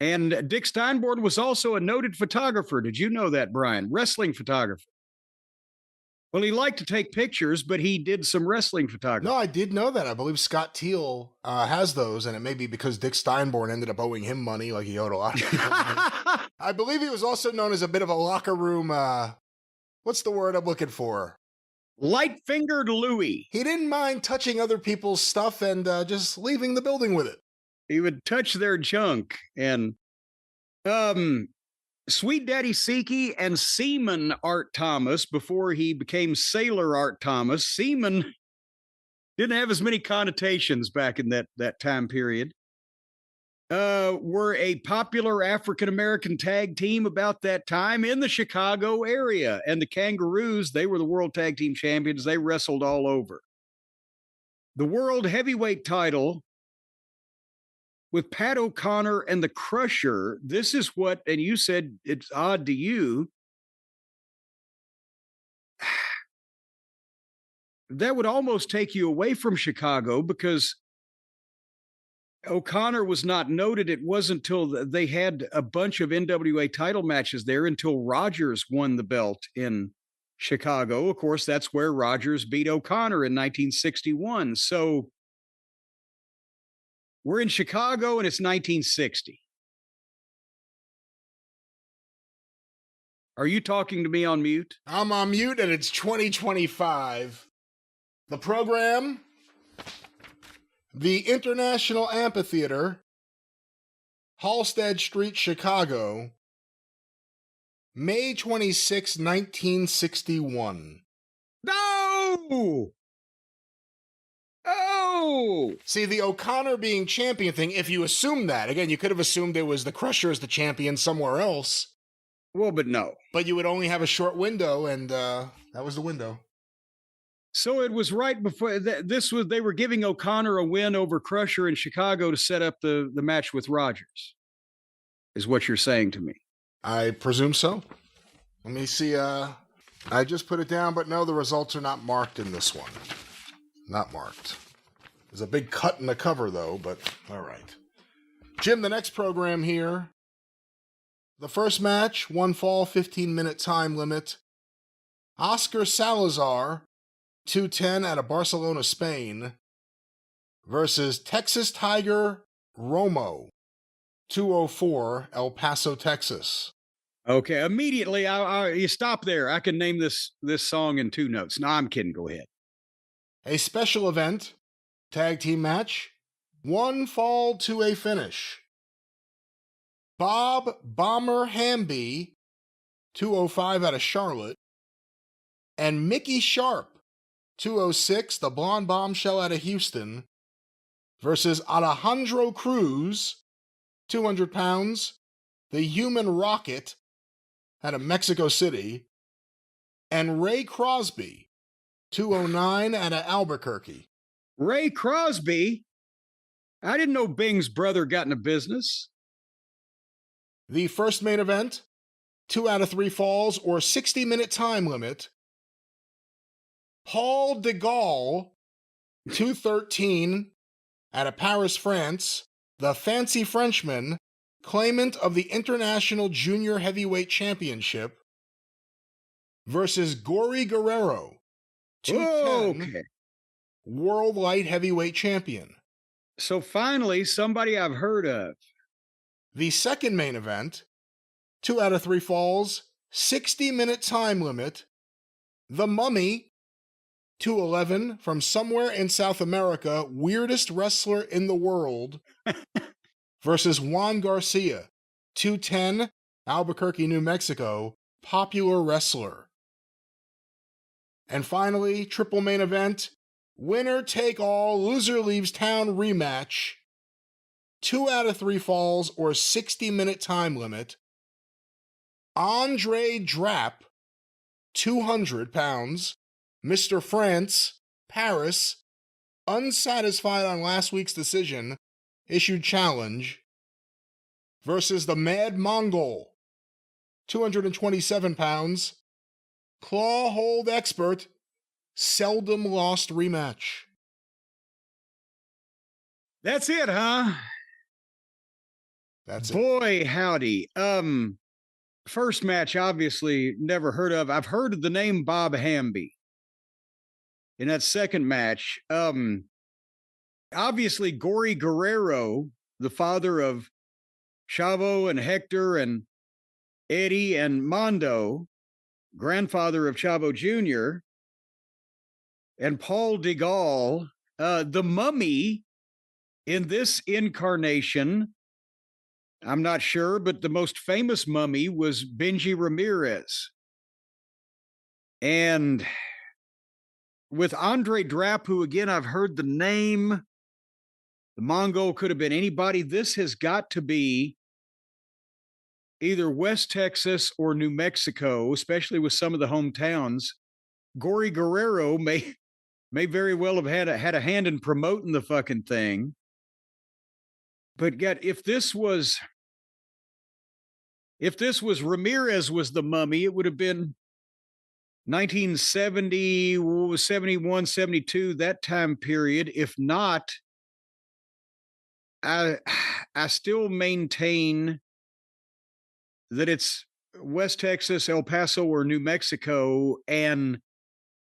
And Dick Steinborn was also a noted photographer. Did you know that, Brian? Wrestling photographer. Well, he liked to take pictures, but he did some wrestling photography. No, I did know that. I believe Scott Teal has those, and it may be because Dick Steinborn ended up owing him money like he owed a lot of people money. I believe he was also known as a bit of a locker room, what's the word I'm looking for? Light-fingered Louie. He didn't mind touching other people's stuff and just leaving the building with it. He would touch their junk. And Sweet Daddy Siki and Seaman Art Thomas, before he became Sailor Art Thomas. Seaman didn't have as many connotations back in that time period. Were a popular African-American tag team about that time in the Chicago area. And the Kangaroos, they were the World Tag Team Champions. They wrestled all over. The World Heavyweight title with Pat O'Connor and the Crusher. This is what, and you said it's odd to you, that would almost take you away from Chicago because O'Connor was not noted. It wasn't until they had a bunch of NWA title matches there until Rogers won the belt in Chicago. Of course, that's where Rogers beat O'Connor in 1961. So we're in Chicago and it's 1960. Are you talking to me on mute? I'm on mute and it's 2025. The program, the International Amphitheater, Halsted Street, Chicago, May 26, 1961. No! Oh! See, the O'Connor being champion thing, if you assume that, again, you could have assumed it was the Crusher as the champion somewhere else. Well, but no. But you would only have a short window, and that was the window. So it was right before they were giving O'Connor a win over Crusher in Chicago to set up the match with Rogers, is what you're saying to me. I presume so. Let me see. I just put it down, but no, the results are not marked in this one. Not marked. There's a big cut in the cover, though, but all right. Jim, the next program here. The first match, one fall, 15-minute time limit. Oscar Salazar, 210 out of Barcelona, Spain, versus Texas Tiger Romo, 204, El Paso, Texas. Okay, immediately, you stop there. I can name this song in 2 notes. No, I'm kidding. Go ahead. A special event, tag team match, one fall to a finish. Bob Bomber Hamby, 205 out of Charlotte, and Mickey Sharp, 206, the Blonde Bombshell out of Houston, versus Alejandro Cruz, 200 pounds, the Human Rocket out of Mexico City, and Ray Crosby, 209 out of Albuquerque. Ray Crosby? I didn't know Bing's brother got into business. The first main event, 2 out of 3 falls or 60-minute time limit. Paul de Gaulle, 213 out of Paris, France, the Fancy Frenchman, claimant of the International Junior Heavyweight Championship, versus Gory Guerrero, 210, okay. World Light Heavyweight Champion. So finally, somebody I've heard of. The second main event, 2 out of 3 falls, 60-minute time limit. The Mummy, 211 from somewhere in South America, weirdest wrestler in the world, versus Juan Garcia. 210, Albuquerque, New Mexico, popular wrestler. And finally, triple main event, winner take all, loser leaves town rematch. 2 out of 3 falls or 60-minute time limit. Andre Drapp, 200 pounds. Mr. France, Paris, unsatisfied on last week's decision, issued challenge, versus the Mad Mongol, 227 pounds. Claw hold expert, seldom lost rematch. That's it, huh? That's it. Boy, howdy. First match, obviously, never heard of. I've heard of the name Bob Hamby. In that second match, obviously, Gory Guerrero, the father of Chavo and Hector and Eddie and Mondo, grandfather of Chavo Jr., and Paul de Gaulle, the mummy in this incarnation, I'm not sure, but the most famous mummy was Benji Ramirez. And with Andre Drapp, who again, I've heard the name, the Mongol could have been anybody. This has got to be either West Texas or New Mexico, especially with some of the hometowns. Gory Guerrero may very well have had a hand in promoting the fucking thing. But God, if this was Ramirez was the mummy, it would have been 1970, 71, 72, that time period. If not, I still maintain that it's West Texas, El Paso, or New Mexico. And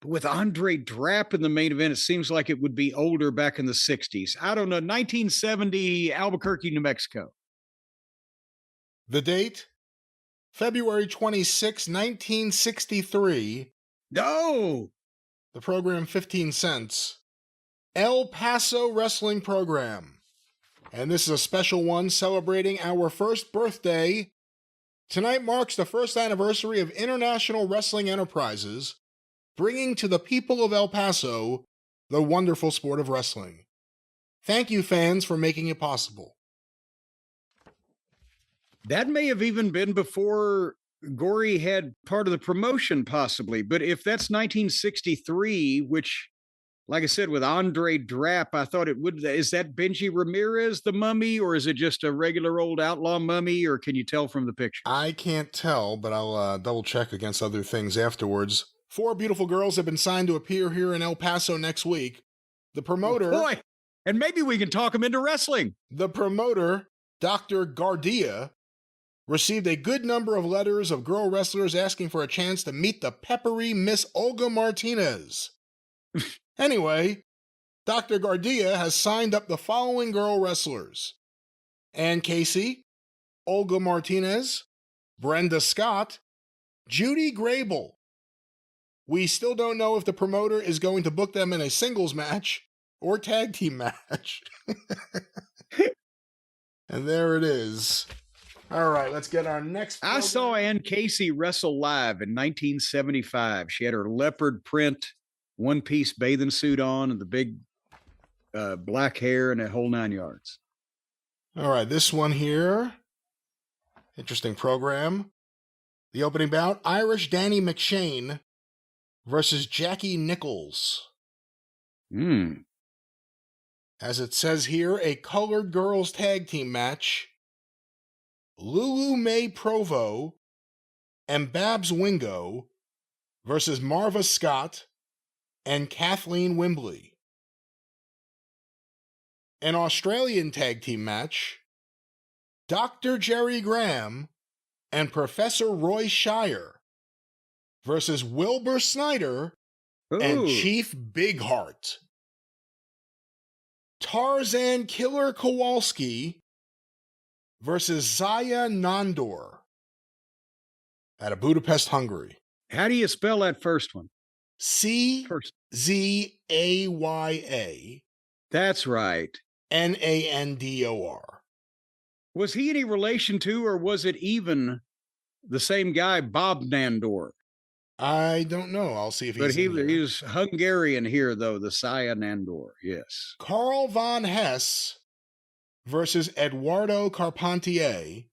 with Andre Drapp in the main event, it seems like it would be older, back in the 60s. I don't know, 1970, Albuquerque, New Mexico. The date? February 26, 1963. No! The program, 15 cents. El Paso Wrestling Program. And this is a special one celebrating our first birthday. Tonight marks the first anniversary of International Wrestling Enterprises, bringing to the people of El Paso the wonderful sport of wrestling. Thank you, fans, for making it possible. That may have even been before Gory had part of the promotion, possibly. But if that's 1963, which, like I said, with Andre Drapp, I thought it would. Is that Benji Ramirez, the mummy, or is it just a regular old outlaw mummy, or can you tell from the picture? I can't tell, but I'll double check against other things afterwards. 4 beautiful girls have been signed to appear here in El Paso next week. The promoter... Boy, and maybe we can talk them into wrestling. The promoter, Dr. Gardia, received a good number of letters of girl wrestlers asking for a chance to meet the peppery Miss Olga Martinez. Anyway, Dr. Gardia has signed up the following girl wrestlers: Ann Casey, Olga Martinez, Brenda Scott, Judy Grable. We still don't know if the promoter is going to book them in a singles match or tag team match. And there it is. All right, let's get our next program. I saw Ann Casey wrestle live in 1975. She had her leopard print one-piece bathing suit on and the big black hair and a whole 9 yards. All right, this one here. Interesting program. The opening bout, Irish Danny McShane versus Jackie Nichols. As it says here, a colored girls tag team match. Lulu Mae Provo and Babs Wingo versus Marva Scott and Kathleen Wimbley. An Australian tag team match. Dr. Jerry Graham and Professor Roy Shire versus Wilbur Snyder and Chief Bigheart. Tarzan Killer Kowalski versus Zaya Nandor out of Budapest, Hungary. How do you spell that first one? CZAYA That's right. NANDOR. Was he any relation to, or was it even the same guy, Bob Nandor? I don't know. I'll see if But he's in here. he's Hungarian here, though, the Saya Nandor, yes. Carl von Hess versus Eduardo Carpentier.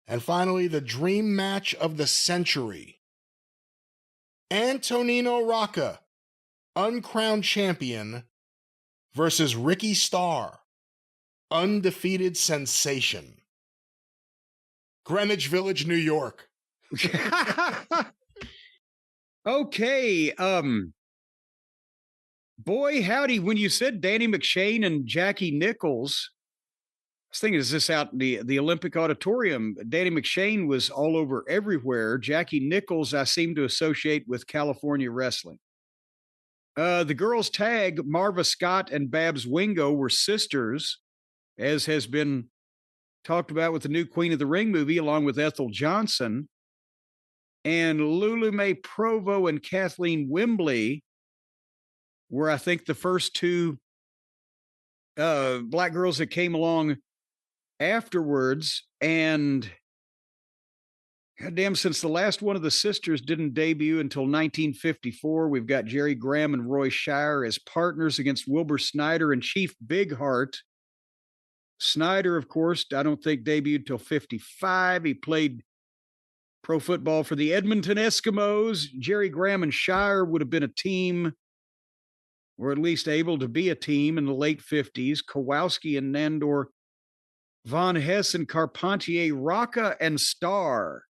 And finally, the dream match of the century. Antonino Rocca, uncrowned champion, versus Ricky Starr, undefeated sensation. Greenwich Village, New York. Okay, boy, howdy, when you said Danny McShane and Jackie Nichols, I was thinking, is this out in the Olympic Auditorium? Danny McShane was all over everywhere. Jackie Nichols, I seem to associate with California wrestling. The girls' tag, Marva Scott and Babs Wingo, were sisters, as has been talked about with the new Queen of the Ring movie, along with Ethel Johnson. And Lulu Mae Provo and Kathleen Wembley were, I think, the first two black girls that came along afterwards. And goddamn, since the last one of the sisters didn't debut until 1954, we've got Jerry Graham and Roy Shire as partners against Wilbur Snyder and Chief Bigheart. Snyder, of course, I don't think debuted till 55. He played pro football for the Edmonton Eskimos. Jerry Graham and Shire would have been a team, or at least able to be a team, in the late 50s. Kowalski and Nandor, Von Hess and Carpentier, Rocca and Starr.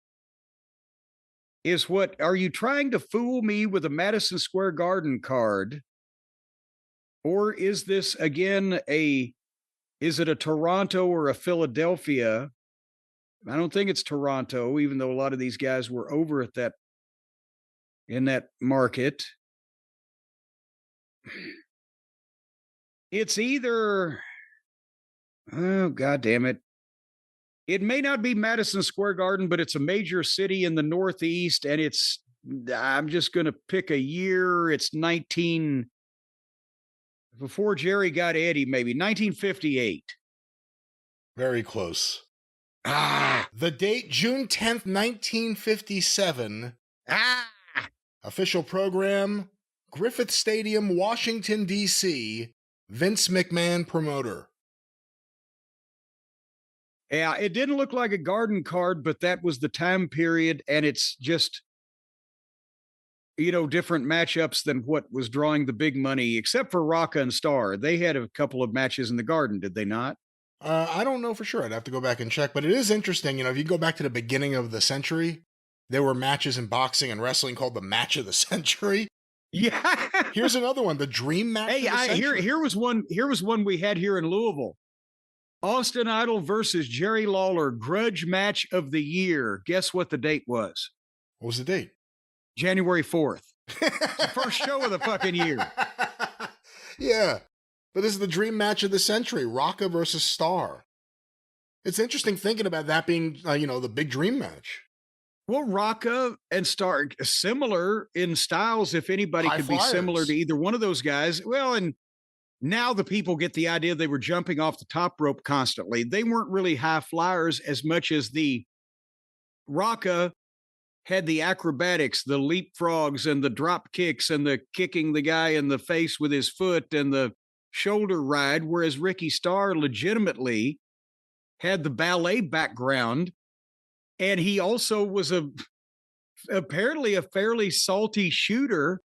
Is what, are you trying to fool me with a Madison Square Garden card? Or is this, again, is it a Toronto or a Philadelphia? I don't think it's Toronto, even though a lot of these guys were over at in that market. It's either, oh, God damn it. It may not be Madison Square Garden, but it's a major city in the Northeast, and I'm just going to pick a year. It's before Jerry got Eddie, maybe 1958. Very close. Ah. The date, June 10th, 1957. Ah. Official program, Griffith Stadium, Washington, D.C., Vince McMahon promoter. Yeah, it didn't look like a garden card, but that was the time period, and it's just, different matchups than what was drawing the big money, except for Rocca and Starr. They had a couple of matches in the garden, did they not? I don't know for sure. I'd have to go back and check, but it is interesting. If you go back to the beginning of the century, there were matches in boxing and wrestling called the match of the century. Yeah. Here's another one, the dream match of the century. Here was one we had here in Louisville. Austin Idol versus Jerry Lawler, grudge match of the year. Guess what the date was? What was the date? January 4th. It's the first show of the fucking year. Yeah. But this is the dream match of the century, Rocca versus Starr. It's interesting thinking about that being, the big dream match. Well, Rocca and Starr, similar in styles, if anybody High could flyers. be similar to either one of those guys. Well, and now the people get the idea they were jumping off the top rope constantly. They weren't really high flyers as much as the Rocca had the acrobatics, the leapfrogs and the drop kicks and the kicking the guy in the face with his foot and the shoulder ride, whereas Ricky Starr legitimately had the ballet background. And he also was apparently a fairly salty shooter,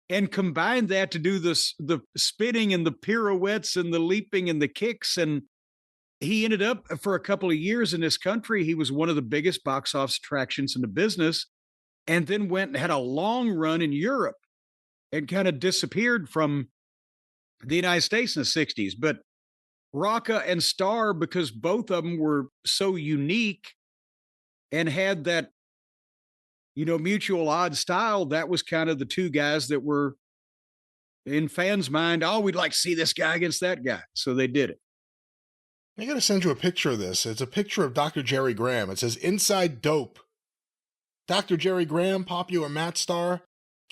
and combined that to do the spinning and the pirouettes and the leaping and the kicks. And he ended up, for a couple of years in this country, he was one of the biggest box office attractions in the business, and then went and had a long run in Europe and kind of disappeared from the United States in the 60s. But Rocca and Starr, because both of them were so unique and had that, mutual odd style, that was kind of the two guys that were in fans' mind. Oh, we'd like to see this guy against that guy. So they did it. I got to send you a picture of this. It's a picture of Dr. Jerry Graham. It says Inside Dope. Dr. Jerry Graham, popular mat star,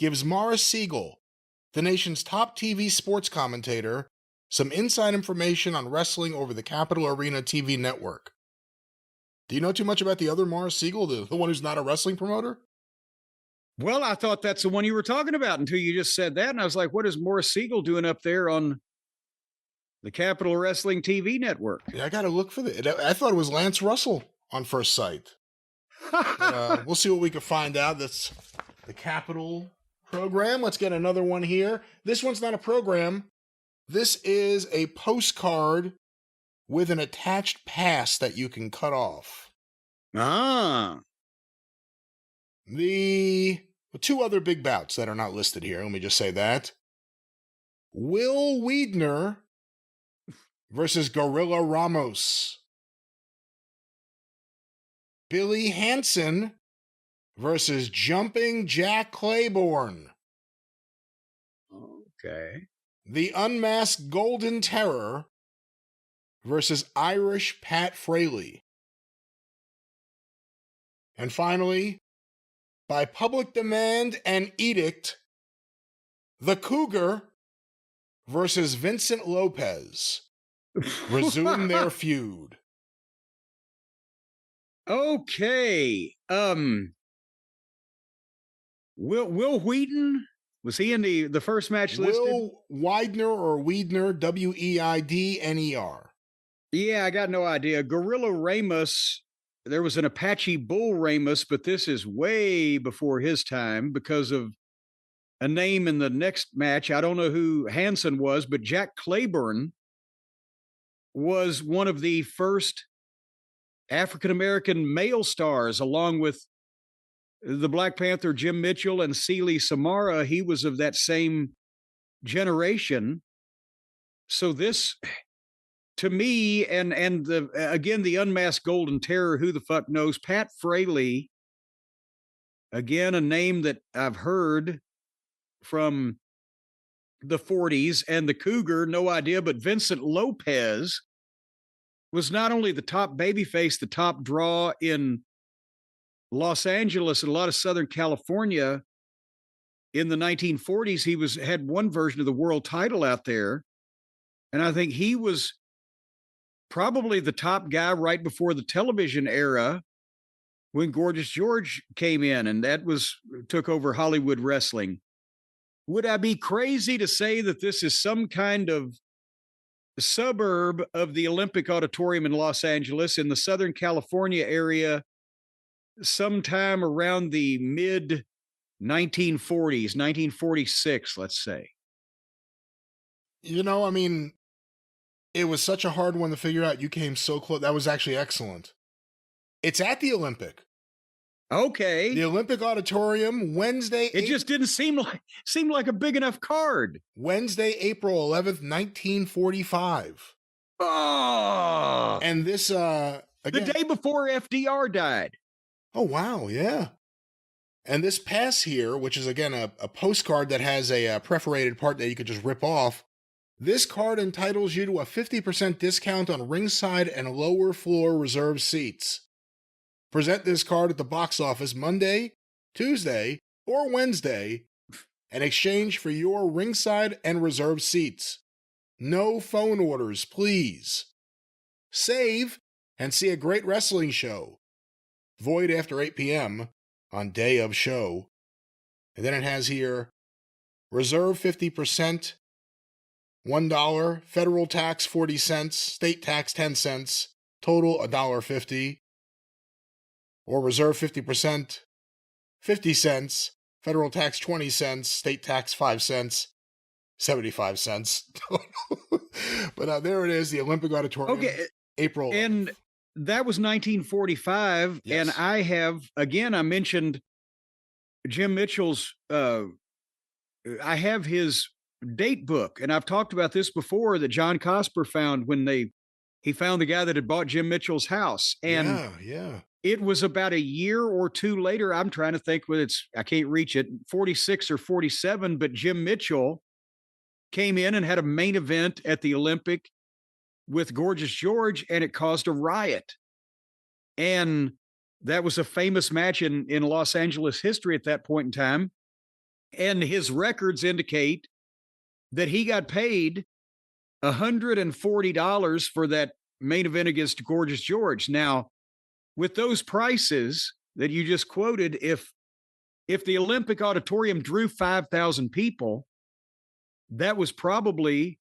gives Morris Siegel, the nation's top TV sports commentator, some inside information on wrestling over the Capitol Arena TV network. Do you know too much about the other Morris Siegel, the one who's not a wrestling promoter? Well, I thought that's the one you were talking about until you just said that. And I was like, what is Morris Siegel doing up there on the Capitol Wrestling TV network? Yeah, I got to look for that. I thought it was Lance Russell on first sight. But, we'll see what we can find out. That's the Capitol program. Let's get another one here. This one's not a program. This is a postcard with an attached pass that you can cut off. Ah. The two other big bouts that are not listed here, let me just say that. Will Weidner versus Gorilla Ramos. Billy Hansen versus Jumping Jack Claiborne. Okay. The Unmasked Golden Terror versus Irish Pat Fraley. And finally, by public demand and edict, the Cougar versus Vincent Lopez resume their feud. Okay. Will Wheaton, was he in the first match listed? Will Weidner or Weidner, Weidner. Yeah, I got no idea. Gorilla Ramos, there was an Apache Bull Ramos, but this is way before his time because of a name in the next match. I don't know who Hansen was, but Jack Claiborne was one of the first African-American male stars, along with the Black Panther Jim Mitchell and Celie Samara. He was of that same generation. So this, to me, and the Unmasked Golden Terror, who the fuck knows? Pat Fraley, again, a name that I've heard from the 40s, and the Cougar, no idea, but Vincent Lopez was not only the top babyface, the top draw in Los Angeles and a lot of Southern California in the 1940s. He had one version of the world title out there. And I think he was probably the top guy right before the television era when Gorgeous George came in, and took over Hollywood wrestling. Would I be crazy to say that this is some kind of suburb of the Olympic Auditorium in Los Angeles in the Southern California area sometime around the mid 1940s, 1946, let's say? You know, I mean, it was such a hard one to figure out. You came so close. That was actually excellent. It's at the Olympic. Okay. The Olympic Auditorium, Wednesday. It just didn't seem like a big enough card. Wednesday, April 11th, 1945. Oh. And this, again, the day before FDR died. Oh, wow. Yeah. And this pass here, which is, again, a postcard that has a perforated part that you could just rip off. This card entitles you to a 50% discount on ringside and lower floor reserved seats. Present this card at the box office Monday, Tuesday, or Wednesday in exchange for your ringside and reserved seats. No phone orders, please. Save and see a great wrestling show. Void after 8 p.m. on day of show. And then it has here, reserve 50%, $1, federal tax 40 cents, state tax 10 cents, total $1.50. Or reserve 50%, 50 cents, federal tax 20 cents, state tax 5 cents, 75 cents. But there it is, the Olympic Auditorium, okay. April. And that was 1945. Yes. And I have, again, I mentioned Jim Mitchell's, I have his date book. And I've talked about this before that John Cosper found when he found the guy that had bought Jim Mitchell's house. And yeah. It was about a year or two later. I'm trying to think whether I can't reach it, 46 or 47, but Jim Mitchell came in and had a main event at the Olympic with Gorgeous George, and it caused a riot. And that was a famous match in Los Angeles history at that point in time. And his records indicate that he got paid $140 for that main event against Gorgeous George. Now, with those prices that you just quoted, if the Olympic Auditorium drew 5,000 people, that was probably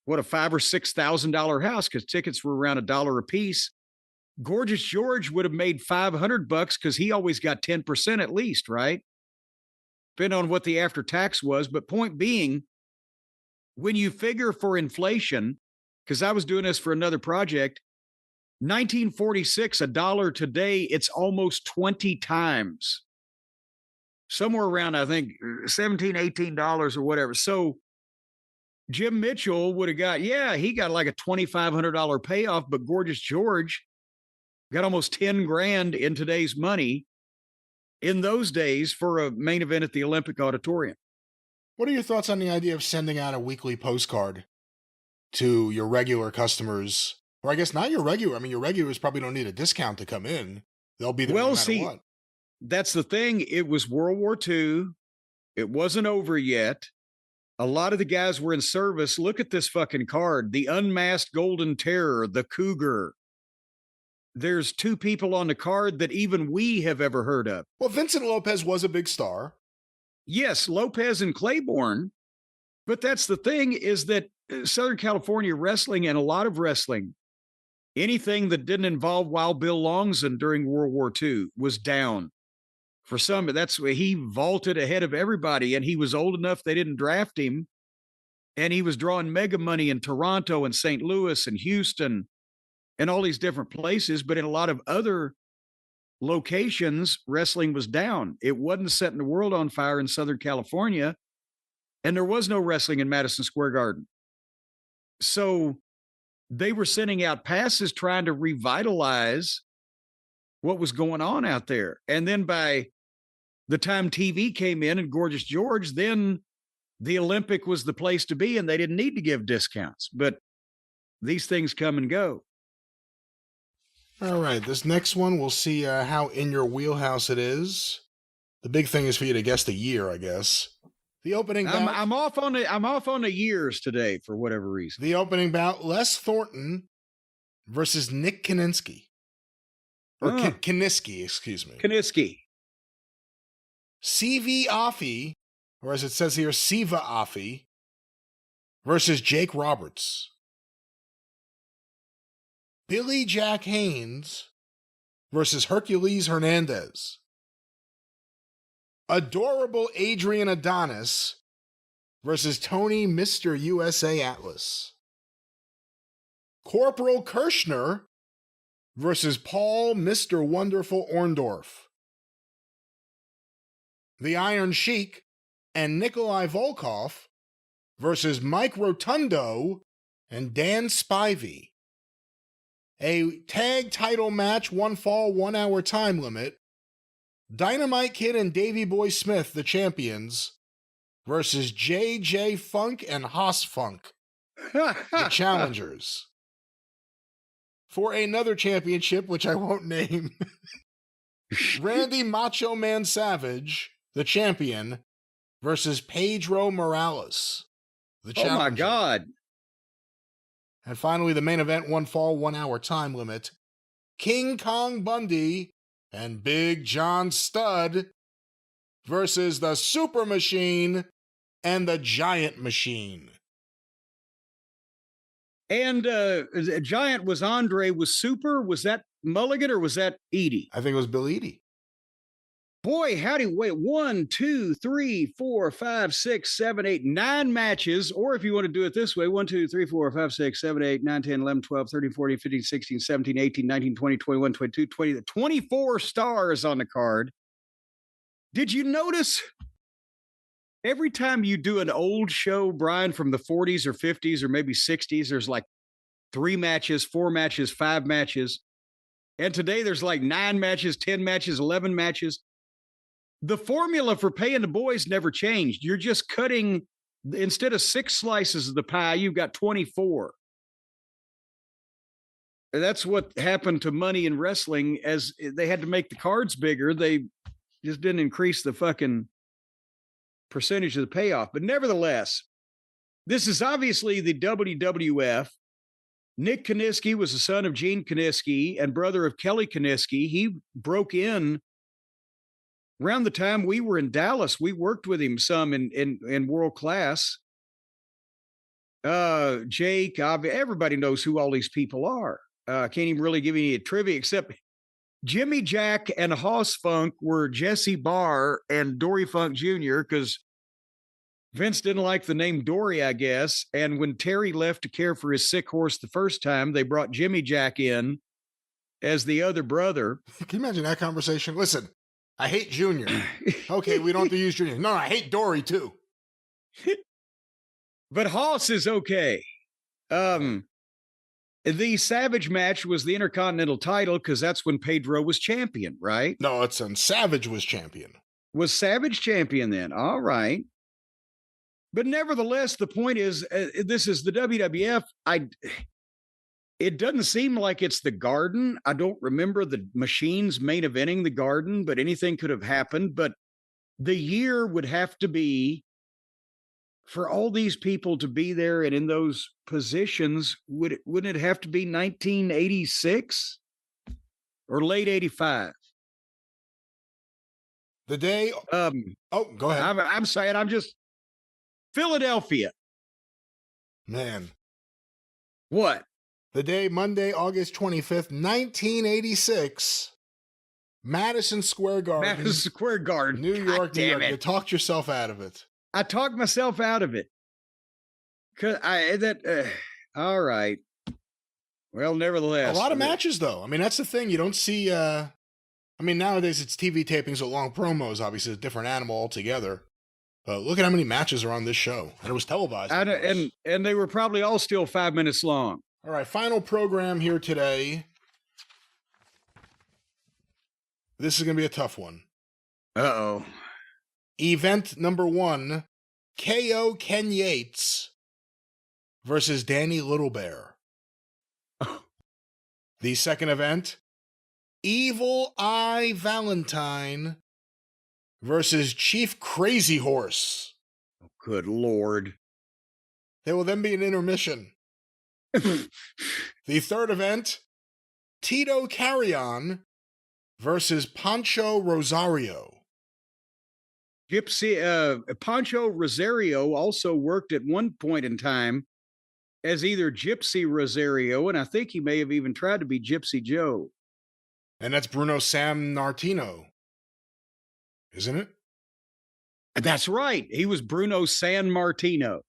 what, a $5,000 or $6,000 house, because tickets were around $1 a piece. Gorgeous George would have made $500 because he always got 10% at least, right? Depending on what the after tax was. But point being, when you figure for inflation, because I was doing this for another project, 1946, $1 today, it's almost 20 times. Somewhere around, I think, $17, $18 or whatever. So Jim Mitchell would have got, he got like a $2,500 payoff, but Gorgeous George got almost 10 grand in today's money in those days for a main event at the Olympic Auditorium. What are your thoughts on the idea of sending out a weekly postcard to your regular customers? Or I guess not your regular. I mean, your regulars probably don't need a discount to come in. They'll be there no matter what. That's the thing. It was World War II. It wasn't over yet. A lot of the guys were in service. Look at this fucking card. The Unmasked Golden Terror, the Cougar. There's 2 people on the card that even we have ever heard of. Well, Vincent Lopez was a big star. Yes, Lopez and Claiborne. But that's the thing, is that Southern California wrestling, and a lot of wrestling, anything that didn't involve Wild Bill Longson during World War II was down. For some, that's where he vaulted ahead of everybody, and he was old enough they didn't draft him, and he was drawing mega money in Toronto and St. Louis and Houston and all these different places. But in a lot of other locations, wrestling was down. It wasn't setting the world on fire in Southern California, and there was no wrestling in Madison Square Garden. So they were sending out passes trying to revitalize what was going on out there. And then by the time TV came in and Gorgeous George, then the Olympic was the place to be, and they didn't need to give discounts. But these things come and go. All right, this next one, we'll see how in your wheelhouse it is. The big thing is for you to guess the year, I guess. The opening bout. I'm off on the years today for whatever reason. The opening bout: Les Thornton versus Nick Kiniski. Or Kiniski, excuse me. Kiniski. CV Afi, or as it says here, Siva Afi, versus Jake Roberts. Billy Jack Haynes versus Hercules Hernandez. Adorable Adrian Adonis versus Tony Mr. USA Atlas. Corporal Kirshner versus Paul Mr. Wonderful Orndorff. The Iron Sheik and Nikolai Volkov versus Mike Rotundo and Dan Spivey. A tag title match, 1 fall, 1 hour time limit. Dynamite Kid and Davey Boy Smith, the champions, versus JJ Funk and Haas Funk, the challengers. For another championship, which I won't name, Randy Macho Man Savage, the champion, versus Pedro Morales, the challenger. Oh my God. And finally, the main event, 1 fall, 1 hour time limit. King Kong Bundy and Big John Studd versus the Super Machine and the Giant Machine. And Giant was Andre, was Super? Was that Mulligan or was that Edie? I think it was Bill Edie. Boy, howdy, wait, 1, 2, 3, 4, 5, 6, 7, 8, 9 matches. Or if you want to do it this way, 1, 2, 3, 4, 5, 6, 7, 8, 9, 10, 11, 12, 13, 14, 15, 16, 17, 18, 19, 20, 21, 22, 20, 24 stars on the card. Did you notice every time you do an old show, Brian, from the 40s or 50s or maybe 60s, there's like 3 matches, 4 matches, 5 matches. And today there's like 9 matches, 10 matches, 11 matches. The formula for paying the boys never changed. You're just cutting, instead of 6 slices of the pie, you've got 24. That's what happened to money in wrestling. As they had to make the cards bigger, they just didn't increase the fucking percentage of the payoff. But nevertheless, this is obviously the WWF. Nick Kiniski was the son of Gene Kiniski and brother of Kelly Kiniski. He broke in around the time we were in Dallas. We worked with him some in World Class. Jake, everybody knows who all these people are. Can't even really give you any trivia except Jimmy Jack and Hoss Funk were Jesse Barr and Dory Funk Jr. because Vince didn't like the name Dory, I guess. And when Terry left to care for his sick horse the first time, they brought Jimmy Jack in as the other brother. Can you imagine that conversation? Listen, I hate Junior. Okay, we don't have to use Junior. No, I hate Dory too. But Hoss is okay. The Savage match was the Intercontinental title because that's when Pedro was champion, right? No, it's when Savage was champion. Was Savage champion then? All right. But nevertheless, the point is, this is the WWF. It doesn't seem like it's the Garden. I don't remember the Machines main eventing the Garden, but anything could have happened. But the year would have to be, for all these people to be there and in those positions, wouldn't it have to be 1986 or late 85? The day. Oh, go ahead. I'm saying, I'm just Philadelphia. Man. What? The day, Monday, August 25th, 1986, Madison Square Garden. Madison Square Garden. New York, New York. It. You talked yourself out of it. I talked myself out of it. All right. Well, nevertheless. A lot of matches, though. I mean, that's the thing. You don't see, I mean, nowadays it's TV tapings with long promos. Obviously, it's a different animal altogether. But look at how many matches are on this show. And it was televised. And they were probably all still 5 minutes long. All right, final program here today. This is going to be a tough one. Uh-oh. Event number 1, KO Ken Yates versus Danny Little Bear. The second event, Evil Eye Valentine versus Chief Crazy Horse. Oh, good Lord. There will then be an intermission. The third event, Tito Carrion versus Pancho Rosario. Pancho Rosario also worked at one point in time as either Gypsy Rosario, and I think he may have even tried to be Gypsy Joe. And that's Bruno Sammartino, isn't it? That's right. He was Bruno Sammartino.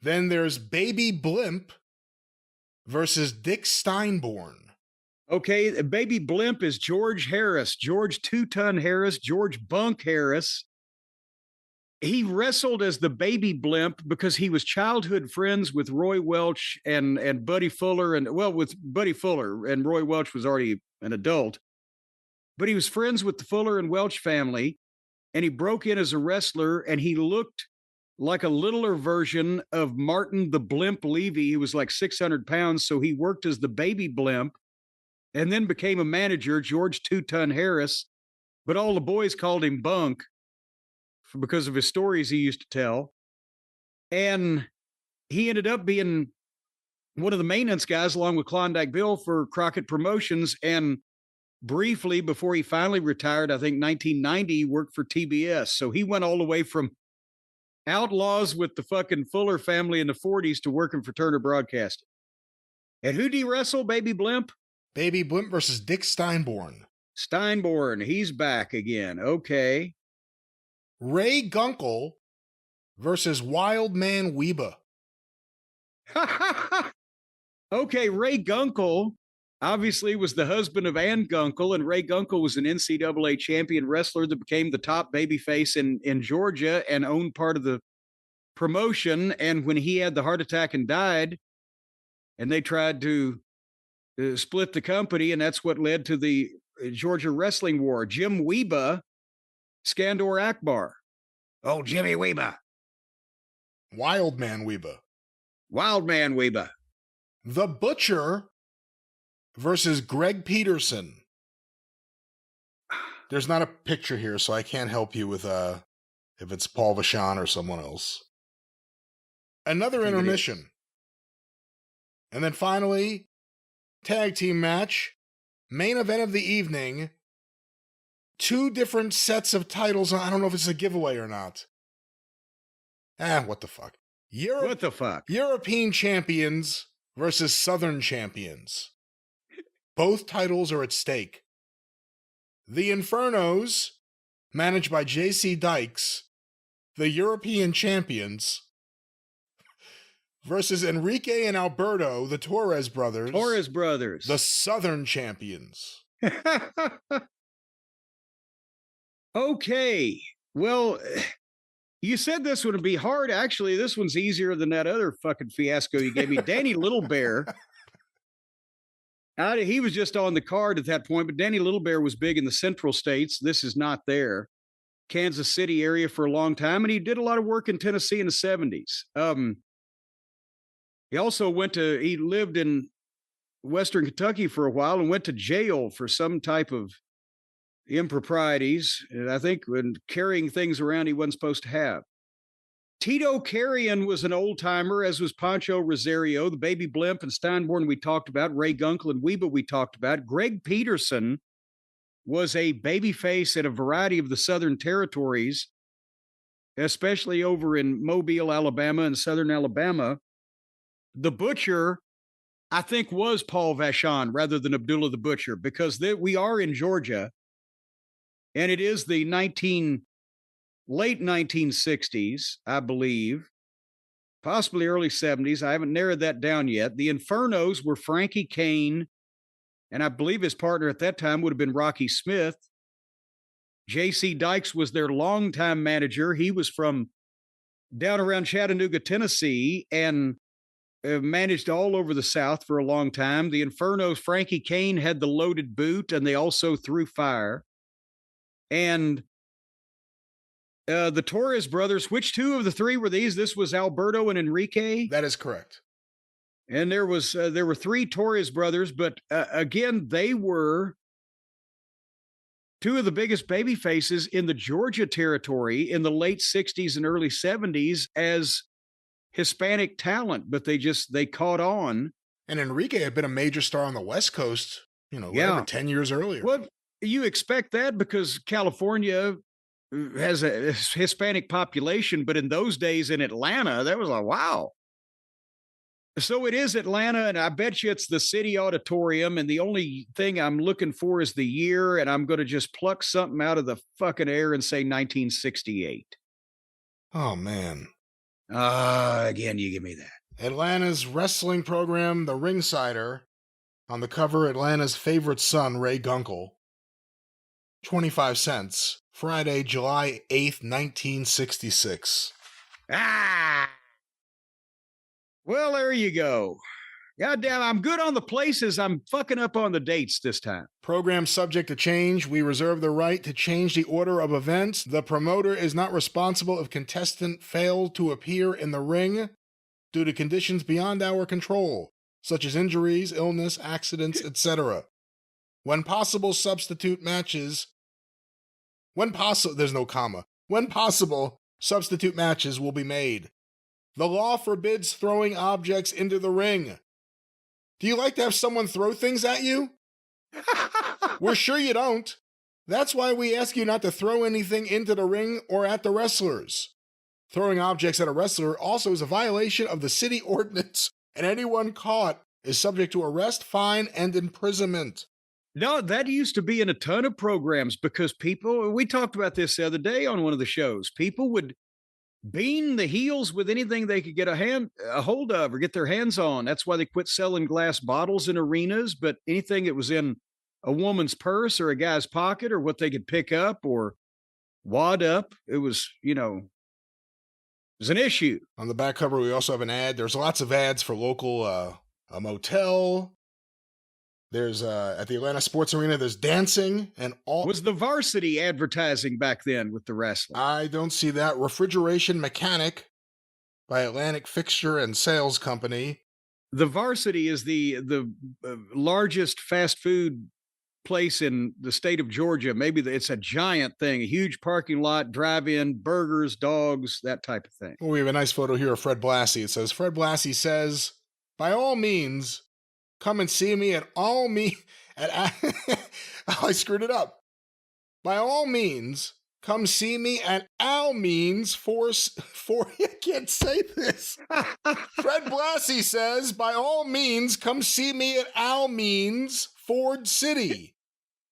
Then there's Baby Blimp versus Dick Steinborn. Okay, Baby Blimp is George Harris, George Two-Ton Harris, George Bunk Harris. He wrestled as the Baby Blimp because he was childhood friends with Roy Welch and Buddy Fuller, with Buddy Fuller, and Roy Welch was already an adult. But he was friends with the Fuller and Welch family, and he broke in as a wrestler, and he looked like a littler version of Martin the Blimp Levy. He was like 600 pounds, so he worked as the Baby Blimp and then became a manager, George Two-Ton Harris. But all the boys called him Bunk because of his stories he used to tell. And he ended up being one of the maintenance guys along with Klondike Bill for Crockett Promotions. And briefly, before he finally retired, I think 1990, he worked for TBS. So he went all the way from Outlaws with the fucking Fuller family in the 40s to working for Turner Broadcasting. And who did he wrestle, Baby Blimp? Baby Blimp versus Dick Steinborn. Steinborn, he's back again. Okay. Ray Gunkel versus Wild Man Weba. Okay, Ray Gunkel obviously was the husband of Ann Gunkel, and Ray Gunkel was an NCAA champion wrestler that became the top babyface in Georgia and owned part of the promotion. And when he had the heart attack and died, and they tried to split the company, and that's what led to the Georgia Wrestling War. Jim Weba, Skandor Akbar. Oh, Jimmy Weba. Wild Man Weba. Wild Man Weba. The Butcher versus Greg Peterson. There's not a picture here, so I can't help you with if it's Paul Vachon or someone else. Another intermission. And then finally, tag team match, main event of the evening, 2 different sets of titles. I don't know if it's a giveaway or not. What the fuck? What the fuck? European champions versus Southern champions. Both titles are at stake. The Infernos, managed by J.C. Dykes, the European champions, versus Enrique and Alberto, the Torres brothers. The Southern champions. Okay. Well, you said this would be hard. Actually, this one's easier than that other fucking fiasco you gave me. Danny Little Bear. He was just on the card at that point, but Danny Little Bear was big in the Central States. This is not there. Kansas City area for a long time, and he did a lot of work in Tennessee in the 70s. He also he lived in Western Kentucky for a while and went to jail for some type of improprieties, and I think when carrying things around he wasn't supposed to have. Tito Carrion was an old-timer, as was Pancho Rosario, the Baby Blimp and Steinborn we talked about, Ray Gunkel and Weeba we talked about. Greg Peterson was a babyface in a variety of the Southern territories, especially over in Mobile, Alabama and Southern Alabama. The Butcher, I think, was Paul Vachon rather than Abdullah the Butcher, because we are in Georgia, and it is the late 1960s, I believe, possibly early 70s. I haven't narrowed that down yet. The Infernos were Frankie Kane, and I believe his partner at that time would have been Rocky Smith. J.C. Dykes was their longtime manager. He was from down around Chattanooga, Tennessee, and managed all over the South for a long time. The Infernos, Frankie Kane had the loaded boot, and they also threw fire. And the Torres brothers, which 2 of the 3 were these? This was Alberto and Enrique? That is correct. And there were 3 Torres brothers, but again, they were 2 of the biggest baby faces in the Georgia territory in the late 60s and early 70s as Hispanic talent, but they caught on. And Enrique had been a major star on the West Coast, 10 years earlier. Well, you expect that because California has a Hispanic population, but in those days in Atlanta, that was like, wow. So it is Atlanta, and I bet you it's the City Auditorium, and the only thing I'm looking for is the year, and I'm going to just pluck something out of the fucking air and say 1968. Oh, man. Again, you give me that. Atlanta's wrestling program, The Ringsider, on the cover, Atlanta's favorite son, Ray Gunkel. 25 cents. Friday, July 8th, 1966. Well, there you go. Goddamn, I'm good on the places. I'm fucking up on the dates this time. Program subject to change. We reserve the right to change the order of events. The promoter is not responsible if contestant failed to appear in the ring due to conditions beyond our control, such as injuries, illness, accidents, etc. When possible, substitute matches will be made. The law forbids throwing objects into the ring. Do you like to have someone throw things at you? We're sure you don't. That's why we ask you not to throw anything into the ring or at the wrestlers. Throwing objects at a wrestler also is a violation of the city ordinance, and anyone caught is subject to arrest, fine, and imprisonment. No, that used to be in a ton of programs because we talked about this the other day on one of the shows. People would bean the heels with anything they could get a hold of or get their hands on. That's why they quit selling glass bottles in arenas, but anything that was in a woman's purse or a guy's pocket or what they could pick up or wad up, it was, it was an issue. On the back cover, we also have an ad. There's lots of ads for local, a motel. There's, at the Atlanta Sports Arena, there's dancing and all. Was the Varsity advertising back then with the wrestling? I don't see that. Refrigeration Mechanic by Atlantic Fixture and Sales Company. The Varsity is the largest fast food place in the state of Georgia. Maybe it's a giant thing, a huge parking lot, drive-in, burgers, dogs, that type of thing. Well, we have a nice photo here of Fred Blassie. It says, Fred Blassie says, by all means, come and see me at all I screwed it up. By all means, come see me at Al Means for I can't say this. Fred Blassie says, by all means, come see me at Al Means, Ford City,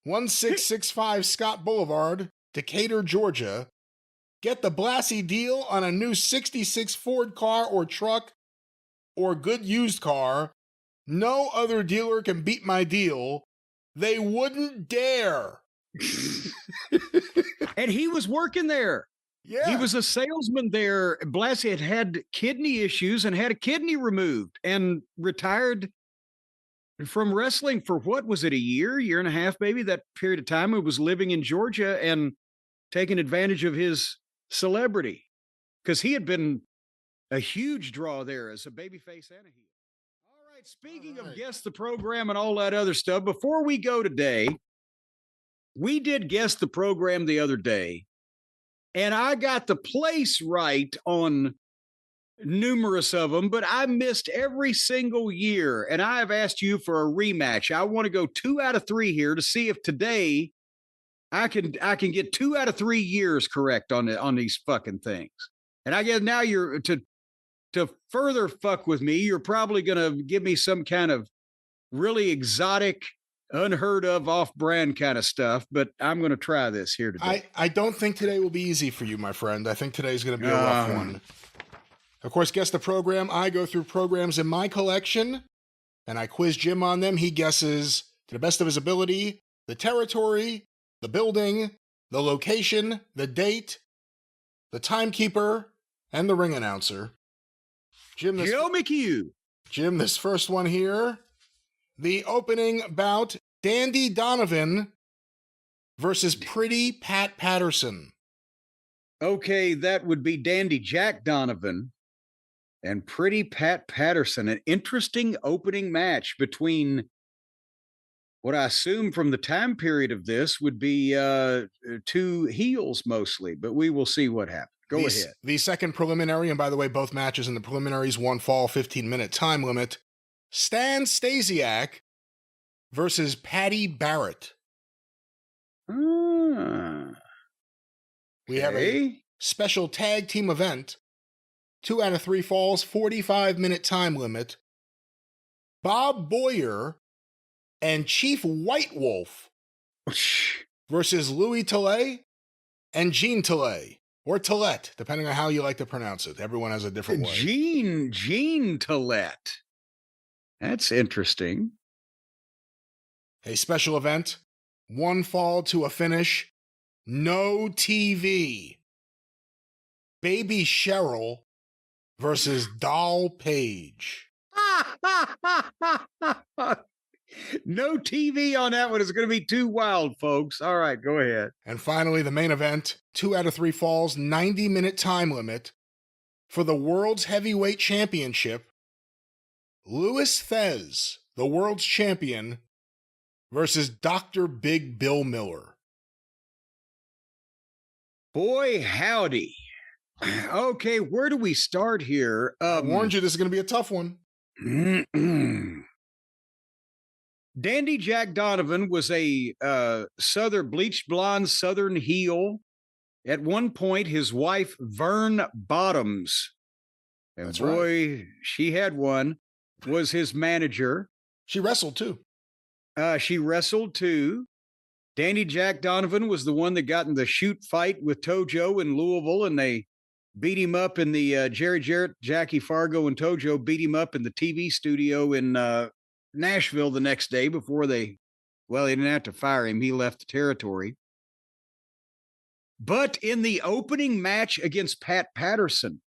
1665 Scott Boulevard, Decatur, Georgia. Get the Blassie deal on a new 66 Ford car or truck or good used car. No other dealer can beat my deal. They wouldn't dare. And he was working there. Yeah. He was a salesman there. Blassie had kidney issues and had a kidney removed and retired from wrestling for what was it, a year and a half, maybe, that period of time. He was living in Georgia and taking advantage of his celebrity because he had been a huge draw there as a babyface and a heel. All right, speaking of Guess the Program and all that other stuff, before we go today, we did Guess the Program the other day, and I got the place right on numerous of them, but I missed every single year, and I have asked you for a rematch. I want to go 2 out of 3 here to see if today I can get 2 out of 3 years correct on these fucking things. And I guess now you're to further fuck with me, you're probably going to give me some kind of really exotic, unheard of, off-brand kind of stuff, but I'm going to try this here today. I don't think today will be easy for you, my friend. I think today's going to be a rough one. Of course, Guess the Program. I go through programs in my collection, and I quiz Jim on them. He guesses, to the best of his ability, the territory, the building, the location, the date, the timekeeper, and the ring announcer. Jim, this first one here. The opening bout, Dandy Donovan versus Pretty Pat Patterson. Okay, that would be Dandy Jack Donovan and Pretty Pat Patterson. An interesting opening match between what I assume from the time period of this would be 2 heels mostly, but we will see what happens. Go ahead. The second preliminary, and by the way, both matches in the preliminaries, one fall, 15-minute time limit. Stan Stasiak versus Patty Barrett. We have a special tag team event. 2 out of 3 falls, 45-minute time limit. Bob Boyer and Chief White Wolf versus Louis Tillett and Gene Tillett. Or Tillett, depending on how you like to pronounce it. Everyone has a different way. Gene Tillett. That's interesting. A special event. 1 fall to a finish. No TV. Baby Cheryl versus Doll Page. No TV on that one. It's going to be too wild, folks. All right, go ahead. And finally, the main event. 2 out of 3 falls, 90-minute time limit for the World's Heavyweight Championship. Louis Thez, the world's champion, versus Dr. Big Bill Miller. Boy, howdy. Okay, where do we start here? I warned you this is going to be a tough one. Dandy Jack Donovan was a bleached blonde Southern heel. At one point, his wife, Vern Bottoms, and That's boy, right. she had one, was his manager. She wrestled too. Dandy Jack Donovan was the one that got in the shoot fight with Tojo in Louisville, and they beat him up in the Jerry Jarrett, Jackie Fargo, and Tojo beat him up in the TV studio in Nashville the next day before they didn't have to fire him. He left the territory. But in the opening match against Pat Patterson,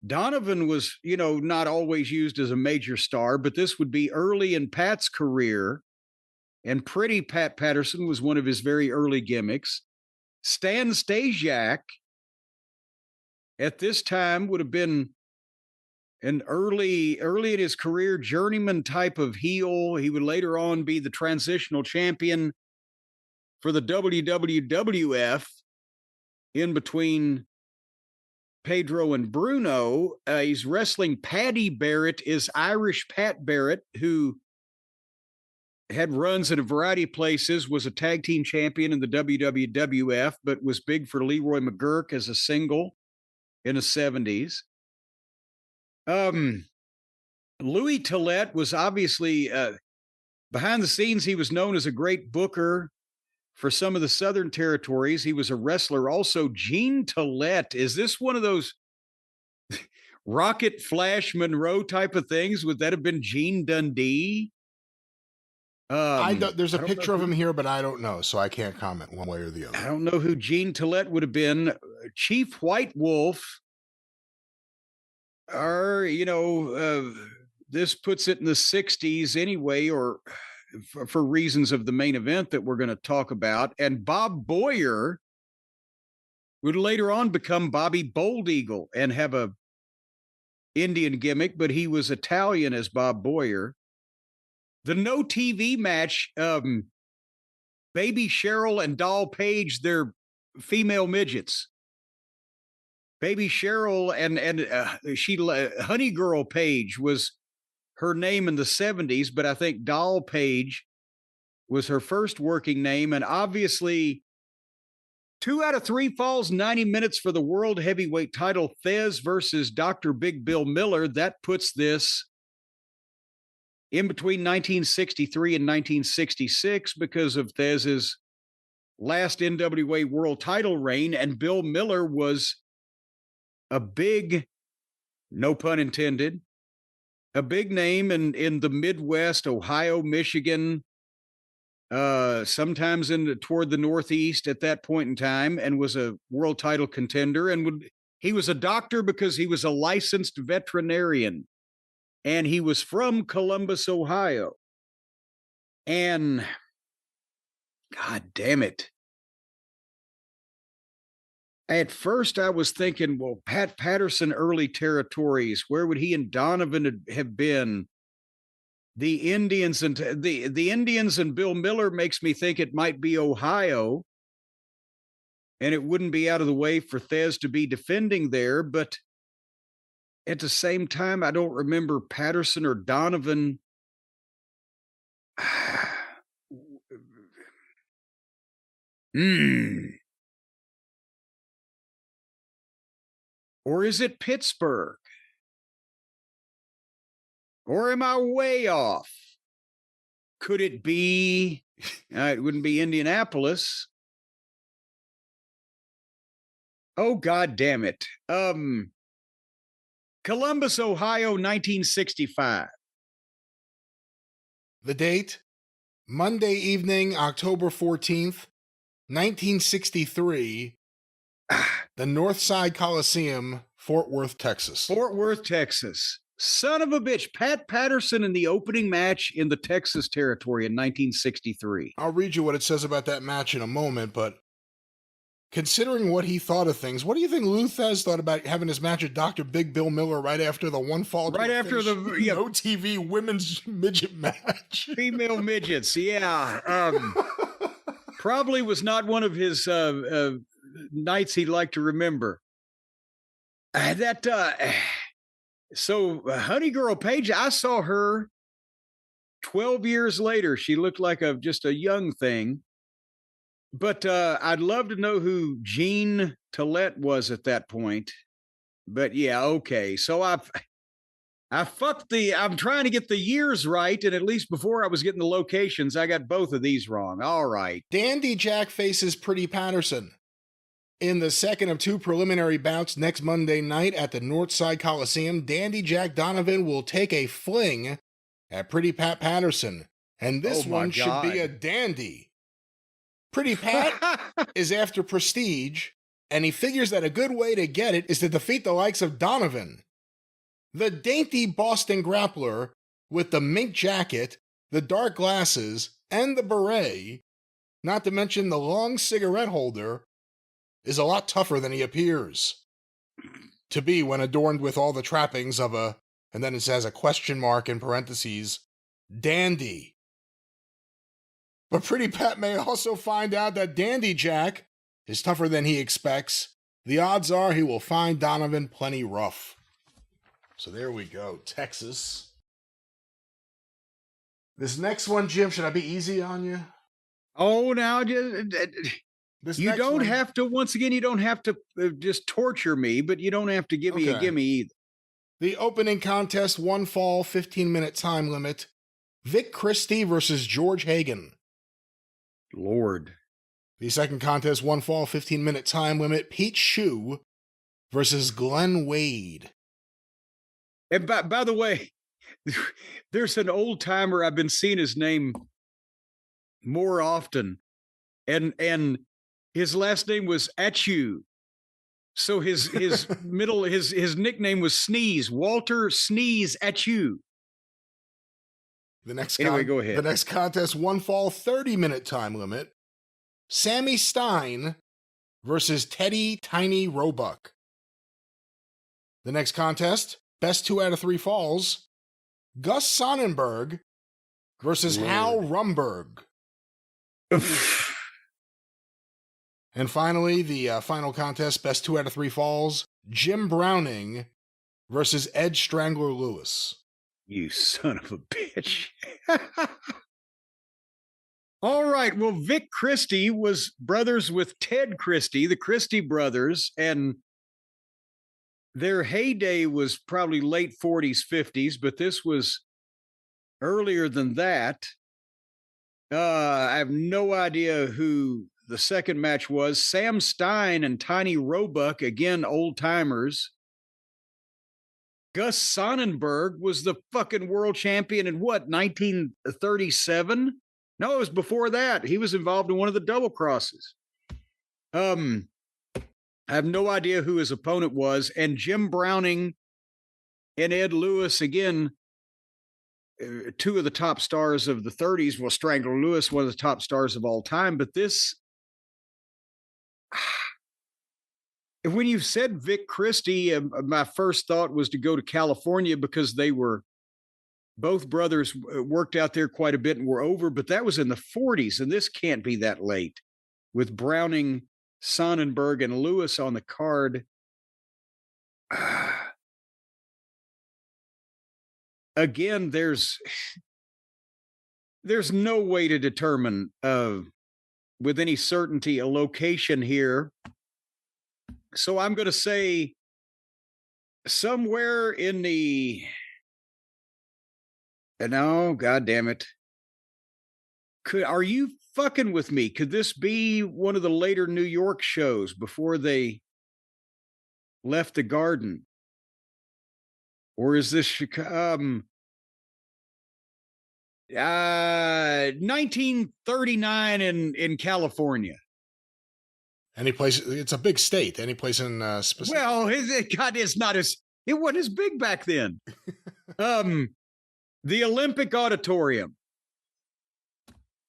Donovan was, not always used as a major star, but this would be early in Pat's career. And Pretty Pat Patterson was one of his very early gimmicks. Stan Stasiak at this time would have been an early in his career journeyman type of heel. He would later on be the transitional champion for the WWF in between Pedro and Bruno. He's wrestling Paddy Barrett, is Irish Pat Barrett, who had runs in a variety of places, was a tag team champion in the WWF, but was big for Leroy McGurk as a single in the 70s. Louis Tillett was obviously behind the scenes. He was known as a great booker for some of the Southern territories. He was a wrestler also. Gene Tillett, is this one of those Rocket Flash Monroe type of things? Would that have been Gene Dundee? There's a picture of him here, but I don't know, so I can't comment one way or the other. I don't know who Gene Tillett would have been. Chief White Wolf, or, this puts it in the 60s anyway, or for reasons of the main event that we're going to talk about. And Bob Boyer would later on become Bobby Bold Eagle and have a Indian gimmick, but he was Italian as Bob Boyer. The no TV match, Baby Cheryl and Doll Page, they're female midgets. Baby Cheryl and Honey Girl Page was her name in the 70s, but I think Doll Page was her first working name. And obviously, 2 out of 3 falls, 90 minutes for the world heavyweight title, Thez versus Dr. Big Bill Miller. That puts this in between 1963 and 1966 because of Thez's last NWA world title reign. And Bill Miller was a big, no pun intended, a big name in the Midwest, Ohio, Michigan, sometimes toward the Northeast at that point in time, and was a world title contender. And he was a doctor because he was a licensed veterinarian, and he was from Columbus, Ohio. And God damn it. At first, I was thinking, well, Pat Patterson, early territories, where would he and Donovan have been? The Indians and the Indians and Bill Miller makes me think it might be Ohio, and it wouldn't be out of the way for Thez to be defending there. But at the same time, I don't remember Patterson or Donovan. Or is it Pittsburgh? Or am I way off? Could it be? It wouldn't be Indianapolis. Oh, God damn it. Columbus, Ohio, 1965. The date, Monday evening, October 14th, 1963. The Northside Coliseum, Fort Worth, Texas. Fort Worth, Texas. Son of a bitch. Pat Patterson in the opening match in the Texas territory in 1963. I'll read you what it says about that match in a moment, but considering what he thought of things, what do you think Lou Thez thought about having his match with Dr. Big Bill Miller right after the one fall? Right after the no TV women's midget match. Female midgets, yeah. Probably was not one of his nights he'd like to remember. So Honey Girl Page, I saw her 12 years later. She looked like just a young thing. But I'd love to know who Gene Tillett was at that point. But yeah, okay. So I'm trying to get the years right, and at least before I was getting the locations, I got both of these wrong. All right. Dandy Jack faces Pretty Patterson in the second of 2 preliminary bouts next Monday night at the Northside Coliseum. Dandy Jack Donovan will take a fling at Pretty Pat Patterson, and this one should be a dandy. Pretty Pat is after prestige, and he figures that a good way to get it is to defeat the likes of Donovan. The dainty Boston grappler with the mink jacket, the dark glasses, and the beret, not to mention the long cigarette holder, is a lot tougher than he appears to be when adorned with all the trappings of a And then it says a question mark in parentheses, Dandy. But Pretty Pat may also find out that Dandy Jack is tougher than he expects. The odds are he will find Donovan plenty rough. So there we go, Texas. This next one, Jim, should I be easy on you? Oh, now you don't one, have to, once again, you don't have to just torture me, but you don't have to give me a gimme either. The opening contest, one fall, 15-minute time limit. Vic Christie versus George Hagen. Lord. The second contest, one fall, 15-minute time limit. Pete Shue versus Glenn Wade. And by the way, there's an old timer I've been seeing his name more often, and his last name was Achu. So his his nickname was Sneeze, Walter Sneeze Achu. The next go ahead. The next contest, one fall, 30-minute time limit. Sammy Stein versus Teddy Tiny Roebuck. The next contest, best 2 out of 3 falls. Gus Sonnenberg versus Hal Rumberg. And finally, the final contest, best 2 out of 3 falls. Jim Browning versus Ed Strangler Lewis. You son of a bitch. All right. Well, Vic Christie was brothers with Ted Christie, the Christie brothers, and their heyday was probably late 40s, 50s, but this was earlier than that. I have no idea who the second match was. Sam Stein and Tiny Roebuck, again, old timers. Gus Sonnenberg was the fucking world champion in what, 1937? No, it was before that. He was involved in one of the double crosses. I have no idea who his opponent was. And Jim Browning and Ed Lewis, again, 2 of the top stars of the 30s. Well, Strangler Lewis, one of the top stars of all time. But this, when you said Vic Christie, my first thought was to go to California because they were, both brothers worked out there quite a bit and were over, but that was in the 40s, and this can't be that late with Browning, Sonnenberg, and Lewis on the card. Again, there's no way to determine with any certainty a location here. So I'm going to say somewhere in the... No, God damn it. Are you fucking with me? Could this be one of the later New York shows before they left the Garden? Or is this 1939 in California? Any place? It's a big state. Any place in specific? Well, it's not as, it wasn't as big back then. The Olympic Auditorium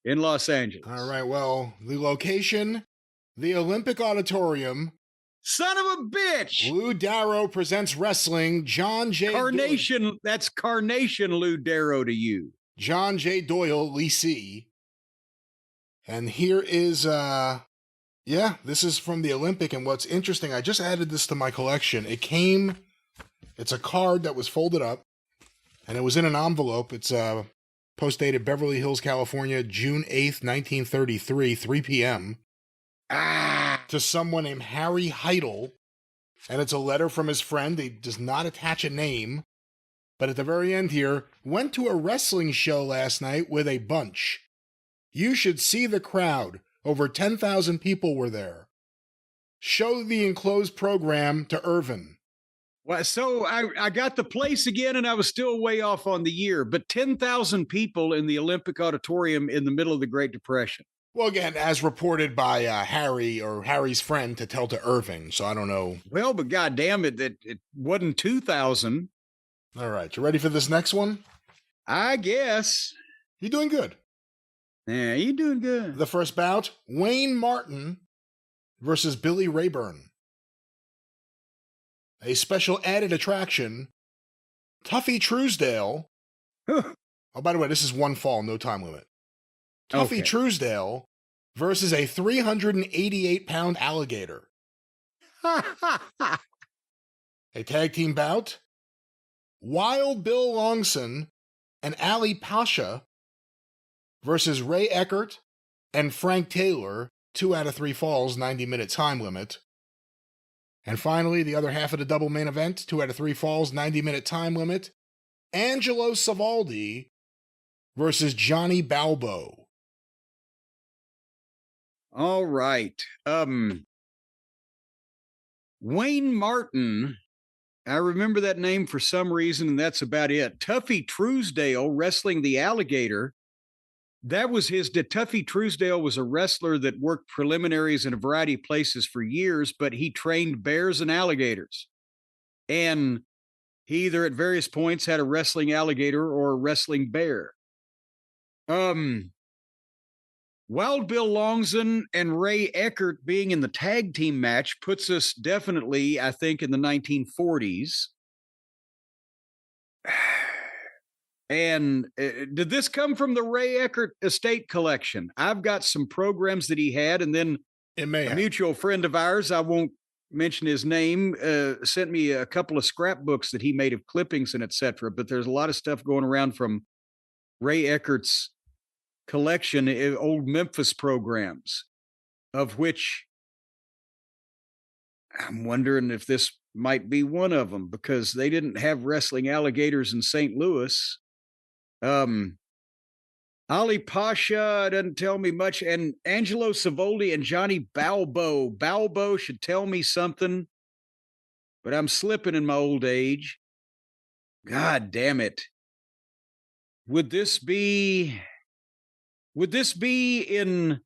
in Los Angeles. All right. Well, the location, the Olympic Auditorium. Son of a bitch. Lou Darrow presents wrestling. John J. Carnation. Doyle. That's Carnation Lou Darrow to you. John J. Doyle, Lee C. And here is, this is from the Olympic. And what's interesting, I just added this to my collection. It's a card that was folded up. And it was in an envelope. It's post-dated Beverly Hills, California, June 8th, 1933, 3 p.m. To someone named Harry Heidel. And it's a letter from his friend. He does not attach a name. But at the very end here, went to a wrestling show last night with a bunch. You should see the crowd. Over 10,000 people were there. Show the enclosed program to Irvin. Well, so I got the place again, and I was still way off on the year, but 10,000 people in the Olympic Auditorium in the middle of the Great Depression. Well, again, as reported by Harry or Harry's friend to tell to Irving, so I don't know. Well, but goddamn it wasn't 2,000. All right, you ready for this next one? I guess. You're doing good. Yeah, you're doing good. The first bout, Wayne Martin versus Billy Rayburn. A special added attraction, Tuffy Truesdale. Oh, by the way, this is one fall, no time limit. Tuffy Truesdale versus a 388-pound alligator. A tag team bout. Wild Bill Longson and Ali Pasha versus Ray Eckert and Frank Taylor, 2 out of 3 falls, 90-minute time limit. And finally, the other half of the double main event, 2 out of 3 falls, 90-minute time limit. Angelo Savaldi versus Johnny Balbo. All right. Wayne Martin, I remember that name for some reason, and that's about it. Tuffy Truesdale wrestling the alligator. That was Tuffy Truesdale was a wrestler that worked preliminaries in a variety of places for years, but he trained bears and alligators. And he either at various points had a wrestling alligator or a wrestling bear. Wild Bill Longson and Ray Eckert being in the tag team match puts us definitely, I think, in the 1940s. And did this come from the Ray Eckert estate collection? I've got some programs that he had, and then a mutual friend of ours, I won't mention his name, sent me a couple of scrapbooks that he made of clippings and etc. But there's a lot of stuff going around from Ray Eckert's collection, old Memphis programs, of which I'm wondering if this might be one of them, because they didn't have wrestling alligators in St. Louis. Ali Pasha doesn't tell me much, and Angelo Savoldi and Johnny Balbo. Balbo should tell me something, but I'm slipping in my old age. God damn it. Would this be in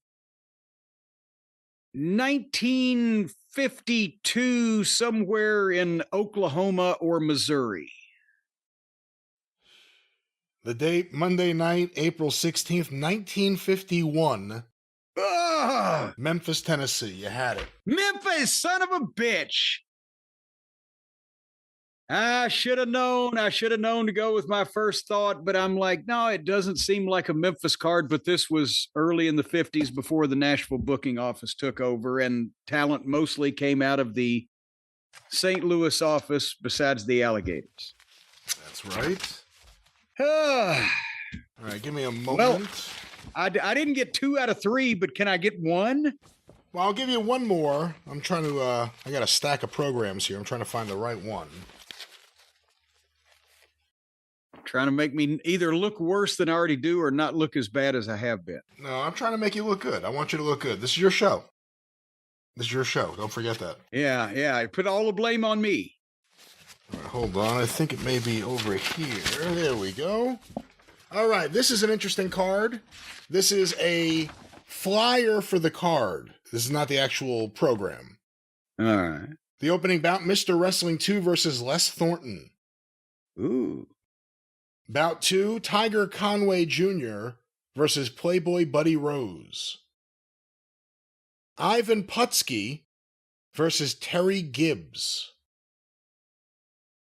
1952 somewhere in Oklahoma or Missouri? The date, Monday night, April 16th, 1951. Memphis, Tennessee. You had it. Memphis, son of a bitch. I should have known to go with my first thought, but I'm like, no, it doesn't seem like a Memphis card, but this was early in the 50s before the Nashville booking office took over, and talent mostly came out of the St. Louis office besides the Alligators. That's right. All right, give me a moment. Well, I didn't get 2 out of 3, but can I get 1? Well, I'll give you one more. I'm trying to, I got a stack of programs here. I'm trying to find the right one. Trying to make me either look worse than I already do or not look as bad as I have been. No, I'm trying to make you look good. I want you to look good. This is your show. This is your show. Don't forget that. Yeah. Put all the blame on me. All right, hold on. I think it may be over here. There we go. All right. This is an interesting card. This is a flyer for the card. This is not the actual program. All right. The opening bout, Mr. Wrestling 2 versus Les Thornton. Ooh. Bout 2, Tiger Conway Jr. versus Playboy Buddy Rose. Ivan Putski versus Terry Gibbs.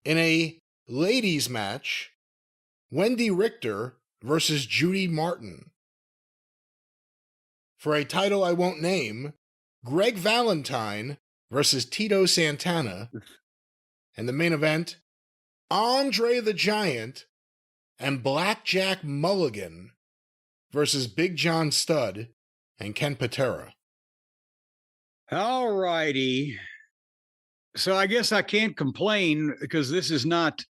In a ladies match, Wendy Richter versus Judy Martin. For a title I won't name, Greg Valentine versus Tito Santana. And the main event, Andre the Giant and Blackjack Mulligan versus Big John Studd and Ken Patera. All righty. So I guess I can't complain because this is not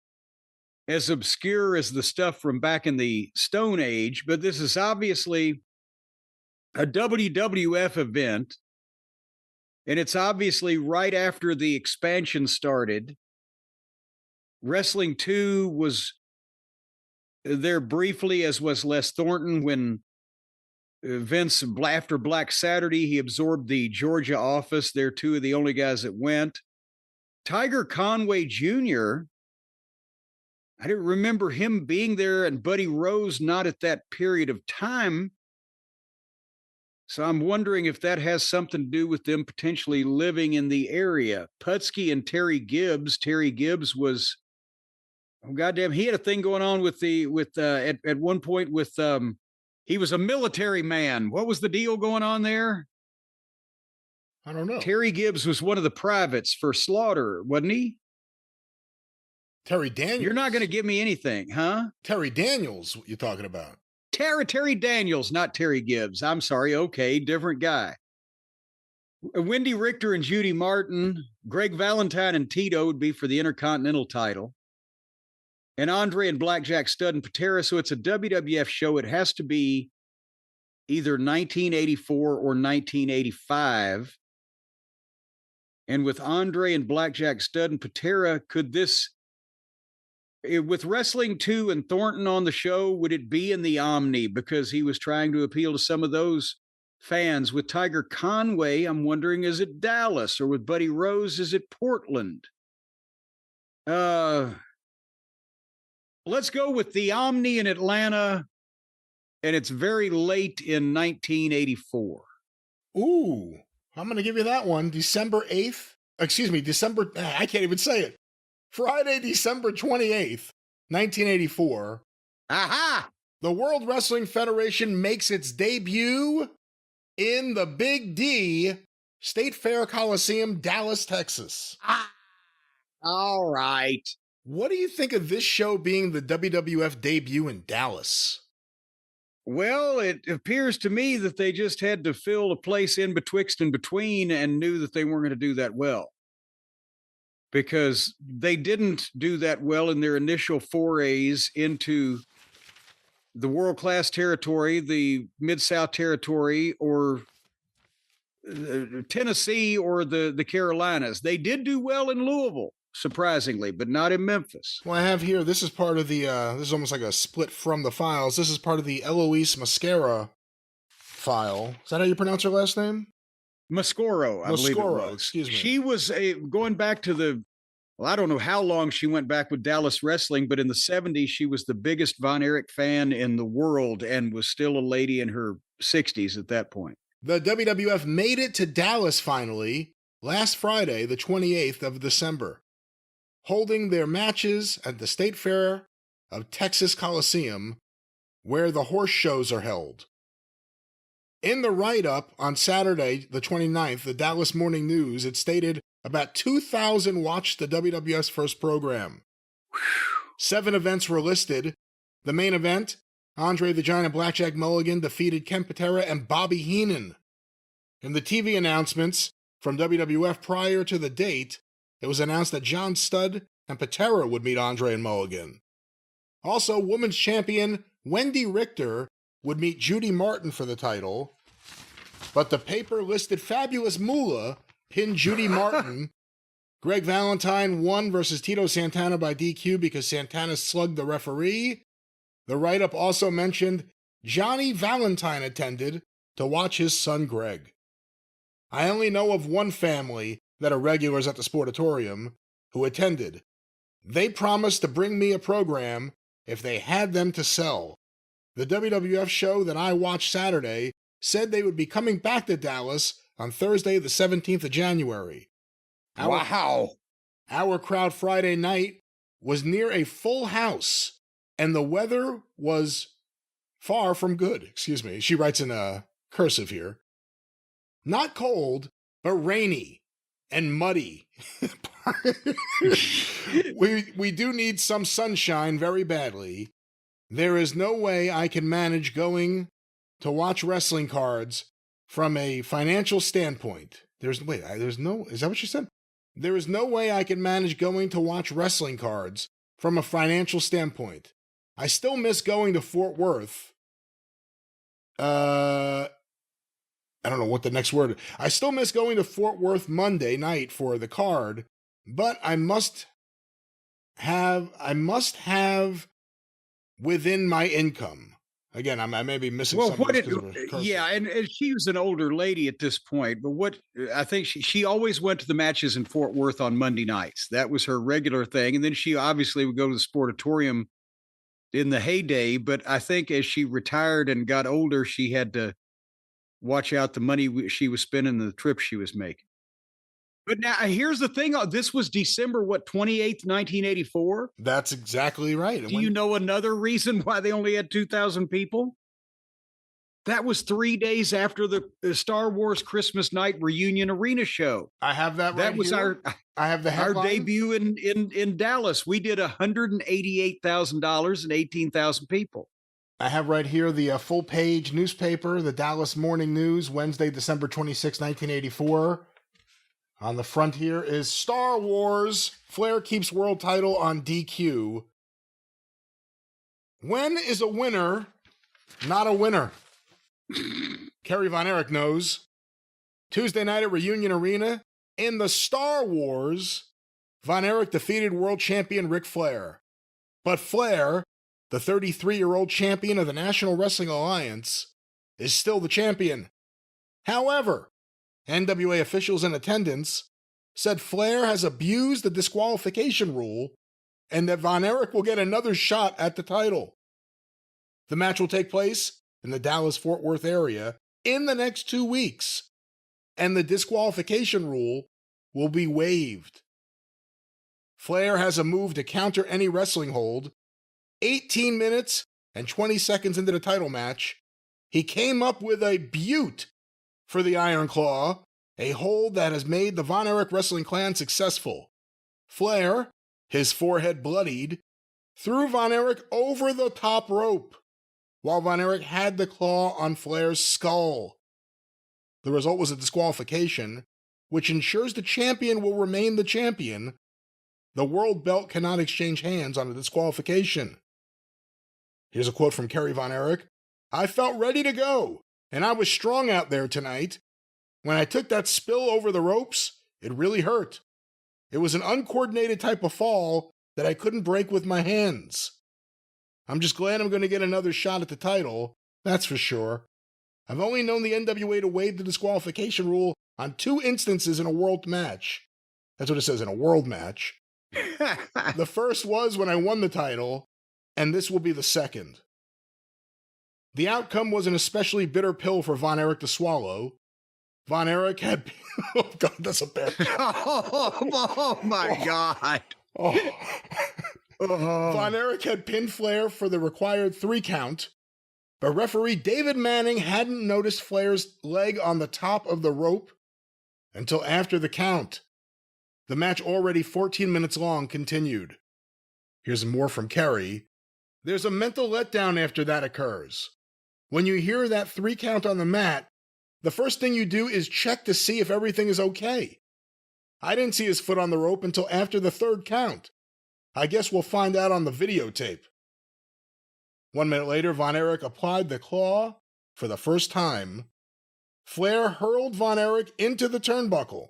as obscure as the stuff from back in the Stone Age, but this is obviously a WWF event, and it's obviously right after the expansion started. Wrestling 2 was there briefly, as was Les Thornton, when Vince, after Black Saturday, he absorbed the Georgia office. They're 2 of the only guys that went. Tiger Conway Jr., I didn't remember him being there, and Buddy Rose not at that period of time. So I'm wondering if that has something to do with them potentially living in the area. Putski and Terry Gibbs. Terry Gibbs was Oh, goddamn. He had a thing going on with at one point with, he was a military man. What was the deal going on there? I don't know. Terry Gibbs was one of the privates for Slaughter, wasn't he? Terry Daniels. You're not going to give me anything, huh? Terry Daniels, what you're talking about. Terry Daniels, not Terry Gibbs. I'm sorry. Okay, different guy. Wendy Richter and Judy Martin, Greg Valentine and Tito would be for the Intercontinental title. And Andre and Blackjack Studd and Patera. So it's a WWF show. It has to be either 1984 or 1985. And with Andre and Blackjack Studd and Patera, could this, with Wrestling 2 and Thornton on the show, would it be in the Omni? Because he was trying to appeal to some of those fans. With Tiger Conway, I'm wondering, is it Dallas? Or with Buddy Rose, is it Portland? Let's go with the Omni in Atlanta, and it's very late in 1984. Ooh, I'm going to give you that one. December 8th. Excuse me, I can't even say it. Friday, December 28th, 1984. Aha! The World Wrestling Federation makes its debut in the Big D, State Fair Coliseum, Dallas, Texas. All right. What do you think of this show being the WWF debut in Dallas? Well, it appears to me that they just had to fill a place in betwixt and between and knew that they weren't going to do that well. Because they didn't do that well in their initial forays into the world-class territory, the Mid-South territory, or Tennessee, or the Carolinas. They did do well in Louisville, surprisingly, but not in Memphis. Well, I have here, this is part of the, this is almost like a split from the files. This is part of the Eloise Mascara file. Is that how you pronounce her last name? Mascoro, I believe it was. Excuse me. She was going back to I don't know how long she went back with Dallas Wrestling, but in the 70s, she was the biggest Von Erich fan in the world and was still a lady in her 60s at that point. The WWF made it to Dallas finally last Friday, the 28th of December, holding their matches at the State Fair of Texas Coliseum, where the horse shows are held. In the write-up on Saturday, the 29th, the Dallas Morning News, it stated about 2,000 watched the WWF's first program. 7 events were listed. The main event, Andre the Giant and Blackjack Mulligan defeated Ken Patera and Bobby Heenan. In the TV announcements from WWF prior to the date, it was announced that John Studd and Patera would meet Andre and Mulligan. Also, women's champion Wendy Richter would meet Judy Martin for the title, but the paper listed Fabulous Moolah pinned Judy Martin. Greg Valentine won versus Tito Santana by DQ because Santana slugged the referee. The write-up also mentioned Johnny Valentine attended to watch his son Greg. I only know of one family that are regulars at the Sportatorium who attended. They promised to bring me a program if they had them to sell. The WWF show that I watched Saturday said they would be coming back to Dallas on Thursday, the 17th of January. Wow. Our crowd Friday night was near a full house, and the weather was far from good. Excuse me. She writes in cursive here. Not cold, but rainy and muddy. we do need some sunshine very badly. There is no way I can manage going to watch wrestling cards from a financial standpoint. Is that what you said? There is no way I can manage going to watch wrestling cards from a financial standpoint. I still miss going to Fort Worth. I don't know what the next word is. I still miss going to Fort Worth Monday night for the card, but I must have within my income. Again, I may be missing something. And she was an older lady at this point, but I think she always went to the matches in Fort Worth on Monday nights. That was her regular thing. And then she obviously would go to the Sportatorium in the heyday, but I think as she retired and got older, she had to watch out the money she was spending, the trips she was making. But now here's the thing. This was December, 28th, 1984. That's exactly right. Do you know another reason why they only had 2,000 people? That was 3 days after the Star Wars Christmas Night Reunion Arena show. I have that right That was here. I have the headline. Our debut in Dallas. We did $188,000 and 18,000 people. I have right here the full page newspaper, the Dallas Morning News, Wednesday, December 26, 1984. On the front here is Star Wars. Flair keeps world title on DQ. When is a winner not a winner? Kerry Von Erich knows. Tuesday night at Reunion Arena, in the Star Wars, Von Erich defeated world champion Ric Flair. But Flair, the 33-year-old champion of the National Wrestling Alliance, is still the champion. However, NWA officials in attendance said Flair has abused the disqualification rule and that Von Erich will get another shot at the title. The match will take place in the Dallas-Fort Worth area in the next 2 weeks, and the disqualification rule will be waived. Flair has a move to counter any wrestling hold. 18 minutes and 20 seconds into the title match, he came up with a beaut for the Iron Claw, a hold that has made the Von Erich wrestling clan successful. Flair, his forehead bloodied, threw Von Erich over the top rope, while Von Erich had the claw on Flair's skull. The result was a disqualification, which ensures the champion will remain the champion. The world belt cannot exchange hands on a disqualification. Here's a quote from Kerry Von Erich. I felt ready to go, and I was strong out there tonight. When I took that spill over the ropes, it really hurt. It was an uncoordinated type of fall that I couldn't break with my hands. I'm just glad I'm going to get another shot at the title, that's for sure. I've only known the NWA to waive the disqualification rule on 2 instances in a world match. That's what it says, in a world match. The first was when I won the title, and this will be the second. The outcome was an especially bitter pill for Von Erich to swallow. Von Erich had... Oh, God, that's a bad... Oh my God. Oh. Von Erich had pinned Flair for the required 3 count, but referee David Manning hadn't noticed Flair's leg on the top of the rope until after the count. The match, already 14 minutes long, continued. Here's more from Kerry. There's a mental letdown after that occurs. When you hear that 3 count on the mat, the first thing you do is check to see if everything is okay. I didn't see his foot on the rope until after the 3rd count. I guess we'll find out on the videotape. 1 minute later, Von Erich applied the claw for the first time. Flair hurled Von Erich into the turnbuckle.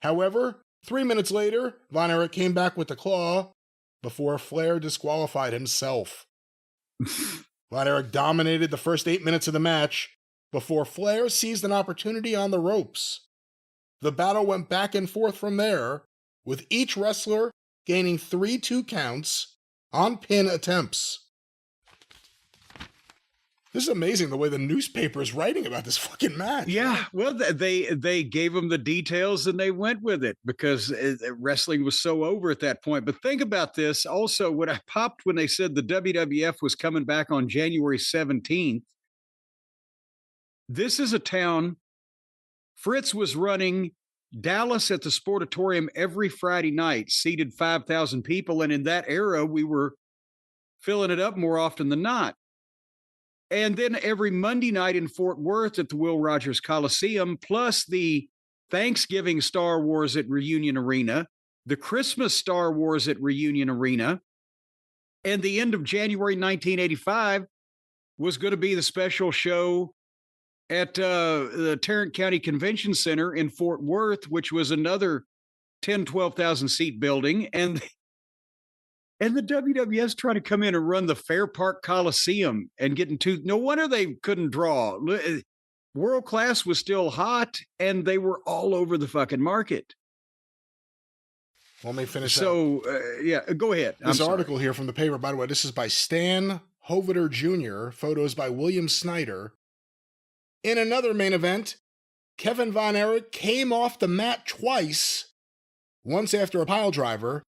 However, 3 minutes later, Von Erich came back with the claw before Flair disqualified himself. Von Erich dominated the first 8 minutes of the match before Flair seized an opportunity on the ropes. The battle went back and forth from there, with each wrestler gaining 3 2 counts on pin attempts. This is amazing the way the newspaper is writing about this fucking match. Yeah, well, they gave them the details and they went with it because wrestling was so over at that point. But think about this. Also, what I popped when they said the WWF was coming back on January 17th. This is a town. Fritz was running Dallas at the Sportatorium every Friday night, seated 5,000 people. And in that era, we were filling it up more often than not. And then every Monday night in Fort Worth at the Will Rogers Coliseum, plus the Thanksgiving Star Wars at Reunion Arena, the Christmas Star Wars at Reunion Arena, and the end of January 1985 was going to be the special show at the Tarrant County Convention Center in Fort Worth, which was another 12,000 seat building. And the WWF's trying to come in and run the Fair Park Coliseum and get into. No wonder they couldn't draw. World Class was still hot, and they were all over the fucking market. Let me finish. So, yeah, go ahead. This article here from the paper, by the way, this is by Stan Hoveder Jr., photos by William Snyder. In another main event, Kevin Von Erich came off the mat twice, once after a pile driver,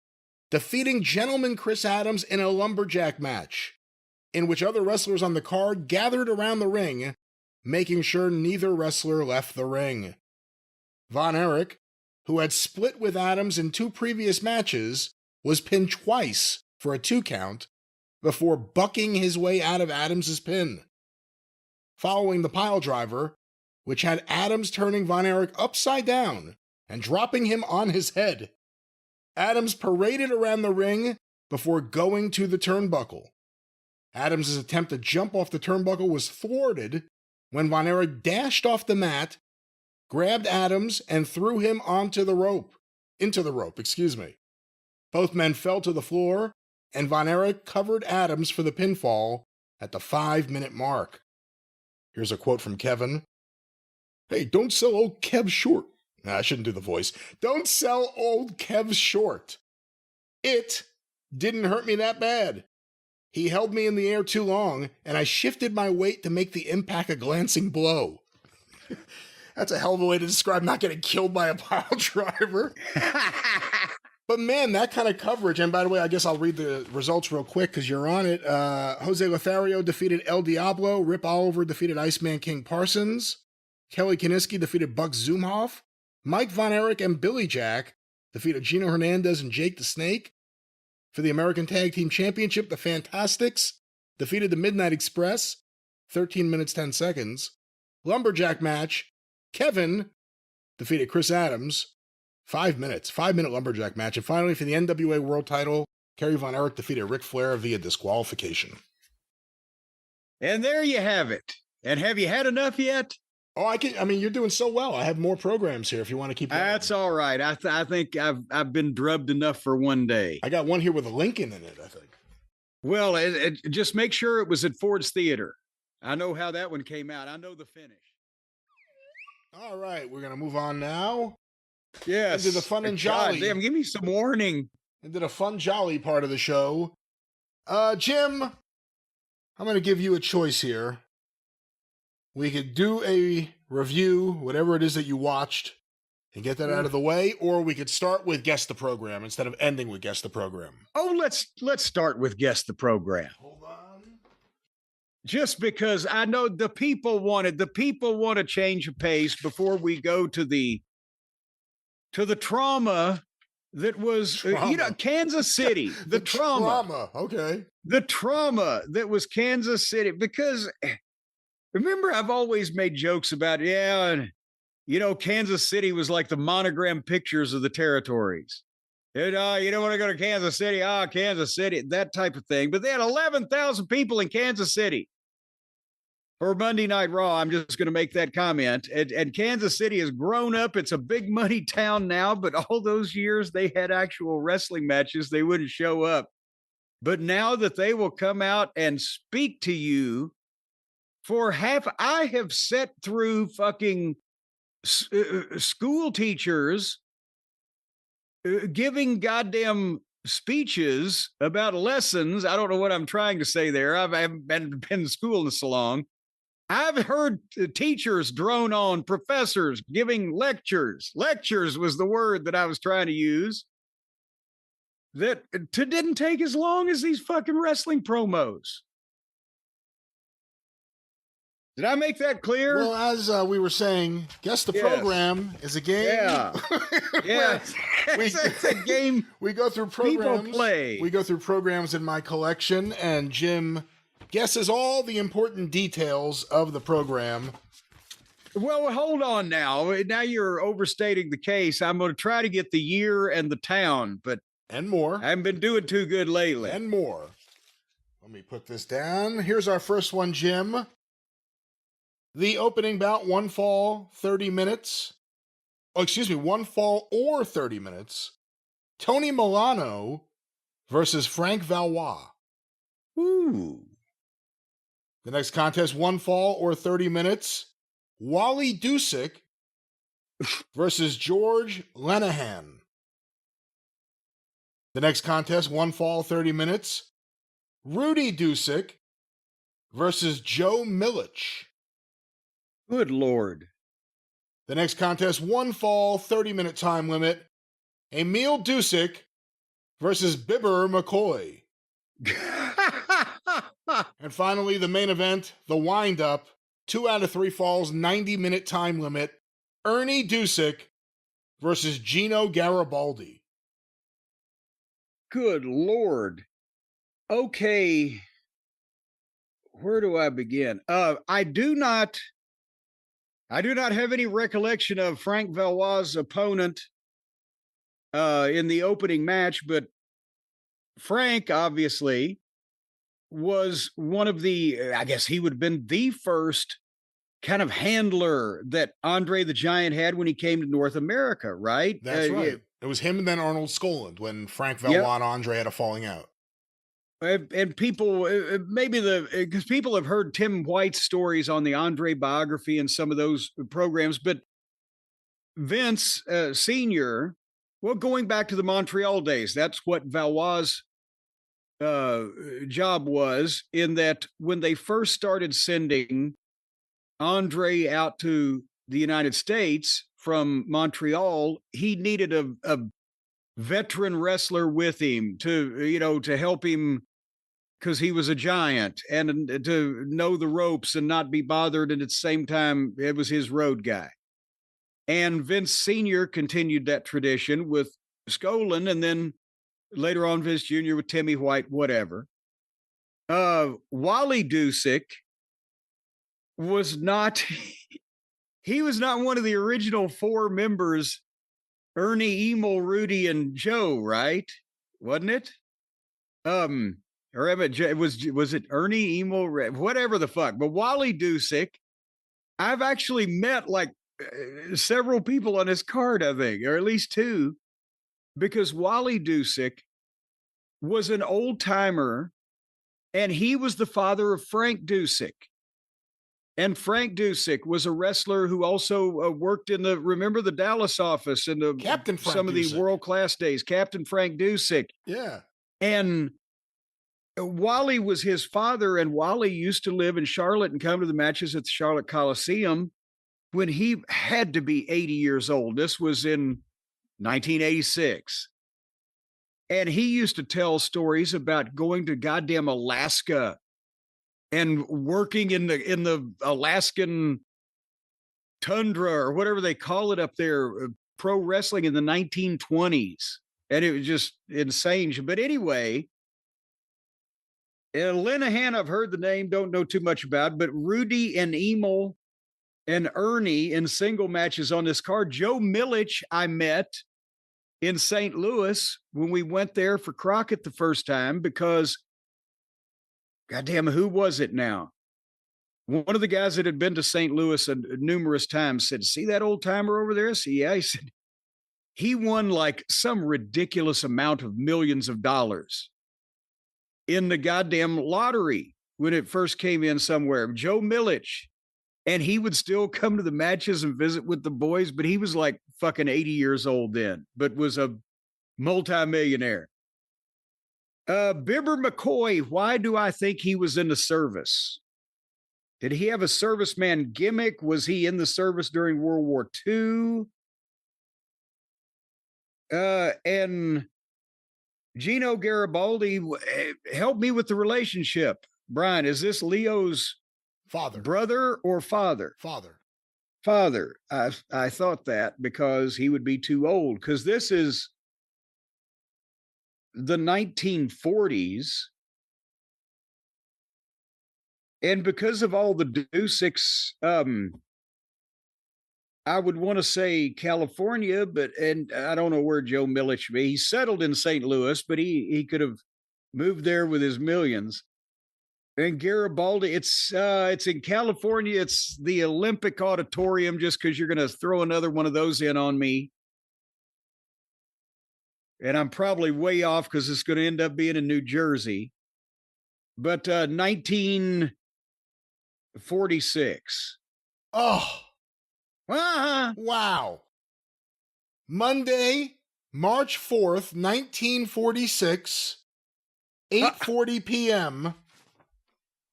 defeating Gentleman Chris Adams in a lumberjack match, in which other wrestlers on the card gathered around the ring, making sure neither wrestler left the ring. Von Erich, who had split with Adams in 2 previous matches, was pinned twice for a 2 count before bucking his way out of Adams' pin. Following the pile driver, which had Adams turning Von Erich upside down and dropping him on his head, Adams paraded around the ring before going to the turnbuckle. Adams' attempt to jump off the turnbuckle was thwarted when Von Erich dashed off the mat, grabbed Adams, and threw him into the rope. Both men fell to the floor, and Von Erich covered Adams for the pinfall at the 5-minute mark. Here's a quote from Kevin. "Hey, don't sell old Kev short." Nah, I shouldn't do the voice. "Don't sell old Kev short. It didn't hurt me that bad. He held me in the air too long, and I shifted my weight to make the impact a glancing blow." That's a hell of a way to describe not getting killed by a pile driver. But man, that kind of coverage, and by the way, I guess I'll read the results real quick because you're on it. Jose Lothario defeated El Diablo. Rip Oliver defeated Iceman King Parsons. Kelly Kiniski defeated Buck Zumhoff. Mike Von Erich and Billy Jack defeated Gino Hernandez and Jake the Snake. For the American Tag Team Championship, the Fantastics defeated the Midnight Express, 13 minutes, 10 seconds. Lumberjack match, Kevin defeated Chris Adams, 5 minutes, 5-minute lumberjack match. And finally, for the NWA World title, Kerry Von Erich defeated Ric Flair via disqualification. And there you have it. And have you had enough yet? Oh, I mean, you're doing so well. I have more programs here if you want to keep going. That's all right. I think I've been drubbed enough for one day. I got one here with a Lincoln in it, I think. Well, just make sure it was at Ford's Theater. I know how that one came out. I know the finish. All right, we're going to move on now. Yes. Into the fun and jolly. God damn, give me some warning. Into the fun, jolly part of the show. Jim, I'm going to give you a choice here. We could do a review, whatever it is that you watched, and get that out of the way, or we could start with Guess the Program instead of ending with Guess the Program. Oh, let's start with Guess the Program. Hold on. Just because I know the people want to change of pace before we go to the trauma that was, Kansas City. The trauma. Okay. The trauma that was Kansas City, because remember, I've always made jokes about, Kansas City was like the monogram pictures of the territories. You don't want to go to Kansas City. Kansas City, that type of thing. But they had 11,000 people in Kansas City for Monday Night Raw. I'm just going to make that comment. And Kansas City has grown up. It's a big money town now, but all those years they had actual wrestling matches, they wouldn't show up. But now that they will come out and speak to you, I have sat through fucking school teachers giving goddamn speeches about lessons. I don't know what I'm trying to say there. I haven't been in school in so long. I've heard teachers drone on, professors giving lectures. Lectures was the word that I was trying to use. That didn't take as long as these fucking wrestling promos. Did I make that clear? Well, as we were saying, Guess the Program is a game. Yeah. Yeah. It's a game. We go through programs. People play. We go through programs in my collection, and Jim guesses all the important details of the program. Well, hold on now. Now you're overstating the case. I'm going to try to get the year and the town, but and more. I haven't been doing too good lately. And more. Let me put this down. Here's our first one, Jim. The opening bout, 1 fall, 30 minutes. Oh, excuse me, 1 fall or 30 minutes. Tony Milano versus Frank Valois. Ooh. The next contest, 1 fall or 30 minutes. Wally Dusick versus George Lenahan. The next contest, 1 fall, 30 minutes. Rudy Dusick versus Joe Milich. Good Lord. The next contest, one fall, 30-minute time limit. Emil Dusik versus Bibber McCoy. And finally, the main event, the wind-up, 2 out of 3 falls, 90-minute time limit. Ernie Dusik versus Gino Garibaldi. Good Lord. Okay. Where do I begin? I do not have any recollection of Frank Valois' opponent in the opening match, but Frank obviously was one of the, I guess he would have been the first kind of handler that Andre the Giant had when he came to North America, right? That's right. It was him and then Arnold Skaaland when Frank Valois and Andre had a falling out. And people, because people have heard Tim White's stories on the Andre biography and some of those programs, but Vince Sr., well, going back to the Montreal days, that's what Valois' job was, in that when they first started sending Andre out to the United States from Montreal, he needed a veteran wrestler with him to help him, because he was a giant, and to know the ropes and not be bothered. And at the same time, it was his road guy. And Vince Sr. continued that tradition with Skaaland, and then later on Vince Jr. with Timmy White, whatever. Wally Dusik was not, he was not one of the original 4 members, Ernie, Emil, Rudy, and Joe, right? Wasn't it? Or was it Ernie, Emil, whatever the fuck? But Wally Dusik, I've actually met like several people on his card, I think, or at least 2, because Wally Dusik was an old timer, and he was the father of Frank Dusik. And Frank Dusik was a wrestler who also worked in remember the Dallas office and Captain Frank some of Dusik. the world-class days, Captain Frank Dusik. Yeah. And Wally was his father, and Wally used to live in Charlotte and come to the matches at the Charlotte Coliseum when he had to be 80 years old. This was in 1986. And he used to tell stories about going to goddamn Alaska and working in the Alaskan tundra, or whatever they call it up there, pro wrestling in the 1920s. And it was just insane. But anyway, Linehan, I've heard the name, don't know too much about, but Rudy and Emil and Ernie in single matches on this card. Joe Milich I met in St. Louis when we went there for Crockett the first time, because goddamn, who was it now? One of the guys that had been to St. Louis numerous times said, "See that old timer over there?" So, yeah, he said he won like some ridiculous amount of millions of dollars in the goddamn lottery when it first came in somewhere. Joe Milich. And he would still come to the matches and visit with the boys, but he was like fucking 80 years old then, but was a multimillionaire. Bibber McCoy, why do I think he was in the service? Did he have a serviceman gimmick? Was he in the service during World War II? And Gino Garibaldi, help me with the relationship. Brian, is this Leo's father, brother, or father? Father. I thought that, because he would be too old, because this is the 1940s. And because of all the Dusiks, I would want to say California, and I don't know where Joe Milich be. He settled in St. Louis, but he could have moved there with his millions. And Garibaldi, it's in California. It's the Olympic Auditorium, just because you're going to throw another one of those in on me. And I'm probably way off, because it's going to end up being in New Jersey. But 1946. Oh. Wow. Monday, March 4th, 1946, 8:40 p.m.,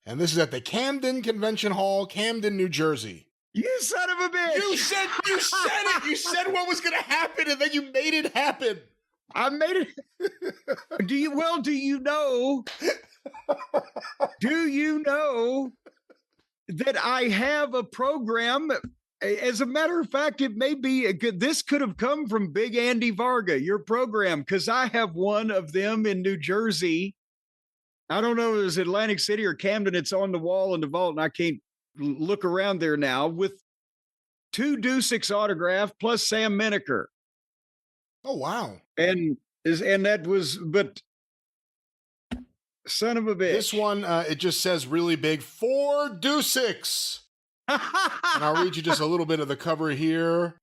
and this is at the Camden Convention Hall, Camden, New Jersey. You son of a bitch! You said it. You said what was going to happen, and then you made it happen. I made it. Do you know? Do you know that I have a program? As a matter of fact, it may be this could have come from Big Andy Varga, your program, because I have one of them in New Jersey. I don't know if it was Atlantic City or Camden. It's on the wall in the vault, and I can't look around there now, with 2 Dusic's autograph plus Sam Menaker. Oh, wow. And that was, but son of a bitch. This one, it just says really big, 4 Dusic's. And I'll read you just a little bit of the cover here.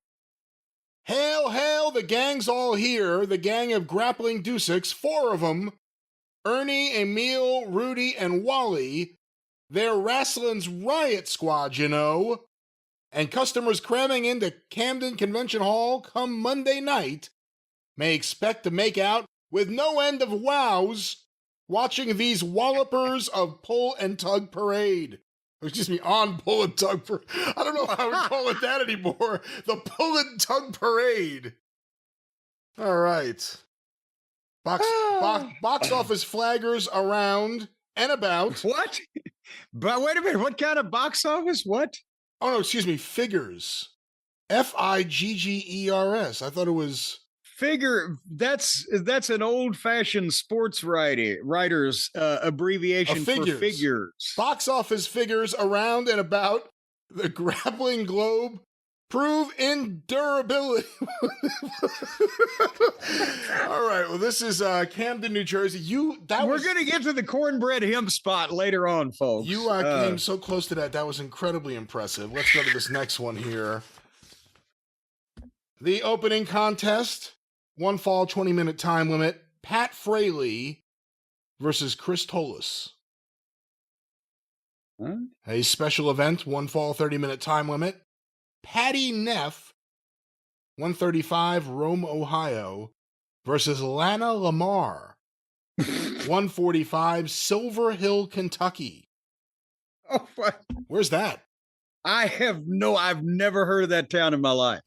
Hail, hail, the gang's all here. The gang of grappling Dusic's, 4 of them. Ernie, Emil, Rudy, and Wally. They're wrestling's riot squad, you know. And customers cramming into Camden Convention Hall come Monday night may expect to make out with no end of wows watching these wallopers of pull and tug parade. Excuse me, on pull and tug parade. I don't know how I call it that anymore. The pull and tug parade. All right. Box office flaggers around and about. What? But wait a minute. What kind of box office? What? Oh, no, excuse me. Figures. Figgers. I thought it was... Figure, that's an old-fashioned sports writer's abbreviation for figures. Box office figures around and about the grappling globe prove endurability. All right, well, this is Camden, New Jersey. We're going to get to the cornbread hemp spot later on, folks. You came so close to that. That was incredibly impressive. Let's go to this next one here. The opening contest. 1 fall, 20-minute time limit. Pat Fraley versus Chris Tolis. Huh? A special event, 1 fall, 30-minute time limit. Patty Neff, 135, Rome, Ohio, versus Lana Lamar, 145, Silver Hill, Kentucky. Oh, what? Where's that? I've never heard of that town in my life.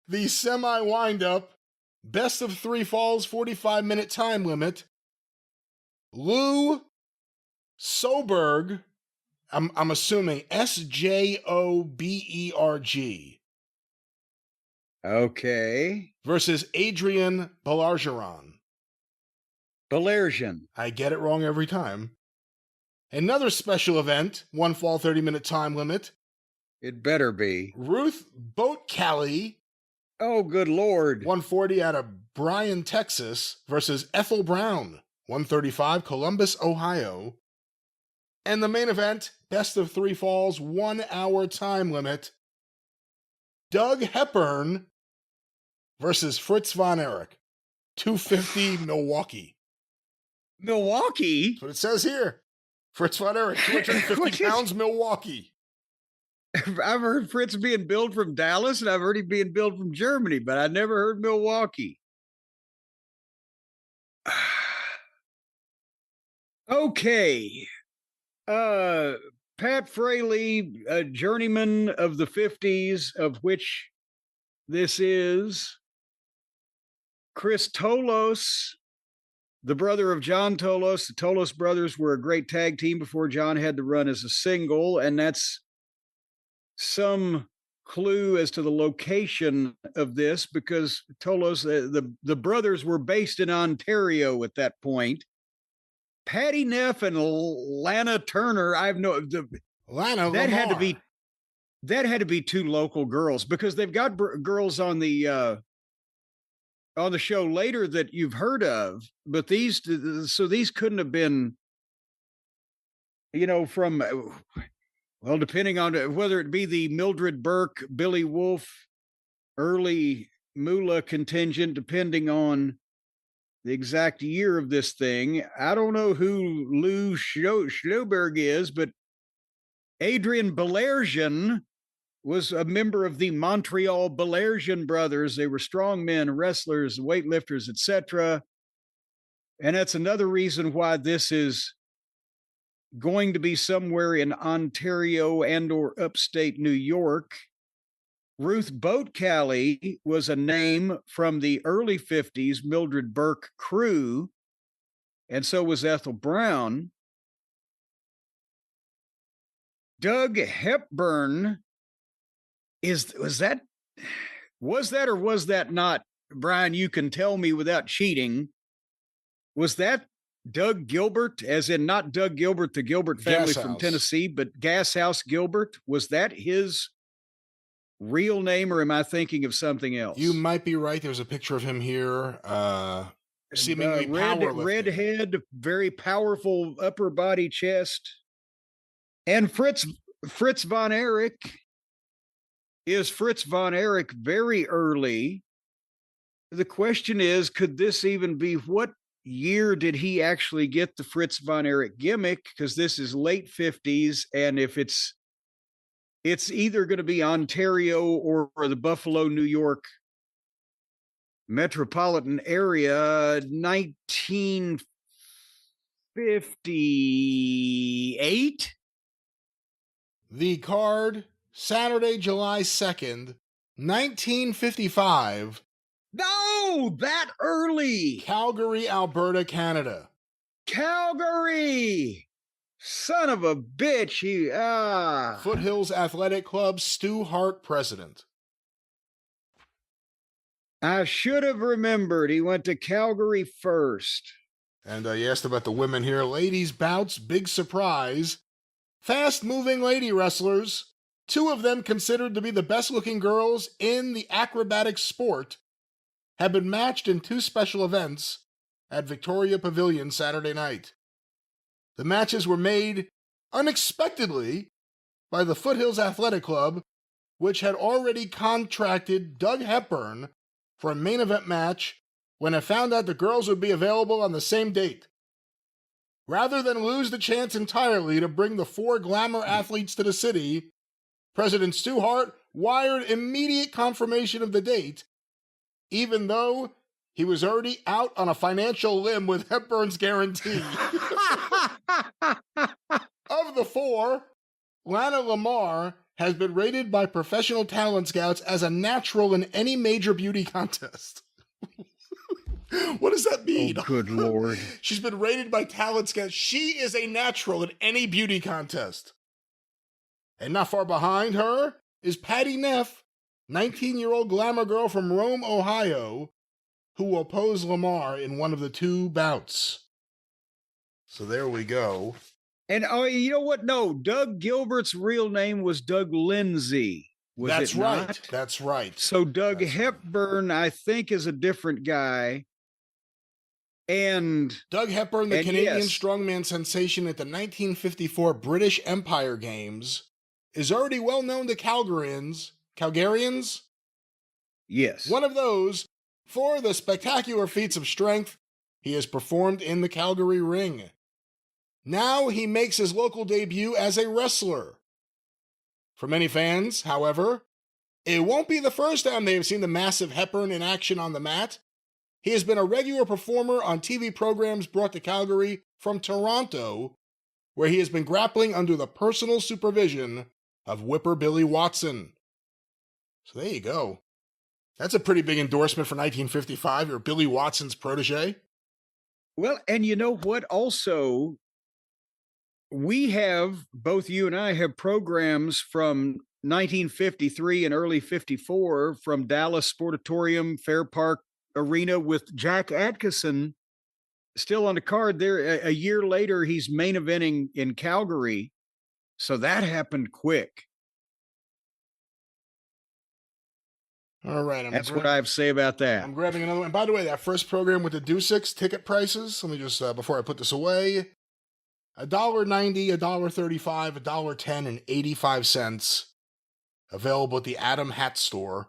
The semi-wind-up, best of 3 falls, 45-minute time limit. Lou Soberg, I'm assuming Sjoberg. Okay. Versus Adrian Belargeron. Belargeon. I get it wrong every time. Another special event, 1 fall, 30-minute time limit. It better be. Ruth Boatcally. Oh, good Lord. 140 out of Bryan, Texas, versus Ethel Brown, 135, Columbus, Ohio. And the main event, best of 3 falls, 1 hour time limit. Doug Hepburn versus Fritz von Erich, 250, Milwaukee. Milwaukee? That's what it says here. Fritz von Erich, 250 pounds, Milwaukee. I've heard Fritz being billed from Dallas, and I've heard him being billed from Germany, but I never heard Milwaukee. Okay. Pat Fraley, a journeyman of the 50s, of which this is. Chris Tolos, the brother of John Tolos. The Tolos brothers were a great tag team before John had to run as a single, and that's some clue as to the location of this, because Tolos, the brothers were based in Ontario at that point. Patty Neff and Lana Turner, Lana that Lamar. had to be 2 local girls, because they've got girls on the show later that you've heard of, but these couldn't have been, from, well, depending on whether it be the Mildred Burke, Billy Wolf, early Moolah contingent, depending on the exact year of this thing. I don't know who Lou Schloberg is, but Adrian Belargeon was a member of the Montreal Belargeon brothers. They were strongmen, wrestlers, weightlifters, etc. And that's another reason why this is going to be somewhere in Ontario and or upstate New York. Ruth Boat-Calley was a name from the early 50s Mildred Burke crew, and so was Ethel Brown. Doug Hepburn was that or was that not? Brian, you can tell me without cheating. Was that Doug Gilbert, as in not Doug Gilbert, the Gilbert family from Tennessee, but Gas House Gilbert? Was that his real name, or am I thinking of something else? You might be right. There's a picture of him here. Seemingly powerlifting. Red head, very powerful upper body chest. And Fritz von Erich. Is Fritz von Erich very early? The question is, could this even be, what year did he actually get the Fritz von Erich gimmick? Because this is late 50s, and if it's either going to be Ontario or the Buffalo, New York metropolitan area, 1958. The card, Saturday, July 2nd, 1955. No, that early. Calgary, Alberta, Canada. Calgary. Son of a bitch. Foothills Athletic Club, Stu Hart, president. I should have remembered. He went to Calgary first. And you asked about the women here. Ladies bouts, big surprise. Fast-moving lady wrestlers. 2 of them considered to be the best-looking girls in the acrobatic sport have been matched in 2 special events at Victoria Pavilion Saturday night. The matches were made unexpectedly by the Foothills Athletic Club, which had already contracted Doug Hepburn for a main event match when it found out the girls would be available on the same date. Rather than lose the chance entirely to bring the 4 glamour athletes to the city, President Stu Hart wired immediate confirmation of the date, even though he was already out on a financial limb with Hepburn's guarantee. Of the 4, Lana Lamar has been rated by professional talent scouts as a natural in any major beauty contest. What does that mean? Oh, good Lord. She's been rated by talent scouts. She is a natural in any beauty contest. And not far behind her is Patty Neff, 19-year-old glamour girl from Rome, Ohio, who will oppose Lamar in one of the 2 bouts. So there we go. And you know what? No, Doug Gilbert's real name was Doug Lindsay. That's right. That's right. So Doug Hepburn, I think, is a different guy. And Doug Hepburn, the Canadian strongman sensation at the 1954 British Empire Games, is already well known to Calgarians. Yes. One of those for the spectacular feats of strength he has performed in the Calgary ring. Now he makes his local debut as a wrestler. For many fans, however, it won't be the first time they have seen the massive Hepburn in action on the mat. He has been a regular performer on TV programs brought to Calgary from Toronto, where he has been grappling under the personal supervision of Whipper Billy Watson. So there you go. That's a pretty big endorsement for 1955. You're Billy Watson's protege. Well, and you know what? Also, we have, both you and I have programs from 1953 and early 54 from Dallas Sportatorium, Fair Park Arena with Jack Atkinson still on the card there. A year later, he's main eventing in Calgary. So that happened quick. All right. That's what I have to say about that. I'm grabbing another one. And by the way, that first program with the Dusix ticket prices, let me just, before I put this away, $1.90, $1.35, $1.10, and 85 cents. Available at the Adam Hat Store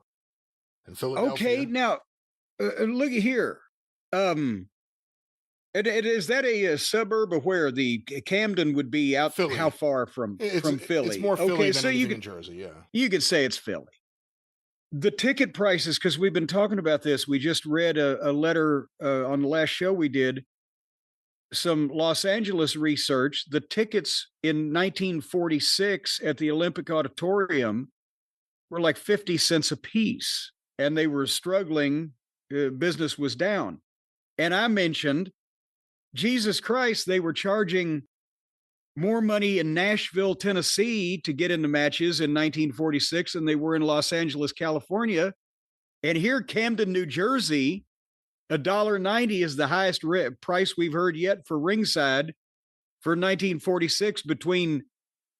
in Philadelphia. Okay, now, look at here. Is that a suburb of where the Camden would be out? Philly. How far from Philly? It's more Philly than anything in Jersey, yeah. You could say it's Philly. The ticket prices, because we've been talking about this, we just read a letter on the last show we did. some Los Angeles research, the tickets in 1946 at the Olympic Auditorium were like 50 cents a piece, and they were struggling. Business was down. And I mentioned, Jesus Christ, they were charging more money in Nashville, Tennessee to get into matches in 1946 than they were in Los Angeles, California. And here, Camden, New Jersey, $1.90 is the highest price we've heard yet for ringside for 1946 between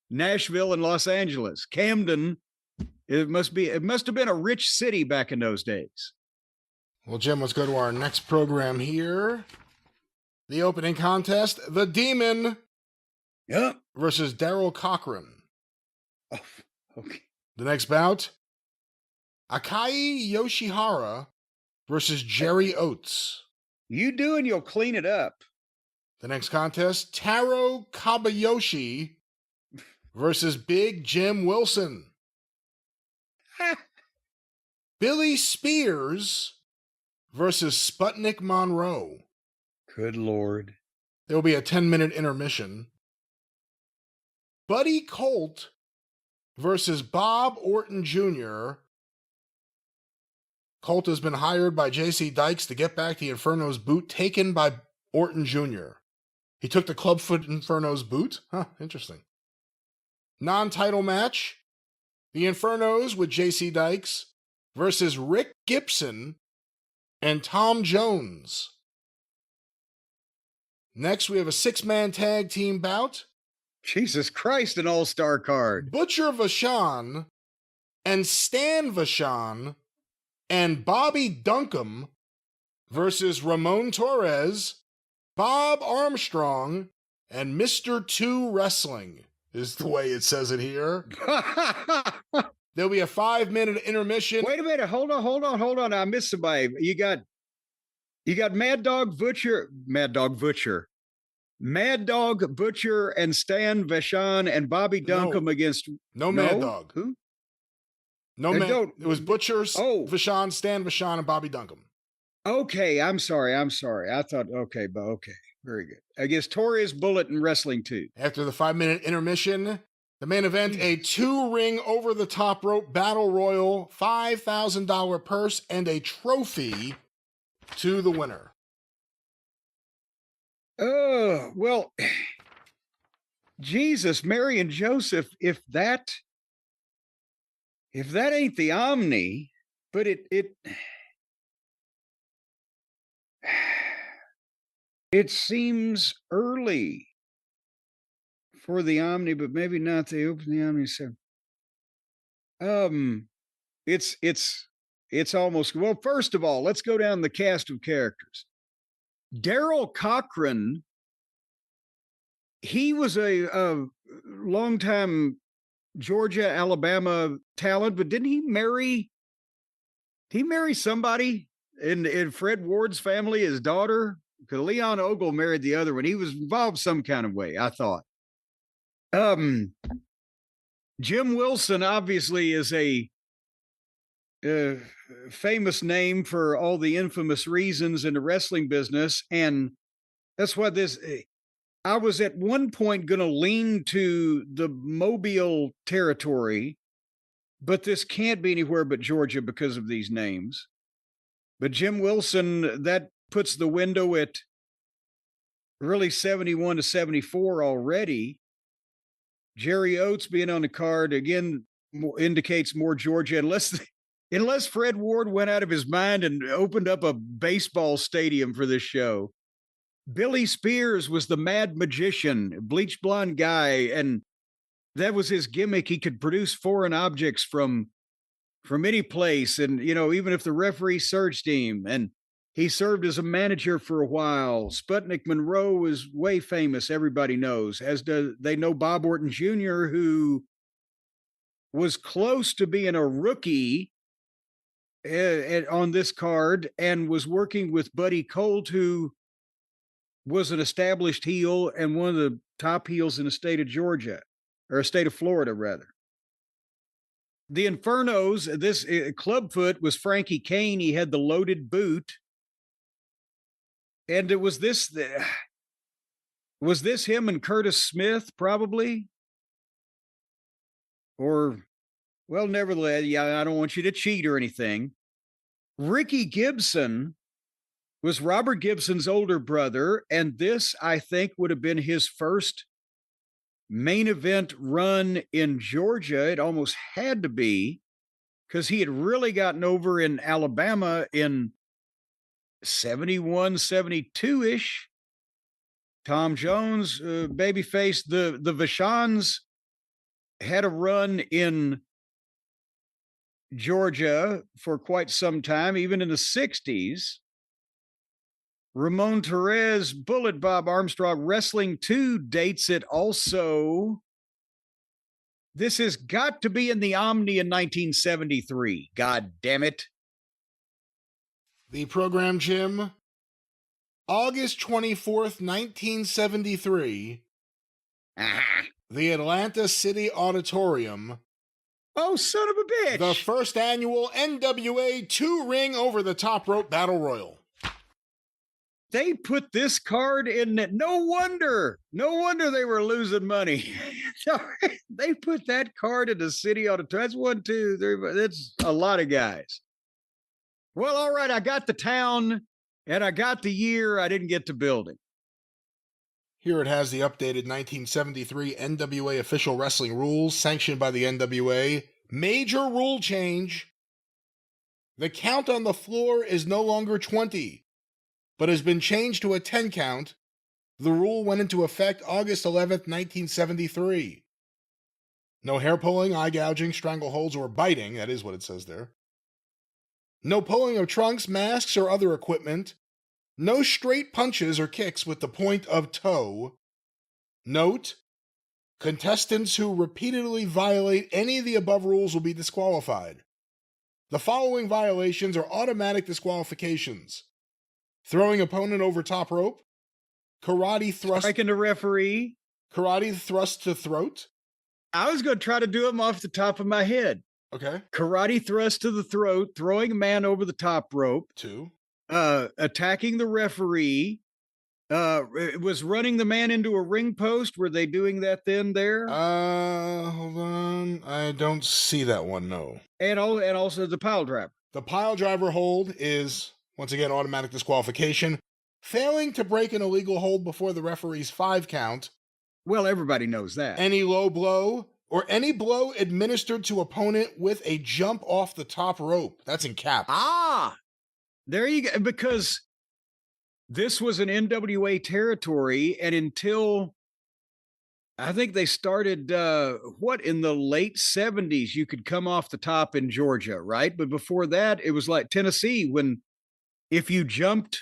Nashville and Los Angeles. Camden, it must have been a rich city back in those days. Well, Jim, let's go to our next program here. The opening contest, The Demon versus Daryl Cochran. Oh, okay. The next bout, Akai Yoshihara versus Jerry Oates. You do and you'll clean it up. The next contest, Taro Kabayoshi versus Big Jim Wilson. Billy Spears versus Sputnik Monroe. Good Lord. There will be a 10-minute intermission. Buddy Colt versus Bob Orton Jr. Colt has been hired by J.C. Dykes to get back the Inferno's boot taken by Orton Jr. He took the Clubfoot Inferno's boot? Huh, interesting. Non-title match, the Infernos with J.C. Dykes versus Rick Gibson and Tom Jones. Next, we have a 6-man tag team bout. Jesus Christ, an all-star card. Butcher Vachon and Stan Vachon and Bobby Duncombe versus Ramon Torres, Bob Armstrong, and Mr. 2 Wrestling, is the way it says it here. There'll be a 5-minute intermission. Wait a minute. Hold on. I missed somebody. You got Mad Dog Butcher, and Stan Vachon and Bobby Duncombe against Mad Dog. Who? No, man. It was Butcher, Vachon, Stan Vachon, and Bobby Duncombe. Okay, I'm sorry. I thought, okay, very good. Against Torres, Bullet, and Wrestling 2. After the 5-minute intermission, the main event, a 2-ring over-the-top rope battle royal, $5,000 purse, and a trophy to the winner. Oh, well, Jesus, Mary and Joseph, if that ain't the Omni, but it seems early for the Omni, but maybe not. They open the Omni. So, it's almost, well, first of all, let's go down the cast of characters. Daryl Cochran, he was a longtime Georgia, Alabama talent, but didn't he marry somebody in Fred Ward's family, his daughter? Because Leon Ogle married the other one. He was involved some kind of way, I thought. Jim Wilson obviously is a famous name for all the infamous reasons in the wrestling business. And that's why I was at one point going to lean to the Mobile territory, but this can't be anywhere but Georgia because of these names. But Jim Wilson, that puts the window at really 71 to 74 already. Jerry Oates being on the card, again, indicates more Georgia, unless Fred Ward went out of his mind and opened up a baseball stadium for this show. Billy Spears was the mad magician, bleach blonde guy, and that was his gimmick. He could produce foreign objects from any place, and even if the referee searched him, and he served as a manager for a while. Sputnik Monroe is way famous, everybody knows, as do they know Bob Orton Jr., who was close to being a rookie on this card and was working with Buddy Colt, who was an established heel and one of the top heels in the state of Georgia, or state of Florida, rather. The Infernos, this Clubfoot was Frankie Kane. He had the loaded boot. And it was this, Was this him and Curtis Smith, probably? Or, well, nevertheless, yeah, I don't want you to cheat or anything. Ricky Gibson was Robert Gibson's older brother, and this, I think, would have been his first main event run in Georgia. It almost had to be, because he had really gotten over in Alabama in 71, 72 ish. Tom Jones, babyface. The Vachons had a run in Georgia for quite some time, even in the 60s. Ramon Torres, Bullet Bob Armstrong, Wrestling 2 dates it also. This has got to be in the Omni in 1973. God damn it. The program, Jim, August 24th, 1973. The Atlanta City Auditorium. Oh, son of a bitch. The first annual NWA 2-ring over the top rope battle royal. They put this card in. No wonder they were losing money. They put that card in the city auditorium. That's 1, 2, 3. That's a lot of guys. Well, all right. I got the town and I got the year. I didn't get the building. Here it has the updated 1973 NWA official wrestling rules sanctioned by the NWA. Major rule change. The count on the floor is no longer 20, but has been changed to a 10 count. The rule went into effect August 11th, 1973. No hair pulling, eye gouging, strangleholds, or biting. That is what it says there. No pulling of trunks, masks, or other equipment. No straight punches or kicks with the point of toe. Note, contestants who repeatedly violate any of the above rules will be disqualified. The following violations are automatic disqualifications: throwing opponent over top rope, karate thrust, striking the referee, karate thrust to throat. I was going to try to do them off the top of my head. Okay. Karate thrust to the throat, throwing a man over the top rope. 2. Attacking the referee. It was running the man into a ring post. Were they doing that then there? Hold on. I don't see that one, no. And also the pile driver. The pile driver hold is, once again, automatic disqualification. Failing to break an illegal hold before the referee's 5 count. Well, everybody knows that. Any low blow or any blow administered to opponent with a jump off the top rope. That's in caps. Ah, there you go. Because this was an NWA territory, and until I think they started, in the late 70s, you could come off the top in Georgia, right? But before that, it was like Tennessee, when if you jumped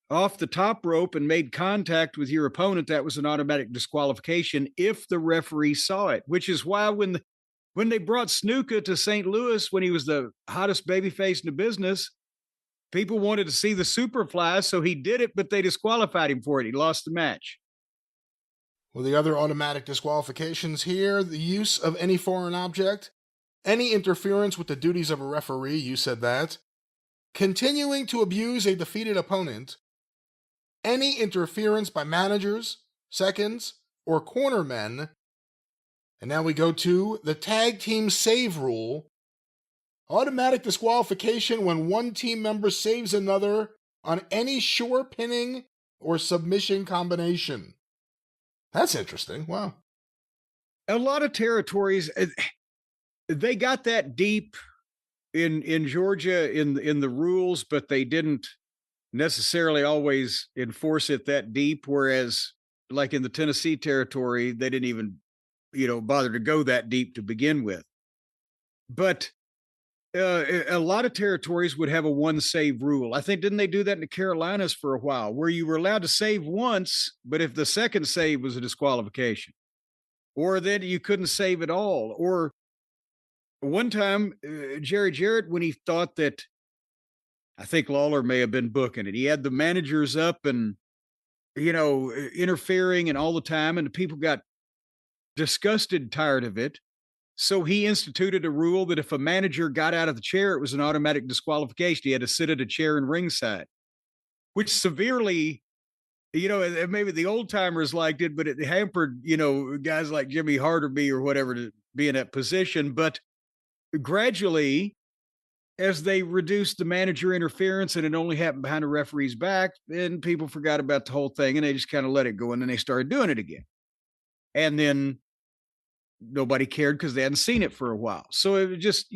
off the top rope and made contact with your opponent, that was an automatic disqualification if the referee saw it, which is why when they brought Snuka to St. Louis, when he was the hottest babyface in the business, people wanted to see the Superfly, so he did it, but they disqualified him for it. He lost the match. Well, the other automatic disqualifications here: the use of any foreign object, any interference with the duties of a referee, you said that, continuing to abuse a defeated opponent, any interference by managers, seconds, or cornermen. And now we go to the tag team save rule. Automatic disqualification when one team member saves another on any shore pinning or submission combination. That's interesting. Wow. A lot of territories, they got that deep in Georgia in the rules, but they didn't necessarily always enforce it that deep. Whereas, like in the Tennessee territory, they didn't even, bother to go that deep to begin with. But a lot of territories would have a one save rule. I think, didn't they do that in the Carolinas for a while, where you were allowed to save once, but if the second save was a disqualification, or then you couldn't save at all. Or one time, Jerry Jarrett, when he thought that, I think Lawler may have been booking it, he had the managers up and, interfering and all the time, and the people got disgusted, tired of it. So he instituted a rule that if a manager got out of the chair, it was an automatic disqualification. He had to sit at a chair in ringside, which severely and maybe the old timers liked it, but it hampered, guys like Jimmy Harderby or whatever to be in that position. But gradually, as they reduced the manager interference and it only happened behind the referee's back, then people forgot about the whole thing and they just kind of let it go. And then they started doing it again. And then nobody cared because they hadn't seen it for a while. So it was just,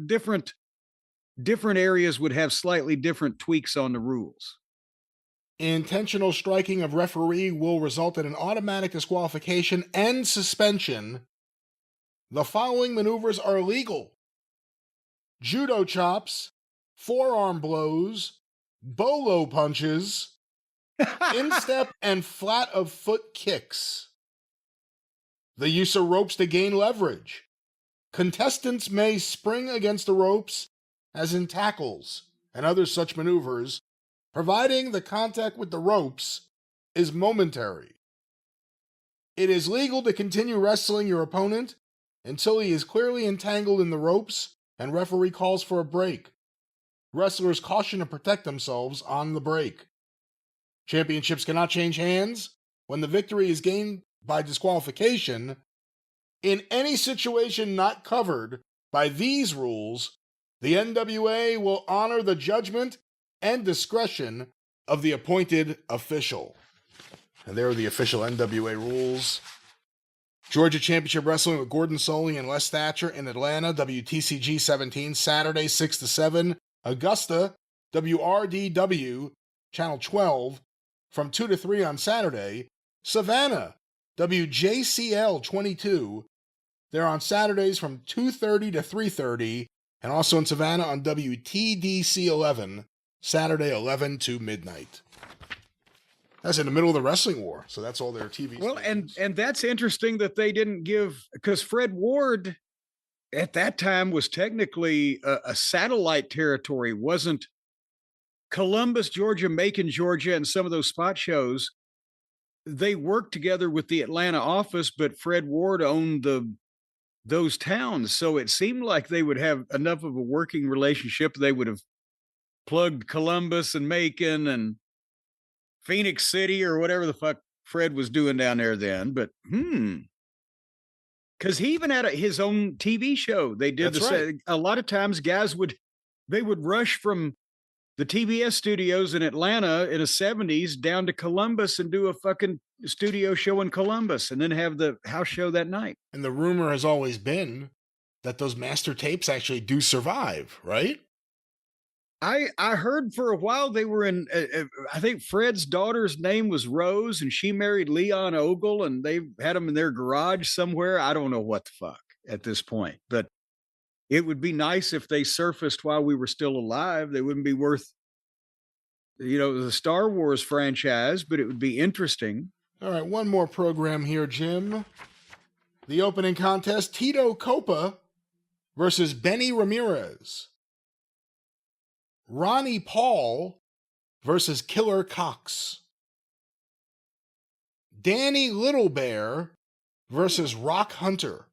different areas would have slightly different tweaks on the rules. Intentional striking of referee will result in an automatic disqualification and suspension. The following maneuvers are illegal: judo chops, forearm blows, bolo punches, instep and flat of foot kicks. The use of ropes to gain leverage. Contestants may spring against the ropes, as in tackles and other such maneuvers, providing the contact with the ropes is momentary. It is legal to continue wrestling your opponent until he is clearly entangled in the ropes and referee calls for a break. Wrestlers caution to protect themselves on the break. Championships cannot change hands when the victory is gained by disqualification. In any situation not covered by these rules, the NWA will honor the judgment and discretion of the appointed official. And there are the official NWA rules. Georgia Championship Wrestling with Gordon Soley and Les Thatcher in Atlanta, WTCG 17, Saturday 6 to 7. Augusta, WRDW, Channel 12, from 2 to 3 on Saturday. Savannah, WJCL 22, they're on Saturdays from 2:30 to 3:30, and also in Savannah on WTDC 11, Saturday 11 to midnight. That's in the middle of the wrestling war, so that's all their TV. Well, and that's interesting that they didn't give, because Fred Ward at that time was technically a satellite territory, wasn't Columbus, Georgia, Macon, Georgia, and some of those spot shows. They worked together with the Atlanta office, but Fred Ward owned those towns. So it seemed like they would have enough of a working relationship. They would have plugged Columbus and Macon and Phoenix City or whatever the fuck Fred was doing down there then. But, because he even had his own TV show. They did a lot of times guys would rush from the TBS studios in Atlanta in the 70s down to Columbus and do a fucking studio show in Columbus and then have the house show that night. And the rumor has always been that those master tapes actually do survive, right? I heard for a while they were in, I think Fred's daughter's name was Rose and she married Leon Ogle and they had them in their garage somewhere. I don't know what the fuck at this point, but it would be nice if they surfaced while we were still alive. They wouldn't be worth, the Star Wars franchise, but it would be interesting. All right, one more program here, Jim. The opening contest, Tito Copa versus Benny Ramirez. Ronnie Paul versus Killer Cox. Danny Little Bear versus Rock Hunter.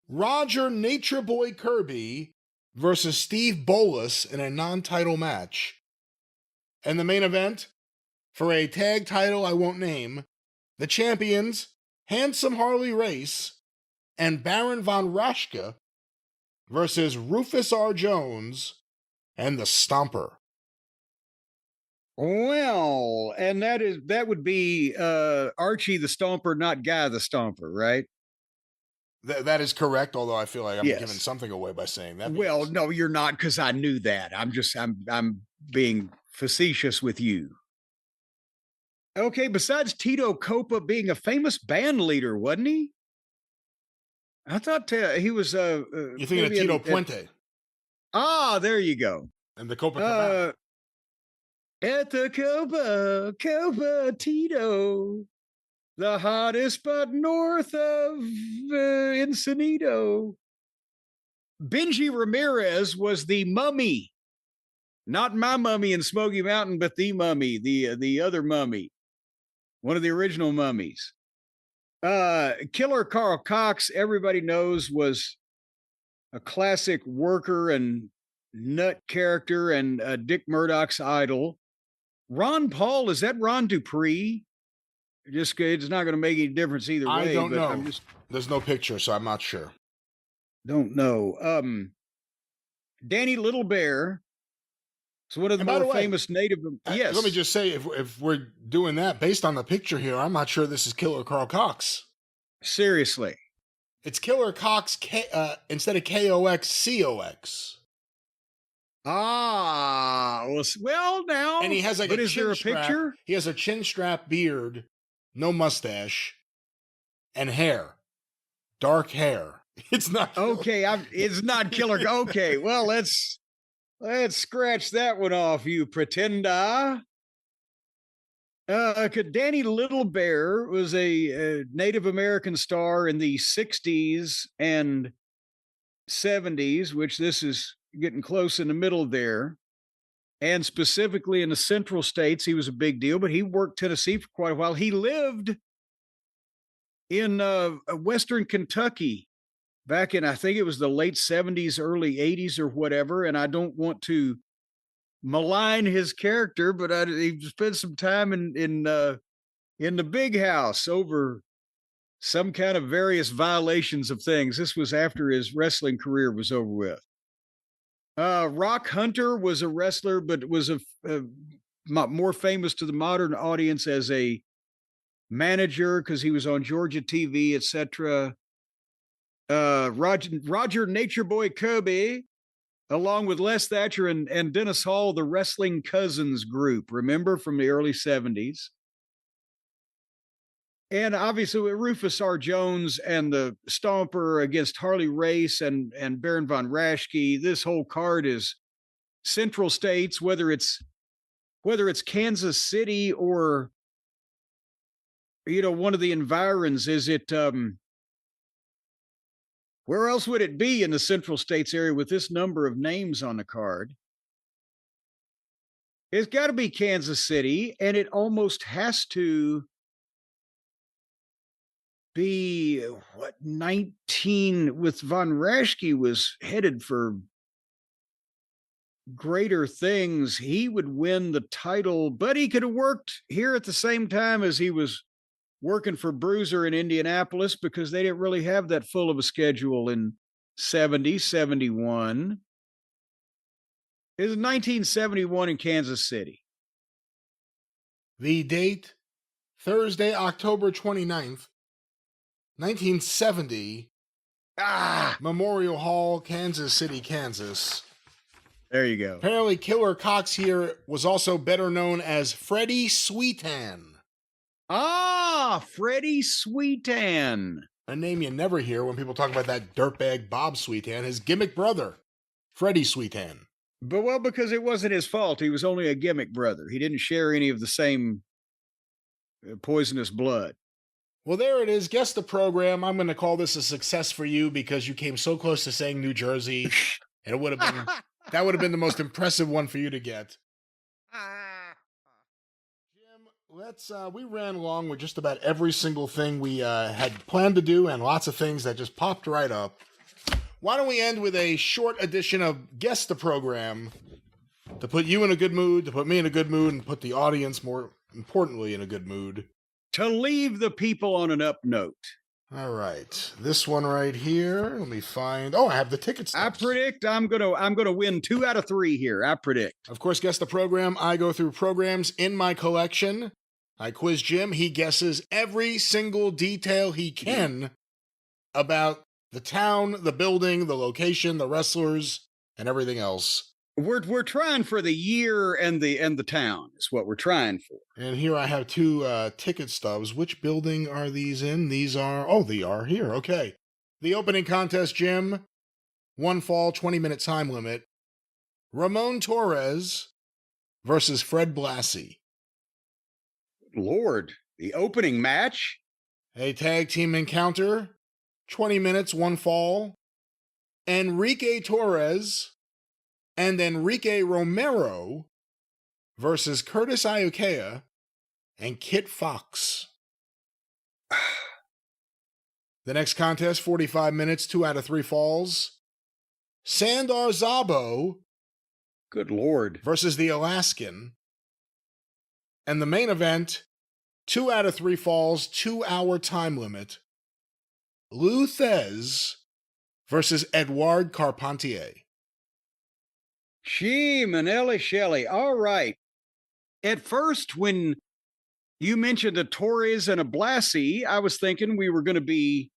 Roger Nature Boy Kirby versus Steve Bolus in a non-title match. And the main event, for a tag title I won't name, the champions, Handsome Harley Race and Baron von Raschke versus Rufus R. Jones and the Stomper. Well, and that would be Archie the Stomper, not Guy the Stomper, right? That is correct, although I feel like I'm giving something away by saying that. Well, no, you're not, because I knew that. I'm being facetious with you. Okay, besides Tito Copa being a famous band leader, wasn't he? I thought he was. You're thinking of Tito Puente. There you go. And the Copacabana. At the Copa Tito, the hottest spot north of Encinitas. Benji Ramirez was the mummy. Not my mummy in Smoky Mountain, but the mummy, the other mummy. One of the original mummies. Killer Carl Cox, everybody knows, was a classic worker and nut character and Dick Murdoch's idol. Ron Paul, is that Ron Dupree? Just it's not going to make any difference either way. I don't but know. There's no picture, so I'm not sure. Don't know. Danny Little Bear. It's one of the more famous Native. Yes. Let me just say, if we're doing that based on the picture here, I'm not sure this is Killer Carl Cox. Seriously. It's Killer Cox instead of KOX, COX. Ah, well now. And he has like is there a picture? He has a chin strap beard, no mustache, and hair. Dark hair. It's not okay. It's not Killer. Okay, well let's scratch that one off, you pretender. Danny Little Bear was a Native American star in the 60s and 70s, which this is getting close in the middle there. And specifically in the central states, he was a big deal, but he worked Tennessee for quite a while. He lived in Western Kentucky back in, I think it was the late 70s, early 80s or whatever. And I don't want to malign his character, but he spent some time in the big house over some kind of various violations of things. This was after his wrestling career was over with. Rock Hunter was a wrestler, but was more famous to the modern audience as a manager because he was on Georgia TV, etc. Roger Nature Boy Kirby, along with Les Thatcher and Dennis Hall, the Wrestling Cousins group, remember, from the early 70s. And obviously with Rufus R. Jones and the Stomper against Harley Race and Baron von Raschke, this whole card is central states, whether it's Kansas City or, one of the environs. Is it, where else would it be in the central states area with this number of names on the card? It's got to be Kansas City, and it almost has to be 19 with von Raschke was headed for greater things. He would win the title, but he could have worked here at the same time as he was working for Bruiser in Indianapolis because they didn't really have that full of a schedule in 70, 71. It was 1971 in Kansas City. The date, Thursday, October 29th, 1970. Memorial Hall, Kansas City, Kansas. There you go. Apparently, Killer Cox here was also better known as Freddie Sweetan. Freddie Sweetan. A name you never hear when people talk about that dirtbag Bob Sweetan, his gimmick brother, Freddie Sweetan. But because it wasn't his fault. He was only a gimmick brother. He didn't share any of the same poisonous blood. Well, there it is. Guess the program. I'm going to call this a success for you because you came so close to saying New Jersey, and it would have been that would have been the most impressive one for you to get. Jim, we ran along with just about every single thing we had planned to do, and lots of things that just popped right up. Why don't we end with a short edition of Guess the Program to put you in a good mood, to put me in a good mood, and put the audience, more importantly, in a good mood. To leave the people on an up note. All right. This one right here. Let me find. Oh, I have the ticket stubs. I predict I'm gonna win 2 out of 3 here. I predict. Of course, Guess the Program. I go through programs in my collection. I quiz Jim. He guesses every single detail he can about the town, the building, the location, the wrestlers, and everything else. We're trying for the year and the town is what we're trying for. And here I have 2 ticket stubs. Which building are these in? These are, they are here. Okay. The opening contest, Jim. 1 fall, 20-minute time limit. Ramon Torres versus Fred Blassie. Lord, the opening match? A tag team encounter. 20 minutes, 1 fall. Enrique Torres and Enrique Romero versus Curtis Iokea and Kit Fox. The next contest, 45 minutes, 2 out of 3 falls. Sandor Szabo. Good Lord. Versus the Alaskan. And the main event, 2 out of 3 falls, 2-hour time limit. Lou Thez versus Edouard Carpentier. Gee, Manelli Shelley. All right. At first, when you mentioned a Torres and a Blassie, I was thinking we were going to be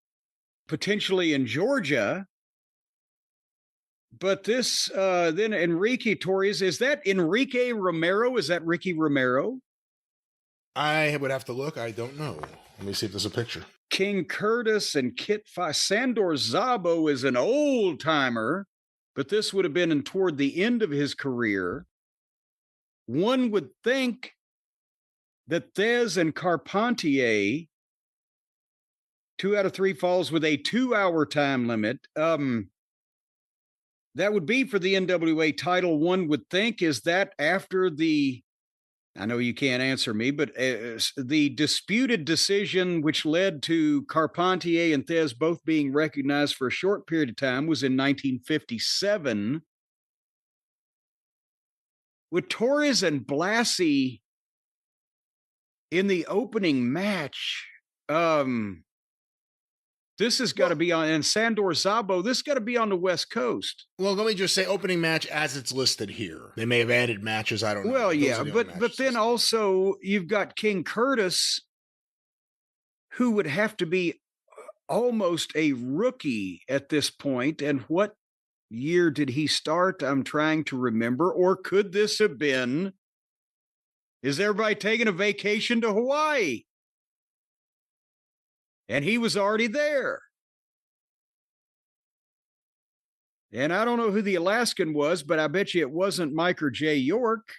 potentially in Georgia. But this, then Enrique Torres, is that Enrique Romero? Is that Ricky Romero? I would have to look. I don't know. Let me see if there's a picture. King Curtis and Kit Sandor Szabo is an old timer, but this would have been toward the end of his career. One would think that Thez and Carpentier, 2 out of 3 falls with a 2-hour time limit. That would be for the NWA title. One would think, is that after the, I know you can't answer me, but the disputed decision which led to Carpentier and Thez both being recognized for a short period of time was in 1957. With Torres and Blassie in the opening match, this has got to be on, and Sandor Szabo, this got to be on the West Coast. Well, let me just say opening match as it's listed here. They may have added matches, I don't know. Well, yeah, but then also you've got King Curtis, who would have to be almost a rookie at this point. And what year did he start? I'm trying to remember. Or could this have been, is everybody taking a vacation to Hawaii? And he was already there. And I don't know who the Alaskan was, but I bet you it wasn't Mike or Jay York.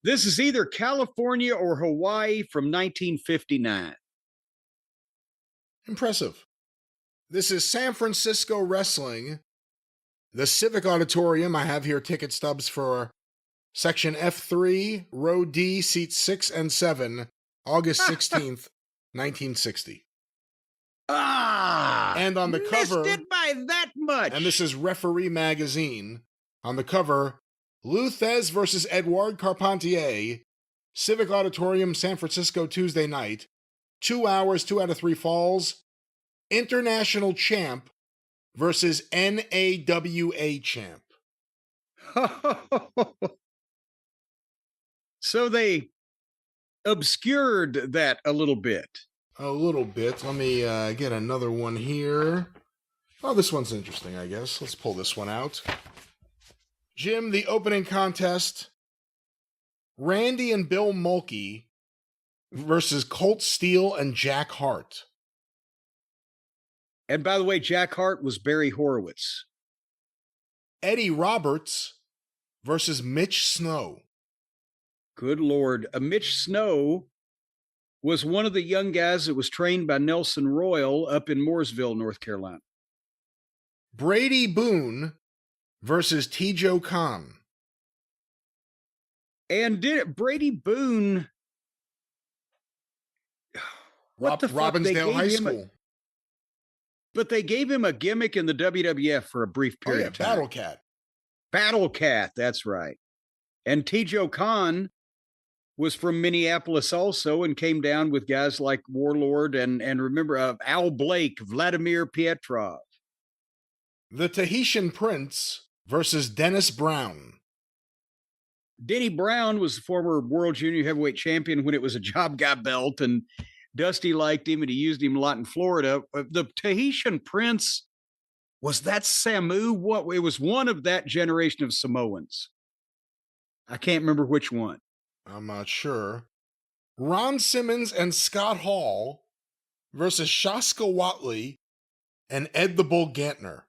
This is either California or Hawaii from 1959. Impressive. This is San Francisco Wrestling. The Civic Auditorium. I have here ticket stubs for Section F3, Row D, Seats 6 and 7, August 16th, 1960. And on the cover, missed it by that much. And this is Referee Magazine. On the cover, Lou Thez versus Edouard Carpentier, Civic Auditorium, San Francisco, Tuesday night. 2 hours, 2 out of 3 falls. International champ versus NAWA champ. So they obscured that a little bit. A little bit. Let me get another one here. Oh, this one's interesting, I guess. Let's pull this one out. Jim, the opening contest. Randy and Bill Mulkey versus Colt Steele and Jack Hart. And by the way, Jack Hart was Barry Horowitz. Eddie Roberts versus Mitch Snow. Good Lord. Mitch Snow was one of the young guys that was trained by Nelson Royal up in Mooresville, North Carolina. Brady Boone versus T-Joe Khan. And Brady Boone... Robbinsdale High School. But they gave him a gimmick in the WWF for a brief period of time. Battle Cat. Battle Cat, that's right. And T-Joe Khan was from Minneapolis also and came down with guys like Warlord and remember Al Blake, Vladimir Pietrov. The Tahitian Prince versus Dennis Brown. Denny Brown was the former World Junior Heavyweight Champion when it was a job guy belt, and Dusty liked him and he used him a lot in Florida. The Tahitian Prince, was that Samu? What? It was one of that generation of Samoans. I can't remember which one. I'm not sure. Ron Simmons and Scott Hall versus Shaska Watley and Ed the Bull Gantner.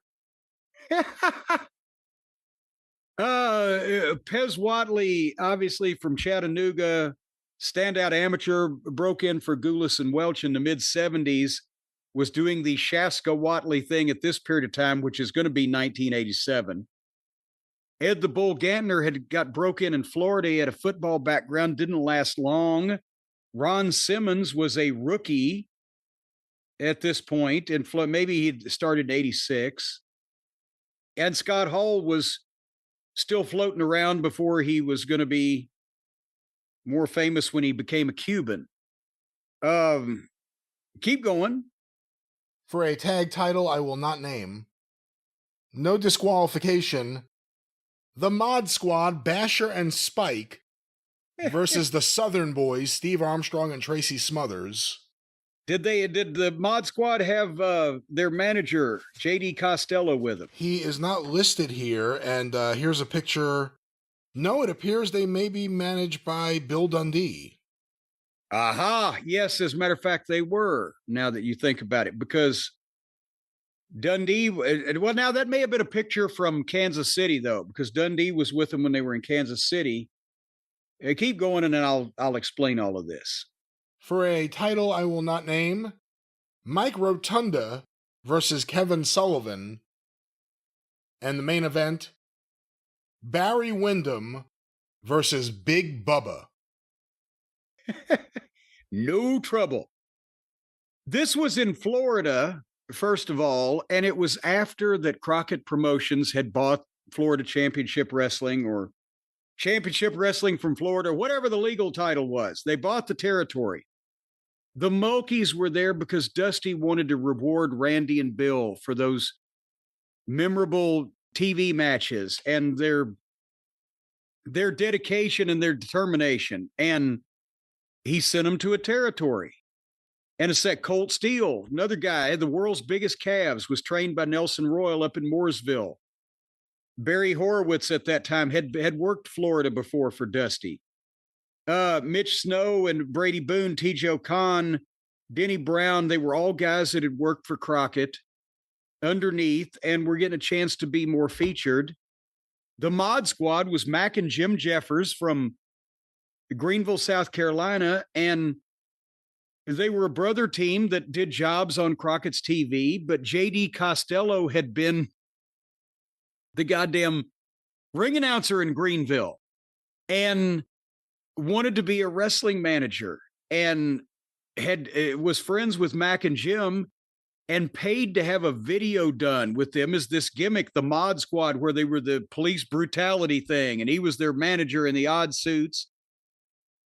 Pez Watley, obviously from Chattanooga, standout amateur, broke in for Goulas and Welch in the mid-70s, was doing the Shaska Watley thing at this period of time, which is going to be 1987. Ed the Bull Gantner had got broke in Florida. He had a football background, didn't last long. Ron Simmons was a rookie at this point, and maybe he'd started in 86. And Scott Hall was still floating around before he was going to be more famous when he became a Cuban. Keep going. For a tag title I will not name, no disqualification, the Mod Squad, Basher and Spike versus the Southern Boys, Steve Armstrong and Tracy Smothers. Did the Mod Squad have their manager, JD Costello, with them? He is not listed here, and here's a picture. No, it appears they may be managed by Bill Dundee. Aha! Yes, as a matter of fact, they were, now that you think about it, because Dundee, well, now that may have been a picture from Kansas City, though, because Dundee was with them when they were in Kansas City. Keep going, and then I'll explain all of this. For a title I will not name, Mike Rotunda versus Kevin Sullivan. And the main event, Barry Windham versus Big Bubba. No trouble. This was in Florida, first of all, and it was after that Crockett Promotions had bought Florida Championship Wrestling, or Championship Wrestling from Florida, whatever the legal title was. They bought the territory. The Mulkeys were there because Dusty wanted to reward Randy and Bill for those memorable TV matches and their dedication and their determination. And he sent them to a territory. And it's that Colt Steele, another guy, the world's biggest calves, was trained by Nelson Royal up in Mooresville. Barry Horowitz at that time had worked Florida before for Dusty. Mitch Snow and Brady Boone, T.J. Khan, Denny Brown, they were all guys that had worked for Crockett underneath and were getting a chance to be more featured. The Mod Squad was Mac and Jim Jeffers from Greenville, South Carolina, and they were a brother team that did jobs on Crockett's TV, but J.D. Costello had been the goddamn ring announcer in Greenville and wanted to be a wrestling manager, and was friends with Mac and Jim and paid to have a video done with them as this gimmick, the Mod Squad, where they were the police brutality thing, and he was their manager in the odd suits.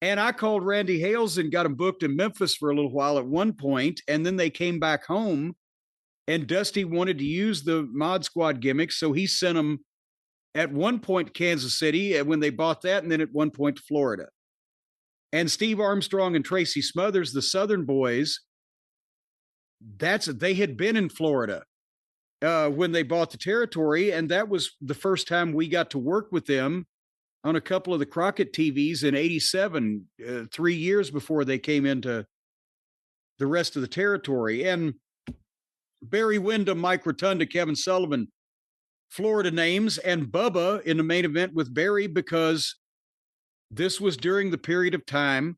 And I called Randy Hales and got him booked in Memphis for a little while at one point, and then they came back home, and Dusty wanted to use the Mod Squad gimmick, so he sent them at one point to Kansas City when they bought that, and then at one point to Florida. And Steve Armstrong and Tracy Smothers, the Southern Boys, they had been in Florida when they bought the territory, and that was the first time we got to work with them on a couple of the Crockett TVs in '87, 3 years before they came into the rest of the territory. And Barry Windham, Mike Rotunda, Kevin Sullivan, Florida names, and Bubba in the main event with Barry, because this was during the period of time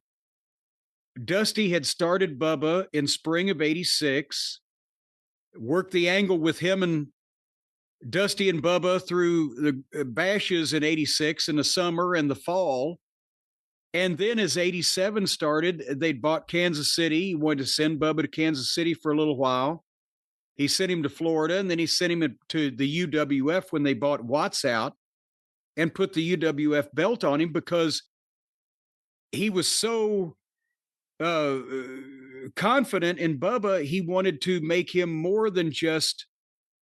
Dusty had started Bubba in spring of '86, worked the angle with him and Dusty and Bubba through the bashes in '86 in the summer and the fall. And then as '87 started, they'd bought Kansas City. He wanted to send Bubba to Kansas City for a little while. He sent him to Florida, and then he sent him to the UWF when they bought Watts out and put the UWF belt on him, because he was so confident in Bubba. He wanted to make him more than just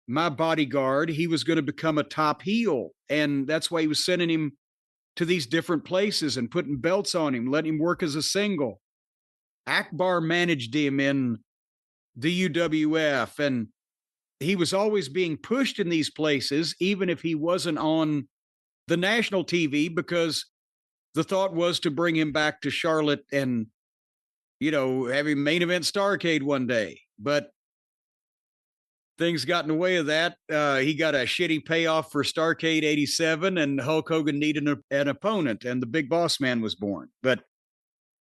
my bodyguard. He was going to become a top heel. And that's why he was sending him to these different places and putting belts on him, letting him work as a single. Akbar managed him in the UWF, and he was always being pushed in these places, even if he wasn't on the national TV, because the thought was to bring him back to Charlotte and, have him main event Starrcade one day. But things got in the way of that. He got a shitty payoff for Starrcade '87, and Hulk Hogan needed an opponent, and the Big Boss Man was born. But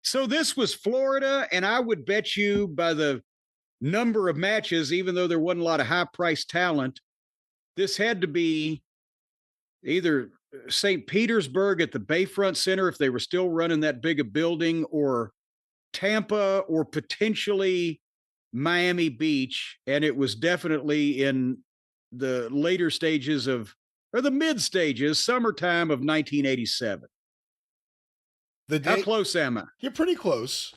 so this was Florida, and I would bet you by the number of matches, even though there wasn't a lot of high-priced talent, this had to be either St. Petersburg at the Bayfront Center, if they were still running that big a building, or Tampa, or potentially Miami Beach. And it was definitely in the later stages of or the mid stages, summertime of 1987. How close am I? You're pretty close.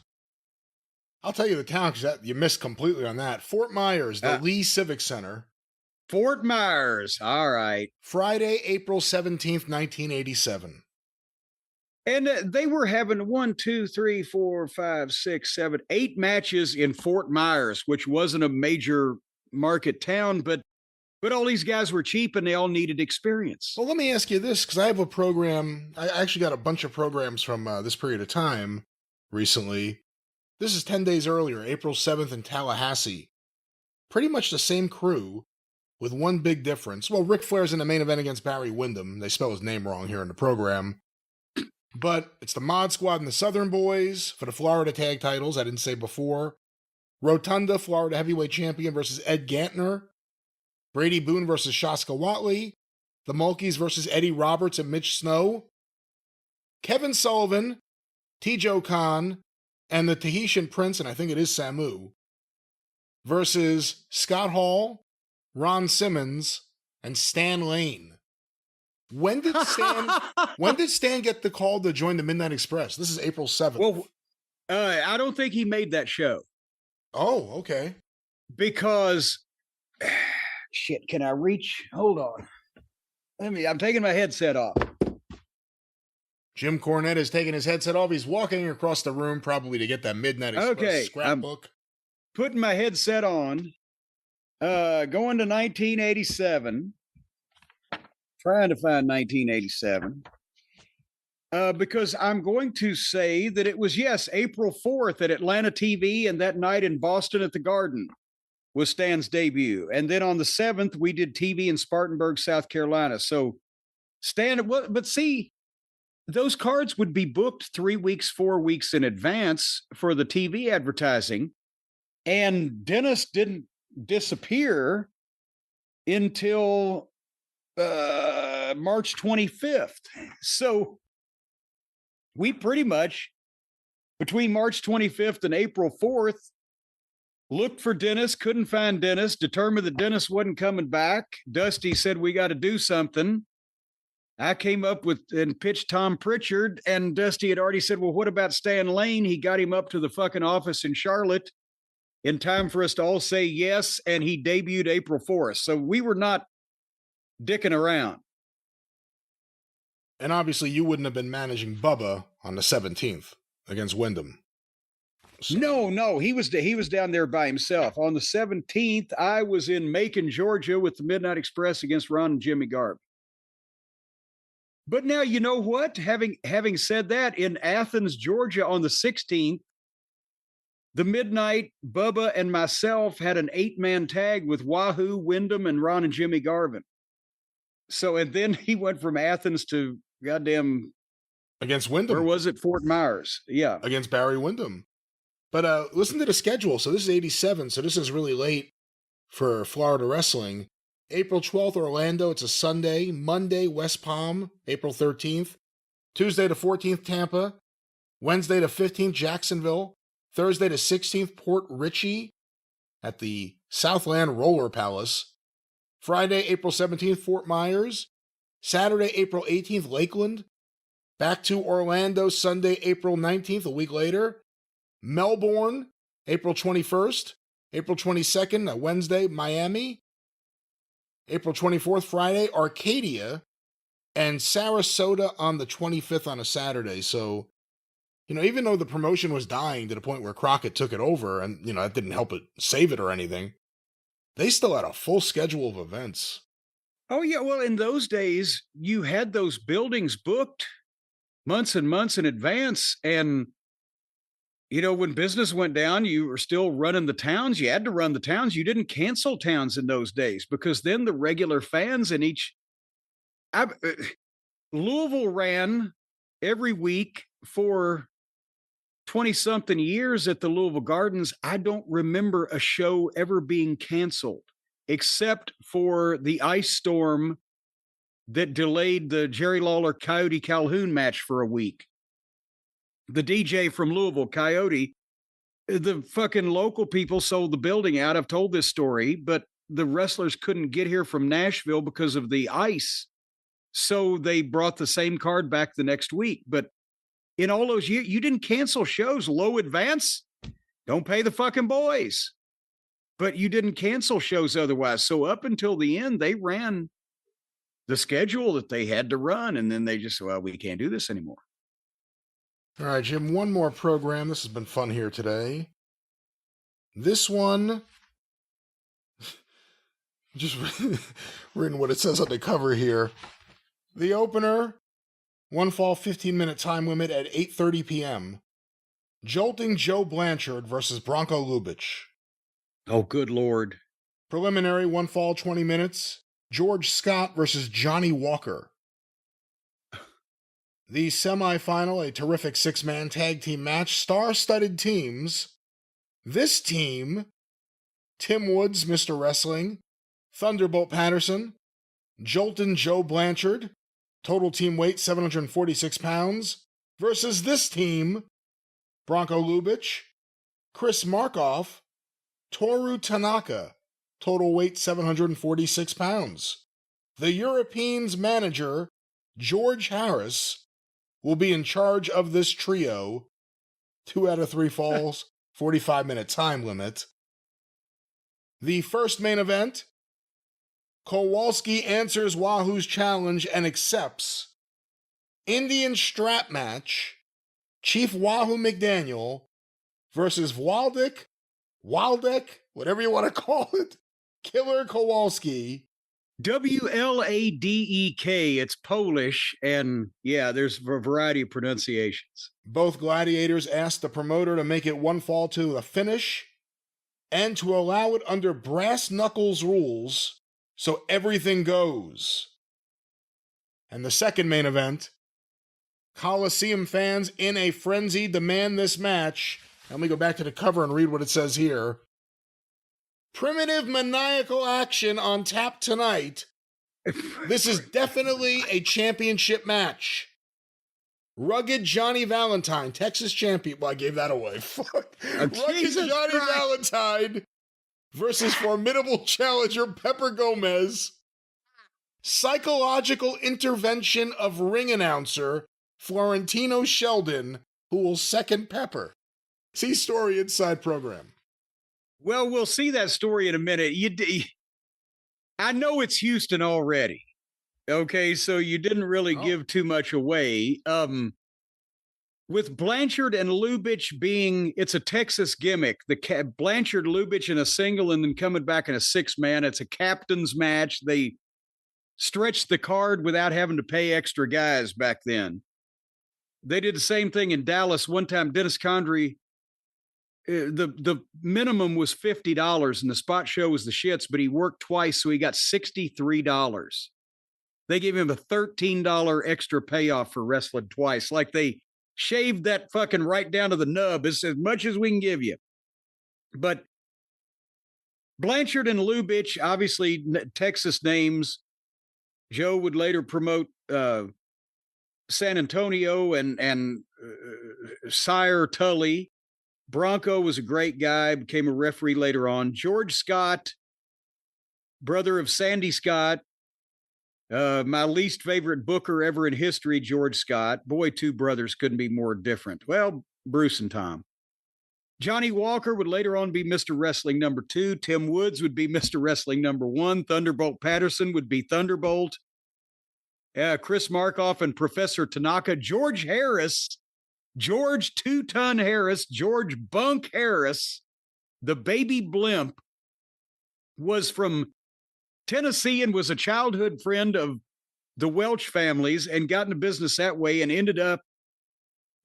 I'll tell you the town because you missed completely on that. Fort Myers, the Lee Civic Center. Fort Myers. All right. Friday, April 17th, 1987. And they were having 8 matches in Fort Myers, which wasn't a major market town, but all these guys were cheap and they all needed experience. Well, let me ask you this, because I have a program. I actually got a bunch of programs from this period of time recently. This is 10 days earlier, April 7th in Tallahassee. Pretty much the same crew, with one big difference. Well, Ric Flair's in the main event against Barry Windham. They spell his name wrong here in the program. But it's the Mod Squad and the Southern Boys for the Florida tag titles, I didn't say before. Rotunda, Florida heavyweight champion versus Ed Gantner. Brady Boone versus Shaska Watley. The Mulkeys versus Eddie Roberts and Mitch Snow. Kevin Sullivan, T-Joe Khan, and the Tahitian Prince, and I think it is Samu, versus Scott Hall, Ron Simmons, and Stan Lane. When did Stan get the call to join the Midnight Express? This is April 7th. Well, I don't think he made that show. Oh, okay. Because shit, can I reach? Hold on. I'm taking my headset off. Jim Cornette is taking his headset off. He's walking across the room, probably to get that Midnight Express scrapbook. Putting my headset on. Going to 1987. Trying to find 1987. Because I'm going to say that it was, yes, April 4th at Atlanta TV, and that night in Boston at the Garden was Stan's debut. And then on the 7th, we did TV in Spartanburg, South Carolina. So Stan, but see, those cards would be booked 3 weeks, 4 weeks in advance for the TV advertising. And Dennis didn't disappear until March 25th. So we pretty much, between March 25th and April 4th, looked for Dennis, couldn't find Dennis, determined that Dennis wasn't coming back. Dusty said, we got to do something. I came up with and pitched Tom Pritchard, and Dusty had already said, well, what about Stan Lane? He got him up to the fucking office in Charlotte in time for us to all say yes, and he debuted April 4th. So we were not dicking around. And obviously you wouldn't have been managing Bubba on the 17th against Wyndham. So. No, he was down there by himself. On the 17th, I was in Macon, Georgia with the Midnight Express against Ron and Jimmy Garvey. But now, you know what? Having said that, in Athens, Georgia on the 16th, the Midnight, Bubba and myself had an 8-man tag with Wahoo, Wyndham, and Ron and Jimmy Garvin. So, and then he went from Athens to goddamn... Against Wyndham. Where was it? Fort Myers. Yeah. Against Barry Windham. But listen to the schedule. So this is 87, so this is really late for Florida wrestling. April 12th, Orlando. It's a Sunday. Monday, West Palm, April 13th. Tuesday to 14th, Tampa. Wednesday to 15th, Jacksonville. Thursday to 16th, Port Richey at the Southland Roller Palace. Friday, April 17th, Fort Myers. Saturday, April 18th, Lakeland. Back to Orlando, Sunday, April 19th, a week later. Melbourne, April 21st. April 22nd, Wednesday, Miami. April 24th, Friday, Arcadia. And Sarasota on the 25th on a Saturday. So, you know, even though the promotion was dying to the point where Crockett took it over, and, you know, that didn't help it save it or anything, they still had a full schedule of events. Oh, yeah. Well, in those days, you had those buildings booked months and months in advance. And, you know, when business went down, you were still running the towns. You had to run the towns. You didn't cancel towns in those days because then the regular fans in each... Louisville ran every week for 20-something years at the Louisville Gardens. I don't remember a show ever being canceled, except for the ice storm that delayed the Jerry Lawler Coyote Calhoun match for a week. The DJ from Louisville, Coyote, the fucking local people sold the building out. I've told this story, but the wrestlers couldn't get here from Nashville because of the ice So they brought the same card back the next week. But in all those years, you didn't cancel shows low advance. Don't pay the fucking boys. But you didn't cancel shows otherwise. So up until the end, they ran the schedule that they had to run. And then they just, well, we can't do this anymore. All right, Jim, one more program. This has been fun here today. This one, just reading what it says on the cover here. The opener, one fall 15-minute time limit at 8:30 p.m. Jolting Joe Blanchard versus Bronco Lubitsch. Oh, good Lord. Preliminary, one fall 20 minutes. George Scott versus Johnny Walker. The semifinal, a terrific six-man tag team match, star-studded teams. This team, Tim Woods, Mr. Wrestling, Thunderbolt Patterson, Joltin' Joe Blanchard, total team weight 746 pounds, versus this team, Bronco Lubitsch, Chris Markoff, Toru Tanaka, total weight 746 pounds. The Europeans' manager, George Harris, will be in charge of this trio. 2 out of 3 falls, 45-minute time limit. The first main event, Kowalski answers Wahoo's challenge and accepts. Indian strap match, Chief Wahoo McDaniel versus Waldek, whatever you want to call it, Killer Kowalski. Wladek. It's Polish, and yeah, there's a variety of pronunciations. Both gladiators asked the promoter to make it one fall to a finish and to allow it under brass knuckles rules so everything goes. And the second main event, Coliseum fans in a frenzy demand this match. Let me go back to the cover and read what it says here. Primitive maniacal action on tap tonight. This is definitely a championship match. Rugged Johnny Valentine, Texas champion. Well, I gave that away. Fuck. Rugged Johnny Valentine versus formidable challenger Pepper Gomez. Psychological intervention of ring announcer Florentino Sheldon, who will second Pepper. See story inside program. Well, we'll see that story in a minute. I know it's Houston already. Okay, so you didn't really give too much away. With Blanchard and Lubitsch being, it's a Texas gimmick. The Blanchard, Lubitsch in a single and then coming back in a 6-man. It's a captain's match. They stretched the card without having to pay extra guys back then. They did the same thing in Dallas. One time, Dennis Condrey, the minimum was $50 and the spot show was the shits, but he worked twice, so he got $63. They gave him a $13 extra payoff for wrestling twice. Like they shaved that fucking right down to the nub. It's as much as we can give you. But Blanchard and Lubitsch, obviously Texas names. Joe would later promote San Antonio and Sire Tully. Bronco was a great guy, became a referee later on. George Scott, brother of Sandy Scott, my least favorite booker ever in history, George Scott. Boy, two brothers couldn't be more different. Well, Bruce and Tom. Johnny Walker would later on be Mr. Wrestling number 2. Tim Woods would be Mr. Wrestling number 1. Thunderbolt Patterson would be Thunderbolt. Chris Markoff and Professor Tanaka. George Harris, George 2-Ton Harris, George Bunk Harris, the baby blimp, was from Tennessee and was a childhood friend of the Welch families and got into business that way and ended up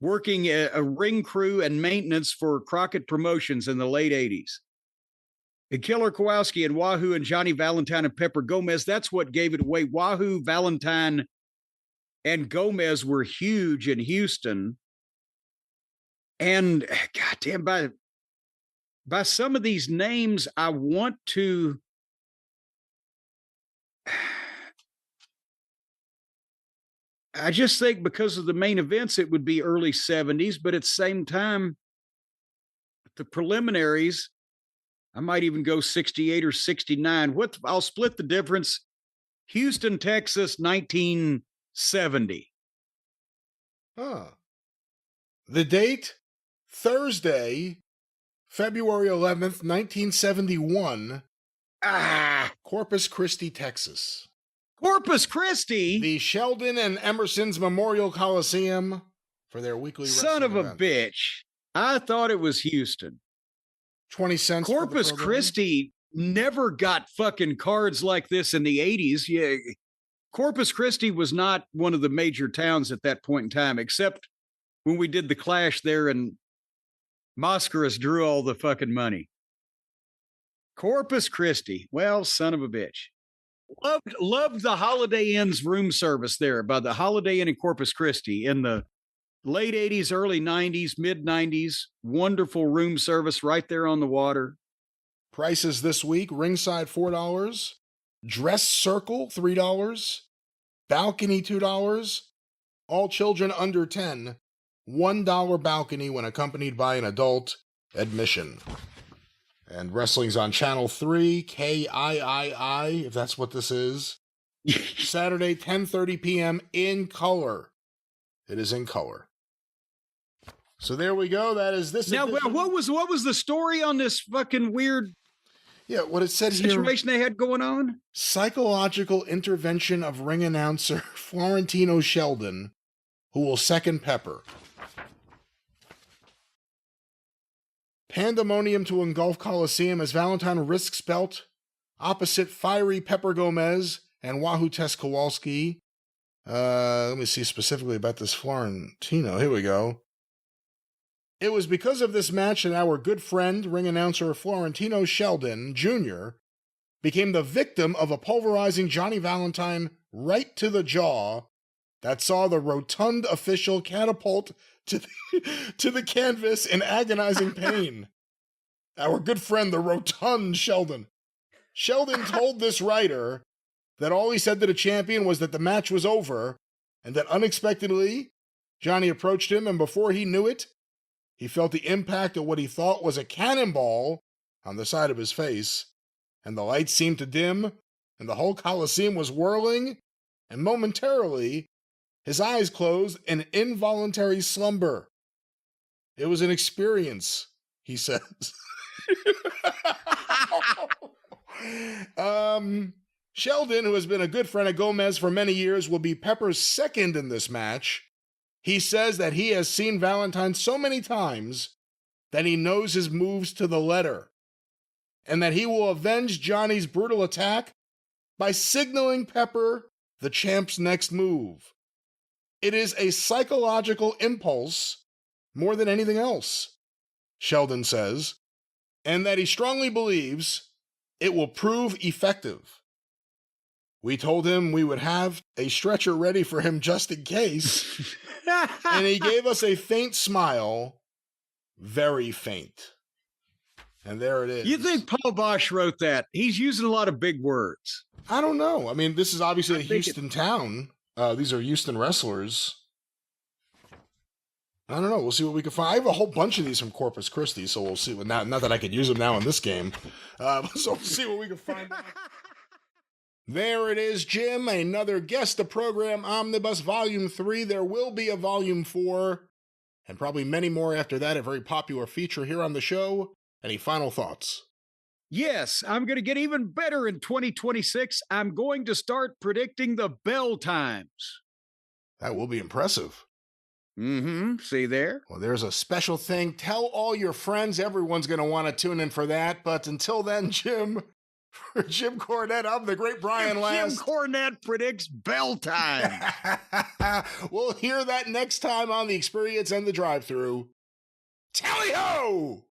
working a ring crew and maintenance for Crockett Promotions in the late 80s. And Killer Kowalski and Wahoo and Johnny Valentine and Pepper Gomez, that's what gave it away. Wahoo, Valentine, and Gomez were huge in Houston. And goddamn, by some of these names, I want to... I just think because of the main events, it would be early 70s, but at the same time, the preliminaries, I might even go 68 or 69. I'll split the difference. Houston, Texas, 1970. Huh. The date, Thursday, February 11th, 1971. Corpus Christi, Texas. Corpus Christi? The Sheldon and Emerson's Memorial Coliseum for their weekly Son of event. A bitch. I thought it was Houston. 20 cents. Corpus Christi never got fucking cards like this in the 80s. Yeah. Corpus Christi was not one of the major towns at that point in time, except when we did the Clash there and Mascaras drew all the fucking money. Corpus Christi. Well, son of a bitch. Loved the Holiday Inn's room service there by the Holiday Inn in Corpus Christi in the late 80s, early 90s, mid 90s. Wonderful room service right there on the water. Prices this week: ringside $4, dress circle $3, balcony $2, all children under 10, $1 balcony when accompanied by an adult, admission. And wrestling's on Channel 3, KIII, if that's what this is. Saturday, 10:30 p.m. in color. It is in color. So there we go. That is this. Now, what was the story on this fucking weird? Yeah, what it said situation they had going on? Psychological intervention of ring announcer Florentino Sheldon, who will second Pepper. Pandemonium to engulf Coliseum as Valentine risks belt opposite fiery Pepper Gomez and Wahoo Tess Kowalski. Let me see specifically about this Florentino. Here we go. It was because of this match that our good friend, ring announcer Florentino Sheldon Jr., became the victim of a pulverizing Johnny Valentine right to the jaw that saw the rotund official catapult to the canvas in agonizing pain. Our good friend, the rotund Sheldon. Sheldon told this writer that all he said to the champion was that the match was over, and that unexpectedly, Johnny approached him, and before he knew it, he felt the impact of what he thought was a cannonball on the side of his face, and the lights seemed to dim, and the whole Coliseum was whirling, and momentarily, his eyes closed in involuntary slumber. It was an experience, he says. Sheldon, who has been a good friend of Gomez for many years, will be Pepper's second in this match. He says that he has seen Valentine so many times that he knows his moves to the letter, and that he will avenge Johnny's brutal attack by signaling Pepper the champ's next move. It is a psychological impulse more than anything else, Sheldon says, and that he strongly believes it will prove effective. We told him we would have a stretcher ready for him just in case, and he gave us a faint smile, very faint. And there it is. You think Paul Bosch wrote that? He's using a lot of big words. I don't know. I mean, this is obviously a Houston town. These are Houston wrestlers. I don't know. We'll see what we can find. I have a whole bunch of these from Corpus Christi, so we'll see. Not that I could use them now in this game. So we'll see what we can find. There it is, Jim. Another Guest the Program Omnibus Volume 3. There will be a Volume 4, and probably many more after that. A very popular feature here on the show. Any final thoughts? Yes, I'm going to get even better in 2026. I'm going to start predicting the bell times. That will be impressive. See there? Well, there's a special thing. Tell all your friends. Everyone's going to want to tune in for that. But until then, Jim, for Jim Cornette, I'm the great Brian Last. Jim Cornette predicts bell time. We'll hear that next time on The Experience and the Drive-Thru. Tally-ho!